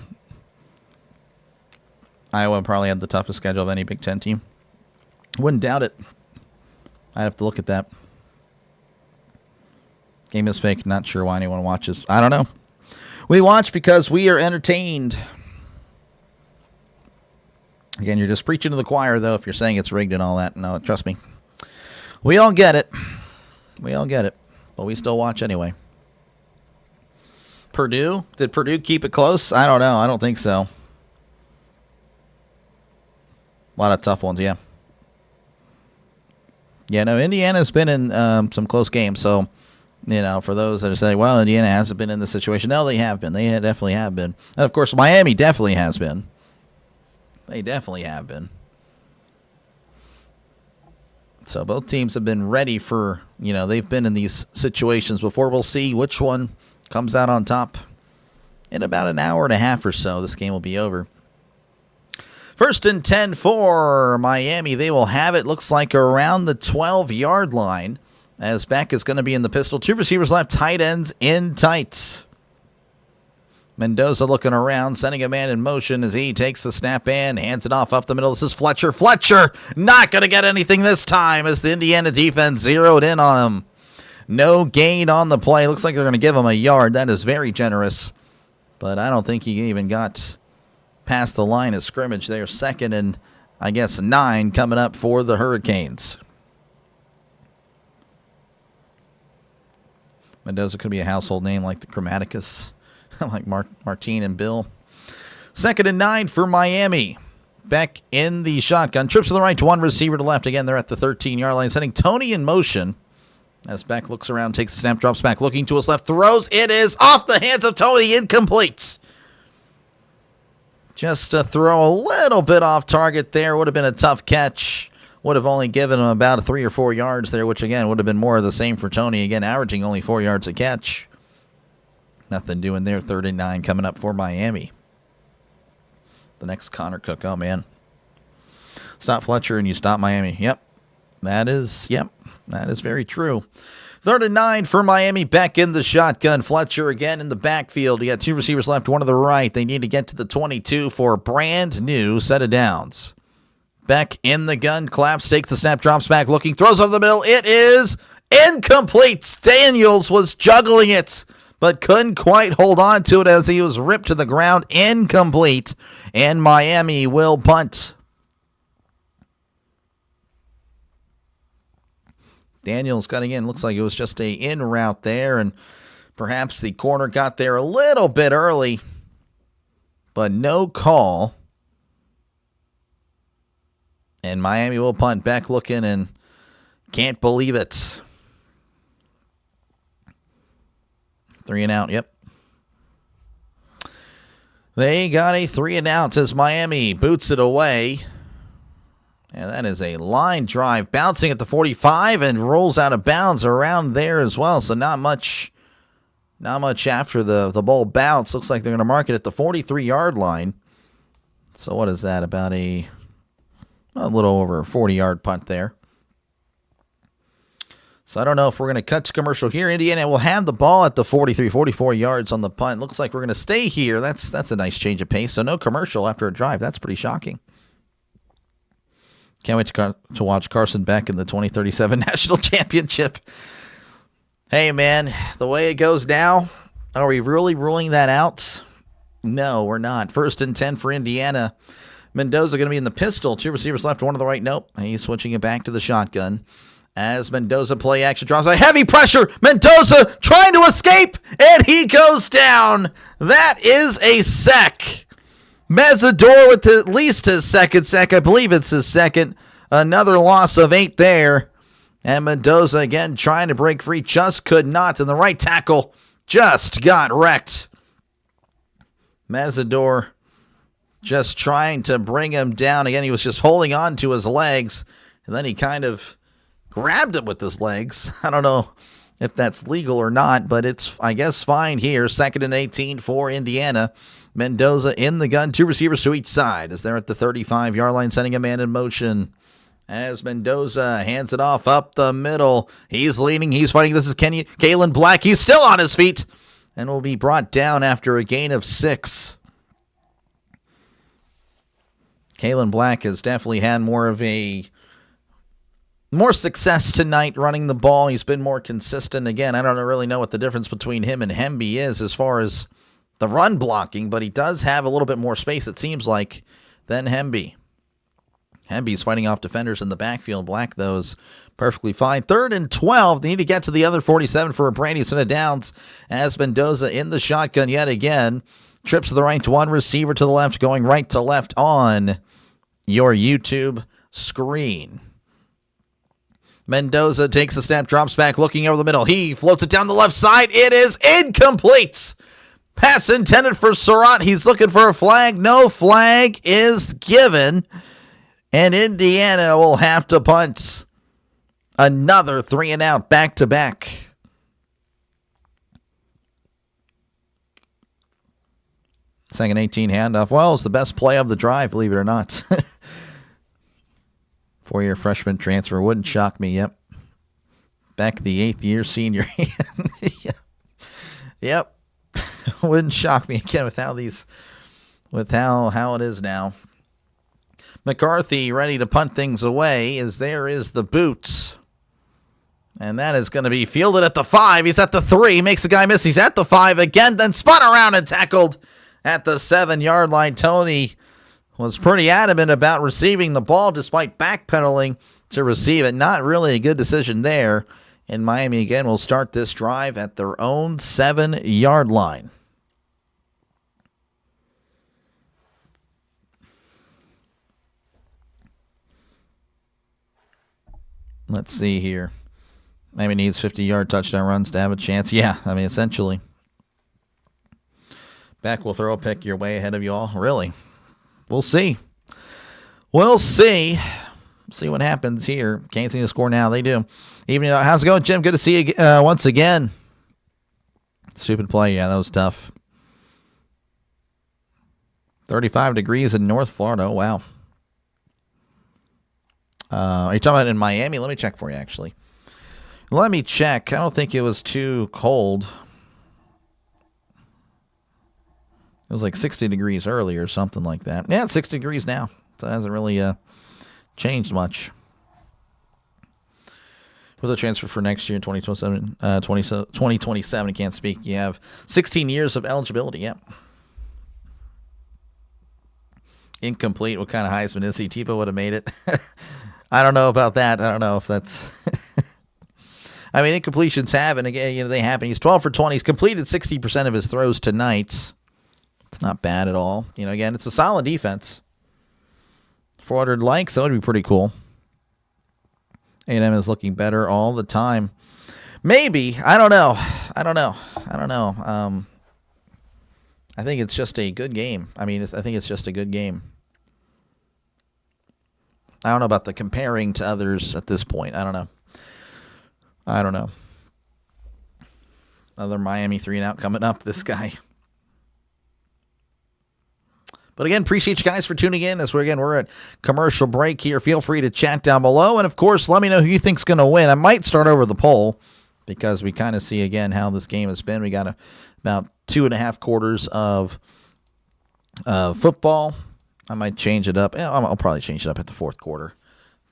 Iowa probably had the toughest schedule of any Big Ten team. Wouldn't doubt it. I'd have to look at that. Game is fake. Not sure why anyone watches. I don't know. We watch because we are entertained. Again, you're just preaching to the choir, though, if you're saying it's rigged and all that. No, trust me. We all get it. But we still watch anyway. Purdue? Did Purdue keep it close? I don't know. I don't think so. A lot of tough ones, yeah. Yeah, no, Indiana's been in some close games. So, for those that are saying, well, Indiana hasn't been in this situation. No, they have been. They definitely have been. And, of course, Miami definitely has been. They definitely have been. So both teams have been ready for, they've been in these situations before. We'll see which one comes out on top. In about an hour and a half or so, this game will be over. 1st and 10 for Miami. They will have it, looks like, around the 12-yard line. As Beck is going to be in the pistol. 2 receivers left, tight ends in tight. Mendoza looking around, sending a man in motion as he takes the snap and hands it off up the middle. This is Fletcher. Fletcher not going to get anything this time as the Indiana defense zeroed in on him. No gain on the play. Looks like they're going to give him a yard. That is very generous. But I don't think he even got past the line of scrimmage there. 2nd and, 9 coming up for the Hurricanes. Mendoza could be a household name like the Chromaticus. Like Martine and Bill. 2nd and 9 for Miami. Beck in the shotgun. Trips to the right to one receiver to left. Again, they're at the 13-yard line. Sending Tony in motion. As Beck looks around, takes the snap, drops back, looking to his left, throws. It is off the hands of Tony. Incomplete. Just a throw a little bit off target there. Would have been a tough catch. Would have only given him about 3 or 4 yards there, which, again, would have been more of the same for Tony. Again, averaging only 4 yards a catch. Nothing doing there. 3rd and 9 coming up for Miami. The next Connor Cook. Oh, man. Stop Fletcher and you stop Miami. Yep. That is very true. 3rd and 9 for Miami. Beck in the shotgun. Fletcher again in the backfield. You got 2 receivers left, 1 to the right. They need to get to the 22 for a brand new set of downs. Beck in the gun. Claps, takes the snap, drops back, looking, throws over the middle. It is incomplete. Daniels was juggling it, but couldn't quite hold on to it as he was ripped to the ground. Incomplete, and Miami will punt. Daniels cutting in. Looks like it was just a in route there, and perhaps the corner got there a little bit early, but no call. And Miami will punt. Beck looking and can't believe it. 3 and out, yep. They got a 3 and out as Miami boots it away. And that is a line drive bouncing at the 45 and rolls out of bounds around there as well. So not much after the ball bounce. Looks like they're going to mark it at the 43-yard line. So what is that? About a little over a 40-yard punt there. So I don't know if we're going to cut to commercial here. Indiana will have the ball at the 43, 44 yards on the punt. Looks like we're going to stay here. That's a nice change of pace. So no commercial after a drive. That's pretty shocking. Can't wait to watch Carson Beck in the 2037 National Championship. Hey, man, the way it goes now, are we really ruling that out? No, we're not. 1st and 10 for Indiana. Mendoza going to be in the pistol. 2 receivers left, 1 to the right. Nope. He's switching it back to the shotgun. as Mendoza play action drops a heavy pressure. Mendoza trying to escape, and he goes down. That is a sec. Mesidor with at least his second sec. I believe it's his second. Another loss of 8 there. And Mendoza again trying to break free. Just could not. And the right tackle just got wrecked. Mesidor just trying to bring him down. Again, he was just holding on to his legs. And then he kind of grabbed him with his legs. I don't know if that's legal or not, but it's, I guess, fine here. 2nd and 18 for Indiana. Mendoza in the gun. 2 receivers to each side as they're at the 35-yard line, sending a man in motion. As Mendoza hands it off up the middle. He's leading. He's fighting. This is Kalen Black. He's still on his feet and will be brought down after a gain of 6. Kalen Black has definitely had more success tonight running the ball. He's been more consistent. Again, I don't really know what the difference between him and Hemby is as far as the run blocking, but he does have a little bit more space, it seems like, than Hemby. Hemby's fighting off defenders in the backfield. Black, though, is perfectly fine. 3rd and 12. They need to get to the other 47 for a brand new set of downs as Mendoza in the shotgun yet again. Trips to the right, one receiver to the left, going right to left on your YouTube screen. Mendoza takes a step, drops back, looking over the middle. He floats it down the left side. It is incomplete. Pass intended for Surratt. He's looking for a flag. No flag is given. And Indiana will have to punt. Another 3 and out, back-to-back. Second 18 handoff. Well, it's the best play of the drive, believe it or not. 4-year freshman transfer. Wouldn't shock me, yep. Back the 8th year senior. Yep. Wouldn't shock me again with how it is now. McCarthy ready to punt things away as there is the boot. And that is going to be fielded at the 5. He's at the 3. Makes the guy miss. He's at the 5 again. Then spun around and tackled at the 7-yard line. Tony was pretty adamant about receiving the ball despite backpedaling to receive it. Not really a good decision there. And Miami again will start this drive at their own 7-yard line. Let's see here. Miami needs 50-yard touchdown runs to have a chance. Yeah, I mean, essentially. Beck will throw a pick your way ahead of you all. Really? We'll see. We'll see. See what happens here. Can't seem to score now. They do. Evening. How's it going, Jim? Good to see you once again. Stupid play. Yeah, that was tough. 35 degrees in North Florida. Oh, wow. Are you talking about in Miami? Let me check for you, actually. Let me check. I don't think it was too cold. It was like 60 degrees earlier or something like that. Yeah, it's 60 degrees now. So it hasn't really changed much. With a transfer for next year, 2027, can't speak. You have 16 years of eligibility. Yep. Incomplete. What kind of Heisman is he? Tebow would have made it. I don't know about that. I don't know if that's... I mean, incompletions happen. Again, they happen. He's 12 for 20. He's completed 60% of his throws tonight. It's not bad at all. Again, it's a solid defense. 400 likes, that would be pretty cool. A&M is looking better all the time. Maybe. I don't know. I think it's just a good game. I think it's just a good game. I don't know about the comparing to others at this point. I don't know. Another Miami 3-and-out coming up. This guy. But again, appreciate you guys for tuning in. As we're at commercial break here. Feel free to chat down below. And, of course, let me know who you think's going to win. I might start over the poll because we kind of see, again, how this game has been. We got about 2.5 quarters of football. I might change it up. I'll probably change it up at the 4th quarter.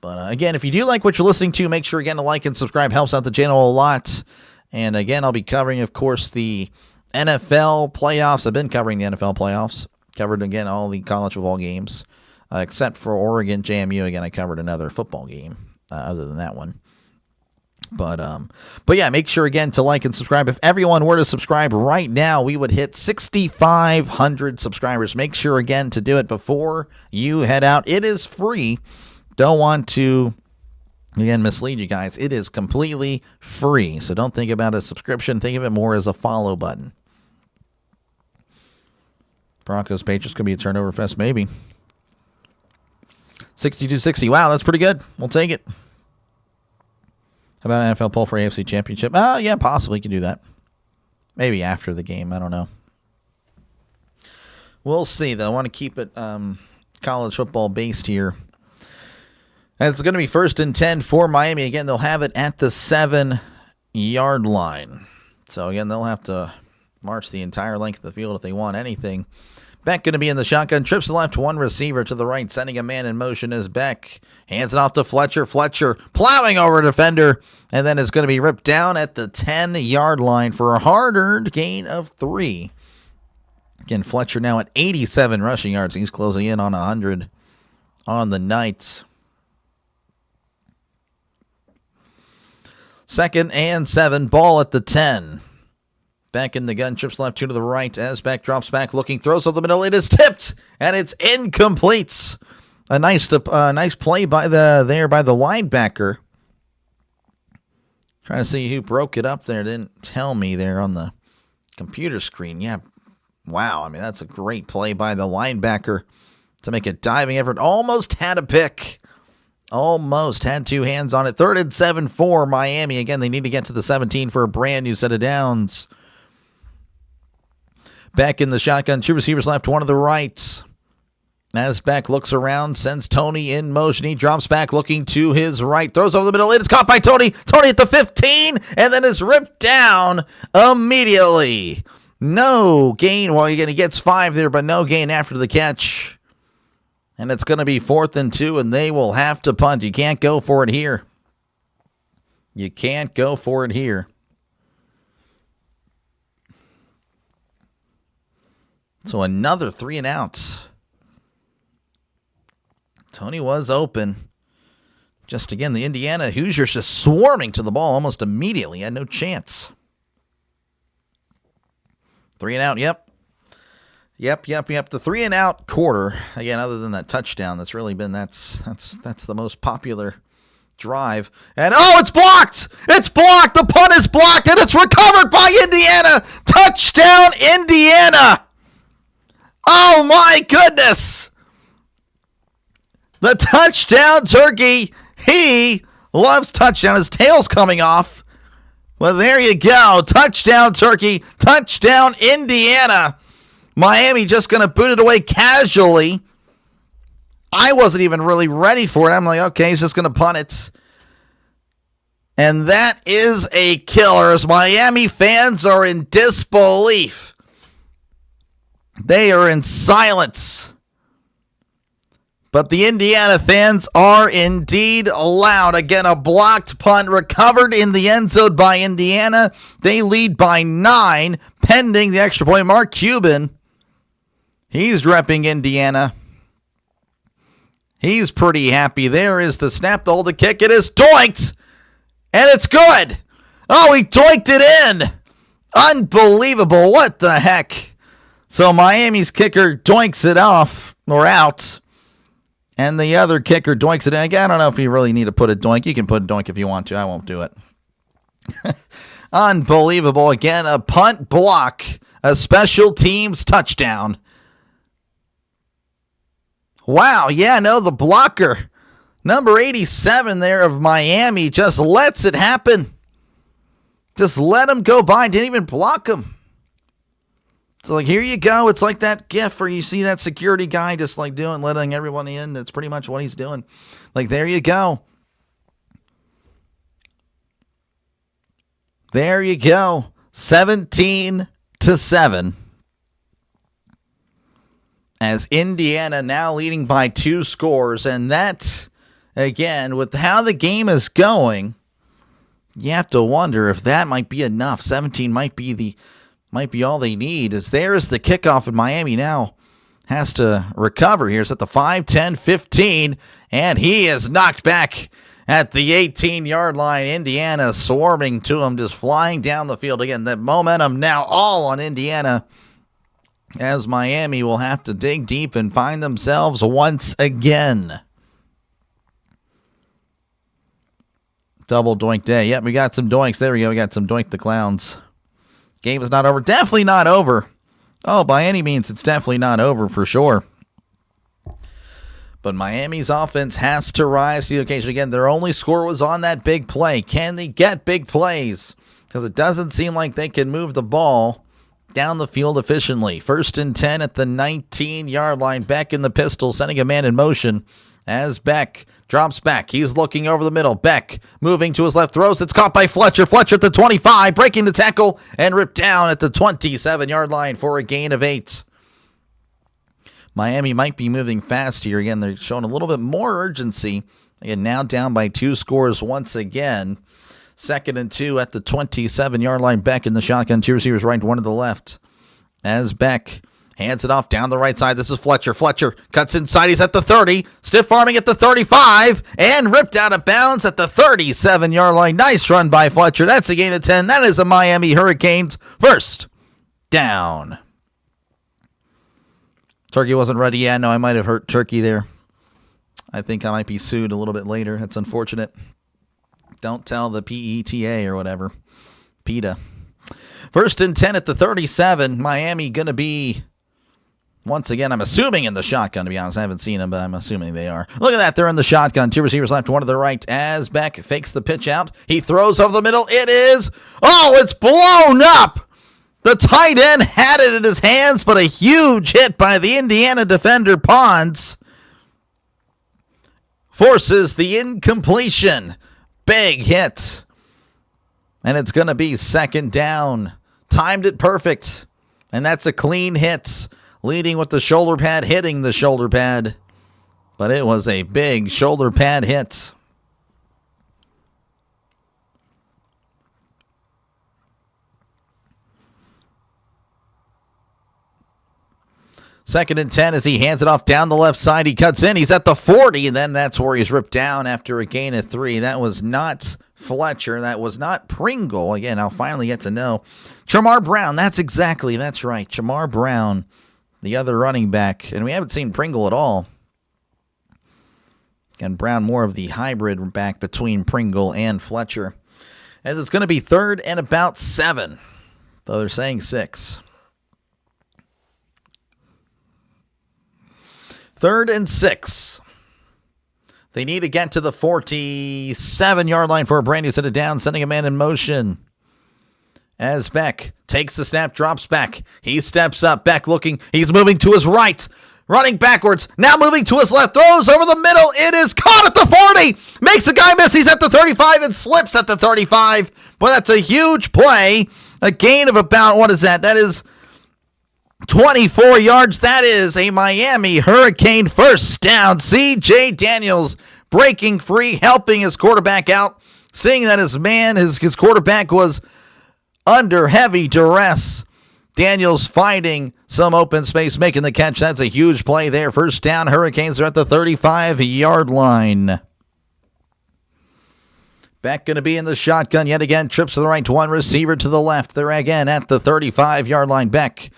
But, again, if you do like what you're listening to, make sure, again, to like and subscribe. Helps out the channel a lot. And, again, I'll be covering, of course, the NFL playoffs. I've been covering the NFL playoffs. Covered, again, all the college football games. Except for Oregon, JMU. Again, I covered another football game other than that one. But yeah, make sure again to like and subscribe. If everyone were to subscribe right now, we would hit 6,500 subscribers. Make sure again to do it before you head out. It is free. Don't want to, again, mislead you guys. It is completely free. So don't think about a subscription. Think of it more as a follow button. Broncos Patriots could be a turnover fest, maybe. 62-60. Wow, that's pretty good. We'll take it. How about an NFL poll for AFC Championship? Oh, yeah, possibly. You can do that. Maybe after the game. I don't know. We'll see, though. I want to keep it college football based here. And it's going to be 1st and 10 for Miami. Again, they'll have it at the 7-yard line. So, again, they'll have to march the entire length of the field if they want anything. Beck going to be in the shotgun. Trips to the left, one receiver to the right. Sending a man in motion is Beck. Hands it off to Fletcher. Fletcher plowing over a defender. And then it's going to be ripped down at the 10-yard line for a hard-earned gain of 3. Again, Fletcher now at 87 rushing yards. He's closing in on 100 on the night. 2nd and 7. Ball at the 10. Back in the gun, trips left, 2 to the right. As Beck drops back, looking, throws up the middle. It is tipped, and it's incomplete. A nice play by the linebacker. Trying to see who broke it up there. Didn't tell me there on the computer screen. Yeah, wow. I mean, that's a great play by the linebacker to make a diving effort. Almost had a pick. Almost had 2 hands on it. 3rd and 7 for Miami. Again, they need to get to the 17 for a brand new set of downs. Back in the shotgun, 2 receivers left, 1 to the right. As Beck looks around, sends Tony in motion. He drops back, looking to his right. Throws over the middle. It's caught by Tony. Tony at the 15, and then is ripped down immediately. No gain. Well, he gets 5 there, but no gain after the catch. And it's going to be 4th and 2, and they will have to punt. You can't go for it here. You can't go for it here. So another 3 and outs. Tony was open. Just again, the Indiana Hoosiers just swarming to the ball almost immediately. Had no chance. 3 and out, yep. Yep. The 3 and out quarter. Again, other than that touchdown, that's really been that's the most popular drive. And it's blocked! It's blocked! The punt is blocked, and it's recovered by Indiana! Touchdown, Indiana! Oh my goodness! The touchdown turkey. He loves touchdown. His tail's coming off. Well, there you go. Touchdown turkey. Touchdown Indiana. Miami just going to boot it away casually. I wasn't even really ready for it. I'm like, okay, he's just going to punt it. And that is a killer, as Miami fans are in disbelief. They are in silence. But the Indiana fans are indeed loud. Again, a blocked punt recovered in the end zone by Indiana. They lead by 9, pending the extra point. Mark Cuban, he's repping Indiana. He's pretty happy. There is the snap, the hold, the kick. It is doinked, and it's good. Oh, he doinked it in. Unbelievable. What the heck? So Miami's kicker doinks it off, or out. And the other kicker doinks it in. Again, I don't know if you really need to put a doink. You can put a doink if you want to. I won't do it. Unbelievable. Again, a punt block. A special teams touchdown. Wow. Yeah, no, the blocker. Number 87 there of Miami just lets it happen. Just let him go by. Didn't even block him. So, like, here you go. It's like that gif where you see that security guy just, like, letting everyone in. That's pretty much what he's doing. Like, there you go. There you go. 17-7. As Indiana now leading by 2 scores. And that, again, with how the game is going, you have to wonder if that might be enough. 17 might be all they need, as there is the kickoff, and Miami now has to recover here. It's at the 5, 10, 15, and he is knocked back at the 18-yard line. Indiana swarming to him, just flying down the field. Again, that momentum now all on Indiana, as Miami will have to dig deep and find themselves once again. Double doink day. Yep, we got some doinks. There we go. We got some doink the clowns. Game is not over. Definitely not over. Oh, by any means, it's definitely not over for sure. But Miami's offense has to rise to the occasion. Again, their only score was on that big play. Can they get big plays? Because it doesn't seem like they can move the ball down the field efficiently. 1st and 10 at the 19-yard line. Beck in the pistol, sending a man in motion as Beck drops back. He's looking over the middle. Beck moving to his left, throws. It's caught by Fletcher. Fletcher at the 25, breaking the tackle and ripped down at the 27-yard line for a gain of 8. Miami might be moving fast here. Again, they're showing a little bit more urgency. Again, now down by 2 scores once again. 2nd and 2 at the 27-yard line. Beck in the shotgun. 2 receivers right, 1 to the left. As Beck hands it off down the right side. This is Fletcher. Fletcher cuts inside. He's at the 30. Stiff arming at the 35. And ripped out of bounds at the 37-yard line. Nice run by Fletcher. That's a gain of 10. That is a Miami Hurricanes first down. Turkey wasn't ready yet. No, I might have hurt Turkey there. I think I might be sued a little bit later. That's unfortunate. Don't tell the PETA or whatever. PETA. 1st and 10 at the 37. Miami going to be, once again, I'm assuming in the shotgun, to be honest. I haven't seen them, but I'm assuming they are. Look at that. They're in the shotgun. 2 receivers left, 1 to the right. As Beck fakes the pitch out. He throws over the middle. It is, it's blown up. The tight end had it in his hands, but a huge hit by the Indiana defender, Pons, forces the incompletion. Big hit. And it's going to be 2nd down. Timed it perfect. And that's a clean hit. Leading with the shoulder pad, hitting the shoulder pad. But it was a big shoulder pad hit. Second and 10 as he hands it off down the left side. He cuts in. He's at the 40, and then that's where he's ripped down after a gain of 3. That was not Fletcher. That was not Pringle. Again, I'll finally get to know. Chamar Brown. That's right. Chamar Brown, the other running back. And we haven't seen Pringle at all. And Brown more of the hybrid back between Pringle and Fletcher. As it's going to be 3rd and about 7. Though they're saying 6. 3rd and 6. They need to get to the 47-yard line for a brand new set it down, sending a man in motion. As Beck takes the snap, drops back. He steps up. Beck looking. He's moving to his right. Running backwards. Now moving to his left. Throws over the middle. It is caught at the 40. Makes a guy miss. He's at the 35 and slips at the 35. But that's a huge play. A gain of about, what is that? That is 24 yards. That is a Miami Hurricane first down. C.J. Daniels breaking free, helping his quarterback out, seeing that his quarterback was under heavy duress. Daniels finding some open space, making the catch. That's a huge play there. First down. Hurricanes are at the 35-yard line. Beck going to be in the shotgun yet again. Trips to the right, 1 receiver to the left. They're again at the 35-yard line. Beck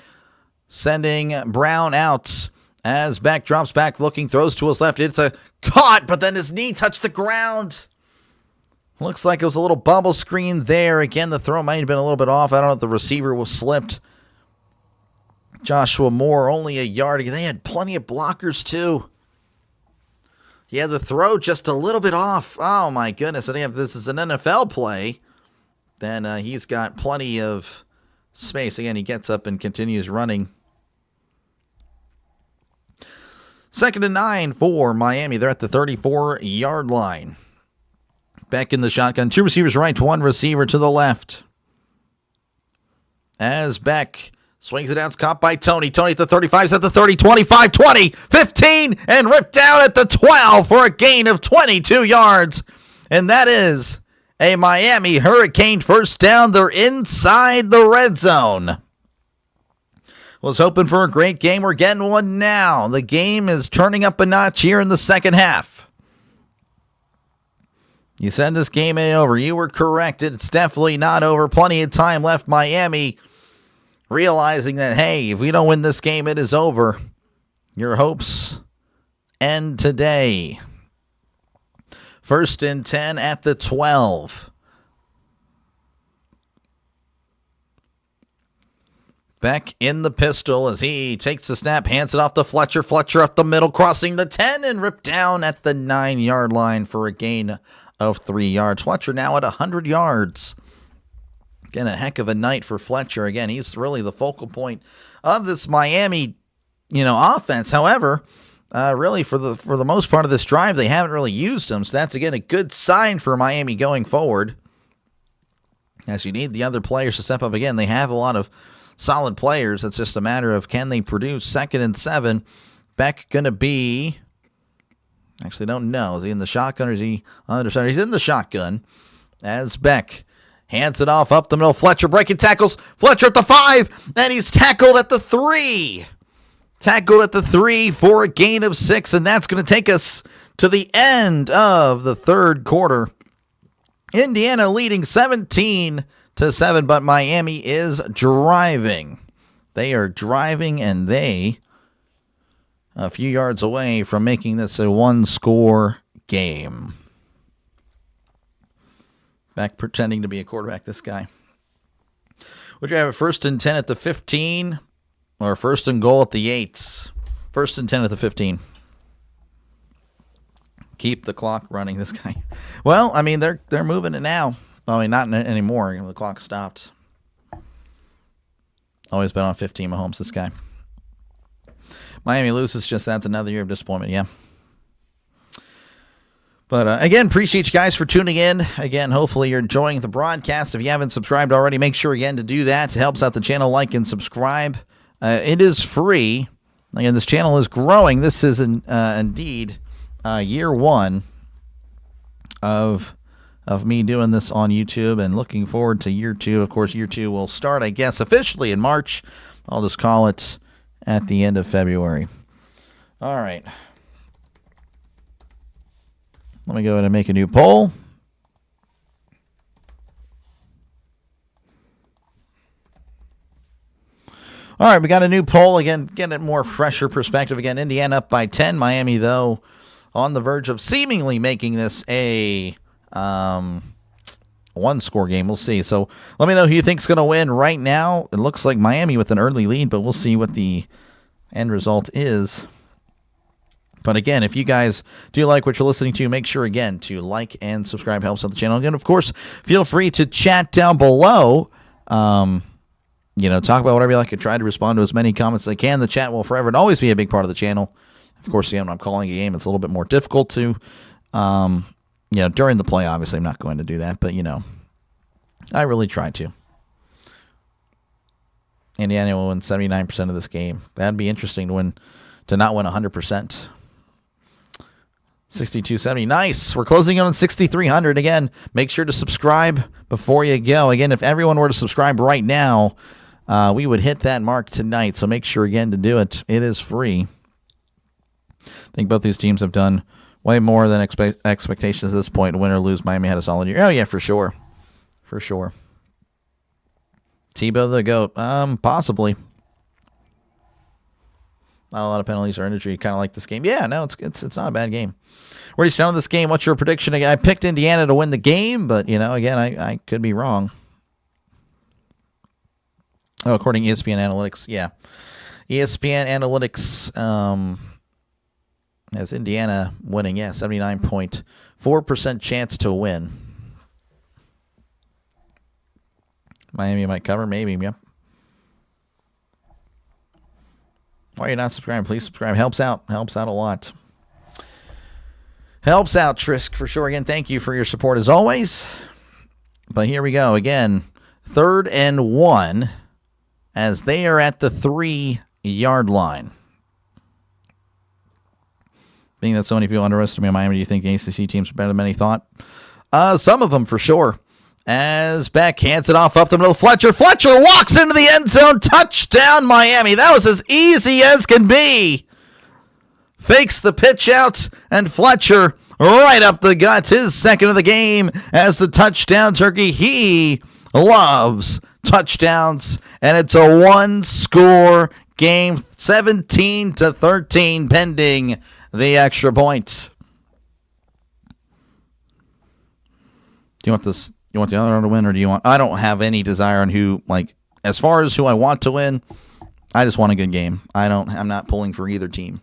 sending Brown out as Beck drops back, looking, throws to his left. It's a caught, but then his knee touched the ground. Looks like it was a little bubble screen there. Again, the throw might have been a little bit off. I don't know if the receiver was slipped. Joshua Moore, only a yard. They had plenty of blockers, too. Yeah, the throw just a little bit off. Oh, my goodness. And if this is an NFL play, then he's got plenty of space. Again, he gets up and continues running. 2nd and 9 for Miami. They're at the 34-yard line. Beck in the shotgun. 2 receivers right, 1 receiver to the left. As Beck swings it out, it's caught by Tony. Tony at the 35, is at the 30, 25, 20, 15, and ripped down at the 12 for a gain of 22 yards. And that is a Miami Hurricane first down. They're inside the red zone. Was hoping for a great game. We're getting one now. The game is turning up a notch here in the second half. You said this game ain't over. You were correct. It's definitely not over. Plenty of time left. Miami realizing that, hey, if we don't win this game, it is over. Your hopes end today. 1st and 10 at the 12. Beck in the pistol as he takes the snap, hands it off to Fletcher. Fletcher up the middle, crossing the 10 and ripped down at the 9-yard line for a gain of 3 yards. Fletcher now at 100 yards. Again, a heck of a night for Fletcher. Again, he's really the focal point of this Miami, offense. However, really for the most part of this drive, they haven't really used him. So that's, again, a good sign for Miami going forward. As you need the other players to step up. Again, they have a lot of solid players. It's just a matter of can they produce. 2nd and 7. Beck going to be, actually don't know. Is he in the shotgun or is he under center? He's in the shotgun as Beck hands it off up the middle. Fletcher breaking tackles. Fletcher at the 5, and he's tackled at the 3. Tackled at the 3 for a gain of 6, and that's going to take us to the end of the third quarter. Indiana leading 17-7, but Miami is driving. They are driving, and they a few yards away from making this a one-score game. Back pretending to be a quarterback, this guy. Would you have a 1st and 10 at the 15 or 1st and goal at the 8? 1st and 10 at the 15. Keep the clock running, this guy. Well, I mean, they're moving it now. I mean, not anymore. The clock stopped. Always been on 15, Mahomes, this guy. Miami loses, just that's another year of disappointment, yeah. But again, appreciate you guys for tuning in. Again, hopefully you're enjoying the broadcast. If you haven't subscribed already, make sure again to do that. It helps out the channel. Like and subscribe. It is free. Again, this channel is growing. This is indeed year 1 of me doing this on YouTube, and looking forward to year 2. Of course, year 2 will start, I guess, officially in March. I'll just call it at the end of February. All right. Let me go ahead and make a new poll. All right, we got a new poll. Again, get a more fresher perspective. Again, Indiana up by 10. Miami, though, on the verge of seemingly making this a one-score game. We'll see. So let me know who you think's going to win right now. It looks like Miami with an early lead, but we'll see what the end result is. But again, if you guys do like what you're listening to, make sure, again, to like and subscribe. Helps out the channel. Again, of course, feel free to chat down below. Talk about whatever you like. I try to respond to as many comments as I can. The chat will forever and always be a big part of the channel. Of course, when I'm calling a game, it's a little bit more difficult to, during the play, obviously, I'm not going to do that. But, I really try to. Indiana will win 79% of this game. That'd be interesting to not win 100%. 6270. Nice. We're closing in on 6,300. Again, make sure to subscribe before you go. Again, if everyone were to subscribe right now, we would hit that mark tonight. So make sure, again, to do it. It is free. I think both these teams have done way more than expectations at this point. Win or lose, Miami had a solid year. Oh, yeah, for sure. For sure. Tebow the GOAT. Possibly. Not a lot of penalties or injury. Kind of like this game. Yeah, no, it's not a bad game. Where do you stand on this game? What's your prediction? I picked Indiana to win the game, but, again, I could be wrong. Oh, according to ESPN Analytics, yeah. ESPN Analytics has Indiana winning, 79.4% chance to win. Miami might cover, maybe, yep. Why are you not subscribing? Please subscribe. Helps out a lot. Helps out, Trisk, for sure. Again, thank you for your support as always. But here we go. Again, 3rd and 1 as they are at the 3-yard line. Being that so many people underestimate Miami, do you think the ACC teams are better than many thought? Some of them, for sure. As Beck hands it off up the middle, Fletcher walks into the end zone. Touchdown, Miami. That was as easy as can be. Fakes the pitch out, and Fletcher right up the gut. His second of the game as the touchdown turkey. He loves touchdowns, and it's a one-score game, 17-13, pending the extra point. Do you want this? You want the other one to win, or do you want? I don't have any desire on who. Like, as far as who I want to win, I just want a good game. I'm not pulling for either team.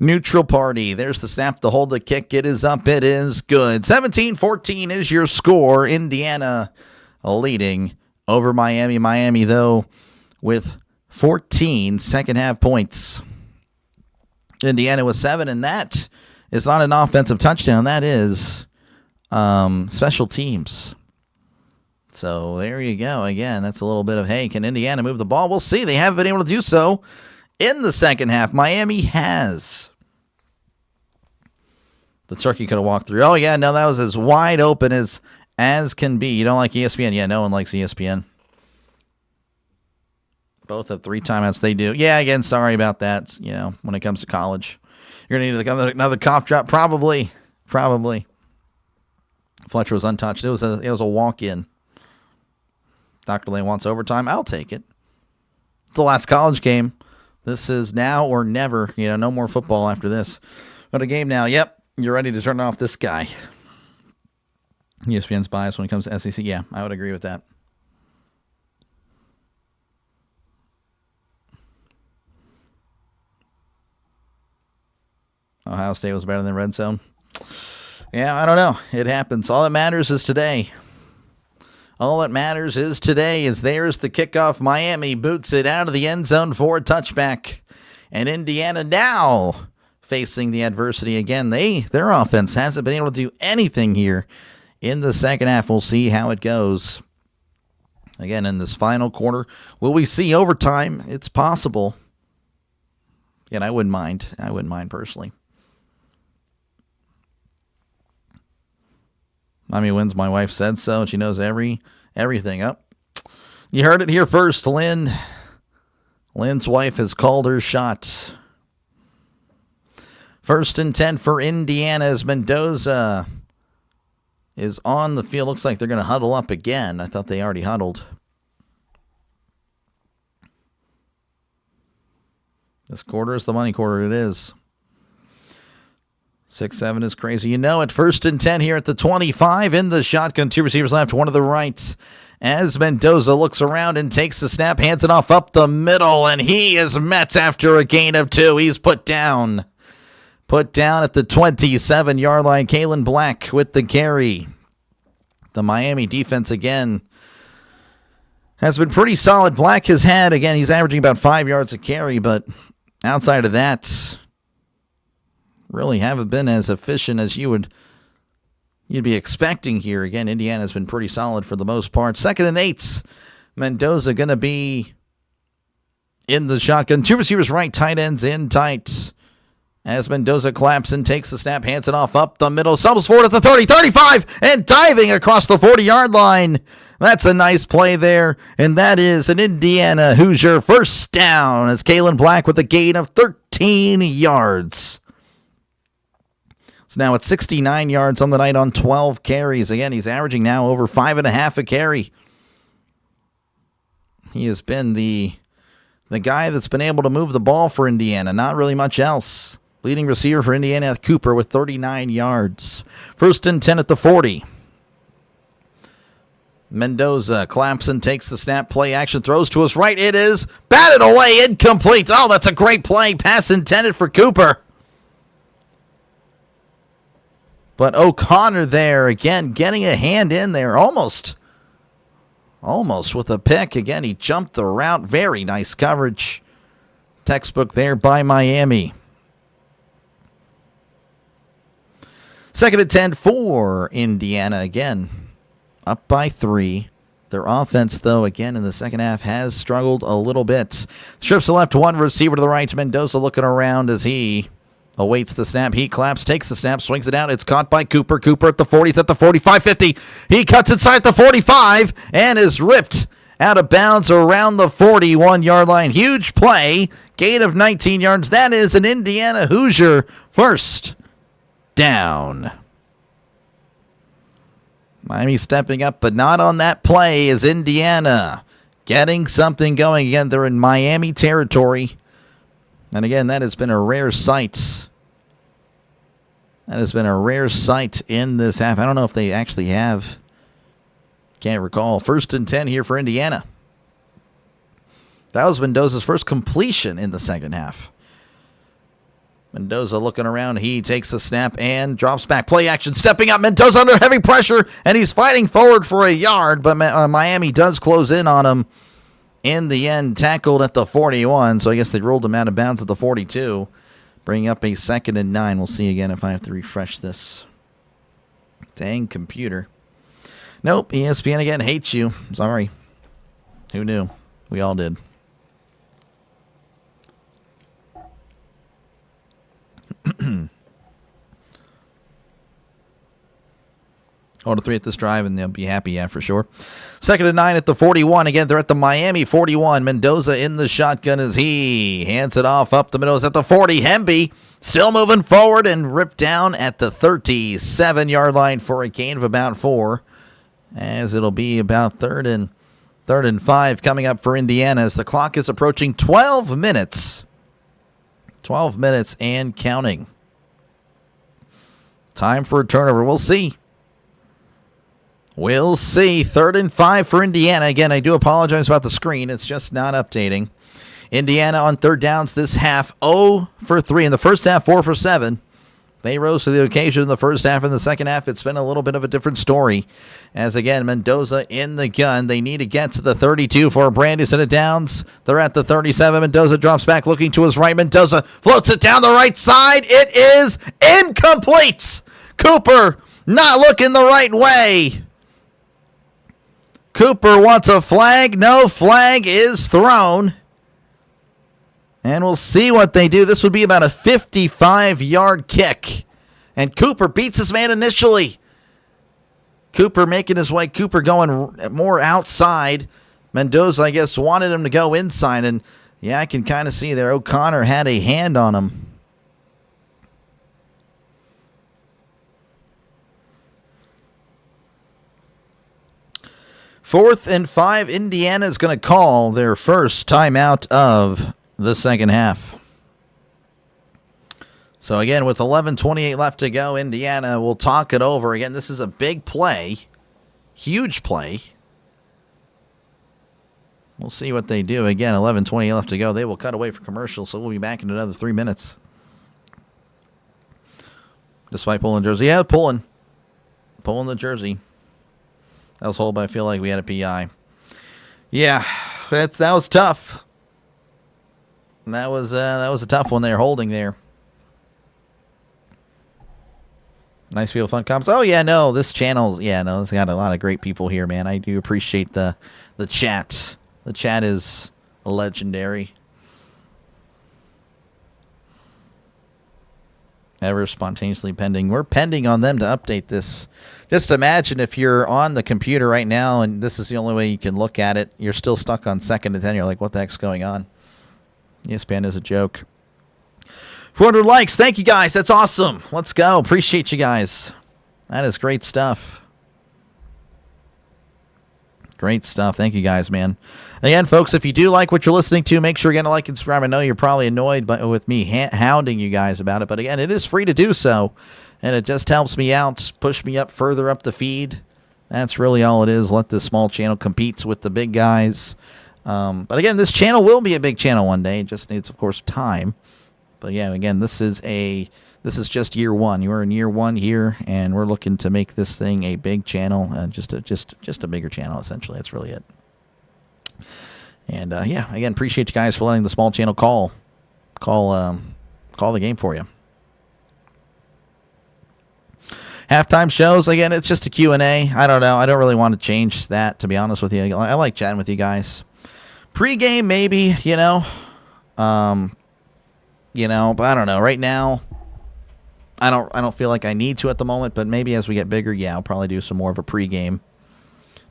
Neutral party. There's the snap, the hold, the kick. It is up. It is good. 17-14 is your score. Indiana leading over Miami. Miami, though, with 14 second-half points. Indiana with 7, and that is not an offensive touchdown. That is special teams. So there you go. Again, that's a little bit of, hey, can Indiana move the ball? We'll see. They haven't been able to do so in the second half. Miami has. The turkey could have walked through. Oh, yeah, no, that was as wide open as can be. You don't like ESPN? Yeah, no one likes ESPN. Both have 3 timeouts. They do. Yeah, again, sorry about that. You know, when it comes to college. You're going to need another cough drop? Probably. Fletcher was untouched. It was a walk-in. Dr. Lane wants overtime. I'll take it. It's the last college game. This is now or never. You know, no more football after this. But a game now. Yep, you're ready to turn off this guy. ESPN's bias when it comes to SEC. Yeah, I would agree with that. Ohio State was better than Red Zone. Yeah, I don't know. It happens. All that matters is today. There's the kickoff. Miami boots it out of the end zone for a touchback. And Indiana now facing the adversity again. Their offense hasn't been able to do anything here in the second half. We'll see how it goes. Again, in this final quarter, will we see overtime? It's possible. And I wouldn't mind. Personally. Mommy wins. My wife said so. She knows everything. Up. You heard it here first. Lynn's wife has called her shot. 1st and 10 for Indiana as Mendoza is on the field. Looks like they're going to huddle up again. I thought they already huddled. This quarter is the money quarter. It is. 6-7 is crazy. You know it. 1st and 10 here at the 25 in the shotgun. 2 receivers left, 1 to the right. As Mendoza looks around and takes the snap, hands it off up the middle, and he is met after a gain of 2. He's put down. Put down at the 27-yard line. Kalen Black with the carry. The Miami defense again has been pretty solid. Black has had, again, he's averaging about 5 yards a carry, but outside of that, really haven't been as efficient as you'd be expecting here. Again, Indiana's been pretty solid for the most part. 2nd and 8. Mendoza going to be in the shotgun. 2 receivers right, tight ends in tight. As Mendoza claps and takes the snap, hands it off up the middle, stumbles forward at the 30, 35, and diving across the 40-yard line. That's a nice play there, and that is an Indiana Hoosier first down as Kalen Black with a gain of 13 yards. So now it's 69 yards on the night on 12 carries. Again, he's averaging now over 5.5 a carry. He has been the guy that's been able to move the ball for Indiana. Not really much else. Leading receiver for Indiana, Cooper, with 39 yards. 1st and 10 at the 40. Mendoza claps and takes the snap. Play action, throws to his right. It is batted away, incomplete. Oh, that's a great play. Pass intended for Cooper. But O'Connor there, again, getting a hand in there. Almost with a pick. Again, he jumped the route. Very nice coverage. Textbook there by Miami. 2nd and 10 for Indiana. Again, up by 3. Their offense, though, again, in the second half has struggled a little bit. Strips the left, 1 receiver to the right. Mendoza looking around as he awaits the snap. He claps, takes the snap, swings it out. It's caught by Cooper. Cooper at the 40. It's at the 45, 50. He cuts inside the 45 and is ripped out of bounds around the 41-yard line. Huge play, gain of 19 yards. That is an Indiana Hoosier first down. Miami stepping up, but not on that play, is Indiana getting something going. Again, they're in Miami territory. And again, that has been a rare sight. That has been a rare sight in this half. I don't know if they actually have. Can't recall. 1st and 10 here for Indiana. That was Mendoza's first completion in the second half. Mendoza looking around. He takes the snap and drops back. Play action. Stepping up. Mendoza under heavy pressure. And he's fighting forward for a yard. But Miami does close in on him. In the end, tackled at the 41. So I guess they rolled him out of bounds at the 42. Bringing up a 2nd and 9. We'll see again if I have to refresh this. Dang computer. Nope. ESPN again hates you. Sorry. Who knew? We all did. Hold to 3 at this drive, and they'll be happy, yeah, for sure. 2nd and 9 at the 41. Again, they're at the Miami 41. Mendoza in the shotgun as he hands it off up the middle. It's at the 40. Hemby still moving forward and ripped down at the 37-yard line for a gain of about 4. As it'll be about 3rd and 5 coming up for Indiana as the clock is approaching 12 minutes. 12 minutes and counting. Time for a turnover. We'll see. We'll see. 3rd and 5 for Indiana. Again, I do apologize about the screen. It's just not updating. Indiana on 3rd downs this half. 0 for 3. In the first half, 4 for 7. They rose to the occasion in the first half. In the second half, it's been a little bit of a different story. As again, Mendoza in the gun. They need to get to the 32 for a brand new set of downs. They're at the 37. Mendoza drops back looking to his right. Mendoza floats it down the right side. It is incomplete. Cooper not looking the right way. Cooper wants a flag. No flag is thrown. And we'll see what they do. This would be about a 55-yard kick. And Cooper beats his man initially. Cooper making his way. Cooper going more outside. Mendoza, I guess, wanted him to go inside. And, yeah, I can kind of see there. O'Connor had a hand on him. Fourth and 5, Indiana is going to call their first timeout of the second half. So again, with 11:28 left to go, Indiana will talk it over. Again, this is a big play. Huge play. We'll see what they do. Again, 11:28 left to go. They will cut away for commercial, so we'll be back in another 3 minutes. Despite pulling jersey. Yeah, pulling the jersey. That was hold, but I feel like we had a PI. Yeah, that was tough. That was a tough one there, holding there. Nice people, fun comments. Oh yeah, no, this channel's it's got a lot of great people here, man. I do appreciate the chat. The chat is legendary. Ever spontaneously pending. We're pending on them to update this. Just imagine if you're on the computer right now and this is the only way you can look at it. You're still stuck on 2nd and 10. You're like, what the heck's going on? ESPN is a joke. 400 likes. Thank you, guys. That's awesome. Let's go. Appreciate you guys. That is great stuff. Great stuff. Thank you, guys, man. Again, folks, if you do like what you're listening to, make sure you're going to like and subscribe. I know you're probably annoyed with me hounding you guys about it, but again, it is free to do so, and it just helps me out, push me up further up the feed. That's really all it is. Let this small channel compete with the big guys. But again, this channel will be a big channel one day. It just needs, of course, time. But yeah, again, this is just year one. We're in year one here, and we're looking to make this thing a big channel, just a bigger channel. Essentially, that's really it. And yeah, again, appreciate you guys for letting the small channel call the game for you. Halftime shows, again, it's just a Q&A. I don't know. I don't really want to change that, to be honest with you. I like chatting with you guys. Pre-game, maybe, but I don't know. Right now, I don't feel like I need to at the moment, but maybe as we get bigger, yeah, I'll probably do some more of a pre-game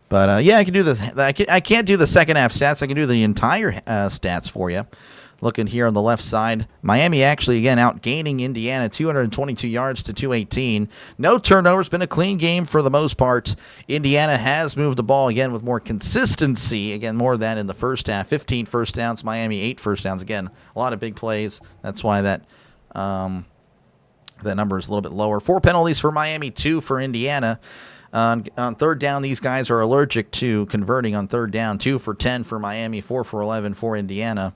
But yeah, I can do I can't do the second half stats. I can do the entire stats for you. Looking here on the left side, Miami actually, again, outgaining Indiana 222 yards to 218. No turnovers, been a clean game for the most part. Indiana has moved the ball, again, with more consistency. Again, more than in the first half. 15 first downs, Miami 8 first downs. Again, a lot of big plays. That's why that number is a little bit lower. 4 penalties for Miami, 2 for Indiana. On third down, these guys are allergic to converting on third down. 2 for 10 for Miami, 4 for 11 for Indiana.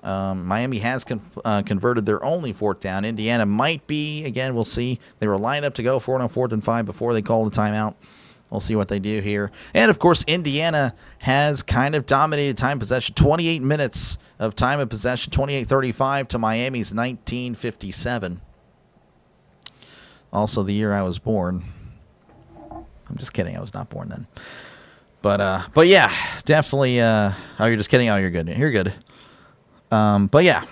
Miami has converted their only fourth down. Indiana might be, again, we'll see. They were lined up to go for it on 4th and 5 before they called the timeout. We'll see what they do here. And, of course, Indiana has kind of dominated time possession. 28 minutes of time of possession, 28-35 to Miami's 19-57. Also the year I was born. I'm just kidding. I was not born then. But yeah, definitely. Oh, you're just kidding? Oh, you're good. You're good. But yeah.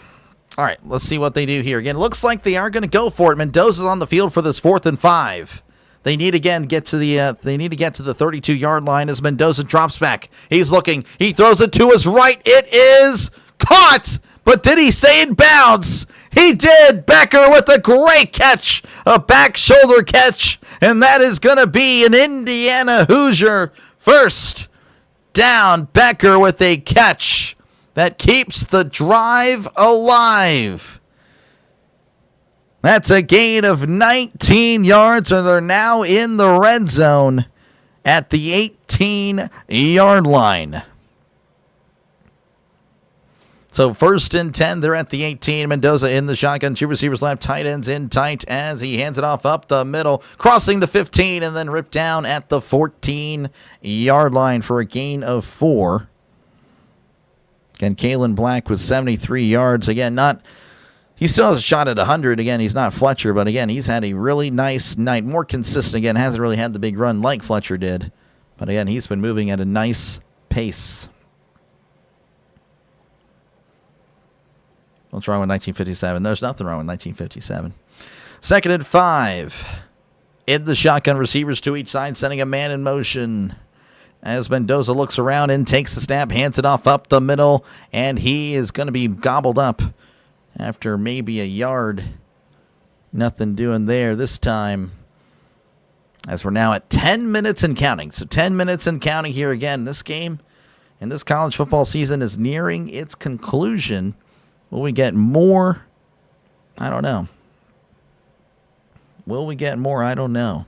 All right, let's see what they do here. Again, it looks like they are going to go for it. Mendoza's on the field for this 4th and 5. They need again get to the 32-yard line as Mendoza drops back. He's looking. He throws it to his right. It is caught. But did he stay in bounds? He did. Becker with a great catch, a back shoulder catch, and that is going to be an Indiana Hoosier first down. Becker with a catch that keeps the drive alive. That's a gain of 19 yards, and they're now in the red zone at the 18-yard line. So 1st and 10, they're at the 18. Mendoza in the shotgun. 2 receivers left, tight ends in tight as he hands it off up the middle, crossing the 15 and then ripped down at the 14-yard line for a gain of 4. Again, Kalen Black with 73 yards. Again, he still has a shot at 100. Again, he's not Fletcher, but again, he's had a really nice night. More consistent. Again, hasn't really had the big run like Fletcher did. But again, he's been moving at a nice pace. What's wrong with 1957? There's nothing wrong with 1957. 2nd and 5. In the shotgun, receivers to each side, sending a man in motion. As Mendoza looks around and takes the snap, hands it off up the middle, and he is going to be gobbled up after maybe a yard. Nothing doing there this time. As we're now at 10 minutes and counting. So 10 minutes and counting here again. This game and this college football season is nearing its conclusion. Will we get more? I don't know. Will we get more? I don't know.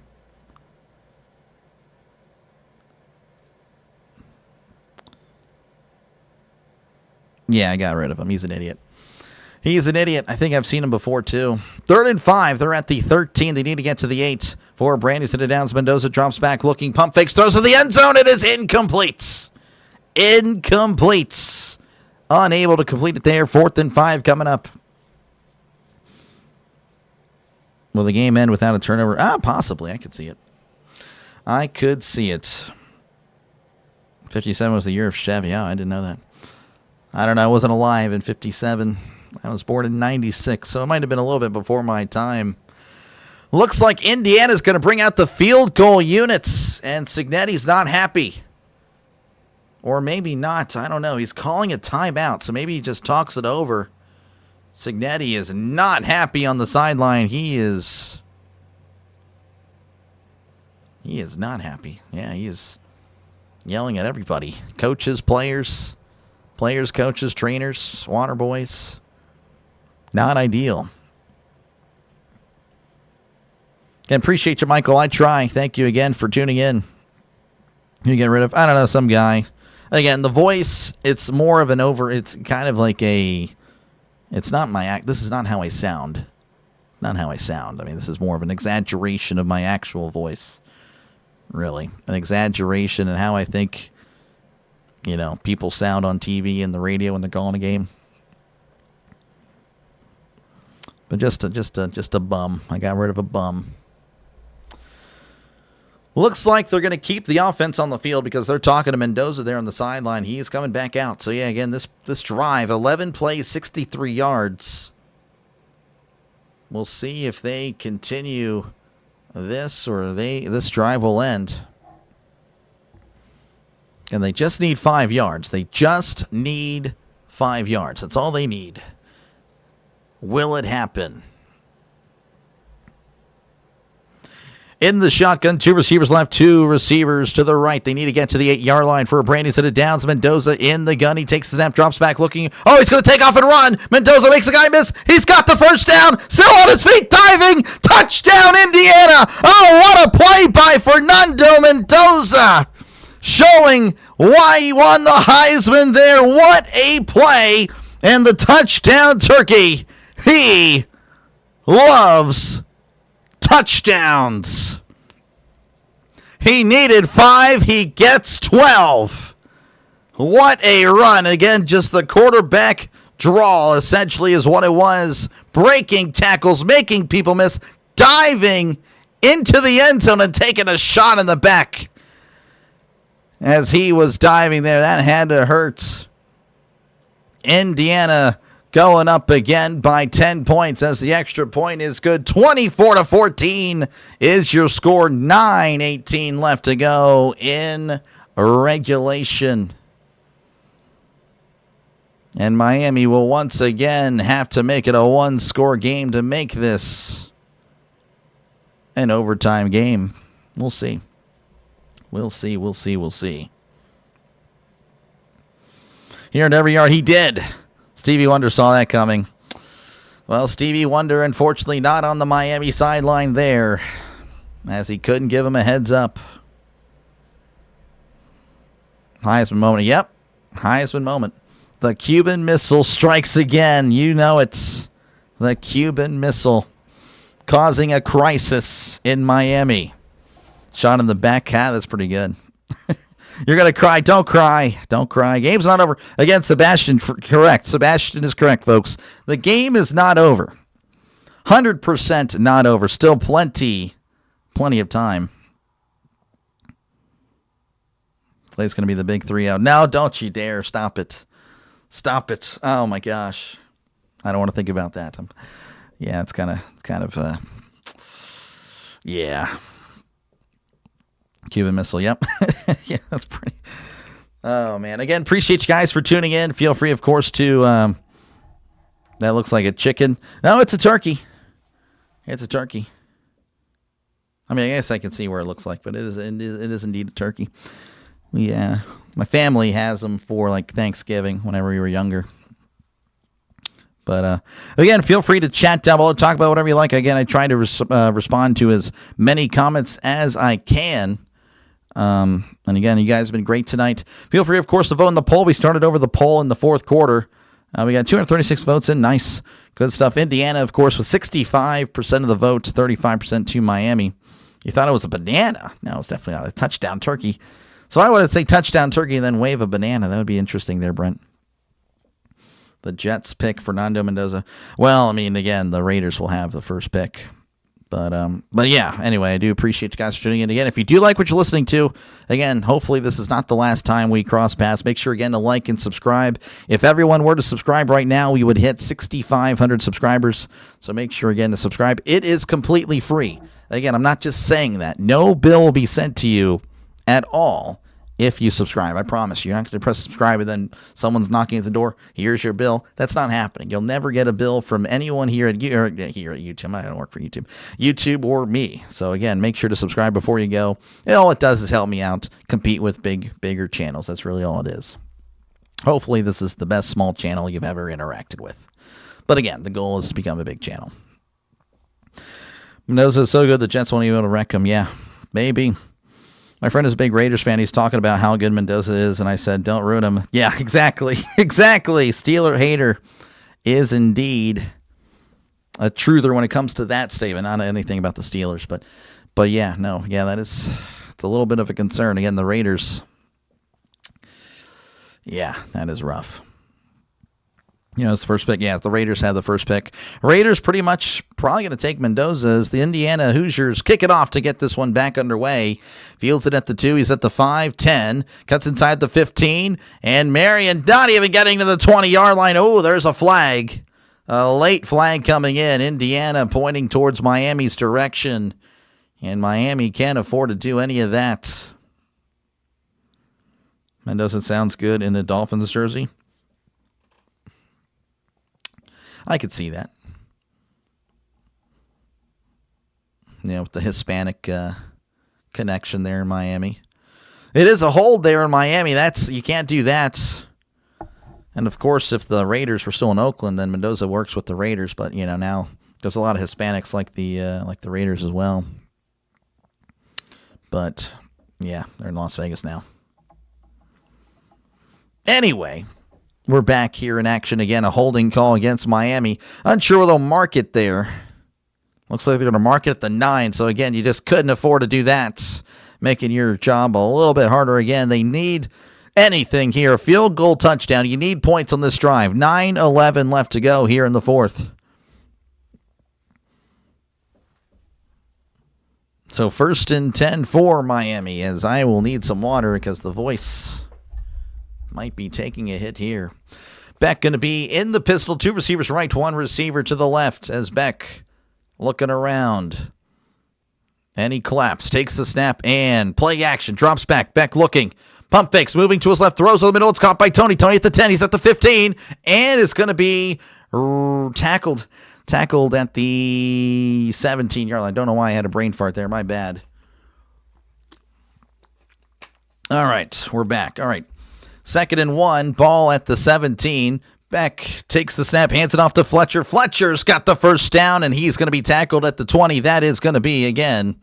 Yeah, I got rid of him. He's an idiot. He's an idiot. I think I've seen him before, too. 3rd and 5. They're at the 13. They need to get to the 8. For Brandy to the downs. Mendoza drops back, looking, pump fakes, throws to the end zone. It is incomplete. Incomplete. Unable to complete it there. 4th and 5 coming up. Will the game end without a turnover? Possibly. I could see it. I could see it. 57 was the year of Chevy. Yeah, I didn't know that. I don't know. I wasn't alive in 57. I was born in 96, so it might have been a little bit before my time. Looks like Indiana's going to bring out the field goal units, and Cignetti's not happy. Or maybe not. I don't know. He's calling a timeout, so maybe he just talks it over. Cignetti is not happy on the sideline. He is not happy. Yeah, he is yelling at everybody. Coaches, players, coaches, trainers, water boys. Not ideal. Again, appreciate you, Michael. I try. Thank you again for tuning in. You get rid of, I don't know, some guy. Again, the voice, it's more of it's kind of like it's not my act. This is not how I sound. Not how I sound. I mean, this is more of an exaggeration of my actual voice. Really. An exaggeration in how I think, people sound on TV and the radio when they're calling a game. But just a bum. I got rid of a bum. Looks like they're going to keep the offense on the field because they're talking to Mendoza there on the sideline. He is coming back out. So, yeah, again, this drive, 11 plays, 63 yards. We'll see if they continue this or this drive will end. And they just need 5 yards. They just need 5 yards. That's all they need. Will it happen? In the shotgun, 2 receivers left, 2 receivers to the right. They need to get to the 8-yard line for a Brandon set it downs. Mendoza in the gun. He takes the snap, drops back, looking. Oh, he's going to take off and run. Mendoza makes the guy miss. He's got the first down. Still on his feet, diving. Touchdown, Indiana. Oh, what a play by Fernando Mendoza. Showing why he won the Heisman there. What a play. And the touchdown turkey. He loves touchdowns. He needed 5. He gets 12. What a run. Again, just the quarterback draw essentially is what it was. Breaking tackles, making people miss, diving into the end zone and taking a shot in the back. As he was diving there, that had to hurt. Indiana going up again by 10 points as the extra point is good. 24-14 is your score. 9:18 left to go in regulation. And Miami will once again have to make it a 1-score game to make this an overtime game. We'll see. We'll see. Here at every yard, he did. Stevie Wonder saw that coming. Well, Stevie Wonder, unfortunately, not on the Miami sideline there, as he couldn't give him a heads up. Heisman moment. Yep, Heisman moment. The Cuban Missile strikes again. You know it's the Cuban Missile causing a crisis in Miami. Shot in the back. That's pretty good. You're going to cry. Don't cry. Don't cry. Game's not over. Again, Sebastian, correct. Sebastian is correct, folks. The game is not over. 100% not over. Still plenty of time. Play's going to be the big 3-0. No, don't you dare. Stop it. Stop it. Oh, my gosh. I don't want to think about that. Yeah, it's kind of, yeah. Cuban Missile, yep. Yeah, that's pretty. Oh, man. Again, appreciate you guys for tuning in. Feel free, of course, to, that looks like a chicken. No, it's a turkey. It's a turkey. I mean, I guess I can see where it looks like, but it is indeed a turkey. My family has them for, like, Thanksgiving whenever we were younger. But, again, feel free to chat down below, talk about whatever you like. Again, I try to respond to as many comments as I can. And again, you guys have been great tonight. Feel free, of course, to vote in the poll. We started over the poll in the fourth quarter. We got 236 votes in. Nice. Good stuff. Indiana, of course, with 65% of the vote, 35% to Miami. You thought it was a banana. No, it's definitely not a touchdown turkey. So I would say touchdown turkey and then wave a banana. That would be interesting there, Brent. The Jets pick Fernando Mendoza. Well, I mean, again, the Raiders will have the first pick. But yeah, anyway, I do appreciate you guys for tuning in again. If you do like what you're listening to, again, hopefully this is not the last time we cross paths. Make sure, again, to like and subscribe. If everyone were to subscribe right now, we would hit 6,500 subscribers. So make sure, again, to subscribe. It is completely free. Again, I'm not just saying that. No bill will be sent to you at all if you subscribe. I promise you. You're not going to press subscribe and then someone's knocking at the door. Here's your bill. That's not happening. You'll never get a bill from anyone here at YouTube. I don't work for YouTube or me. So again, make sure to subscribe before you go. And all it does is help me out, compete with bigger channels. That's really all it is. Hopefully this is the best small channel you've ever interacted with. But again, the goal is to become a big channel. Mendoza is so good the Jets won't even be able to wreck him. Yeah, maybe. My friend is a big Raiders fan. He's talking about how good Mendoza is, and I said, don't ruin him. Yeah, exactly. Exactly. Steeler hater is indeed a truther when it comes to that statement. Not anything about the Steelers, but yeah, no. Yeah, it's a little bit of a concern. Again, the Raiders, yeah, that is rough. You know, it's the first pick. Yeah, the Raiders have the first pick. Raiders pretty much probably going to take Mendoza as the Indiana Hoosiers kick it off to get this one back underway. Fields it at the 2. He's at the 5, 10. Cuts inside the 15. And Marion not even getting to the 20-yard line. Oh, there's a flag. A late flag coming in. Indiana pointing towards Miami's direction. And Miami can't afford to do any of that. Mendoza sounds good in the Dolphins jersey. I could see that. With the Hispanic connection there in Miami. It is a hold there in Miami. You can't do that. And of course, if the Raiders were still in Oakland, then Mendoza works with the Raiders. But now there's a lot of Hispanics like the Raiders as well. But yeah, they're in Las Vegas now. Anyway, we're back here in action again. A holding call against Miami. Unsure where they'll mark it there. Looks like they're going to mark it at the 9. So again, you just couldn't afford to do that, making your job a little bit harder again. They need anything here. A field goal touchdown. You need points on this drive. 9:11 left to go here in the fourth. So 1st and 10 for Miami, as I will need some water because the voice might be taking a hit here. Beck going to be in the pistol. 2 receivers right, 1 receiver to the left as Beck looking around. And he claps, takes the snap, and play action. Drops back. Beck looking. Pump fakes, moving to his left, throws to the middle. It's caught by Tony. Tony at the 10. He's at the 15. And it's going to be tackled at the 17-yard line. I don't know why I had a brain fart there. My bad. All right, we're back. All right. 2nd and 1, ball at the 17. Beck takes the snap, hands it off to Fletcher. Fletcher's got the first down, and he's going to be tackled at the 20. That is going to be, again,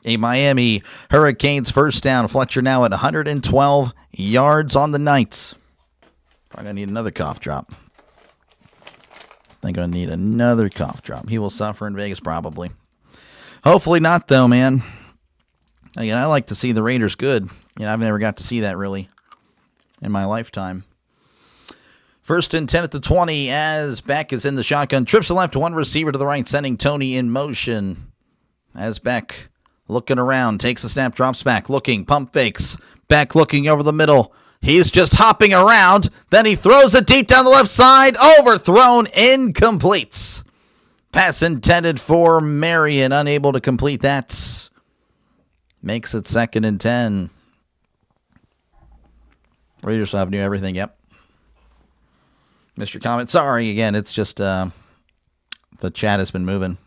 a Miami Hurricanes first down. Fletcher now at 112 yards on the night. Probably going to need another cough drop. I think I'm going to need another cough drop. He will suffer in Vegas probably. Hopefully not, though, man. Again, I like to see the Raiders good. I've never got to see that really in my lifetime. 1st and 10 at the 20 as Beck is in the shotgun. Trips to the left, 1 receiver to the right, sending Tony in motion. As Beck looking around, takes a snap, drops back, looking, pump fakes. Beck looking over the middle. He's just hopping around. Then he throws it deep down the left side. Overthrown, incomplete. Pass intended for Marion, unable to complete that. Makes it 2nd and 10. Raiders will have new everything, yep. Mr. Comment, sorry again, it's just the chat has been moving.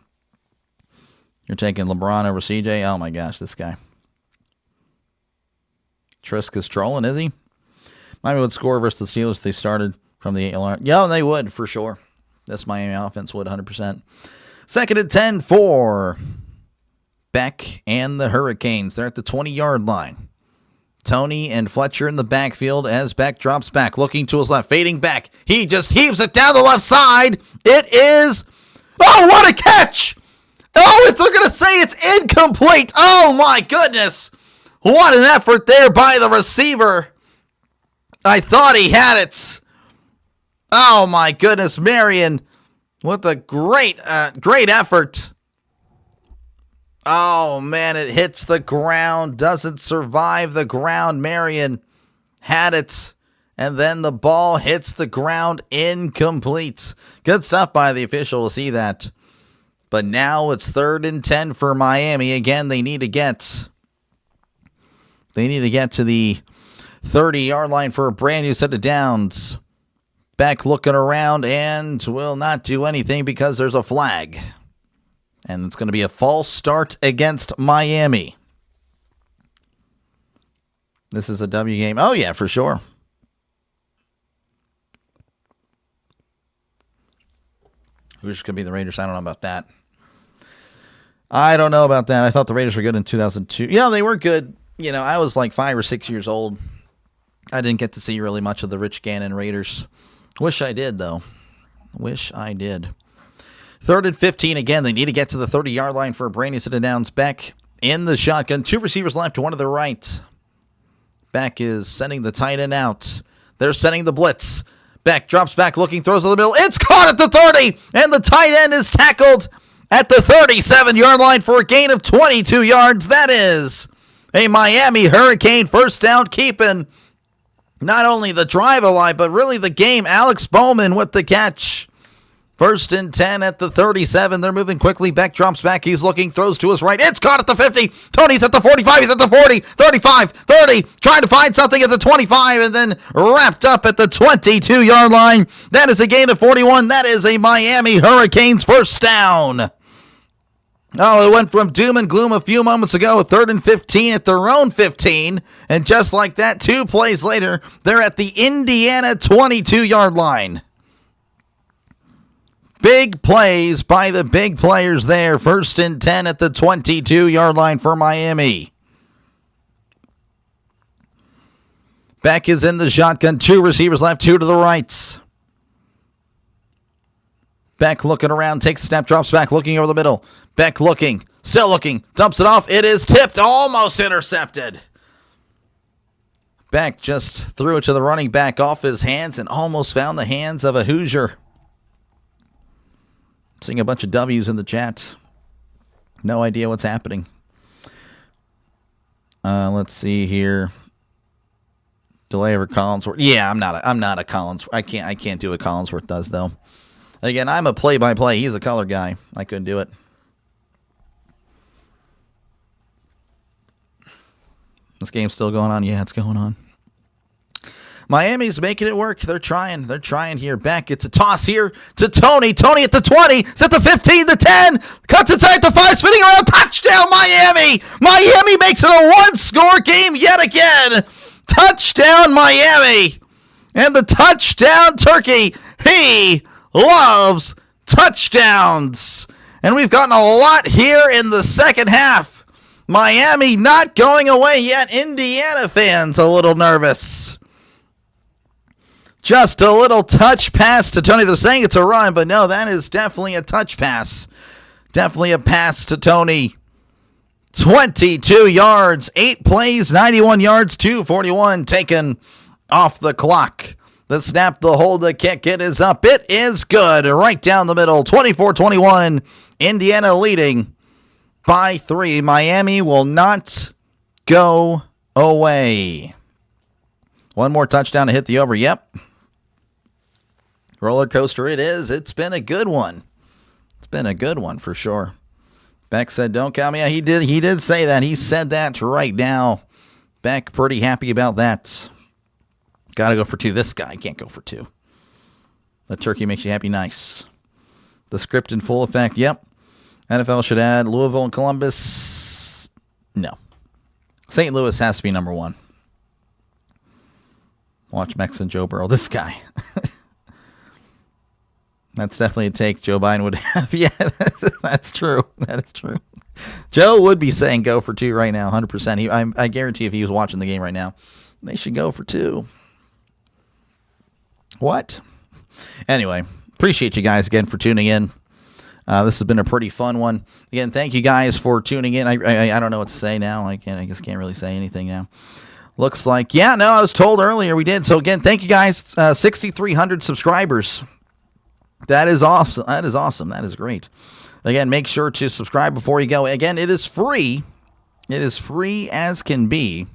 You're taking LeBron over CJ? Oh my gosh, this guy. Trisk is trolling, is he? Miami would score versus the Steelers if they started from the 8-yard line. Yeah, they would, for sure. This Miami offense would, 100%. 2nd and 10 for Beck and the Hurricanes. They're at the 20-yard line. Tony and Fletcher in the backfield as Beck drops back, looking to his left, fading back. He just heaves it down the left side. It is... Oh, what a catch! Oh, they're going to say it's incomplete. Oh, my goodness. What an effort there by the receiver. I thought he had it. Oh, my goodness. Marion with a great effort. Oh, man, it hits the ground, doesn't survive the ground. Marion had it, and then the ball hits the ground, incomplete. Good stuff by the official to see that. But now it's 3rd and 10 for Miami. Again, they need to get to the 30-yard line for a brand new set of downs. Beck looking around and will not do anything because there's a flag. And it's going to be a false start against Miami. This is a W game. Oh, yeah, for sure. Who's going to be the Raiders? I don't know about that. I thought the Raiders were good in 2002. Yeah, they were good. I was like 5 or 6 years old. I didn't get to see really much of the Rich Gannon Raiders. Wish I did, though. Wish I did. 3rd and 15 again. They need to get to the 30-yard line for a brand new set of downs. Beck in the shotgun. 2 receivers left, 1 to the right. Beck is sending the tight end out. They're sending the blitz. Beck drops back, looking, throws to the middle. It's caught at the 30, and the tight end is tackled at the 37-yard line for a gain of 22 yards. That is a Miami Hurricane first down, keeping not only the drive alive, but really the game. Alex Bowman with the catch First and 10 at the 37. They're moving quickly. Beck drops back. He's looking, throws to his right. It's caught at the 50. Tony's at the 45. He's at the 40, 35, 30. Trying to find something at the 25 and then wrapped up at the 22-yard line. That is a gain of 41. That is a Miami Hurricanes first down. Oh, it went from doom and gloom a few moments ago. 3rd and 15 at their own 15. And just like that, 2 plays later, they're at the Indiana 22-yard line. Big plays by the big players there. 1st and 10 at the 22-yard line for Miami. Beck is in the shotgun. 2 receivers left, 2 to the right. Beck looking around, takes a snap, drops back, looking over the middle. Beck looking, still looking, dumps it off. It is tipped, almost intercepted. Beck just threw it to the running back off his hands and almost found the hands of a Hoosier. Seeing a bunch of W's in the chat. No idea what's happening. Let's see here. Delay over Collinsworth. Yeah, I'm not a Collinsworth. I can't do what Collinsworth does though. Again, I'm a play-by-play. He's a color guy. I couldn't do it. This game's still going on. Yeah, it's going on. Miami's making it work. They're trying. They're trying here. Beck gets a toss here to Tony. Tony at the 20. It's at the 15, the 10. Cuts inside the 5. Spinning around. Touchdown, Miami. Miami makes it a one-score game yet again. Touchdown, Miami. And the touchdown turkey. He loves touchdowns. And we've gotten a lot here in the second half. Miami not going away yet. Indiana fans a little nervous. Just a little touch pass to Tony. They're saying it's a run, but no, that is definitely a touch pass. Definitely a pass to Tony. 22 yards, 8 plays, 91 yards, 2:41 taken off the clock. The snap, the hold, the kick, it is up. It is good. Right down the middle. 24-21. Indiana leading by 3. Miami will not go away. One more touchdown to hit the over. Yep. Roller coaster it is. It's been a good one. It's been a good one for sure. Beck said, don't count me out. He did say that. He said that right now. Beck pretty happy about that. Got to go for 2. This guy can't go for 2. The turkey makes you happy. Nice. The script in full effect. Yep. NFL should add Louisville and Columbus. No. St. Louis has to be number 1. Watch Mex and Joe Burrow. This guy. That's definitely a take Joe Biden would have. Yeah, that's true. That is true. Joe would be saying go for 2 right now, 100%. I guarantee if he was watching the game right now, they should go for 2. What? Anyway, appreciate you guys again for tuning in. This has been a pretty fun one. Again, thank you guys for tuning in. I don't know what to say now. I guess can't really say anything now. Looks like, yeah, no, I was told earlier we did. So again, thank you guys. 6,300 subscribers. That is awesome. That is awesome. That is great. Again, make sure to subscribe before you go. Again, it is free. It is free as can be.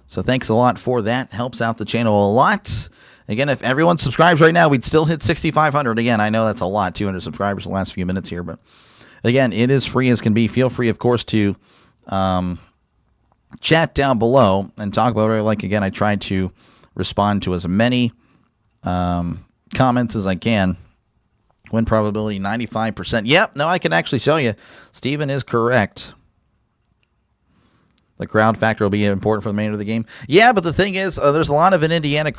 So thanks a lot for that. Helps out the channel a lot. Again, if everyone subscribes right now, we'd still hit 6,500. Again, I know that's a lot, 200 subscribers in the last few minutes here. But again, it is free as can be. Feel free, of course, to chat down below and talk about it. Like, again, I try to respond to as many comments as I can. Win probability 95%. Yep, no, I can actually show you. Steven is correct. The crowd factor will be important for the remainder of the game. Yeah, but the thing is, there's a lot of an Indiana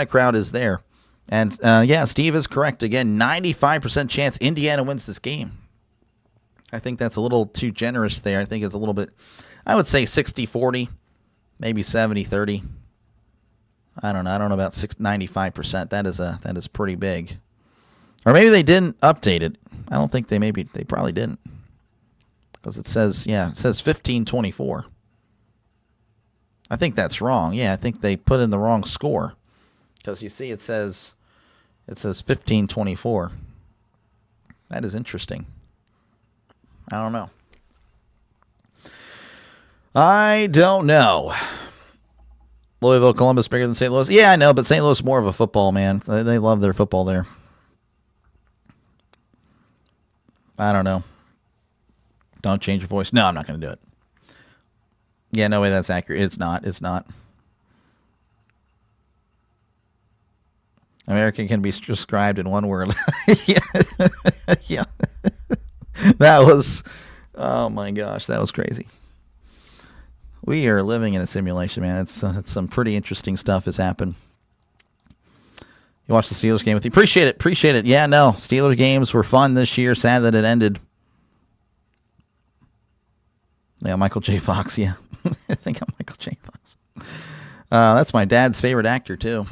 crowd is there. And, yeah, Steve is correct. Again, 95% chance Indiana wins this game. I think that's a little too generous there. I think it's a little bit, I would say 60-40, maybe 70-30. I don't know. I don't know about 95%. That is pretty big. Or maybe they didn't update it. I don't think they probably didn't. Because it says 15-24. I think that's wrong. Yeah, I think they put in the wrong score. Because you see it says 15-24. That is interesting. I don't know. I don't know. Louisville, Columbus bigger than St. Louis. Yeah, I know, but St. Louis is more of a football, man. They love their football there. I don't know. Don't change your voice. No, I'm not going to do it. Yeah, no way that's accurate. It's not. It's not. American can be described in one word. Yeah. Yeah. That was, oh my gosh, that was crazy. We are living in a simulation, man. It's some pretty interesting stuff has happened. You watched the Steelers game with you. Appreciate it. Appreciate it. Yeah, no. Steelers games were fun this year. Sad that it ended. Yeah, Michael J. Fox, yeah. I think I'm Michael J. Fox. That's my dad's favorite actor, too.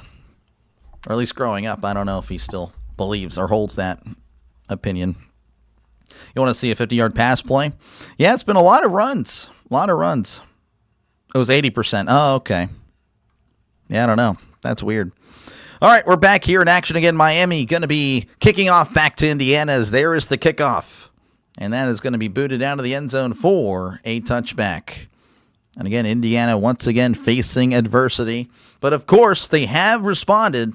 Or at least growing up. I don't know if he still believes or holds that opinion. You want to see a 50-yard pass play? Yeah, it's been a lot of runs. A lot of runs. It was 80%. Oh, okay. Yeah, I don't know. That's weird. All right, we're back here in action again. Miami going to be kicking off back to Indiana as there is the kickoff. And that is going to be booted down to the end zone for a touchback. And again, Indiana once again facing adversity. But of course, they have responded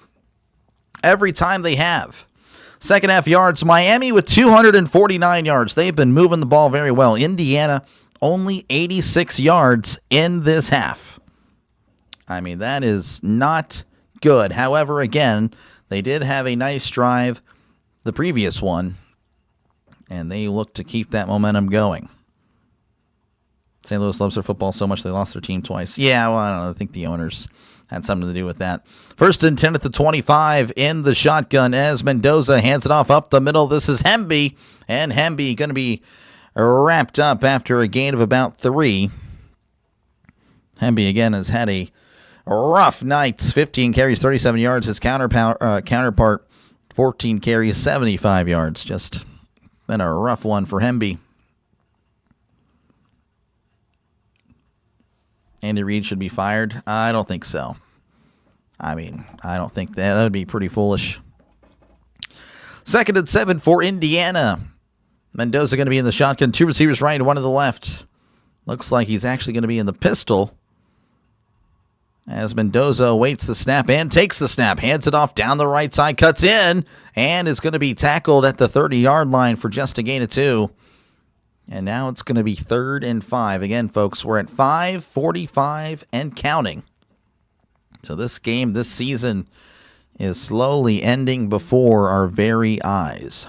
every time they have. Second half yards, Miami with 249 yards. They've been moving the ball very well. Indiana only 86 yards in this half. I mean, that is not good. However, again, they did have a nice drive, the previous one, and they look to keep that momentum going. St. Louis loves their football so much they lost their team twice. Yeah, well, I don't know. I think the owners had something to do with that. First and 10 at the 25 in the shotgun as Mendoza hands it off up the middle. This is Hemby, and Hemby going to be wrapped up after a gain of about 3. Hemby, again, has had a rough night. 15 carries, 37 yards. His counterpart, 14 carries, 75 yards. Just been a rough one for Hemby. Andy Reid should be fired? I don't think so. I mean, I don't think that. That would be pretty foolish. Second and 7 for Indiana. Mendoza going to be in the shotgun. 2 receivers right, 1 to the left. Looks like he's actually going to be in the pistol. As Mendoza awaits the snap and takes the snap. Hands it off down the right side. Cuts in. And is going to be tackled at the 30-yard line for just a gain of 2. And now it's going to be 3rd and 5. Again, folks, we're at 5:45 and counting. So this game, this season, is slowly ending before our very eyes.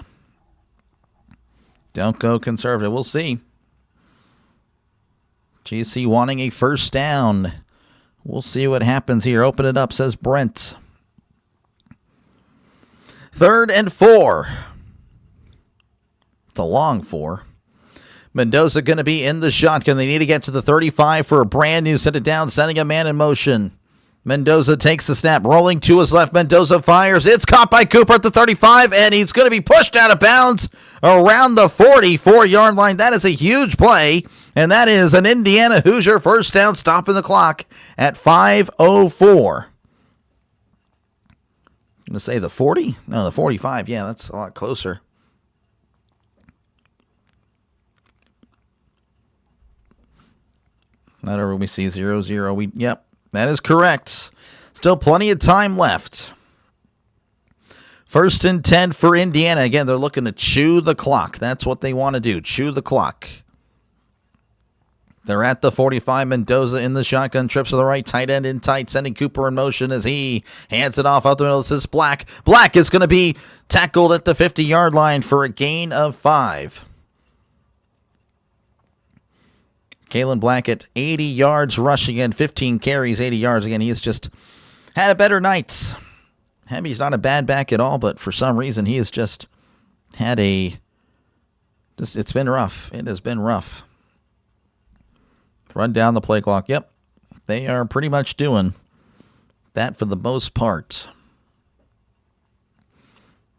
Don't go conservative. We'll see. GC wanting a first down. We'll see what happens here. Open it up, says Brent. 3rd and 4. It's a long 4. Mendoza going to be in the shotgun. They need to get to the 35 for a brand new set it down, sending a man in motion. Mendoza takes the snap, rolling to his left. Mendoza fires. It's caught by Cooper at the 35, and he's going to be pushed out of bounds around the 44-yard line. That is a huge play, and that is an Indiana Hoosier first down, stopping the clock at 5:04. I'm going to say the 40? No, the 45. Yeah, that's a lot closer. Whenever we see 0-0, yep, that is correct. Still plenty of time left. 1st and 10 for Indiana. Again, they're looking to chew the clock. That's what they want to do, chew the clock. They're at the 45. Mendoza in the shotgun, trips to the right, tight end in tight, sending Cooper in motion as he hands it off out the middle. This is Black. Black is going to be tackled at the 50-yard line for a gain of 5. Kalen Blackett, 80 yards rushing in, 15 carries, 80 yards. Again, he's just had a better night. Hemby's not a bad back at all, but for some reason he has just had it's been rough. It has been rough. Run down the play clock. Yep, they are pretty much doing that for the most part.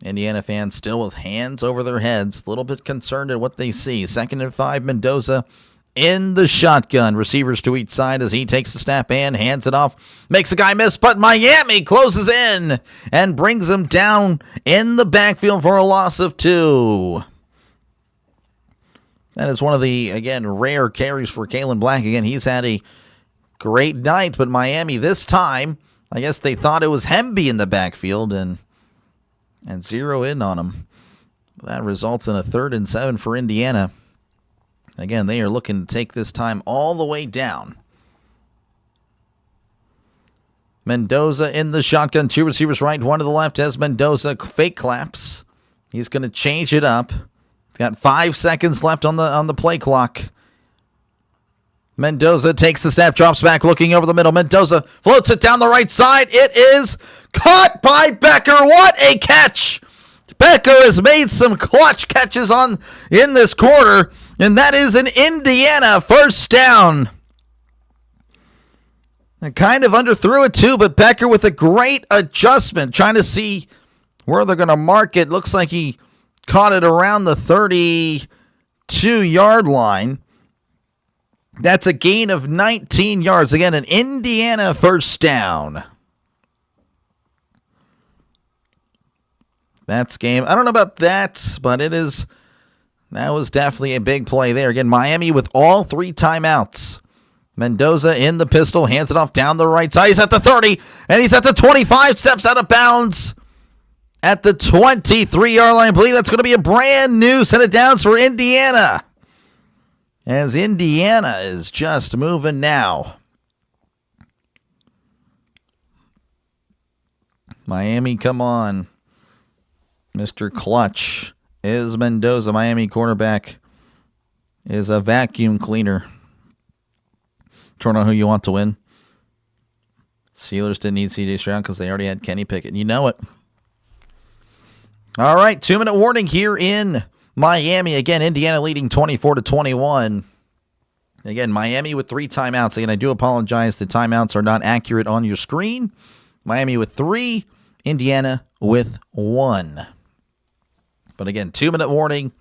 Indiana fans still with hands over their heads, a little bit concerned at what they see. 2nd and 5, Mendoza in the shotgun. Receivers to each side as he takes the snap and hands it off. Makes a guy miss, but Miami closes in and brings him down in the backfield for a loss of 2. That is one of the, again, rare carries for Kalen Black. Again, he's had a great night, but Miami this time, I guess they thought it was Hemby in the backfield and zero in on him. That results in a 3rd and 7 for Indiana. Again, they are looking to take this time all the way down. Mendoza in the shotgun. 2 receivers right, 1 to the left as Mendoza fake claps. He's going to change it up. Got 5 seconds left on the play clock. Mendoza takes the snap, drops back, looking over the middle. Mendoza floats it down the right side. It is caught by Becker. What a catch! Becker has made some clutch catches in this quarter, and that is an Indiana first down. And kind of underthrew it too, but Becker with a great adjustment, trying to where they're going to mark it. Looks like he caught it around the 32-yard line. That's a gain of 19 yards. Again, an Indiana first down. That's game. I don't know about that, but that was definitely a big play there. Again, Miami with all 3 timeouts. Mendoza in the pistol, hands it off down the right side. He's at the 30, and he's at the 25, steps out of bounds at the 23-yard line. I believe that's going to be a brand new set of downs for Indiana, as Indiana is just moving now. Miami, come on. Mr. Clutch is Mendoza. Miami quarterback is a vacuum cleaner. Turn on who you want to win. Steelers didn't need C.J. Stroud because they already had Kenny Pickett. You know it. All right, 2-minute warning here in Miami. Again, Indiana leading 24-21. Again, Miami with 3 timeouts. Again, I do apologize. The timeouts are not accurate on your screen. Miami with 3, Indiana with 1. But again, 2-minute warning.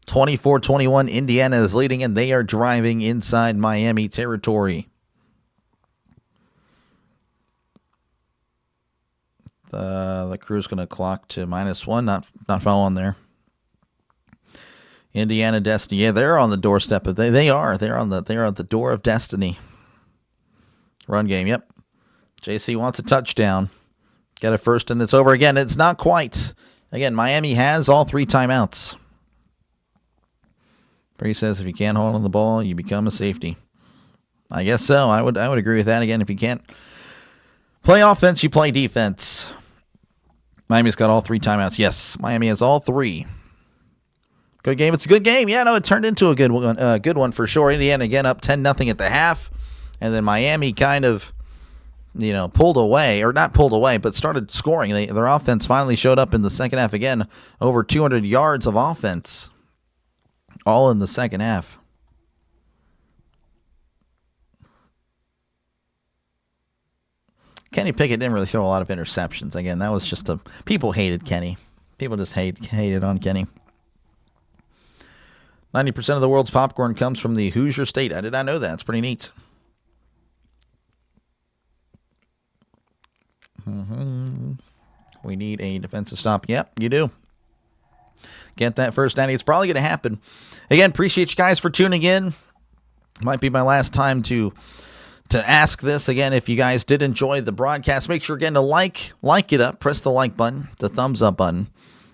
24-21, Indiana is leading, and they are driving inside Miami territory. The crew's going to clock to -1, not following there. Indiana Destiny, yeah, they're on the doorstep. They're on the door of destiny. Run game, yep. JC wants a touchdown. Get a first, and it's over again. It's not quite. Again, Miami has all 3 timeouts. Brady says if you can't hold on the ball, you become a safety. I guess so. I would agree with that. Again, if you can't play offense, you play defense. Miami's got all 3 timeouts. Yes, Miami has all 3. Good game. It's a good game. Yeah, no, it turned into a good one for sure. Indiana again up 10-0 at the half, and then Miami kind of, pulled away, or not pulled away, but started scoring. Their offense finally showed up in the second half again. Over 200 yards of offense. All in the second half. Kenny Pickett didn't really throw a lot of interceptions. Again, that was just people hated Kenny. People just hated on Kenny. 90% of the world's popcorn comes from the Hoosier State. I did not know that. It's pretty neat. We need a defensive stop. Yep, you do. Get that first down. It's probably going to happen. Again, appreciate you guys for tuning in. Might be my last time to ask this. Again, if you guys did enjoy the broadcast, make sure again to like it up. Press the like button, the thumbs up button.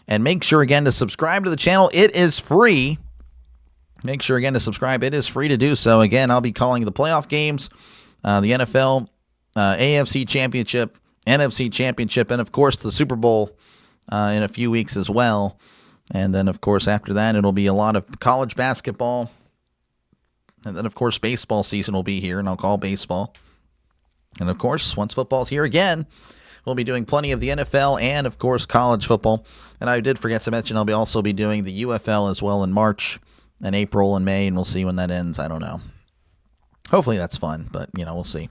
And make sure again to subscribe to the channel. It is free. Make sure again to subscribe. It is free to do so. Again, I'll be calling the playoff games, the NFL, AFC Championship, NFC Championship, and of course the Super Bowl in a few weeks as well. And then, of course, after that, it'll be a lot of college basketball. And then, of course, baseball season will be here, and I'll call baseball. And, of course, once football's here again, we'll be doing plenty of the NFL and, of course, college football. And I did forget to mention I'll also be doing the UFL as well in March and April and May, and we'll see when that ends. I don't know. Hopefully that's fun, but, we'll see.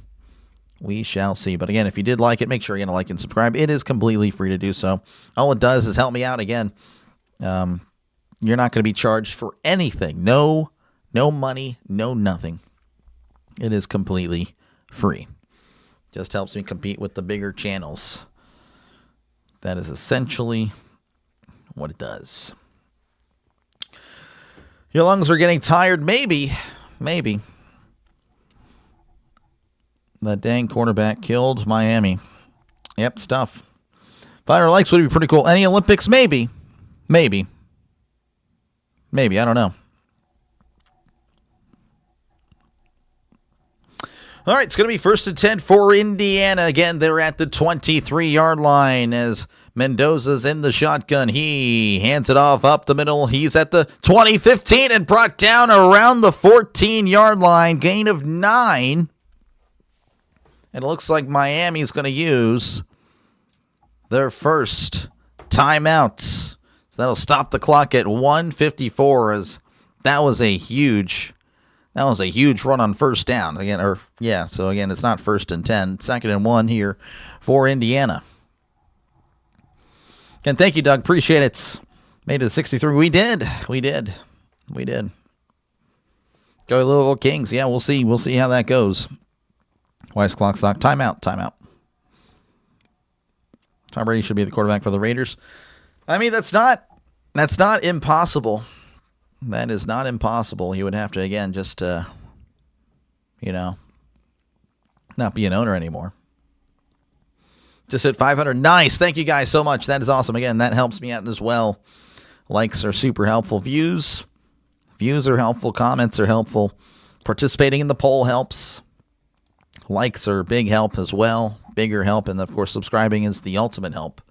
We shall see. But, again, if you did like it, make sure you're going to like and subscribe. It is completely free to do so. All it does is help me out again. You're not going to be charged for anything. No money, no nothing. It is completely free. Just helps me compete with the bigger channels. That is essentially what it does. Your lungs are getting tired. Maybe. That dang quarterback killed Miami. Yep, stuff. 500 likes would be pretty cool. Any Olympics? Maybe. Maybe, I don't know. All right, it's going to be 1st and 10 for Indiana. Again, they're at the 23-yard line as Mendoza's in the shotgun. He hands it off up the middle. He's at the 20-15 and brought down around the 14-yard line. Gain of 9. And it looks like Miami's going to use their first timeout. So that'll stop the clock at 1:54 as that was a huge run on first down. So again, it's not 1st and 10. 2nd and 1 here for Indiana. And thank you, Doug. Appreciate it. Made it to 63. We did. Go Louisville Kings. Yeah, we'll see. We'll see how that goes. Wise clock stock. Timeout. Tom Brady should be the quarterback for the Raiders. I mean, that's not impossible. That is not impossible. He would have to, again, just, not be an owner anymore. Just hit 500. Nice. Thank you guys so much. That is awesome. Again, that helps me out as well. Likes are super helpful. Views are helpful. Comments are helpful. Participating in the poll helps. Likes are big help as well. Bigger help. And, of course, subscribing is the ultimate help.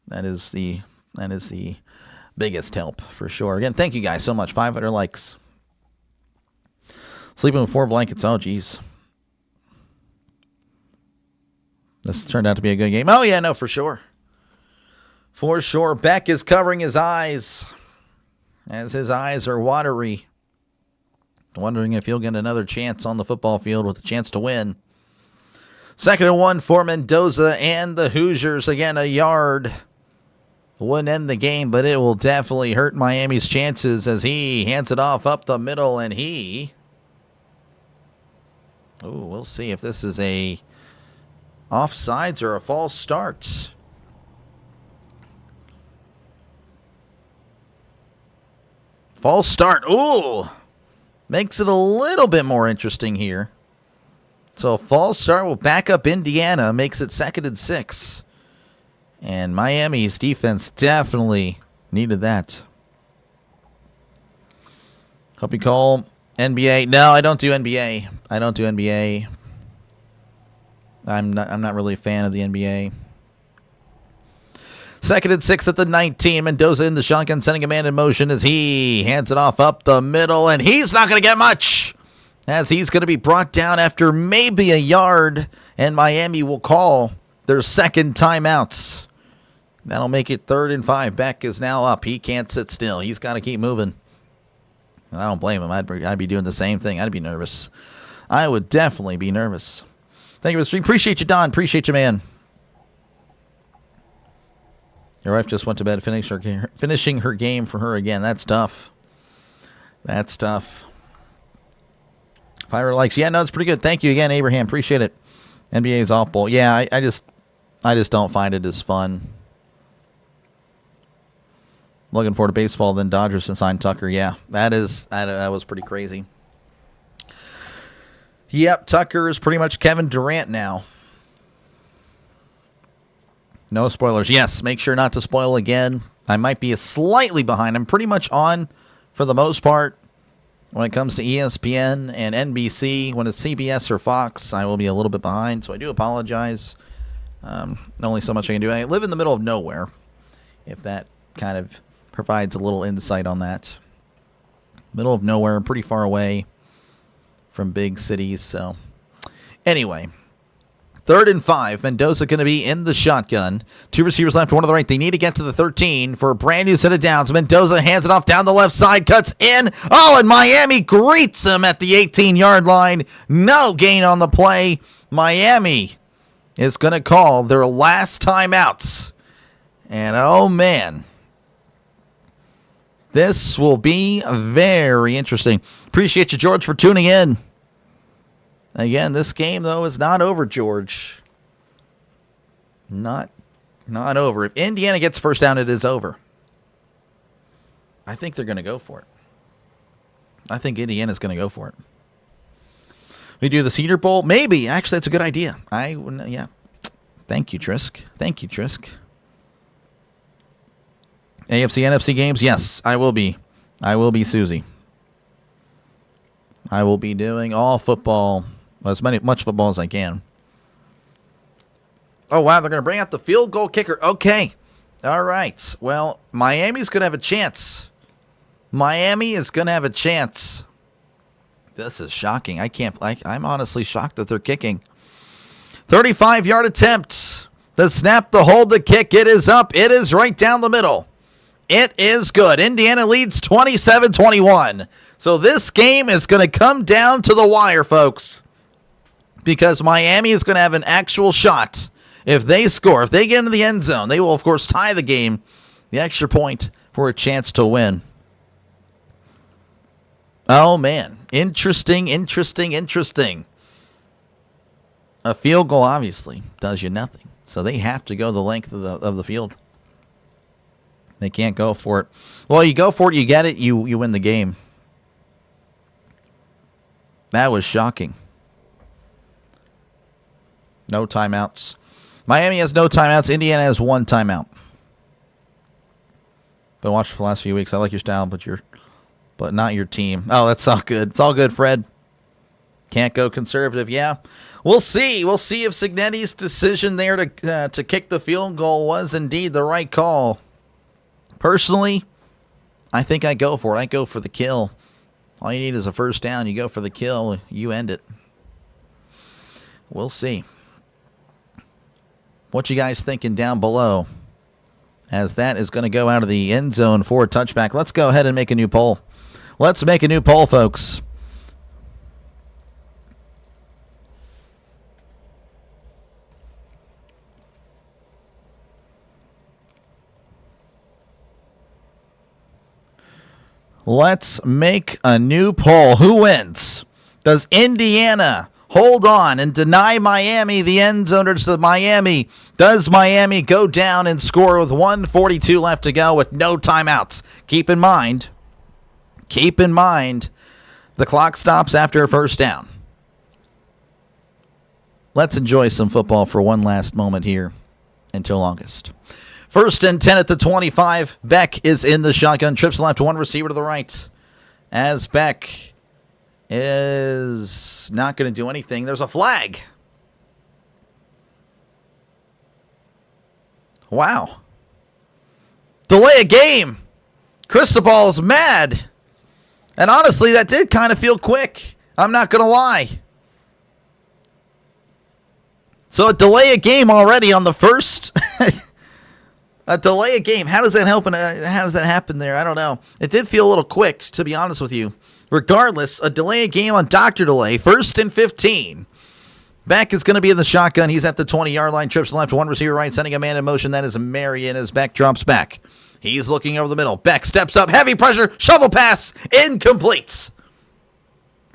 That is the biggest help for sure. Again, thank you guys so much. 500 likes. Sleeping with 4 blankets. Oh, geez. This turned out to be a good game. Oh, yeah, no, for sure. For sure. Beck is covering his eyes as his eyes are watery. Wondering if he'll get another chance on the football field with a chance to win. 2nd and 1 for Mendoza and the Hoosiers. Again, a yard. Wouldn't end the game, but it will definitely hurt Miami's chances as he hands it off up the middle, and we'll see if this is a offsides or a false start. False start. Ooh! Makes it a little bit more interesting here. So a false start will back up Indiana, makes it 2nd and 6. And Miami's defense definitely needed that. Hope you call NBA. No, I don't do NBA. I'm not really a fan of the NBA. 2nd and 6 at the 19. Mendoza in the shotgun, sending a man in motion as he hands it off up the middle, and he's not going to get much as he's going to be brought down after maybe a yard, and Miami will call their second timeouts. That'll make it 3rd and 5. Beck is now up. He can't sit still. He's got to keep moving. And I don't blame him. I'd be doing the same thing. I'd be nervous. I would definitely be nervous. Thank you for the stream. Appreciate you, Don. Appreciate you, man. Your wife just went to bed, finishing her game for her again. That's tough. 500 likes. Yeah, no, it's pretty good. Thank you again, Abraham. Appreciate it. NBA's off ball. Yeah, I just don't find it as fun. Looking forward to baseball, then Dodgers and sign Tucker. Yeah, that was pretty crazy. Yep, Tucker is pretty much Kevin Durant now. No spoilers. Yes, make sure not to spoil again. I might be slightly behind. I'm pretty much on for the most part. When it comes to ESPN and NBC, when it's CBS or Fox, I will be a little bit behind, so I do apologize. Only so much I can do. I live in the middle of nowhere, if that kind of provides a little insight on that. Middle of nowhere, pretty far away from big cities. So anyway, 3rd and 5. Mendoza going to be in the shotgun. 2 receivers left, 1 to the right. They need to get to the 13 for a brand new set of downs. Mendoza hands it off down the left side, cuts in. Oh, and Miami greets him at the 18-yard line. No gain on the play. Miami is going to call their last timeouts. And oh, man. This will be very interesting. Appreciate you, George, for tuning in. Again, this game, though, is not over, George. Not over. If Indiana gets first down, it is over. I think they're going to go for it. I think Indiana's going to go for it. We do the Cedar Bowl? Maybe. Actually, that's a good idea. Yeah. Thank you, Trisk. AFC, NFC games? Yes, I will be. I will be Susie. I will be doing all football, much football as I can. Oh, wow, they're going to bring out the field goal kicker. Okay. All right. Well, Miami's going to have a chance. Miami is going to have a chance. This is shocking. I'm honestly shocked that they're kicking. 35-yard attempt. The snap, the hold, the kick. It is up. It is right down the middle. It is good. Indiana leads 27-21. So this game is going to come down to the wire, folks, because Miami is going to have an actual shot. If they score, if they get into the end zone, they will, of course, tie the game, the extra point for a chance to win. Oh, man. Interesting. A field goal, obviously, does you nothing. So they have to go the length of the field. They can't go for it. Well, you go for it, you get it, you win the game. That was shocking. No timeouts. Miami has no timeouts. Indiana has one timeout. Been watching for the last few weeks. I like your style, but not your team. Oh, that's all good. It's all good, Fred. Can't go conservative. Yeah, we'll see. We'll see if Signetti's decision there to kick the field goal was indeed the right call. Personally, I think I go for it. I go for the kill. All you need is a first down. You go for the kill. You end it. We'll see. What you guys thinking down below? As that is going to go out of the end zone for a touchback. Let's go ahead and make a new poll. Let's make a new poll, folks. Let's make a new poll. Who wins? Does Indiana hold on and deny Miami the end zone, or does Miami go down and score with 1:42 left to go with no timeouts? Keep in mind, the clock stops after a first down. Let's enjoy some football for one last moment here until August. 1st and 10 at the 25. Beck is in the shotgun. Trips left, one receiver to the right. As Beck is not going to do anything. There's a flag. Wow. Delay a game. Cristobal's mad. And honestly, that did kind of feel quick. I'm not going to lie. So a delay a game already on the first. A delay a game. How does that help? How does that happen there? I don't know. It did feel a little quick, to be honest with you. Regardless, a delay a game on Dr. Delay. 1st and 15. Beck is going to be in the shotgun. He's at the 20-yard line. Trips left, one receiver right, sending a man in motion. That is Marion as Beck drops back. He's looking over the middle. Beck steps up. Heavy pressure. Shovel pass. Incomplete.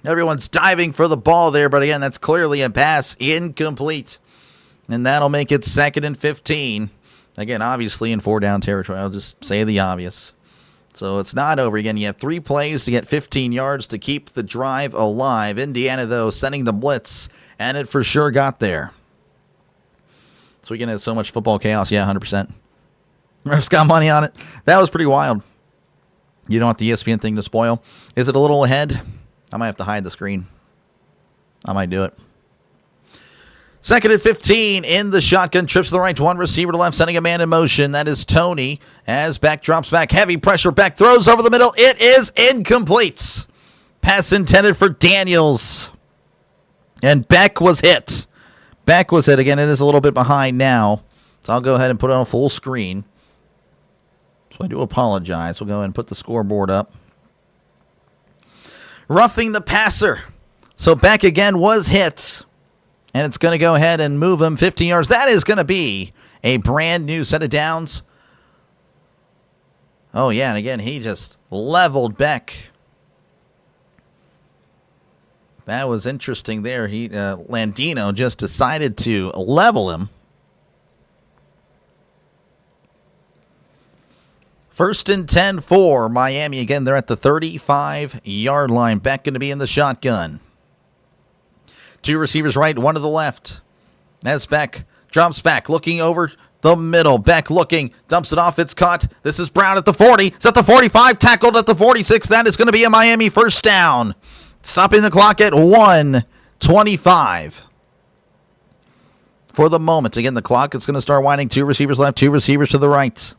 Everyone's diving for the ball there, but again, that's clearly a pass. Incomplete. And that'll make it 2nd and 15. Again, obviously in 4-down territory. I'll just say the obvious. So it's not over again. You have 3 plays to get 15 yards to keep the drive alive. Indiana, though, sending the blitz, and it for sure got there. So we can have so much football chaos. Yeah, 100%. Refs got money on it. That was pretty wild. You don't want the ESPN thing to spoil. Is it a little ahead? I might have to hide the screen. I might do it. 2nd and 15 in the shotgun. Trips to the right, one receiver to left, sending a man in motion. That is Tony as Beck drops back. Heavy pressure. Beck throws over the middle. It is incomplete. Pass intended for Daniels. And Beck was hit. Again, it is a little bit behind now. So I'll go ahead and put it on full screen. So I do apologize. We'll go ahead and put the scoreboard up. Roughing the passer. So Beck again was hit. And it's going to go ahead and move him 15 yards. That is going to be a brand new set of downs. Oh, yeah, and again, he just leveled Beck. That was interesting there. Landino just decided to level him. 1st and 10 for Miami. Again, they're at the 35-yard line. Beck going to be in the shotgun. 2 receivers right, one to the left. As Beck drops back, looking over the middle. Beck looking, dumps it off. It's caught. This is Brown at the 40. It's at the 45. Tackled at the 46. That is going to be a Miami first down. Stopping the clock at 1:25. For the moment. Again, the clock is going to start winding. 2 receivers left, 2 receivers to the right.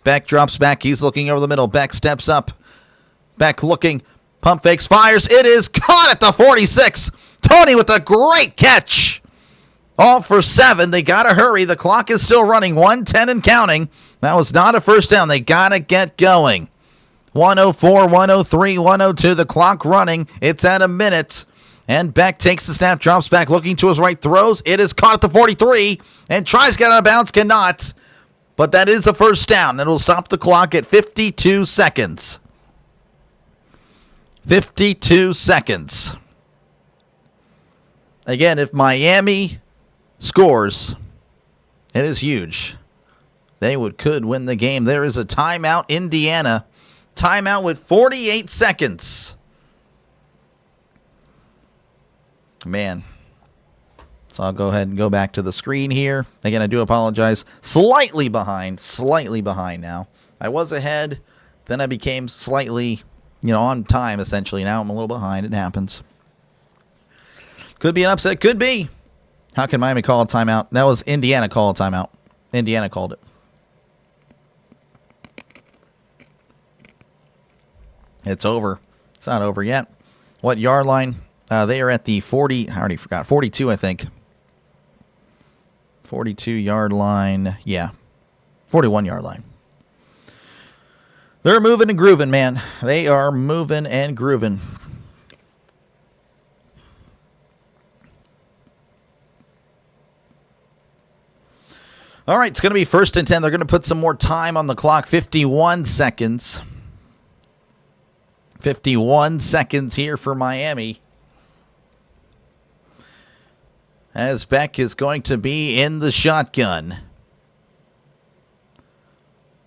Beck drops back. He's looking over the middle. Beck steps up. Beck looking. Pump fakes. Fires. It is caught at the 46. Tony with a great catch. All for 7. They got to hurry. The clock is still running. 1:10 and counting. That was not a first down. They got to get going. 1:04, 1:03, 1:02. The clock running. It's at a minute. And Beck takes the snap, drops back, looking to his right, throws. It is caught at the 43 and tries to get out of bounds, cannot. But that is a first down. It will stop the clock at 52 seconds. 52 seconds. Again, if Miami scores, it is huge. They could win the game. There is a timeout, Indiana. Timeout with 48 seconds. Man. So I'll go ahead and go back to the screen here. Again, I do apologize. Slightly behind now. I was ahead, then I became slightly, on time, essentially. Now I'm a little behind. It happens. Could be an upset. Could be. How can Miami call a timeout? That was Indiana call a timeout. Indiana called it. It's over. It's not over yet. What yard line? They are at the 40. I already forgot. 42, I think. 42-yard line. Yeah. 41-yard line. They're moving and grooving, man. They are moving and grooving. All right, it's going to be 1st and 10. They're going to put some more time on the clock. 51 seconds. 51 seconds here for Miami. As Beck is going to be in the shotgun.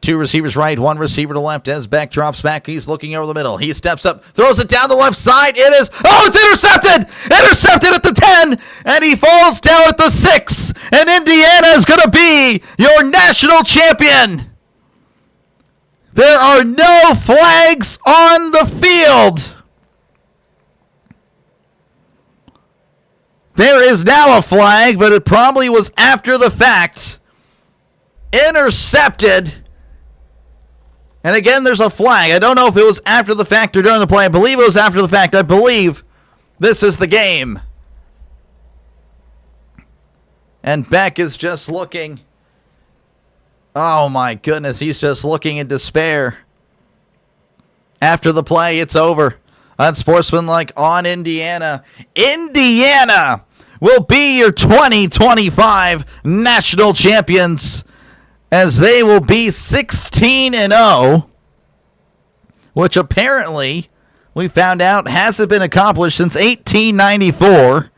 2 receivers right, 1 receiver to left. As Beck drops back, he's looking over the middle. He steps up, throws it down the left side. It is, it's intercepted! Intercepted at the 10, and he falls down at the 6. And Indiana is going to be your national champion. There are no flags on the field. There is now a flag, but it probably was after the fact. Intercepted. And again, there's a flag. I don't know if it was after the fact or during the play. I believe it was after the fact. I believe this is the game. And Beck is just looking. Oh my goodness, he's just looking in despair. After the play, it's over. Unsportsmanlike on Indiana. Indiana will be your 2025 national champions, as they will be 16-0, which apparently we found out hasn't been accomplished since 1894,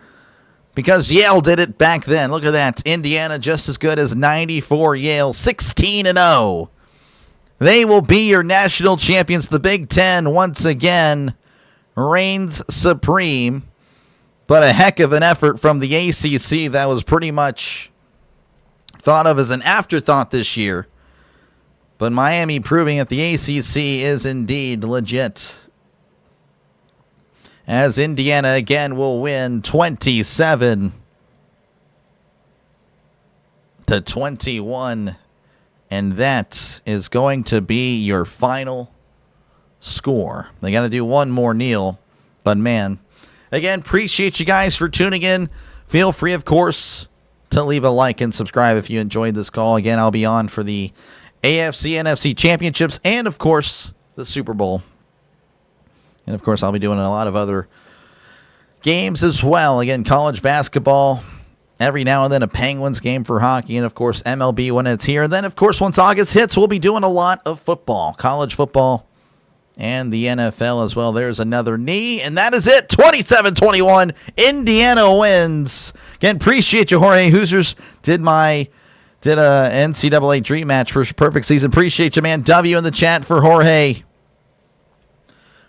because Yale did it back then. Look at that. Indiana just as good as 94 Yale, 16-0. They will be your national champions. The Big Ten once again reigns supreme. But a heck of an effort from the ACC that was pretty much thought of as an afterthought this year. But Miami proving that the ACC is indeed legit. As Indiana again will win 27-21. And that is going to be your final score. They got to do one more, Neil. But man, again, appreciate you guys for tuning in. Feel free, of course, to leave a like and subscribe if you enjoyed this call. Again, I'll be on for the AFC, NFC championships, and, of course, the Super Bowl. And, of course, I'll be doing a lot of other games as well. Again, college basketball, every now and then a Penguins game for hockey, and, of course, MLB when it's here. And then, of course, once August hits, we'll be doing a lot of football, college football, and the NFL as well. There's another knee, and that is it. 27-21. Indiana wins. Again, appreciate you, Jorge Hoosiers. Did a NCAA dream match for perfect season. Appreciate you, man. W in the chat for Jorge.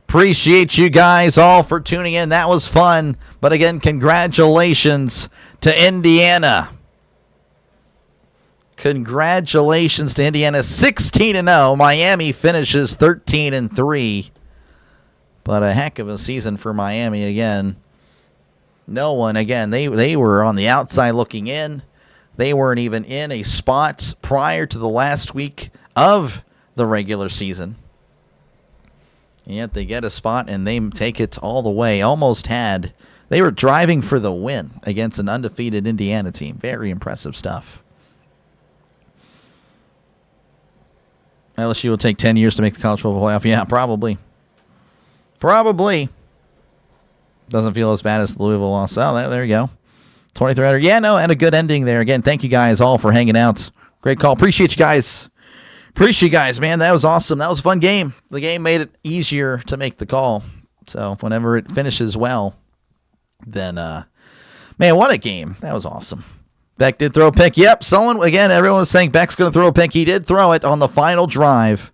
Appreciate you guys all for tuning in. That was fun. But again, congratulations to Indiana. Congratulations to Indiana, 16-0. Miami finishes 13-3. But a heck of a season for Miami again. No one, again, they were on the outside looking in. They weren't even in a spot prior to the last week of the regular season. And yet they get a spot and they take it all the way. They were driving for the win against an undefeated Indiana team. Very impressive stuff. LSU will take 10 years to make the college football playoff. Yeah, probably. Probably. Doesn't feel as bad as the Louisville loss. Oh, there you go. 2300. Yeah, no, and a good ending there. Again, thank you guys all for hanging out. Great call. Appreciate you guys. Appreciate you guys, man. That was awesome. That was a fun game. The game made it easier to make the call. So whenever it finishes well, then, man, what a game. That was awesome. Beck did throw a pick. Yep, everyone was saying Beck's going to throw a pick. He did throw it on the final drive.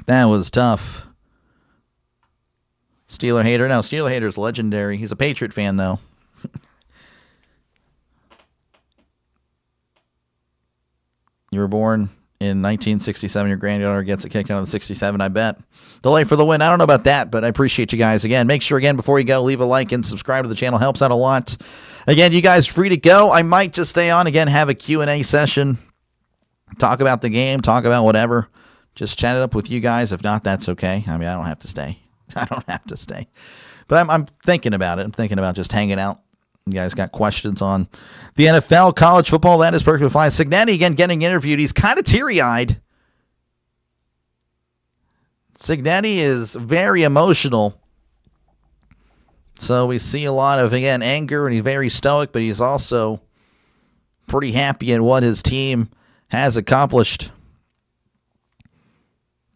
That was tough. Steeler hater. No, Steeler hater's legendary. He's a Patriot fan, though. You were born in 1967. Your granddaughter gets a kick out of the 67, I bet. Delay for the win. I don't know about that, but I appreciate you guys. Again, make sure, again, before you go, leave a like and subscribe to the channel. Helps out a lot. Again, you guys free to go. I might just stay on, again, have a Q&A session. Talk about the game. Talk about whatever. Just chat it up with you guys. If not, that's okay. I mean, I don't have to stay. I don't have to stay. But I'm thinking about it. I'm thinking about just hanging out. You guys got questions on the NFL, college football. That is perfectly fine. Signetti, again, getting interviewed. He's kind of teary-eyed. Signetti is very emotional. So we see a lot of, again, anger, and he's very stoic, but he's also pretty happy in what his team has accomplished.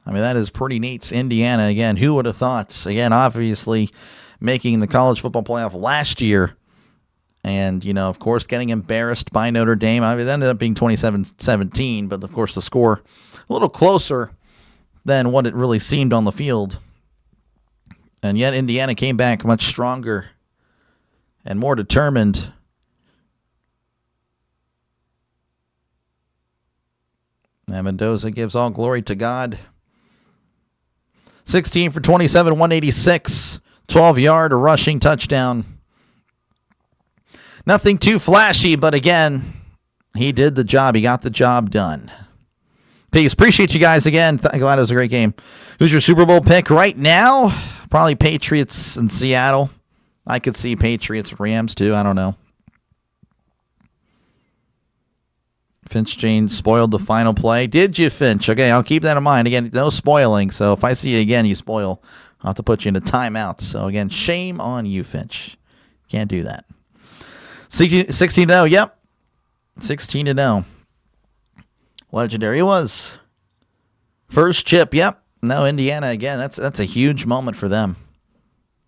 I mean, that is pretty neat. Indiana, again, who would have thought? Again, obviously making the college football playoff last year. And, you know, of course, getting embarrassed by Notre Dame. I mean, it ended up being 27-17, but, of course, the score a little closer than what it really seemed on the field. And yet Indiana came back much stronger and more determined. And Mendoza gives all glory to God. 16 for 27, 186, 12-yard rushing touchdown. Nothing too flashy, but again, he did the job. He got the job done. Peace. Appreciate you guys again. Glad it was a great game. Who's your Super Bowl pick right now? Probably Patriots and Seattle. I could see Patriots, Rams too. I don't know. Finch Jane spoiled the final play. Did you, Finch? Okay, I'll keep that in mind. Again, no spoiling. So if I see you again, you spoil, I'll have to put you in a timeout. So again, shame on you, Finch. Can't do that. 16-0. Yep. 16-0. Legendary it was. First chip. Yep. No, Indiana again. That's a huge moment for them.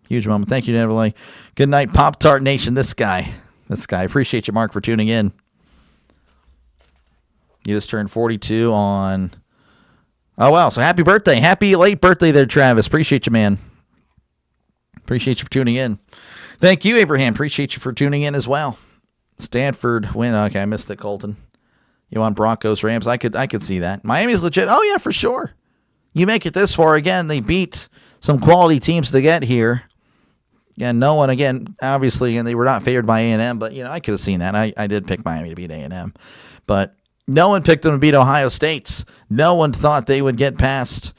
Huge moment. Thank you, Neverlay. Good night, Pop-Tart Nation. This guy. Appreciate you, Mark, for tuning in. You just turned 42 on... Oh, wow. So happy birthday. Happy late birthday there, Travis. Appreciate you, man. Appreciate you for tuning in. Thank you, Abraham. Appreciate you for tuning in as well. Stanford win. Okay, I missed it, Colton. You want Broncos, Rams? I could see that. Miami's legit. Oh, yeah, for sure. You make it this far. Again, they beat some quality teams to get here. And no one, again, obviously, and they were not favored by A&M, but, you know, I could have seen that. I did pick Miami to beat A&M. But no one picked them to beat Ohio State. No one thought they would get past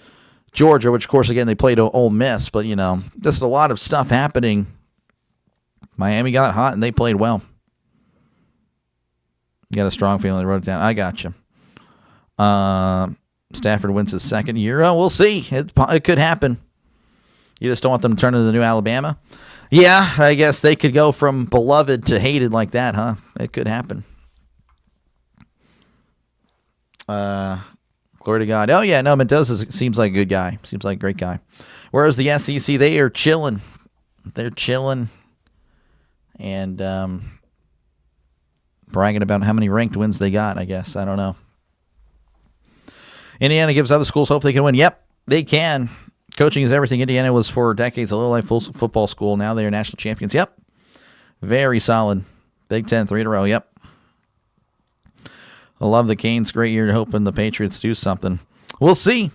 Georgia, which, of course, again, they played Ole Miss. But, you know, just a lot of stuff happening. Miami got hot, and they played well. You got a strong feeling. I wrote it down. I got you. Stafford wins his second year. Oh, we'll see. It could happen. You just don't want them to turn into the new Alabama? Yeah, I guess they could go from beloved to hated like that, huh? It could happen. Glory to God. Oh, yeah, no, Mendoza seems like a good guy. Seems like a great guy. Whereas the SEC, they are chilling. They're chilling. And bragging about how many ranked wins they got, I guess. I don't know. Indiana gives other schools hope they can win. Yep, they can. Coaching is everything. Indiana was for decades a low-life football school. Now they are national champions. Yep. Very solid. Big Ten, 3 in a row. Yep. I love the Canes. Great year, hoping the Patriots do something. We'll see. You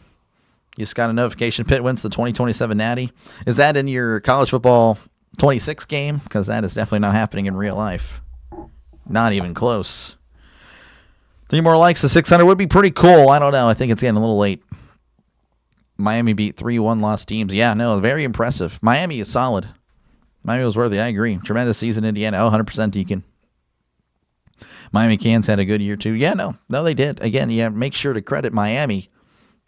just got a notification. Pitt wins the 2027 Natty. Is that in your college football 26 game? Because that is definitely not happening in real life. Not even close. 3 more likes to 600 would be pretty cool. I don't know. I think it's getting a little late. Miami beat 3 one-loss teams. Yeah, no, very impressive. Miami is solid. Miami was worthy. I agree. Tremendous season, Indiana. 100% Deacon. Miami Cans had a good year, too. Yeah, no, they did. Again, yeah, make sure to credit Miami.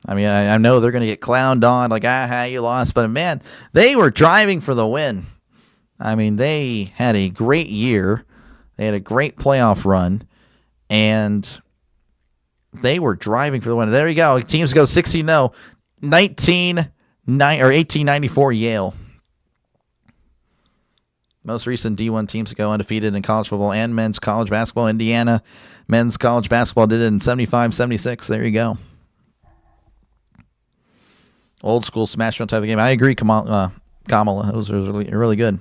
I mean, I know they're going to get clowned on, like, you lost. But, man, they were driving for the win. I mean, they had a great year. They had a great playoff run. And they were driving for the win. There you go. Teams go 60-0. 1894 Yale. Most recent D1 teams go undefeated in college football and men's college basketball. Indiana men's college basketball did it in 75-76. There you go. Old school smash type of game. I agree, Kamala. Those was really good.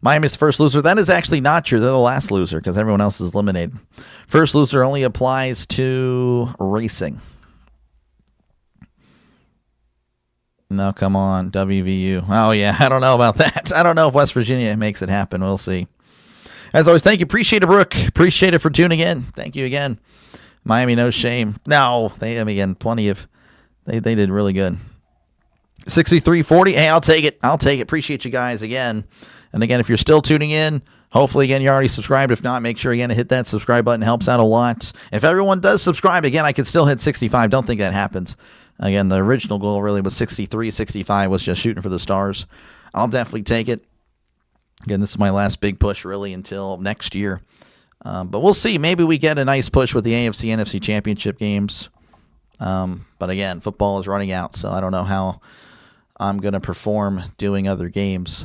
Miami's first loser. That is actually not true. They're the last loser because everyone else is eliminated. First loser only applies to racing. No, come on, WVU. Oh, yeah, I don't know about that. I don't know if West Virginia makes it happen. We'll see. As always, thank you. Appreciate it, Brooke. Appreciate it for tuning in. Thank you again. Miami, no shame. No, again, plenty of, they did really good. 63-40. Hey, I'll take it. Appreciate you guys again. And again, if you're still tuning in, hopefully, again, you're already subscribed. If not, make sure, again, to hit that subscribe button. It helps out a lot. If everyone does subscribe, again, I could still hit 65. Don't think that happens. Again, the original goal really was 63. 65 was just shooting for the stars. I'll definitely take it. Again, this is my last big push, really, until next year. But we'll see. Maybe we get a nice push with the AFC, NFC championship games. But again, football is running out, so I don't know how I'm going to perform doing other games.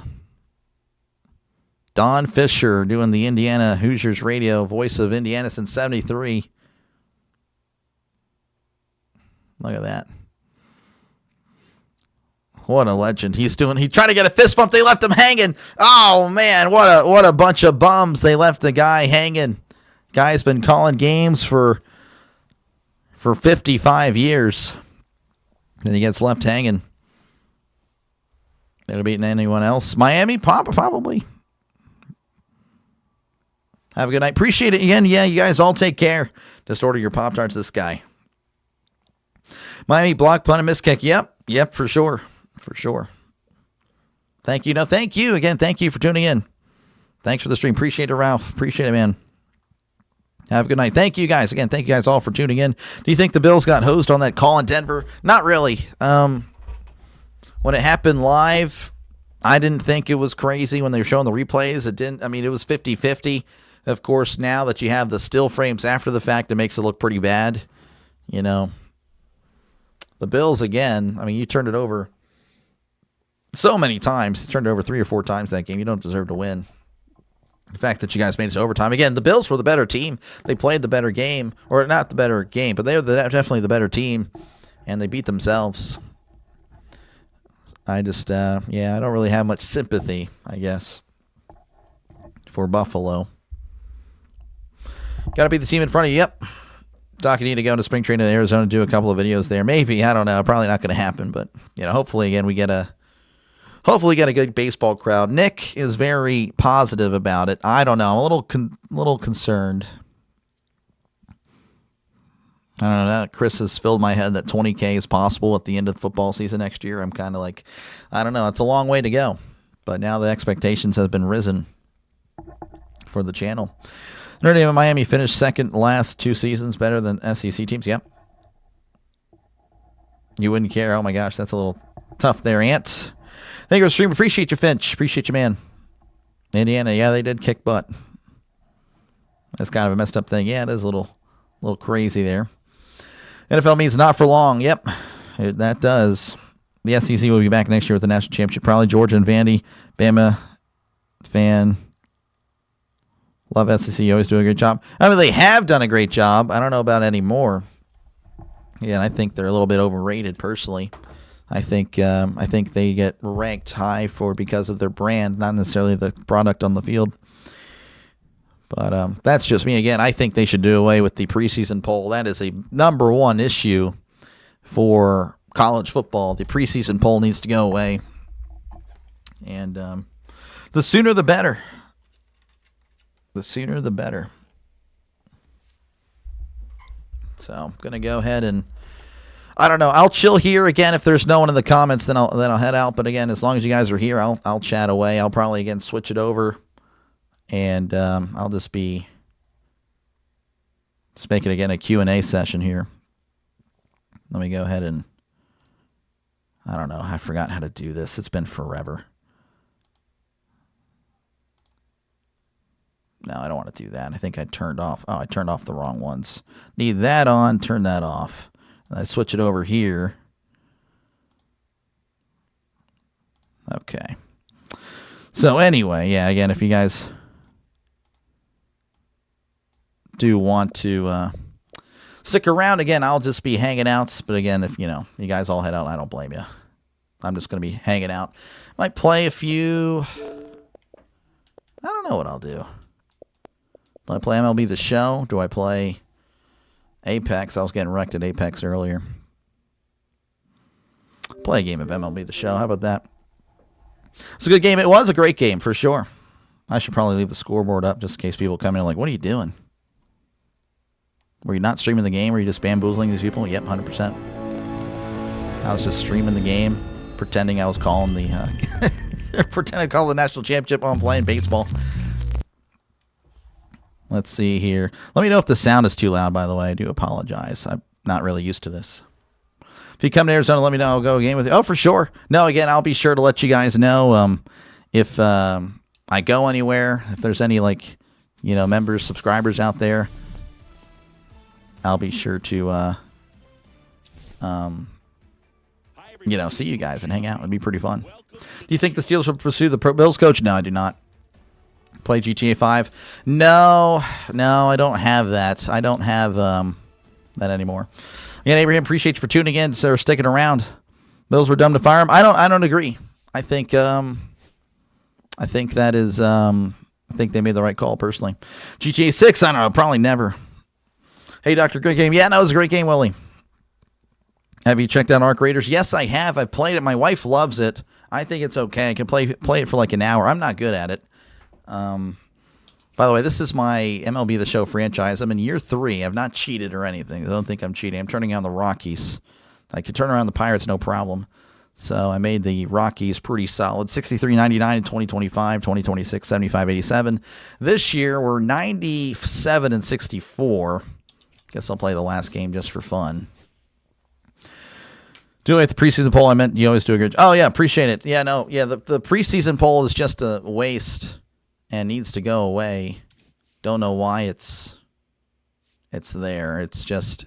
Don Fisher doing the Indiana Hoosiers radio, voice of Indiana since 73. Look at that. What a legend. He tried to get a fist bump. They left him hanging. Oh, man, what a bunch of bums. They left the guy hanging. Guy's been calling games for 55 years. And he gets left hanging. They'd have beaten anyone else. Miami, probably. Have a good night. Appreciate it again. Yeah, you guys all take care. Just order your Pop-Tarts, this guy. Miami block punt and miss kick. Yep, for sure. Thank you. No, thank you. Again, thank you for tuning in. Thanks for the stream. Appreciate it, Ralph. Appreciate it, man. Have a good night. Thank you, guys. Again, thank you guys all for tuning in. Do you think the Bills got hosed on that call in Denver? Not really. When it happened live, I didn't think it was crazy when they were showing the replays. It didn't. I mean, it was 50-50. Of course, now that you have the still frames after the fact, it makes it look pretty bad. You know, the Bills, again, I mean, you turned it over so many times. You turned it over 3 or 4 times that game. You don't deserve to win. The fact that you guys made it to overtime. Again, the Bills were the better team. They played the better game. Or not the better game, but they were definitely the better team. And they beat themselves. I just, I don't really have much sympathy, I guess, for Buffalo. Got to beat the team in front of you. Yep. Doc, you need to go into spring training in Arizona and do a couple of videos there. Maybe. I don't know. Probably not going to happen. But, hopefully, again, we get a good baseball crowd. Nick is very positive about it. I don't know. I'm a little concerned. I don't know. Chris has filled my head that 20K is possible at the end of the football season next year. I'm kind of like, I don't know. It's a long way to go. But now the expectations have been risen for the channel. Notre Dame and Miami finished second last 2 seasons, better than SEC teams. Yep. You wouldn't care. Oh, my gosh. That's a little tough there, Ant. Thank you for the stream. Appreciate you, Finch. Appreciate you, man. Indiana, yeah, they did kick butt. That's kind of a messed up thing. Yeah, it is a little crazy there. NFL means not for long. Yep, that does. The SEC will be back next year with the national championship. Probably Georgia and Vandy. Bama fan. Love SEC. Always do a good job. I mean, they have done a great job. I don't know about any more. Yeah, and I think they're a little bit overrated personally. I think they get ranked high because of their brand, not necessarily the product on the field. But that's just me. Again, I think they should do away with the preseason poll. That is a number one issue for college football. The preseason poll needs to go away. And the sooner the better. The sooner the better. So I'm going to go ahead and, I don't know, I'll chill here. Again, if there's no one in the comments, then I'll head out. But again, as long as you guys are here, I'll chat away. I'll probably, again, switch it over. And I'll just make it, again, a Q&A session here. Let me go ahead and, I don't know, I forgot how to do this. It's been forever. No, I don't want to do that. I think I turned off the wrong ones. Need that on, turn that off. And I switch it over here. Okay. So anyway, yeah, again, if you guys do want to stick around, again, I'll just be hanging out. But again, if, you guys all head out, I don't blame you. I'm just going to be hanging out. Might play a few. I don't know what I'll do. Do I play MLB The Show? Do I play Apex? I was getting wrecked at Apex earlier. Play a game of MLB The Show. How about that? It's a good game. It was a great game, for sure. I should probably leave the scoreboard up just in case people come in and like, what are you doing? Were you not streaming the game? Were you just bamboozling these people? Yep, 100%. I was just streaming the game, pretending I was calling the pretending to call the national championship while I'm playing baseball. Let's see here. Let me know if the sound is too loud, by the way. I do apologize. I'm not really used to this. If you come to Arizona, let me know. I'll go a game with you. Oh, for sure. No, again, I'll be sure to let you guys know if I go anywhere, if there's any, members, subscribers out there. I'll be sure to, see you guys and hang out. It'd be pretty fun. Do you think the Steelers will pursue the Bills coach? No, I do not. Play GTA 5? No, I don't have that. I don't have that anymore. Again, Abraham, appreciate you for tuning in, so sticking around. Bills were dumb to fire him. I don't agree. I think that is. I think they made the right call personally. GTA 6? I don't know. Probably never. Hey, Doctor, great game. Yeah, no, it was a great game, Willie. Have you checked out Arc Raiders? Yes, I have. I've played it. My wife loves it. I think it's okay. I can play it for like an hour. I'm not good at it. By the way, this is my MLB The Show franchise. I'm in year 3. I've not cheated or anything. I don't think I'm cheating. I'm turning on the Rockies. I could turn around the Pirates, no problem. So I made the Rockies pretty solid. 63.99 in 2025, 2026, 75.87. This year, we're 97-64. Guess I'll play the last game just for fun. Do it at the preseason poll. I meant you always do a good job. Oh, yeah, appreciate it. Yeah, no, yeah, the preseason poll is just a waste and needs to go away. Don't know why it's there. It's just,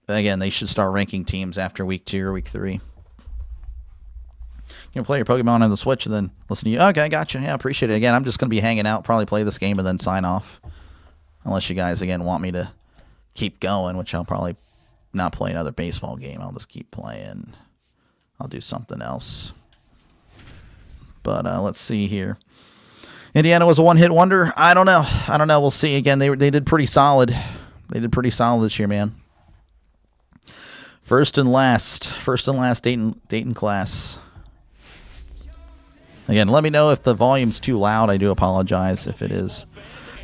again, they should start ranking teams after week 2 or week 3. You can play your Pokemon on the Switch and then listen to you. Okay, gotcha. Yeah, appreciate it. Again, I'm just going to be hanging out, probably play this game and then sign off. Unless you guys, again, want me to keep going, which I'll probably not play another baseball game. I'll just keep playing. I'll do something else. But let's see here. Indiana was a one-hit wonder. I don't know. We'll see. Again, they did pretty solid. They did pretty solid this year, man. First and last Dayton class. Again, let me know if the volume's too loud. I do apologize if it is.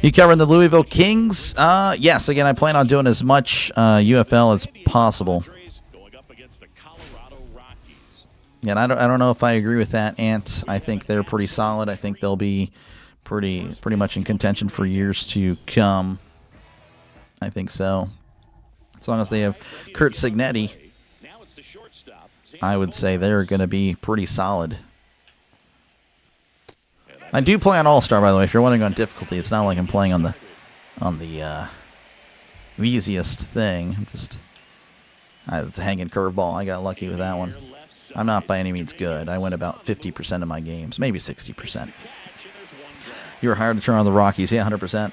You covering the Louisville Kings? Yes. Again, I plan on doing as much UFL as possible. And I don't know if I agree with that, Ant. I think they're pretty solid. I think they'll be pretty much in contention for years to come. I think so. As long as they have Kurt Signetti, I would say they're going to be pretty solid. I do play on All-Star, by the way. If you're wondering on difficulty, it's not like I'm playing on the easiest thing. It's a hanging curveball. I got lucky with that one. I'm not by any means good. I win about 50% of my games, maybe 60%. You were hired to turn on the Rockies. Yeah, 100%.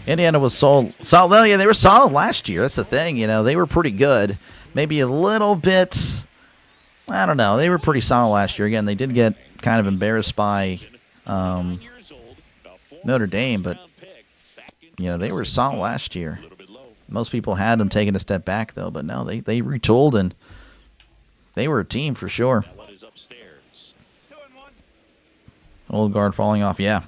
Indiana was solid. Well, yeah, they were solid last year. That's the thing. They were pretty good. Maybe a little bit, I don't know. They were pretty solid last year. Again, they did get kind of embarrassed by Notre Dame, but they were solid last year. Most people had them taking a step back, though, but no, they retooled, and they were a team for sure. Old guard falling off, yeah.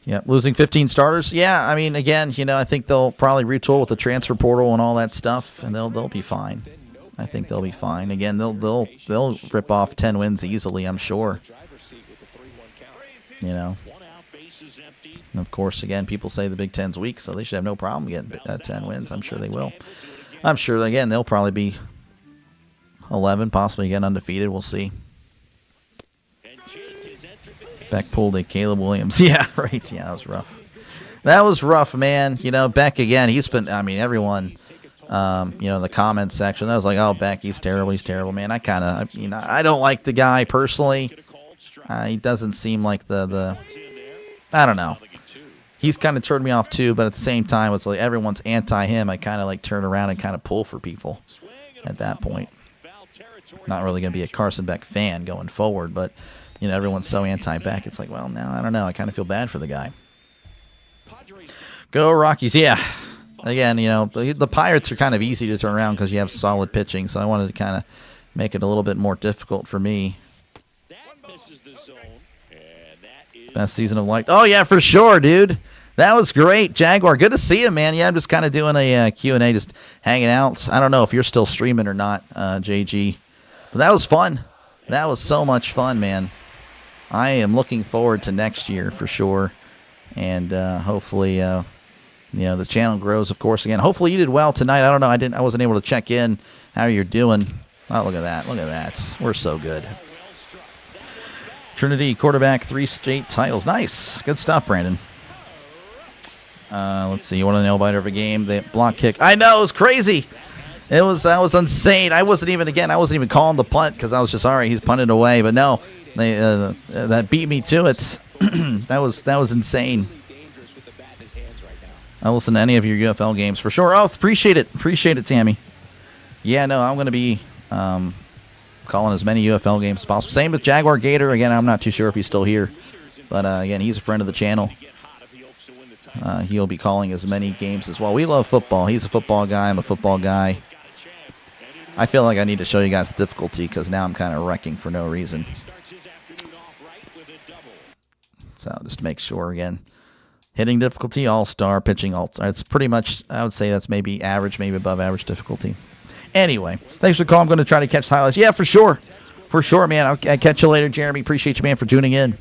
Yeah, losing 15 starters. Yeah, I mean, again, I think they'll probably retool with the transfer portal and all that stuff, and they'll be fine. I think they'll be fine. Again, they'll rip off 10 wins easily, I'm sure. And of course, again, people say the Big Ten's weak, so they should have no problem getting 10 wins. I'm sure they will. I'm sure, again, they'll probably be 11, possibly again undefeated. We'll see. Beck pulled a Caleb Williams. Yeah, right. Yeah, that was rough. That was rough, man. Beck, again, he's been, everyone, the comment section, I was like, oh, Beck, he's terrible, man. I don't like the guy personally. He doesn't seem like the I don't know. He's kind of turned me off too, but at the same time, it's like everyone's anti him. I kind of like turn around and kind of pull for people at that point. Not really going to be a Carson Beck fan going forward, but everyone's so anti-Beck. It's like, well, now I don't know. I kind of feel bad for the guy. Go Rockies, yeah. Again, the Pirates are kind of easy to turn around because you have solid pitching, so I wanted to kind of make it a little bit more difficult for me. Best season of life. Oh, yeah, for sure, dude. That was great. Jaguar, good to see you, man. Yeah, I'm just kind of doing a Q&A, just hanging out. I don't know if you're still streaming or not, JG. But that was fun. That was so much fun, man. I am looking forward to next year for sure. And hopefully, the channel grows, of course, again. Hopefully you did well tonight. I don't know. I wasn't able to check in how you're doing. Oh, look at that. Look at that. We're so good. Trinity, quarterback, 3 state titles. Nice. Good stuff, Brandon. Let's see. You want a nail-biter of a game? The block kick. I know. It was crazy. That was insane. I wasn't even calling the punt because I was just, all right, he's punted away. But no, that beat me to it. that was insane. I'll listen to any of your UFL games for sure. Oh, appreciate it. Appreciate it, Tammy. Yeah, no, I'm going to be calling as many UFL games as possible. Same with Jaguar Gator. Again, I'm not too sure if he's still here. But, again, he's a friend of the channel. He'll be calling as many games as well. We love football. He's a football guy. I'm a football guy. I feel like I need to show you guys the difficulty because now I'm kind of wrecking for no reason. So just to make sure, again, hitting difficulty, all-star, pitching, all-star. It's pretty much, I would say that's maybe average, maybe above average difficulty. Anyway, thanks for the call. I'm going to try to catch the highlights. Yeah, for sure. For sure, man. I'll catch you later, Jeremy. Appreciate you, man, for tuning in.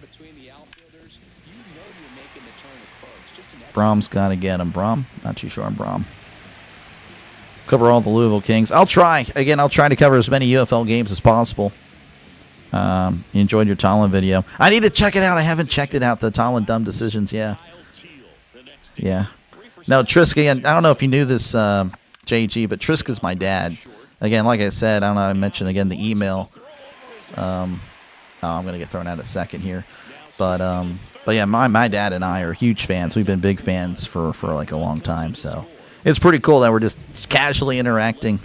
Brom's got to get him. Brom? Not too sure on Brom. Cover all the Louisville Kings. I'll try. Again, I'll try to cover as many UFL games as possible. You enjoyed your Tallinn video. I need to check it out. I haven't checked it out. The Tallinn Dumb Decisions. Yeah. Yeah. No, Trisk, again, I don't know if you knew this, JG, but Trisk is my dad. Again, like I said, I don't know, I mentioned again the email. I'm going to get thrown out in a second here. But yeah, my dad and I are huge fans. We've been big fans for like a long time. So it's pretty cool that we're just casually interacting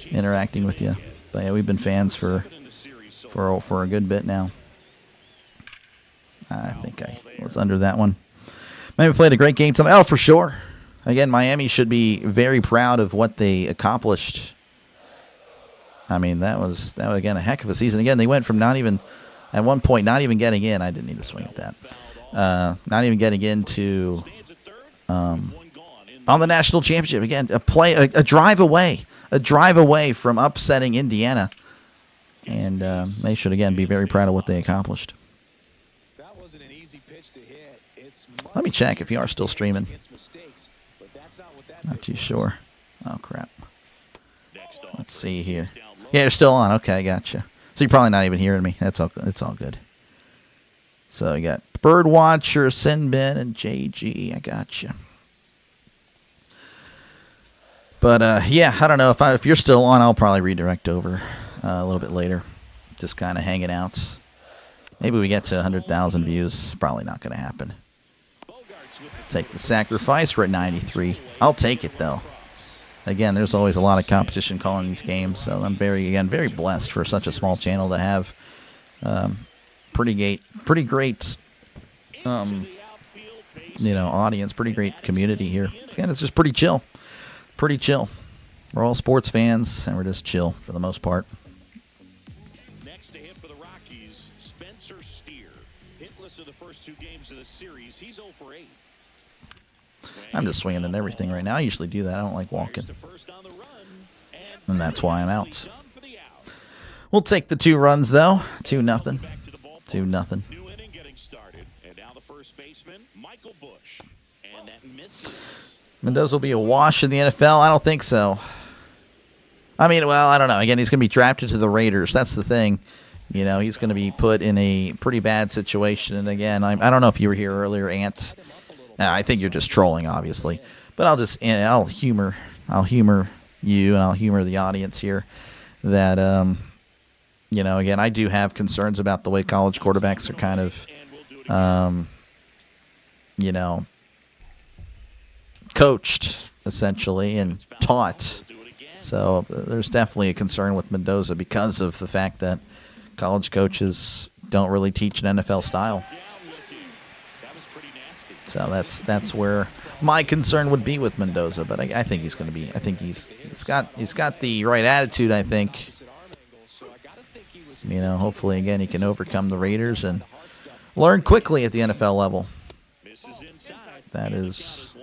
with you. But yeah, we've been fans for a good bit now. I think I was under that one. Miami played a great game tonight. Oh, for sure. Again, Miami should be very proud of what they accomplished. I mean, that was again a heck of a season. Again, they went from not even at one point not even getting in. I didn't need to swing at that. Not even getting into on the national championship. Again, a drive away from upsetting Indiana, and they should again be very proud of what they accomplished. Let me check if you are still streaming. Not too sure. Oh, crap. Let's see here. Yeah, you're still on. Okay, gotcha. So you're probably not even hearing me. It's all good. So you got Birdwatcher, Sinbin, and JG. I gotcha. But, yeah, I don't know. If you're still on, I'll probably redirect over a little bit later. Just kind of hanging out. Maybe we get to 100,000 views. Probably not going to happen. Take the sacrifice. We're at 93. I'll take it, though. Again, there's always a lot of competition calling these games, so I'm very blessed for such a small channel to have pretty great audience, pretty great community here. Again, it's just pretty chill. Pretty chill. We're all sports fans, and we're just chill for the most part. Next to hit for the Rockies, Spencer Steer. Hitless in the first 2 games of the series. He's 0 for 8. I'm just swinging at everything right now. I usually do that. I don't like walking. And that's why I'm out. We'll take the 2 runs, though. 2-0. 2-0. New inning getting started. And now the first baseman, Michael Bush. And that misses. Mendoza will be a wash in the NFL? I don't think so. I mean, well, I don't know. Again, he's going to be drafted to the Raiders. That's the thing. He's going to be put in a pretty bad situation. And again, I don't know if you were here earlier, Ant. I think you're just trolling, obviously. But I'll humor you, and I'll humor the audience here that, again, I do have concerns about the way college quarterbacks are kind of, coached, essentially, and taught. So there's definitely a concern with Mendoza because of the fact that college coaches don't really teach an NFL style. So that's where my concern would be with Mendoza. But I think he's going to be. I think he's got the right attitude. I think. Hopefully again he can overcome the Raiders and learn quickly at the NFL level. That is,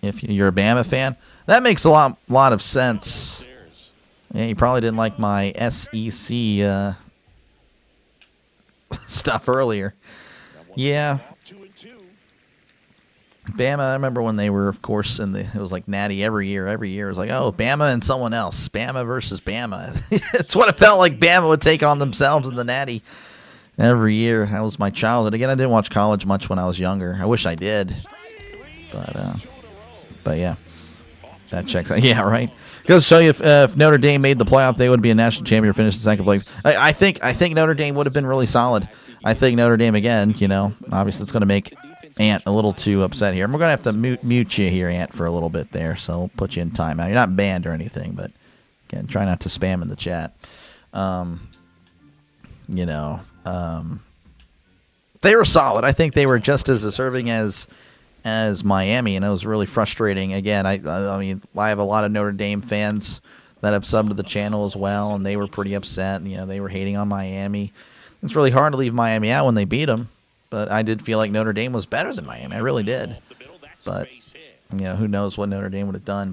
if you're a Bama fan, that makes a lot of sense. Yeah, you probably didn't like my SEC stuff earlier. Yeah. Bama, I remember when they were, of course, it was like Natty every year. Every year it was like, oh, Bama and someone else. Bama versus Bama. It's what it felt like Bama would take on themselves in the Natty every year. That was my childhood. Again, I didn't watch college much when I was younger. I wish I did. But yeah, that checks out. Yeah, right. Goes to show you if Notre Dame made the playoff, they would be a national champion or finish in second place. I think Notre Dame would have been really solid. I think Notre Dame, again, obviously it's going to make Ant a little too upset here. We're going to have to mute you here, Ant, for a little bit there, so we'll put you in timeout. You're not banned or anything, but, again, try not to spam in the chat. They were solid. I think they were just as deserving as Miami, and it was really frustrating. Again, I have a lot of Notre Dame fans that have subbed to the channel as well, and they were pretty upset. They were hating on Miami. It's really hard to leave Miami out when they beat them. But I did feel like Notre Dame was better than Miami. I really did. But, who knows what Notre Dame would have done.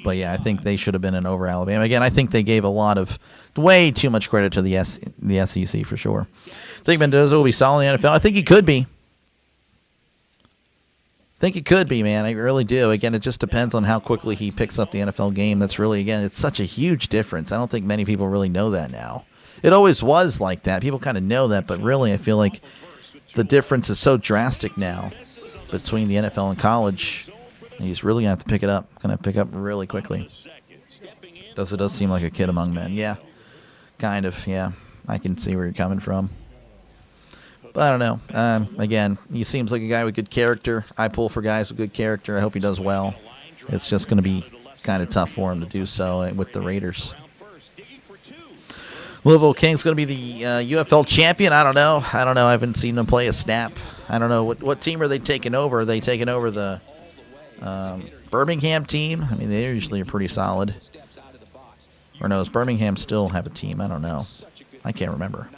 But yeah, I think they should have been in over Alabama. Again, I think they gave way too much credit to the SEC for sure. I think Mendoza will be solid in the NFL. I think he could be. Man. I really do. Again, it just depends on how quickly he picks up the NFL game. That's really, again, it's such a huge difference. I don't think many people really know that now. It always was like that. People kind of know that, but really I feel like the difference is so drastic now between the NFL and college. He's really going to have to pick it up. Going to pick up really quickly. It does seem like a kid among men. Yeah, kind of, yeah. I can see where you're coming from. But I don't know. Again, he seems like a guy with good character. I pull for guys with good character. I hope he does well. It's just going to be kind of tough for him to do so with the Raiders. Louisville Kings going to be the UFL champion. I don't know. I haven't seen them play a snap. I don't know. What team are they taking over? Are they taking over the Birmingham team? I mean, they usually are pretty solid. Or no, does Birmingham still have a team? I don't know. I can't remember.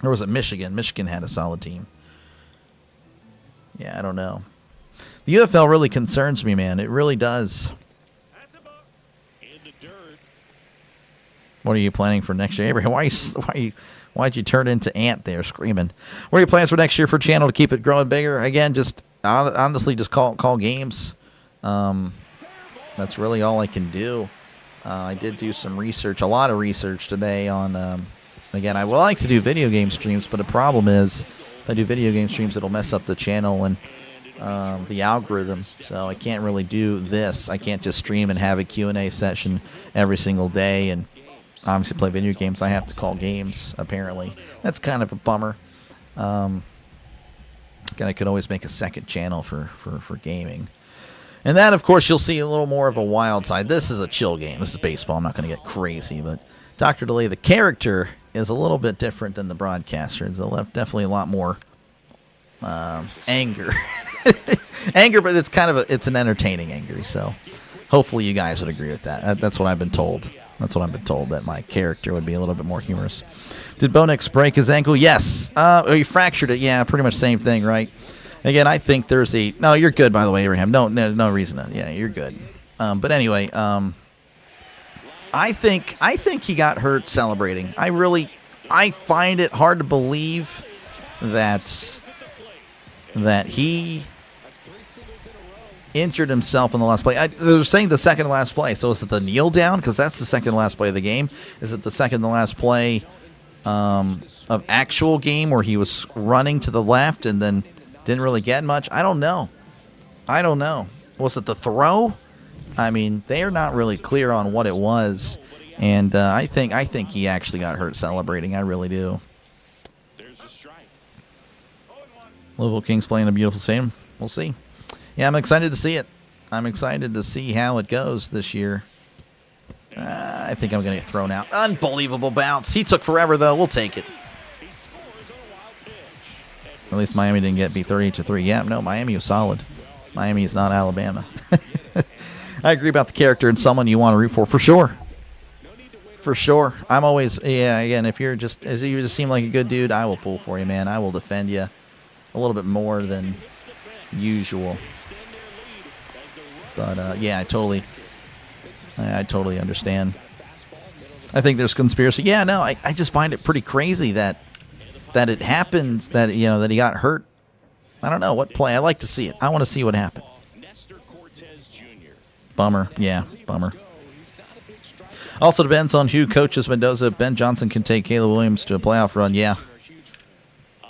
Or was it Michigan? Michigan had a solid team. Yeah, I don't know. The UFL really concerns me, man. It really does. What are you planning for next year, Abraham? Why'd you turn into Ant there screaming? What are your plans for next year for channel to keep it growing bigger? Again, just honestly, just call games. That's really all I can do. I did do some research, a lot of research today on. Again, I would like to do video game streams, but the problem is, if I do video game streams, it'll mess up the channel and the algorithm. So I can't really do this. I can't just stream and have a Q&A session every single day and obviously play video games. I have to call games, apparently. That's kind of a bummer. Again, I could always make a second channel for gaming. And then, of course, you'll see a little more of a wild side. This is a chill game. This is baseball. I'm not going to get crazy, but Dr. DeLay, the character, is a little bit different than the broadcaster. There's definitely a lot more anger. Anger, but it's kind of it's an entertaining anger. So hopefully you guys would agree with that. That's what I've been told. That's what I've been told, that my character would be a little bit more humorous. Did Bo Nix break his ankle? Yes. He fractured it. Yeah, pretty much same thing, right? Again, I think there's a... No, you're good, by the way, Abraham. No reason to... Yeah, you're good. But anyway, I think he got hurt celebrating. I find it hard to believe that he injured himself in the last play. They're saying the second to last play. So is it the kneel down? Because that's the second to last play of the game. Is it the second to last play of actual game where he was running to the left and then didn't really get much? I don't know. Was it the throw? I mean, they are not really clear on what it was. And I think he actually got hurt celebrating. I really do. Louisville Kings playing a beautiful stadium. We'll see. Yeah, I'm excited to see it. I'm excited to see how it goes this year. I think I'm going to get thrown out. Unbelievable bounce. He took forever, though. We'll take it. At least Miami didn't get beat 38-3. Yeah, no, Miami was solid. Miami is not Alabama. I agree about the character and someone you want to root for sure. For sure. I'm always, again, if you just seem like a good dude, I will pull for you, man. I will defend you a little bit more than usual. But, yeah, I totally understand. I think there's conspiracy. Yeah, no, I just find it pretty crazy that it happened, that he got hurt. I don't know what play. I like to see it. I want to see what happened. Bummer. Yeah, bummer. Also depends on who coaches Mendoza. Ben Johnson can take Caleb Williams to a playoff run. Yeah.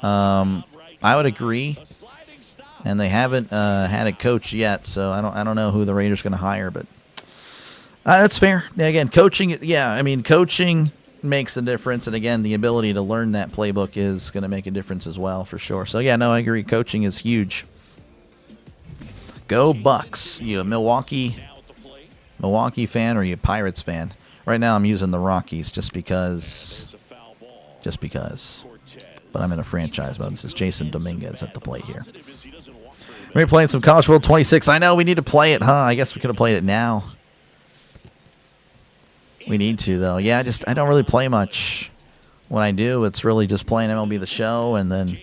I would agree. And they haven't had a coach yet, so I don't know who the Raiders are going to hire, but that's fair. Again, coaching. Yeah, I mean, coaching makes a difference, and again, the ability to learn that playbook is going to make a difference as well, for sure. So yeah, no, I agree. Coaching is huge. Go Bucks! You a Milwaukee fan or are you a Pirates fan? Right now, I'm using the Rockies just because. But I'm in a franchise mode. This is Jason Dominguez at the plate here. We're playing some College World 26. I know we need to play it, huh? I guess we could have played it now. We need to, though. Yeah, I don't really play much. When I do, it's really just playing MLB The Show, and then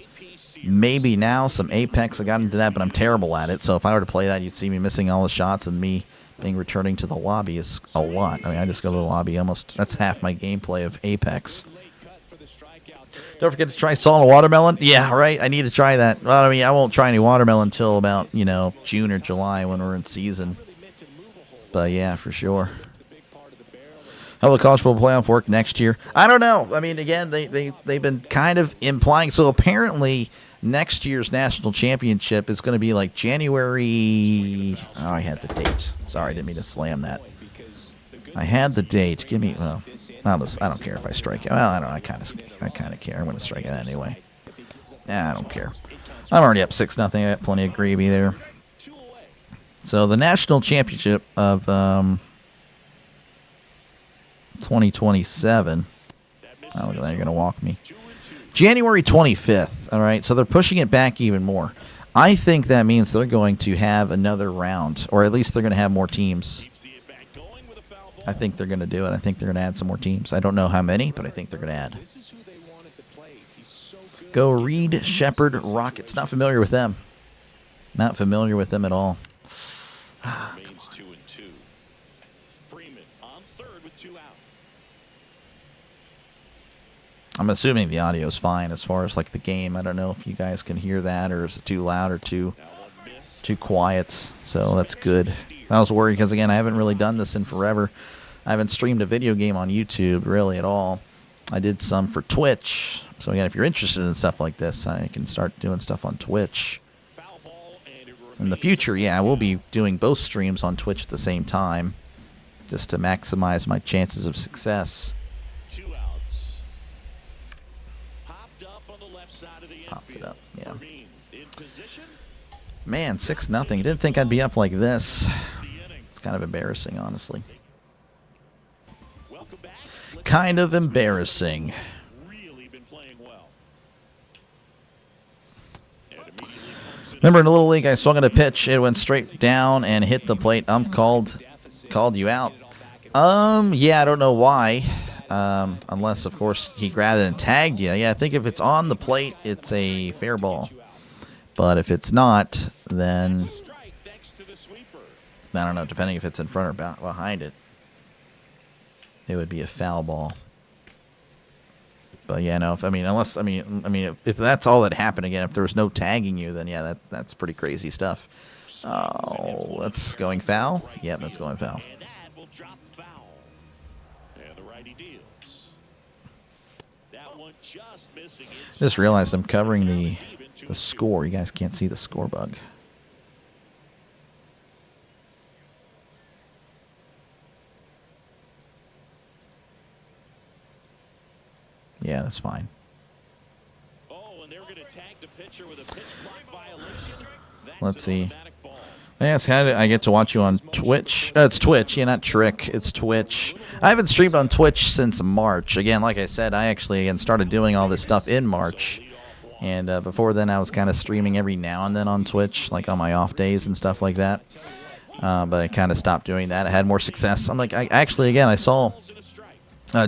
maybe now some Apex. I got into that, but I'm terrible at it. So if I were to play that, you'd see me missing all the shots, and me returning to the lobby is a lot. I mean, I just go to the lobby almost. That's half my gameplay of Apex. Don't forget to try salt and watermelon. Yeah, right. I need to try that. Well, I mean, I won't try any watermelon until about, June or July when we're in season. But yeah, for sure. How will the college football playoff work next year? I don't know. I mean, again, they've been kind of implying. So apparently next year's national championship is going to be like January. Oh, I had the date. Sorry, I didn't mean to slam that. I had the date. Give me. Well, I don't care if I strike it. Well, I don't. I kind of care. I'm going to strike it anyway. Yeah, I don't care. I'm already up 6-0. I got plenty of gravy there. So the national championship of 2027. Oh, look at that. You're going to walk me. January 25th. All right. So they're pushing it back even more. I think that means they're going to have another round, or at least they're going to have more teams. I think they're going to do it. I think they're going to add some more teams. I don't know how many, but I think they're going to add. Go Reed, Shepherd, Rockets. Not familiar with them. Not familiar with them at all. I'm assuming the audio is fine as far as like the game. I don't know if you guys can hear that, or is it too loud or too quiet. So that's good. I was worried because, again, I haven't really done this in forever. I haven't streamed a video game on YouTube really at all. I did some for Twitch. So, again, if you're interested in stuff like this, I can start doing stuff on Twitch. In the future, yeah, I will be doing both streams on Twitch at the same time just to maximize my chances of success. Popped it up, yeah. Man, 6-0. You didn't think I'd be up like this. It's kind of embarrassing, honestly. Kind of embarrassing. Remember in the Little League, I swung at a pitch. It went straight down and hit the plate. Called you out. Yeah, I don't know why. Unless, of course, he grabbed it and tagged you. Yeah, I think if it's on the plate, it's a fair ball. But if it's not, then I don't know, depending if it's in front or behind it, it would be a foul ball. But yeah, no, if that's all that happened again, if there was no tagging you, then yeah, that's pretty crazy stuff. Oh, that's going foul? Yep, that's going foul. Just realized I'm covering the score. You guys can't see the score bug. Yeah, that's fine. Let's see. Yes, how did I get to watch you on Twitch? It's Twitch, yeah, not Trick. It's Twitch. I haven't streamed on Twitch since March. Again, like I said, I actually started doing all this stuff in March. And before then, I was kind of streaming every now and then on Twitch, like on my off days and stuff like that. But I kind of stopped doing that. I had more success. I'm like, I saw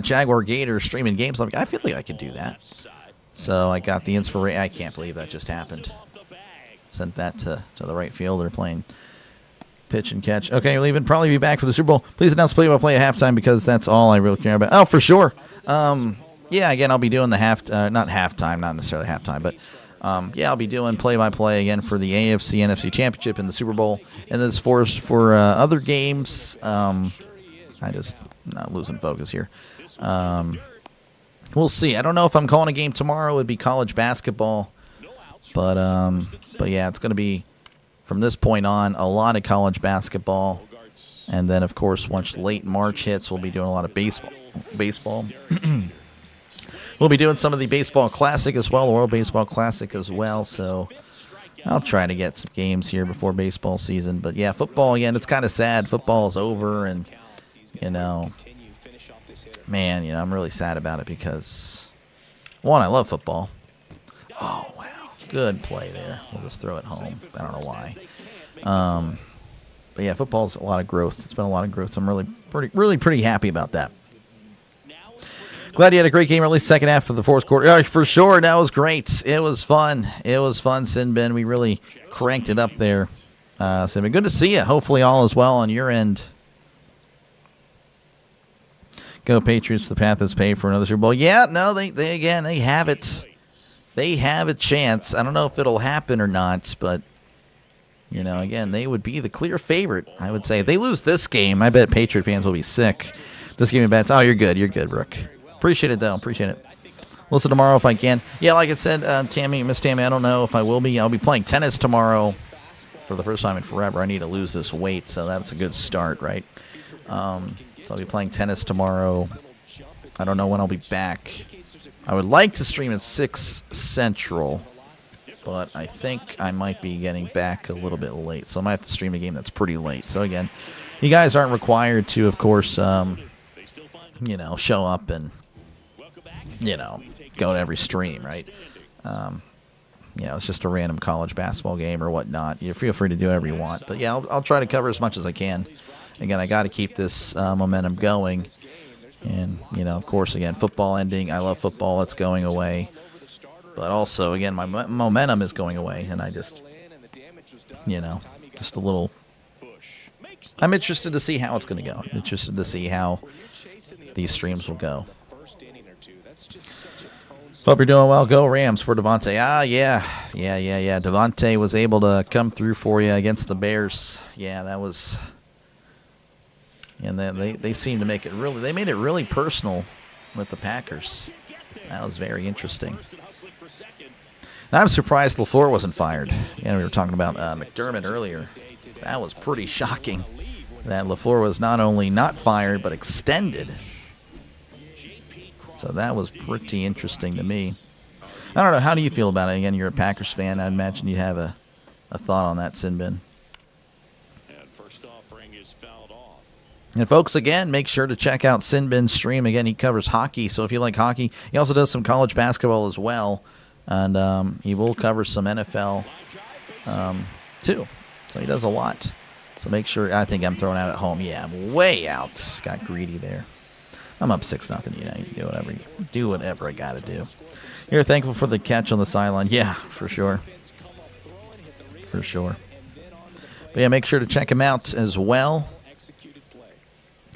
Jaguar Gator streaming games. I'm like, I feel like I could do that. So I got the inspiration. I can't believe that just happened. Sent that to the right fielder playing pitch and catch. Okay, you're leaving. Probably be back for the Super Bowl. Please announce play-by-play at halftime because that's all I really care about. Oh, for sure. Yeah, again, I'll be doing the not halftime, not necessarily halftime, but yeah, I'll be doing play-by-play again for the AFC NFC Championship and the Super Bowl. And then for other games, I just not losing focus here. We'll see. I don't know if I'm calling a game tomorrow. It would be college basketball. But yeah, it's going to be, from this point on, a lot of college basketball. And then, of course, once late March hits, we'll be doing a lot of baseball. We'll be doing some of the Baseball Classic as well, the World Baseball Classic as well. So I'll try to get some games here before baseball season. But yeah, football, again, it's kind of sad. Football is over, and, man, I'm really sad about it because, one, I love football. Oh, wow. Good play there. We'll just throw it home. I don't know why. But yeah, football's a lot of growth. It's been a lot of growth. I'm really pretty happy about that. Glad you had a great game, or at least second half of the fourth quarter. Yeah, for sure, that was great. It was fun. It was fun, Sinbin. We really cranked it up there. Sinbin, good to see you. Hopefully all is well on your end. Go Patriots. The path is paved for another Super Bowl. Yeah, no, they have it. They have a chance. I don't know if it'll happen or not, but, again, they would be the clear favorite, I would say. If they lose this game, I bet Patriot fans will be sick. This game bets. Oh, you're good. You're good, Brooke. Appreciate it, though. Appreciate it. Listen tomorrow if I can. Yeah, like I said, Miss Tammy, I don't know if I will be. I'll be playing tennis tomorrow for the first time in forever. I need to lose this weight, so that's a good start, right? So I'll be playing tennis tomorrow. I don't know when I'll be back. I would like to stream at 6 Central, but I think I might be getting back a little bit late. So I might have to stream a game that's pretty late. So, again, you guys aren't required to, of course, show up and, go to every stream, right? It's just a random college basketball game or whatnot. You feel free to do whatever you want. But, yeah, I'll try to cover as much as I can. Again, I got to keep this momentum going. And, of course, again, football ending. I love football. It's going away. But also, again, my momentum is going away. And I just, just a little. I'm interested to see how it's going to go. I'm interested to see how these streams will go. Hope you're doing well. Go Rams for Devontae. Yeah. Devontae was able to come through for you against the Bears. Yeah, that was. And then they seem to make it really. They made it really personal with the Packers. That was very interesting. And I'm surprised LaFleur wasn't fired. We were talking about McDermott earlier. That was pretty shocking. That LaFleur was not only not fired but extended. So that was pretty interesting to me. I don't know. How do you feel about it? Again, you're a Packers fan. I'd imagine you'd have a thought on that, Sinbin. And, folks, again, make sure to check out Sinbin's stream. Again, he covers hockey, so if you like hockey, he also does some college basketball as well. And he will cover some NFL too. So he does a lot. So make sure, I think I'm throwing out at home. Yeah, I'm way out. Got greedy there. I'm up 6-0. You know, you do whatever I got to do. You're thankful for the catch on the sideline. Yeah, for sure. For sure. But yeah, make sure to check him out as well.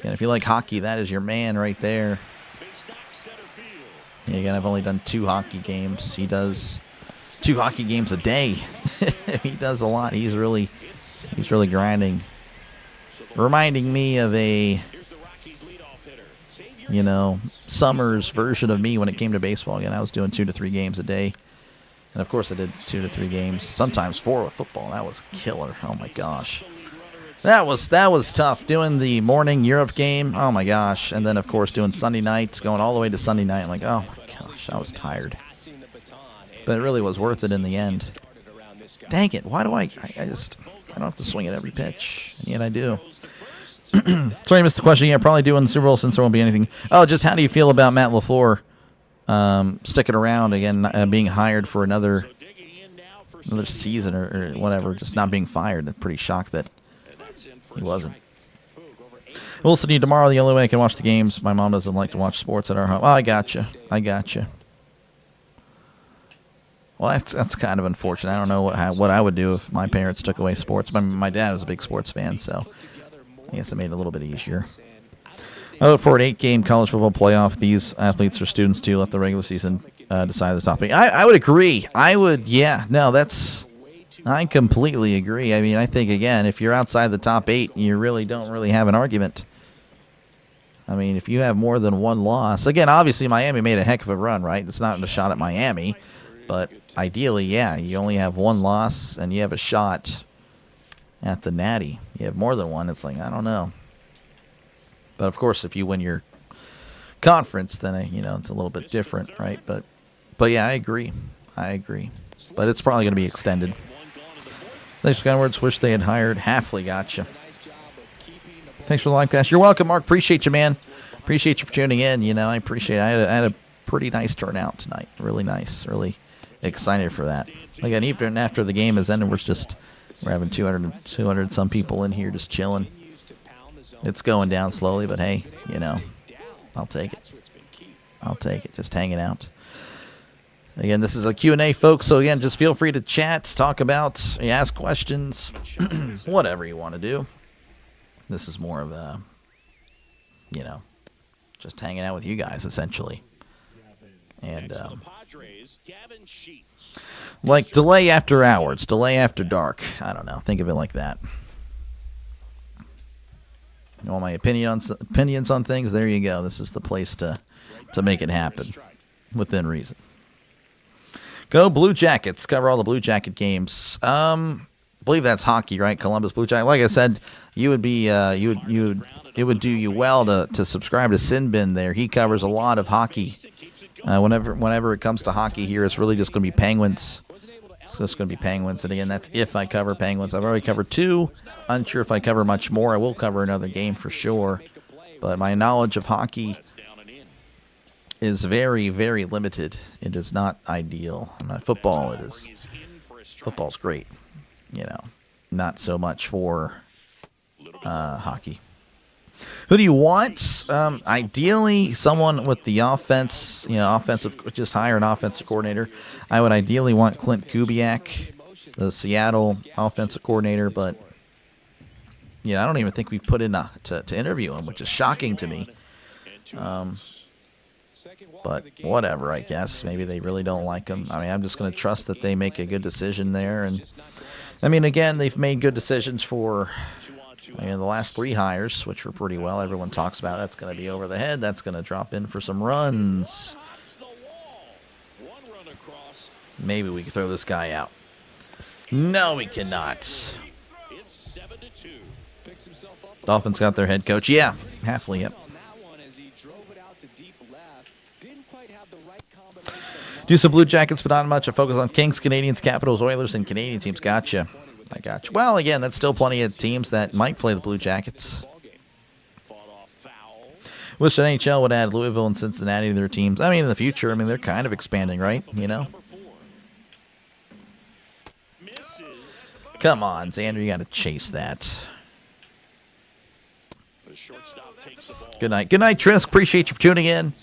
And if you like hockey, that is your man right there. Yeah, again, I've only done 2 hockey games. He does 2 hockey games a day. He does a lot. He's really grinding. Reminding me of a, you know, Summers version of me when it came to baseball. Again, I was doing 2 to 3 games a day. And of course I did 2 to 3 games, sometimes 4 with football. That was killer. Oh my gosh. That was tough. Doing the morning Europe game, oh my gosh. And then of course doing Sunday nights, going all the way to Sunday night. I'm like, oh my gosh, I was tired. But it really was worth it in the end. Dang it, why do I don't have to swing at every pitch. And yet I do. Sorry I missed the question. Yeah, probably doing the Super Bowl since there won't be anything. Oh, just how do you feel about Matt LaFleur sticking around again, being hired for another season or whatever, just not being fired? I'm pretty shocked that he wasn't. We'll see you tomorrow. The only way I can watch the games. My mom doesn't like to watch sports at our home. Oh, I gotcha. Well, that's kind of unfortunate. I don't know what I would do if my parents took away sports. My dad was a big sports fan, so I guess it made it a little bit easier. I look forward to 8-game college football playoff. These athletes are students too. Let the regular season decide the topic. I would agree. I completely agree. I mean, I think, again, if you're outside the top 8, you really don't have an argument. I mean, if you have more than 1 loss. Again, obviously Miami made a heck of a run, right? It's not a shot at Miami. But ideally, yeah, you only have 1 loss and you have a shot at the Natty. You have more than 1, it's like, I don't know. But, of course, if you win your conference, then, it's a little bit different, right? But yeah, I agree. But it's probably going to be extended. Thanks, Skywards. Wish they had hired Halfley. Gotcha. Thanks for the live cast. You're welcome, Mark. Appreciate you, man. Appreciate you for tuning in. I appreciate it. I had a pretty nice turnout tonight. Really nice. Really excited for that. Again, even after the game is ended, we're having 200 some people in here just chilling. It's going down slowly, but hey, I'll take it. Just hanging out. Again, this is a Q&A, folks, so again, just feel free to chat, talk about, ask questions, whatever you want to do. This is more of a, just hanging out with you guys, essentially. And, like delay after hours, delay after dark. I don't know. Think of it like that. You want my opinions on things? There you go. This is the place to make it happen within reason. Go Blue Jackets. Cover all the Blue Jacket games. I believe that's hockey, right? Columbus Blue Jacket. Like I said, it would do you well to subscribe to Sinbin there. He covers a lot of hockey. Whenever it comes to hockey here, it's really just going to be Penguins. It's just going to be Penguins. And again, that's if I cover Penguins. I've already covered 2. Unsure if I cover much more. I will cover another game for sure. But my knowledge of hockey is very, very limited. It is not ideal. Football, it is. Football's great. Not so much for hockey. Who do you want? Ideally, someone with the offense, just hire an offensive coordinator. I would ideally want Clint Kubiak, the Seattle offensive coordinator, but I don't even think we've put in to interview him, which is shocking to me. But whatever, I guess. Maybe they really don't like him. I mean, I'm just going to trust that they make a good decision there. And I mean, again, they've made good decisions for the last 3 hires, which were pretty well. Everyone talks about that's going to be over the head. That's going to drop in for some runs. Maybe we can throw this guy out. No, we cannot. Dolphins got their head coach. Yeah, Halfley, yep. Do some Blue Jackets, but not much. I focus on Kings, Canadians, Capitals, Oilers, and Canadian teams. Gotcha. I got you. Well, again, that's still plenty of teams that might play the Blue Jackets. Wish the NHL would add Louisville and Cincinnati to their teams. I mean, in the future, they're kind of expanding, right? Come on, Xander, you got to chase that. Good night. Good night, Trisk. Appreciate you for tuning in.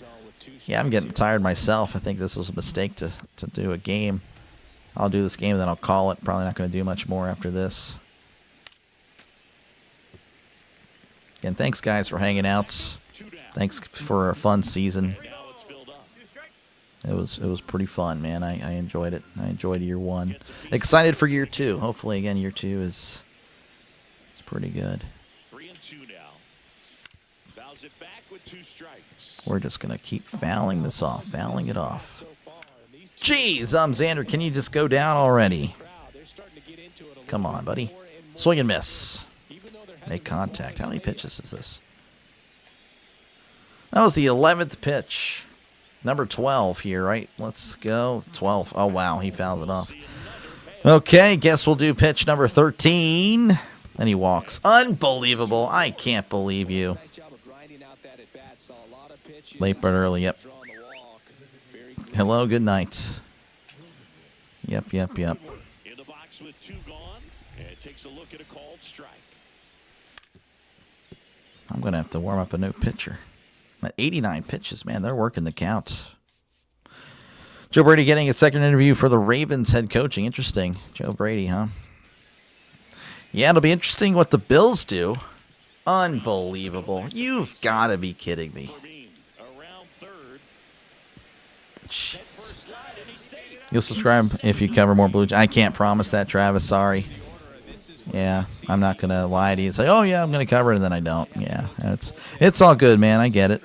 Yeah, I'm getting tired myself. I think this was a mistake to do a game. I'll do this game, then I'll call it. Probably not going to do much more after this. Again, thanks, guys, for hanging out. Thanks for a fun season. It was pretty fun, man. I enjoyed it. I enjoyed year 1. Excited for year 2. Hopefully, again, year 2 is pretty good. 3-2 now. Fouls it back with 2 strikes. We're just going to keep fouling this off, fouling it off. Jeez, Xander, can you just go down already? Come on, buddy. Swing and miss. Make contact. How many pitches is this? That was the 11th pitch. Number 12 here, right? Let's go. 12. Oh, wow. He fouls it off. Okay, guess we'll do pitch number 13. And he walks. Unbelievable. I can't believe you. Late but early, yep. Hello, good night. Yep. In the box with 2 gone, and takes a look at a called strike. I'm going to have to warm up a new pitcher. At 89 pitches, man, they're working the counts. Joe Brady getting a second interview for the Ravens head coaching. Interesting. Joe Brady, huh? Yeah, it'll be interesting what the Bills do. Unbelievable. You've got to be kidding me. Jeez. You'll subscribe if you cover more Blue Jays. I can't promise that, Travis. Sorry. Yeah, I'm not going to lie to you and say, oh, yeah, I'm going to cover it, and then I don't. Yeah, it's all good, man. I get it.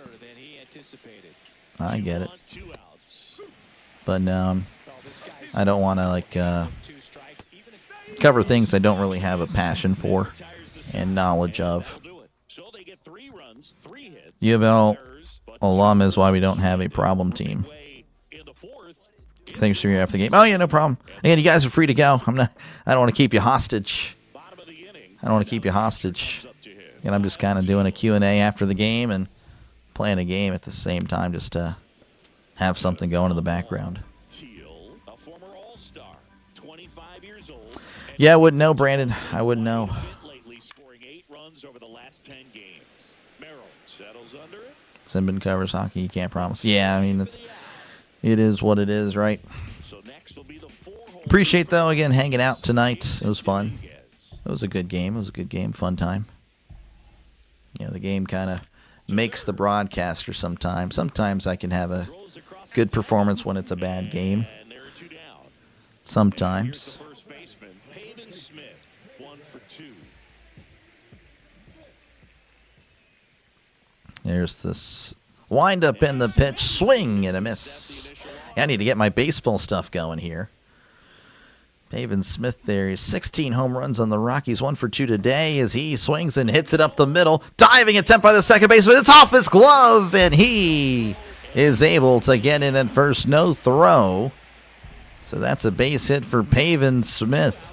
I get it. But I don't want to, cover things I don't really have a passion for and knowledge of. U of L alum is why we don't have a problem team. Thanks for your after the game. Oh, yeah, no problem. Again, you guys are free to go. I don't want to keep you hostage. And I'm just kind of doing a Q&A after the game and playing a game at the same time just to have something going in the background. Yeah, I wouldn't know, Brandon. I wouldn't know. Simbin covers hockey. You can't promise. Yeah, I mean, it is what it is, right? Appreciate, though, again, hanging out tonight. It was fun. It was a good game. Fun time. You know, the game kind of makes the broadcaster sometimes. Sometimes I can have a good performance when it's a bad game. Sometimes. There's this wind up in the pitch, swing and a miss. I need to get my baseball stuff going here. Pavin Smith there, 16 home runs on the Rockies, 1 for 2 today as he swings and hits it up the middle. Diving attempt by the second baseman. It's off his glove, and he is able to get in at first. No throw. So that's a base hit for Pavin Smith.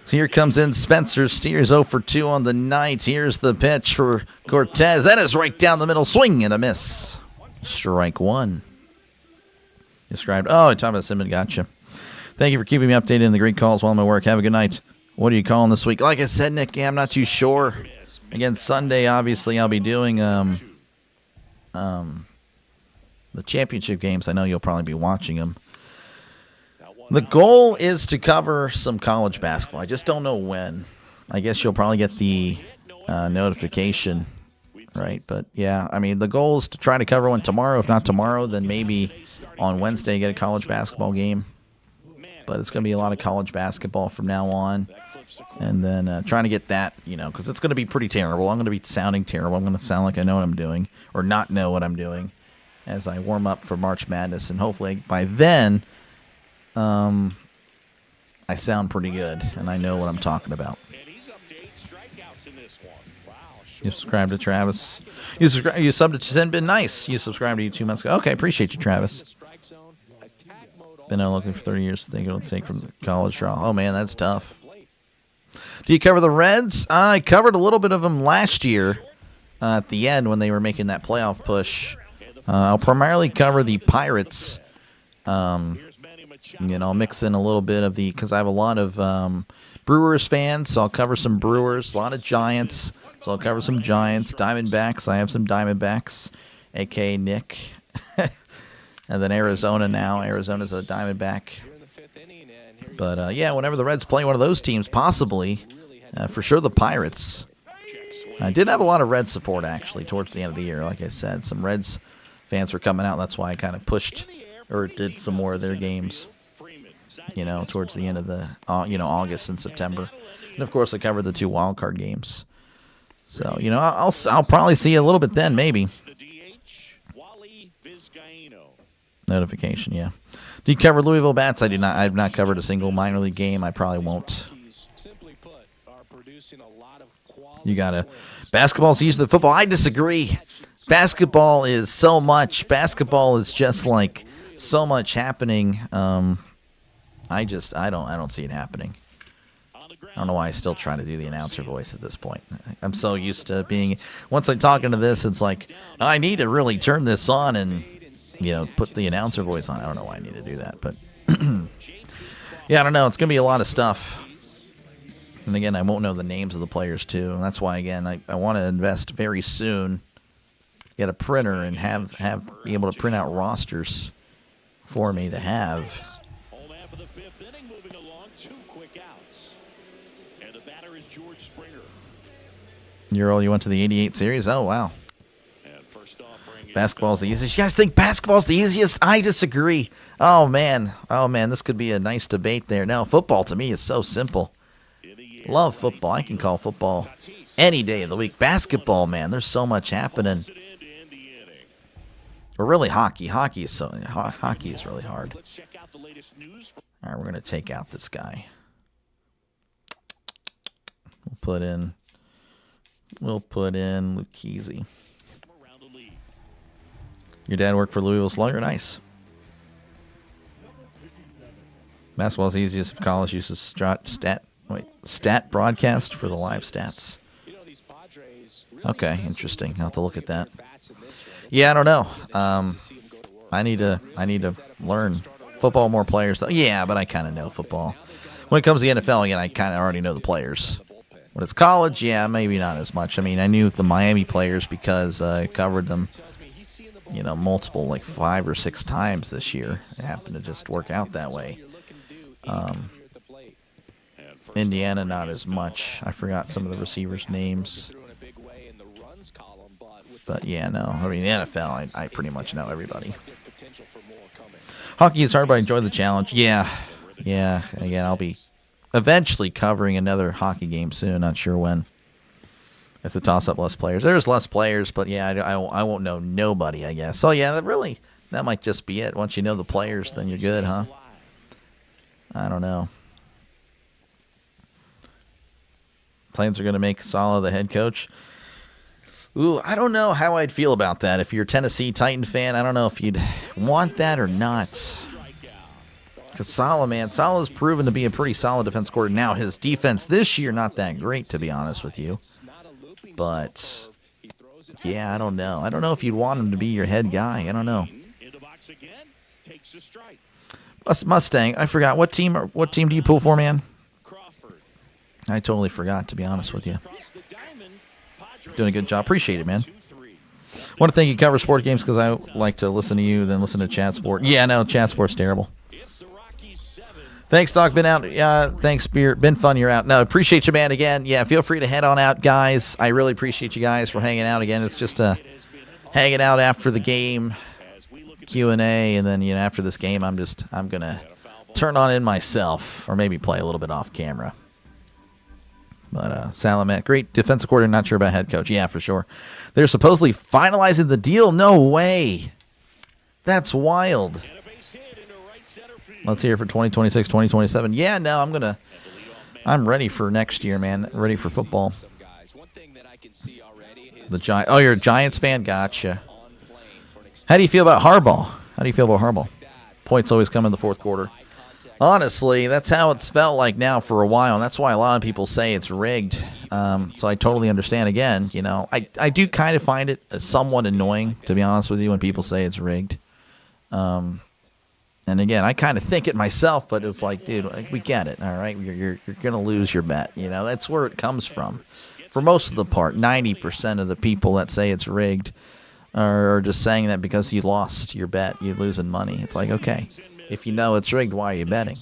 So here comes in Spencer Steers, 0 for 2 on the night. Here's the pitch for Cortez. That is right down the middle. Swing and a miss. Strike 1. Described. Oh, Thomas Simmons, gotcha. Thank you for keeping me updated on the great calls while I'm at work. Have a good night. What are you calling this week? Like I said, Nick, I'm not too sure. Again, Sunday, obviously, I'll be doing the championship games. I know you'll probably be watching them. The goal is to cover some college basketball. I just don't know when. I guess you'll probably get the notification, right? But, yeah, I mean, the goal is to try to cover one tomorrow. If not tomorrow, then maybe on Wednesday get a college basketball game. But it's going to be a lot of college basketball from now on. And then trying to get that, because it's going to be pretty terrible. I'm going to be sounding terrible. I'm going to sound like I know what I'm doing or not know what I'm doing as I warm up for March Madness. And hopefully by then I sound pretty good and I know what I'm talking about. You subscribed to Travis. You subbed to Zinbin. Nice. You subscribed to you 2 months ago. Okay, appreciate you, Travis. Been out looking for 30 years to think it'll take from the college trial. Oh, man, that's tough. Do you cover the Reds? I covered a little bit of them last year at the end when they were making that playoff push. I'll primarily cover the Pirates You know, I'll mix in a little bit of because I have a lot of Brewers fans, so I'll cover some Brewers. A lot of Giants, so I'll cover some Giants. Diamondbacks, I have some Diamondbacks, a.k.a. Nick. And then Arizona now. Arizona's a Diamondback. But, yeah, whenever the Reds play one of those teams, possibly, for sure the Pirates. I did have a lot of Reds support, actually, towards the end of the year. Like I said, some Reds fans were coming out. That's why I kind of pushed or did some more of their games, you know, towards the end of the, August and September. And, of course, I covered the 2 wild card games. So, you know, I'll probably see you a little bit then, maybe. Notification, yeah. Do you cover Louisville Bats? I do not. I've not covered a single minor league game. I probably won't. You gotta. Basketball's used to football. I disagree. Basketball is so much. Basketball is just like so much happening. I don't see it happening. I don't know why I still try to do the announcer voice at this point. I'm so used to being. Once I talk into this, it's like I need to really turn this on and, you know, put the announcer voice on. I don't know why I need to do that, but yeah, I don't know. It's gonna be a lot of stuff. And again, I won't know the names of the players too. And that's why, again, I want to invest very soon. Get a printer and be able to print out rosters for me to have. Home half of the 5th inning, moving along, 2 quick outs. And the batter is George Springer. You went to the 88 series? Oh, wow. And first off, basketball's the easiest. You guys think basketball's the easiest? I disagree. Oh, man. This could be a nice debate there. No, football to me is so simple. Love football. I can call football any day of the week. Basketball, man, there's so much happening. Or really hockey. Hockey is really hard. All right, we're going to take out this guy. We'll put in Lucchese. Your dad worked for Louisville Slugger? Nice. Basketball's easiest if college uses stat broadcast for the live stats. Okay, interesting. I'll have to look at that. Yeah, I don't know. I need to learn football, more players. Yeah, but I kind of know football. When it comes to the NFL, again, I kind of already know the players. When it's college, yeah, maybe not as much. I mean, I knew the Miami players because I covered them, you know, multiple, like 5 or 6 times this year. It happened to just work out that way. Indiana, not as much. I forgot some of the receivers' names. But, yeah, no. I mean, the NFL, I pretty much know everybody. Hockey is hard, but I enjoy the challenge. Yeah. Again, I'll be eventually covering another hockey game soon. Not sure when. If the toss-up less players. There's less players, but, yeah, I won't know nobody, I guess. So, yeah, that might just be it. Once you know the players, then you're good, huh? I don't know. Plans are going to make Saleh the head coach. Ooh, I don't know how I'd feel about that. If you're a Tennessee Titan fan, I don't know if you'd want that or not. Because Saleh's proven to be a pretty solid defense coordinator. Now, his defense this year, not that great, to be honest with you. But, yeah, I don't know. I don't know if you'd want him to be your head guy. I don't know. Mustang, I forgot. What team do you pull for, man? I totally forgot, to be honest with you. Doing a good job. Appreciate it, man. Want to thank you, Cover Sport Games, because I like to listen to you, then listen to Chat Sport. Yeah, no, Chat Sport's terrible. Thanks, Doc. Been out. Thanks, Beer. Been fun. You're out. No, appreciate you, man. Again, yeah, feel free to head on out, guys. I really appreciate you guys for hanging out again. It's just hanging out after the game, Q&A, and then, you know, after this game, I'm going to turn on in myself, or maybe play a little bit off camera. But Salamet, great defensive coordinator, not sure about head coach. Yeah, for sure. They're supposedly finalizing the deal. No way. That's wild. Let's hear it for 2026, 2027. Yeah, no, I'm ready for next year, man. Ready for football. You're a Giants fan? Gotcha. How do you feel about Harbaugh? Points always come in the fourth quarter. Honestly, that's how it's felt like now for a while, and that's why a lot of people say it's rigged. So I totally understand. Again, you know, I do kind of find it somewhat annoying, to be honest with you, when people say it's rigged. And again, I kind of think it myself, but it's like, dude, like, we get it, all right? You're going to lose your bet. You know, that's where it comes from. For most of the part, 90% of the people that say it's rigged are just saying that because you lost your bet, you're losing money. It's like, okay, if you know it's rigged, why are you betting?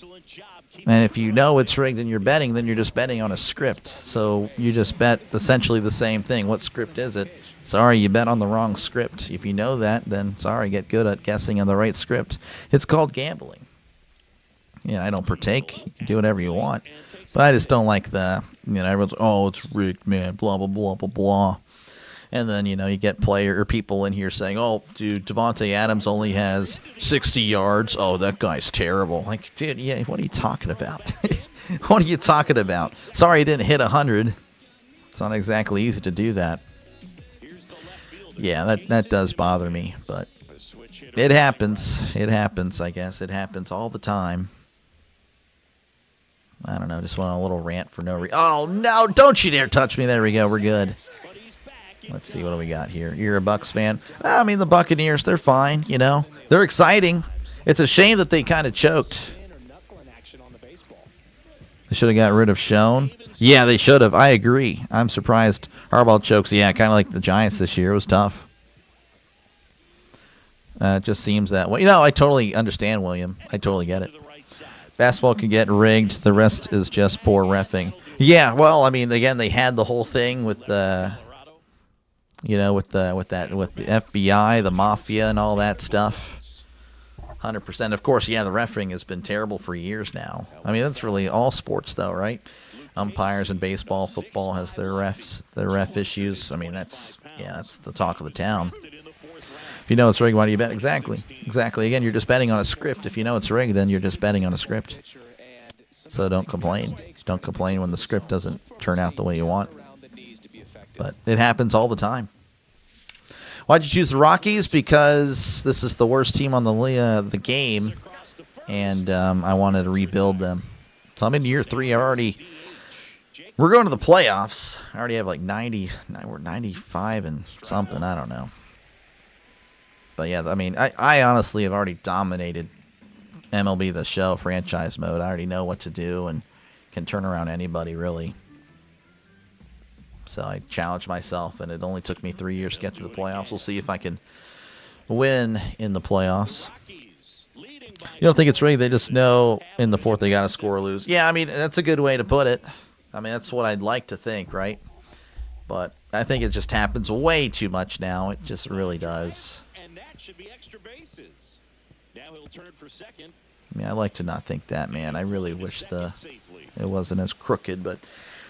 And if you know it's rigged and you're betting, then you're just betting on a script. So you just bet essentially the same thing. What script is it? Sorry, you bet on the wrong script. If you know that, then sorry, get good at guessing on the right script. It's called gambling. Yeah, I don't partake. You can do whatever you want. But I just don't like everyone's, oh, it's rigged, man, blah, blah, blah, blah, blah. And then, you get people in here saying, oh, dude, Devontae Adams only has 60 yards. Oh, that guy's terrible. Like, dude, yeah, what are you talking about? What are you talking about? Sorry he didn't hit 100. It's not exactly easy to do that. Yeah, that does bother me, but it happens. It happens, I guess. It happens all the time. I don't know, just went on a little rant for no reason. Oh, no, don't you dare touch me. There we go, we're good. Let's see, what do we got here? You're a Bucs fan? I mean, the Buccaneers, they're fine, They're exciting. It's a shame that they kind of choked. They should have got rid of Schoen. Yeah, they should have. I agree. I'm surprised Harbaugh chokes. Yeah, kind of like the Giants this year. It was tough. It just seems that way. I totally understand, William. I totally get it. Basketball can get rigged. The rest is just poor reffing. Yeah, well, I mean, again, they had the whole thing with the, with the FBI, the mafia, and all that stuff. 100%. Of course, yeah, the refereeing has been terrible for years now. I mean, that's really all sports, though, right? Umpires in baseball, football has their ref issues. I mean, that's the talk of the town. If you know it's rigged, why do you bet? Exactly. Again, you're just betting on a script. If you know it's rigged, then you're just betting on a script. So don't complain. Don't complain when the script doesn't turn out the way you want. But it happens all the time. Why'd you choose the Rockies? Because this is the worst team on the game, and I wanted to rebuild them. So I'm in year 3. We're going to the playoffs. I already have like 90. We're 95 and something. I don't know. But yeah, I mean, I honestly have already dominated MLB The Show franchise mode. I already know what to do and can turn around anybody, really. So I challenged myself, and it only took me 3 years to get to the playoffs. We'll see if I can win in the playoffs. You don't think it's rigged? They just know in the fourth they got to score or lose. Yeah, I mean, that's a good way to put it. I mean, that's what I'd like to think, right? But I think it just happens way too much now. It just really does. And that should be extra bases. Now he'll turn for second. I mean, I like to not think that, man. I really wish it wasn't as crooked, but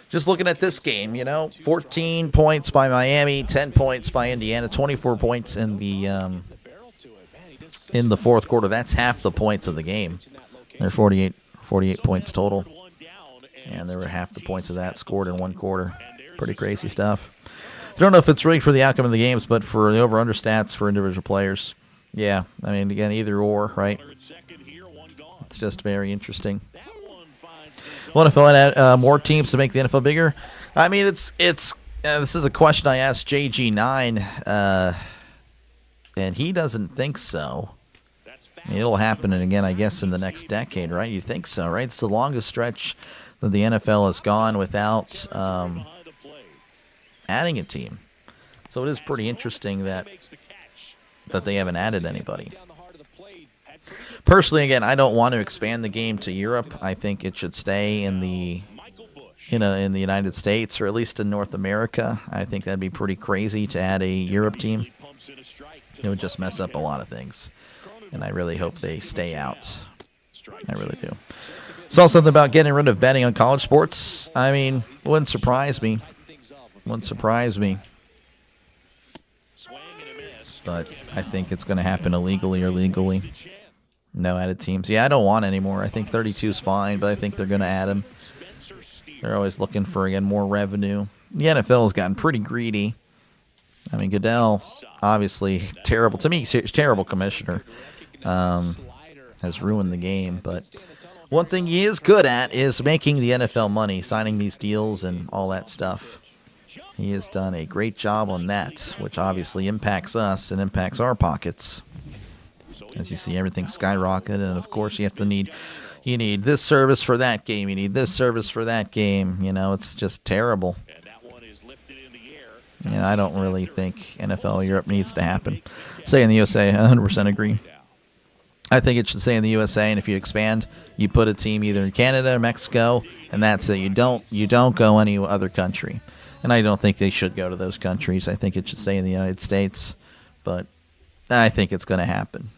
just looking at this game, 14 points by Miami, 10 points by Indiana, 24 points in the fourth quarter. That's half the points of the game. They're 48 points total, and there were half the points of that scored in one quarter. Pretty crazy stuff. I don't know if it's rigged for the outcome of the games, but for the over-under stats for individual players, yeah. I mean, again, either or, right? It's just very interesting. Well, if I add more teams to make the NFL bigger, I mean, this is a question I asked JG9, and he doesn't think so. I mean, it'll happen, and again, I guess in the next decade, right? You think so, right? It's the longest stretch that the NFL has gone without adding a team. So it is pretty interesting that they haven't added anybody. Personally, again, I don't want to expand the game to Europe. I think it should stay in the United States, or at least in North America. I think that'd be pretty crazy to add a Europe team. It would just mess up a lot of things, and I really hope they stay out. I really do. Saw something about getting rid of betting on college sports. I mean, wouldn't surprise me. But I think it's going to happen illegally or legally. No added teams. Yeah, I don't want any more. I think 32 is fine, but I think they're going to add them. They're always looking for, again, more revenue. The NFL has gotten pretty greedy. I mean, Goodell, obviously, terrible. To me, terrible commissioner. Has ruined the game. But one thing he is good at is making the NFL money, signing these deals and all that stuff. He has done a great job on that, which obviously impacts us and impacts our pockets. As you see, everything skyrocketed, and of course you need this service for that game, you need this service for that game. You know, it's just terrible. You know, I don't really think NFL Europe needs to happen. Say in the USA, 100% agree. I think it should stay in the USA, and if you expand, you put a team either in Canada or Mexico, and that's it. You don't go any other country. And I don't think they should go to those countries. I think it should stay in the United States, but I think it's going to happen.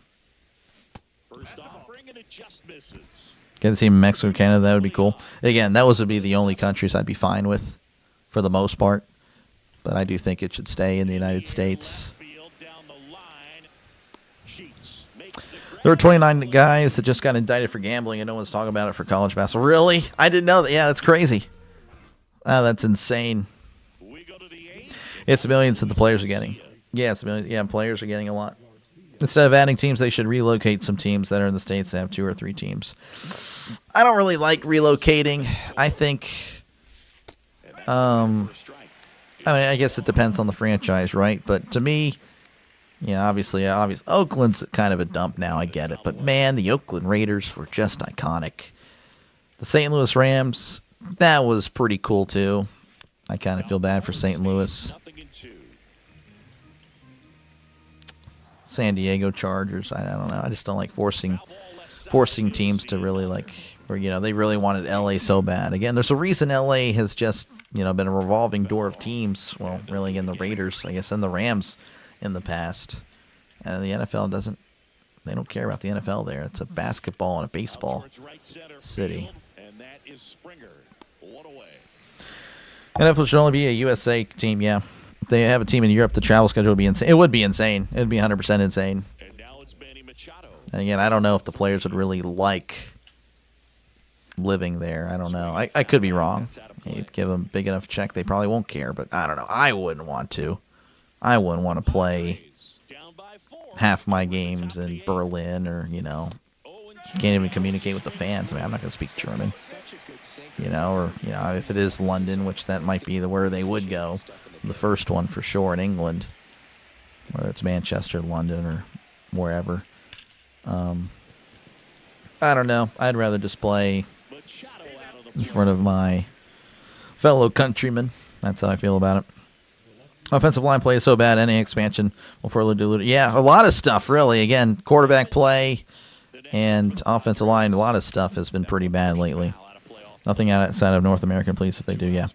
Get a team in Mexico, Canada, that would be cool. Again, those would be the only countries I'd be fine with for the most part, but I do think it should stay in the United States. There were 29 guys that just got indicted for gambling, and no one's talking about it for college basketball. Really? I didn't know that. Yeah, that's crazy. Wow, that's insane. It's millions that the players are getting. Yeah, it's millions. Yeah, players are getting a lot. Instead of adding teams, they should relocate some teams that are in the States that have 2 or 3 teams. I don't really like relocating. I think, I mean, I guess it depends on the franchise, right? But to me, yeah, obviously, Oakland's kind of a dump now. I get it. But, man, the Oakland Raiders were just iconic. The St. Louis Rams, that was pretty cool, too. I kind of feel bad for St. Louis. San Diego Chargers, I don't know. I just don't like forcing teams to really, like, or, you know, they really wanted L.A. so bad. Again, there's a reason L.A. has just, you know, been a revolving door of teams. Well, really, in the Raiders, I guess, and the Rams in the past. And the NFL doesn't, they don't care about the NFL there. It's a basketball and a baseball city. NFL should only be a USA team, yeah. If they have a team in Europe, the travel schedule would be insane. It would be insane. It would be 100% insane. And again, I don't know if the players would really like living there. I don't know. I could be wrong. You give them a big enough check, they probably won't care. But I don't know. I wouldn't want to. I wouldn't want to play half my games in Berlin, or, you know, can't even communicate with the fans. I mean, I'm not going to speak German. You know, or, you know, if it is London, which that might be where they would go. The first one for sure in England, whether it's Manchester, London, or wherever. I don't know. I'd rather just play in front of my fellow countrymen. That's how I feel about it. Offensive line play is so bad. Any expansion will further dilute it. Yeah, a lot of stuff, really. Again, quarterback play and offensive line, a lot of stuff has been pretty bad lately. Nothing outside of North American, please, if they do, yeah.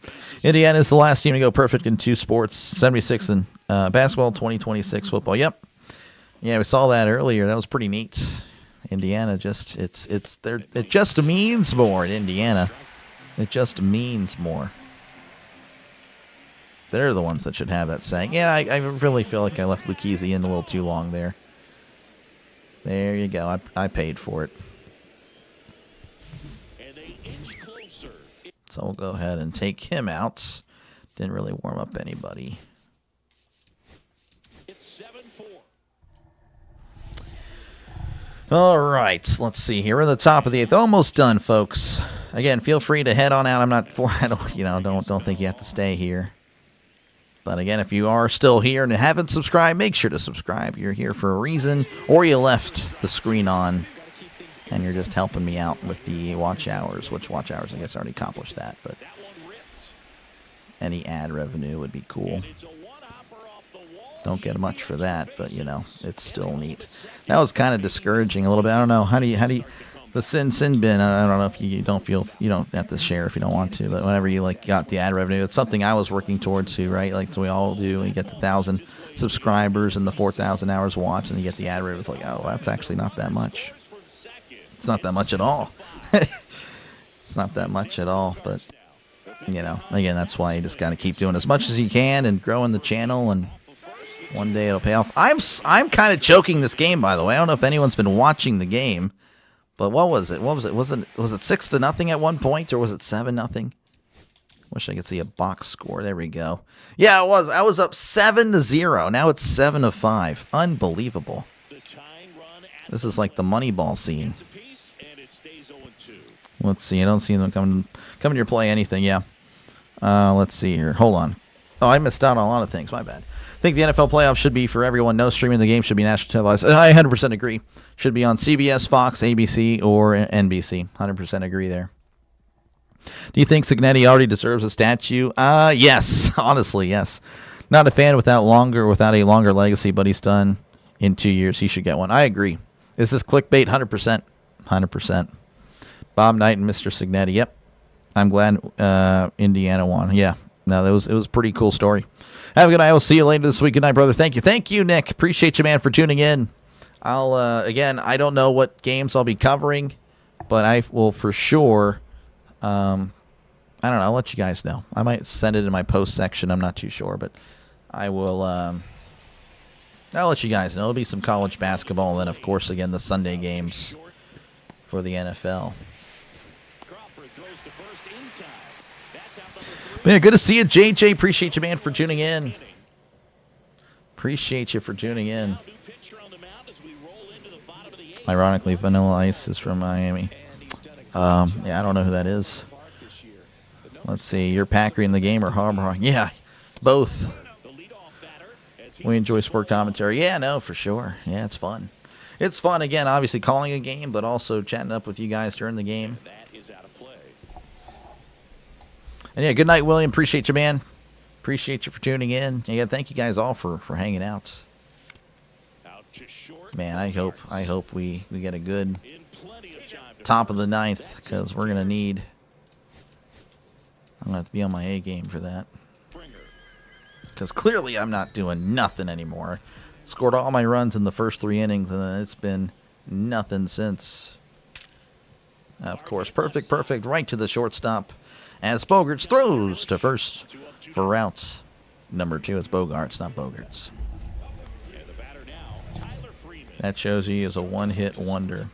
Indiana is the last team to go perfect in 2 sports, 76 in basketball, 2026 football. Yep. Yeah, we saw that earlier. That was pretty neat. Indiana just, it just means more in Indiana. It just means more. They're the ones that should have that saying. Yeah, I really feel like I left Lucchese in a little too long there. There you go. I paid for it. So we'll go ahead and take him out. Didn't really warm up anybody. It's 7-4. All right, let's see here. We're at the top of the 8th. Almost done, folks. Again, feel free to head on out. I'm not for. I don't think you have to stay here. But again, if you are still here and haven't subscribed, make sure to subscribe. You're here for a reason, or you left the screen on. And you're just helping me out with the watch hours, which watch hours, I guess, already accomplished that. But any ad revenue would be cool. Don't get much for that, but, you know, it's still neat. That was kind of discouraging a little bit. I don't know. How do you, the sin bin, I don't know if you don't have to share if you don't want to, but whenever you, like, got the ad revenue, it's something I was working towards too, right? Like, so we all do. You get the 1,000 subscribers and the 4,000 hours watched, and you get the ad revenue. It's like, oh, that's actually not that much. It's not that much at all. It's not that much at all, but, you know, again, that's why you just got to keep doing as much as you can and growing the channel, and one day it'll pay off. I'm kind of choking this game, by the way. I don't know if anyone's been watching the game, but what was it? Was it 6-0 at one point, or was it 7-0? Wish I could see a box score. There we go. Yeah, it was. I was up 7-0. Now it's 7-5. Unbelievable. This is like the Moneyball scene. Let's see. I don't see them coming to your play anything. Yeah. Let's see here. Hold on. Oh, I missed out on a lot of things. My bad. I think the NFL playoffs should be for everyone. No streaming of the game should be national televised. I 100% agree. Should be on CBS, Fox, ABC, or NBC. 100% agree there. Do you think Signetti already deserves a statue? Yes. Honestly, yes. Not a fan without a longer legacy, but he's done in 2 years. He should get one. I agree. Is this clickbait? 100%. 100%. Bob Knight and Mr. Signetti. Yep. I'm glad Indiana won. Yeah. No, it was a pretty cool story. Have a good night. I'll see you later this week. Good night, brother. Thank you. Thank you, Nick. Appreciate you, man, for tuning in. I'll, again, I don't know what games I'll be covering, but I will for sure, I don't know. I'll let you guys know. I might send it in my post section. I'm not too sure, but I will, I'll let you guys know. It'll be some college basketball, and then, of course, again, the Sunday games for the NFL. But yeah, good to see you, JJ. Appreciate you, man, for tuning in. Appreciate you for tuning in. Ironically, Vanilla Ice is from Miami. Yeah, I don't know who that is. Let's see. You're Packer in the game or Harbaugh? Yeah, both. We enjoy sport commentary. Yeah, no, for sure. Yeah, it's fun. It's fun, again, obviously calling a game, but also chatting up with you guys during the game. And yeah, good night, William. Appreciate you, man. Appreciate you for tuning in. Yeah, thank you guys all for hanging out. Man, I hope we get a good top of the ninth, because we're gonna need. I'm gonna have to be on my A game for that. Because clearly I'm not doing nothing anymore. Scored all my runs in the first 3 innings, and then it's been nothing since. Of course, perfect, right to the shortstop. As Bogarts throws to first for route number 2. It's Bogarts, not Bogarts. That shows he is a one-hit wonder.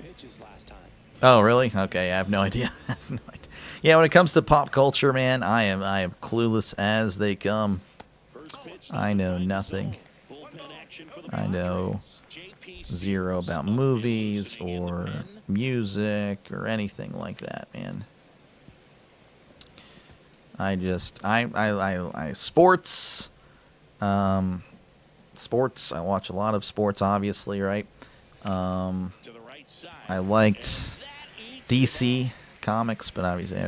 Oh, really? Okay, I have no idea. Yeah, when it comes to pop culture, man, I am clueless as they come. I know nothing. I know zero about movies or music or anything like that, man. Sports. Sports. I watch a lot of sports, obviously, right? I liked DC comics, but obviously I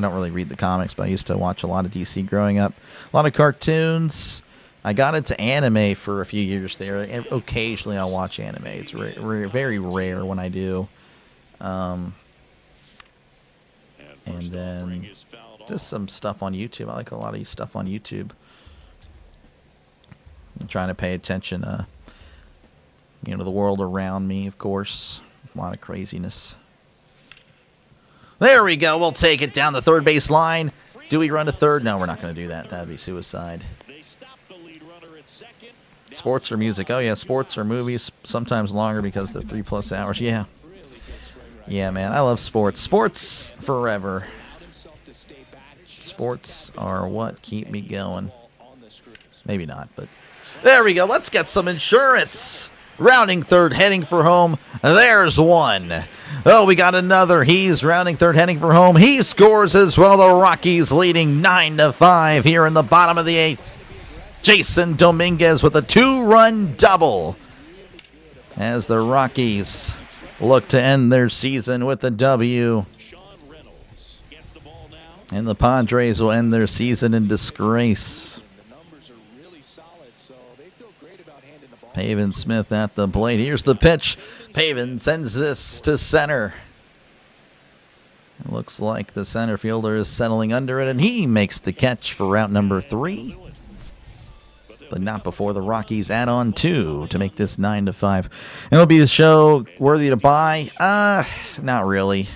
don't really read the comics, but I used to watch a lot of DC growing up. A lot of cartoons. I got into anime for a few years there. Occasionally I'll watch anime. It's very rare when I do. And then just some stuff on YouTube. I like a lot of stuff on YouTube. I'm trying to pay attention to, the world around me, of course. A lot of craziness. There we go. We'll take it down the third base line. Do we run to third? No, we're not going to do that. That'd be suicide. Sports or music? Oh, yeah, sports or movies. Sometimes longer because they're 3+ hours. Yeah. Yeah, man. I love sports. Sports forever. Sports are what keep me going. Maybe not, but there we go. Let's get some insurance. Rounding third, heading for home. There's one. Oh, we got another. He's rounding third, heading for home. He scores as well. The Rockies leading 9-5 here in the bottom of the 8th. Jason Dominguez with a 2-run double as the Rockies look to end their season with a W. And the Padres will end their season in disgrace. Pavin Smith at the plate. Here's the pitch. Pavin sends this to center. It looks like the center fielder is settling under it, and he makes the catch for route number 3. But not before the Rockies add on 2 to make this 9-5. It'll be a show worthy to buy. Not really.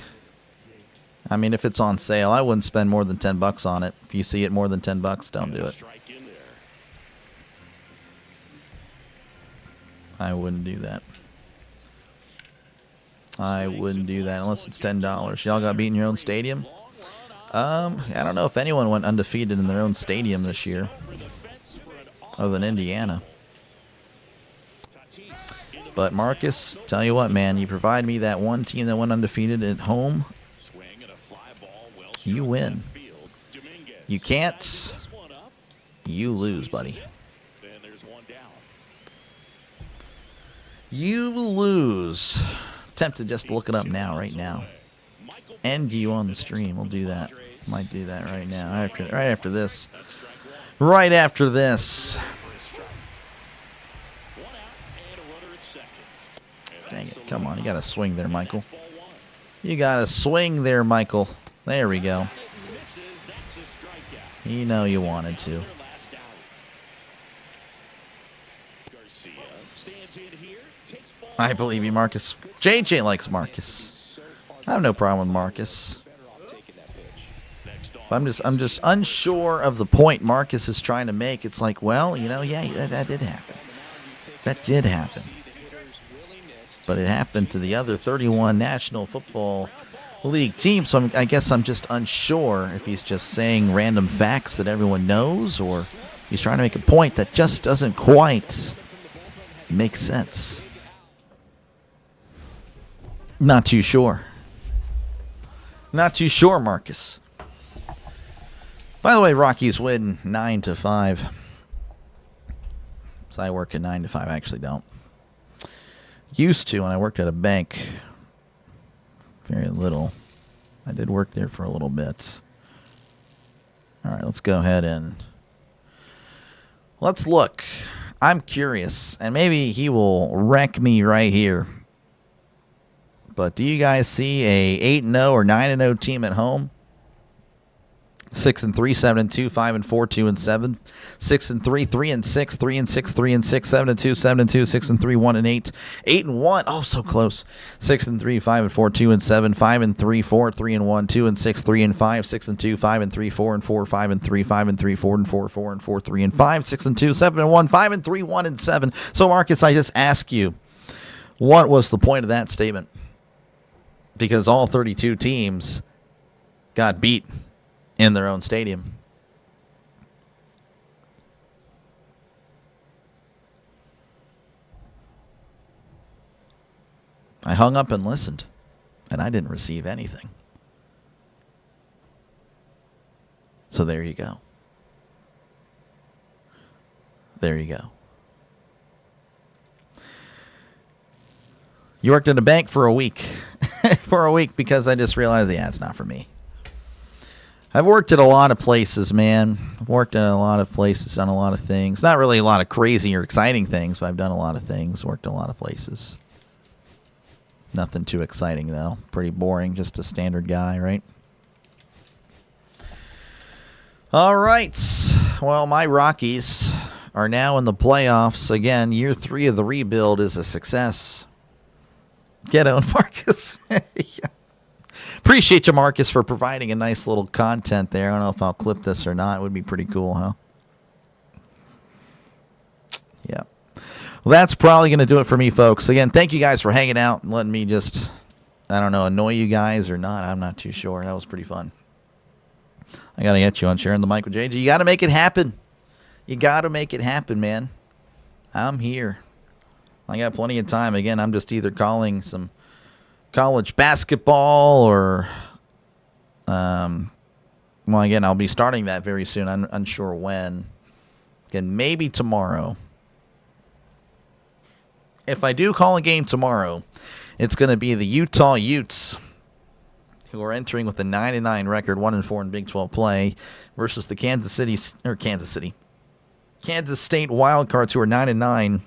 I mean, if it's on sale, I wouldn't spend more than $10 on it. If you see it more than $10, don't do it. I wouldn't do that. I wouldn't do that unless it's $10. Y'all got beat in your own stadium? I don't know if anyone went undefeated in their own stadium this year, other than Indiana. But Marcus, tell you what, man, you provide me that one team that went undefeated at home, you win. You can't You lose, buddy. And there's one down. You lose. Tempted just to look it up now, right now. End you on the stream. We'll do that. Might do that right now. Right after this. Right after this. Dang it. Come on. You got to swing there, Michael. You got to swing there, Michael. There we go. You know you wanted to. I believe you, Marcus. JJ likes Marcus. I have no problem with Marcus. But I'm just unsure of the point Marcus is trying to make. It's like, well, you know, yeah, that did happen. That did happen. But it happened to the other 31 National Football League teams. So I guess I'm just unsure if he's just saying random facts that everyone knows, or he's trying to make a point that just doesn't quite make sense. Not too sure. Not too sure, Marcus. By the way, Rockies win 9-5. So I work at 9 to 5. I actually don't. Used to when I worked at a bank. Very little. I did work there for a little bit. All right, let's go ahead and let's look. I'm curious, and maybe he will wreck me right here. But do you guys see a 8-0 or 9-0 team at home? 6-3, 7-2, 5-4, 2-7, 6-3, 3-6, 3-6, 3-6, 7-2, 7-2, 6-3, 1-8, 8-1. Oh, so close. 6-3, 5-4, 2-7, 5-3, 4, 3-1, 2-6, 3-5, 6-2, 5-3, 4-4, 5-3, 5-3, 4-4, 4-4, 3-5, 6-2, 7-1, 5-3, 1-7. So, Marcus, I just ask you, what was the point of that statement? Because all 32 teams got beat in their own stadium. I hung up and listened, and I didn't receive anything. So there you go. There you go. You worked in a bank for a week. For a week, because I just realized, yeah, it's not for me. I've worked at a lot of places, man. I've worked in a lot of places, done a lot of things. Not really a lot of crazy or exciting things, but I've done a lot of things, worked in a lot of places. Nothing too exciting, though. Pretty boring, just a standard guy, right? All right. Well, my Rockies are now in the playoffs. Again, year 3 of the rebuild is a success. Get on, Marcus. Yeah. Appreciate you, Marcus, for providing a nice little content there. I don't know if I'll clip this or not. It would be pretty cool, huh? Yeah. Well, that's probably going to do it for me, folks. Again, thank you guys for hanging out and letting me just, I don't know, annoy you guys or not. I'm not too sure. That was pretty fun. I got to get you on sharing the mic with JJ. You got to make it happen. You got to make it happen, man. I'm here. I got plenty of time. Again, I'm just either calling some college basketball or, well, again, I'll be starting that very soon. I'm unsure when. Again, maybe tomorrow. If I do call a game tomorrow, it's going to be the Utah Utes, who are entering with a 9-9 record, 1-4 in Big 12 play, versus the Kansas State Wildcards, who are 9-9.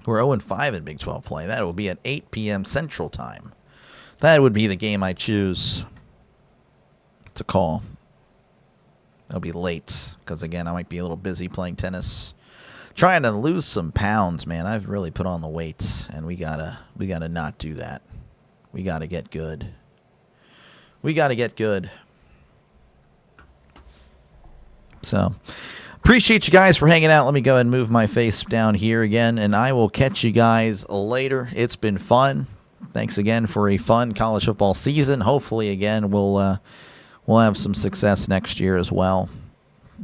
We're 0-5 in Big 12 play. That will be at 8 p.m. Central Time. That would be the game I choose to call. It'll be late because, again, I might be a little busy playing tennis. Trying to lose some pounds, man. I've really put on the weight, and we gotta not do that. We got to get good. We got to get good. So, appreciate you guys for hanging out. Let me go ahead and move my face down here again, and I will catch you guys later. It's been fun. Thanks again for a fun college football season. Hopefully, again, we'll have some success next year as well.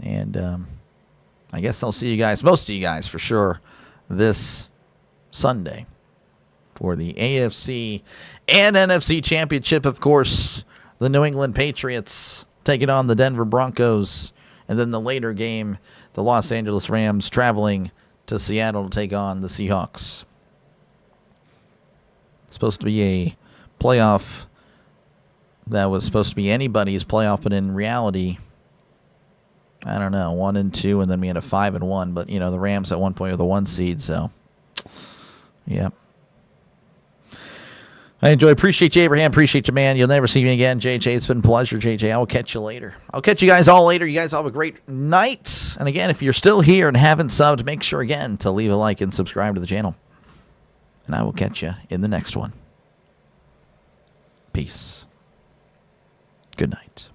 And I guess I'll see you guys, most of you guys for sure, this Sunday for the AFC and NFC Championship. Of course, the New England Patriots taking on the Denver Broncos. And then the later game, the Los Angeles Rams traveling to Seattle to take on the Seahawks. It's supposed to be a playoff that was supposed to be anybody's playoff, but in reality, I don't know, 1-2, and then we had a 5-1. But, the Rams at one point were the 1 seed, so, yeah. I appreciate you, Abraham. Appreciate you, man. You'll never see me again, JJ. It's been a pleasure, JJ. I will catch you later. I'll catch you guys all later. You guys all have a great night. And again, if you're still here and haven't subbed, make sure, again, to leave a like and subscribe to the channel. And I will catch you in the next one. Peace. Good night.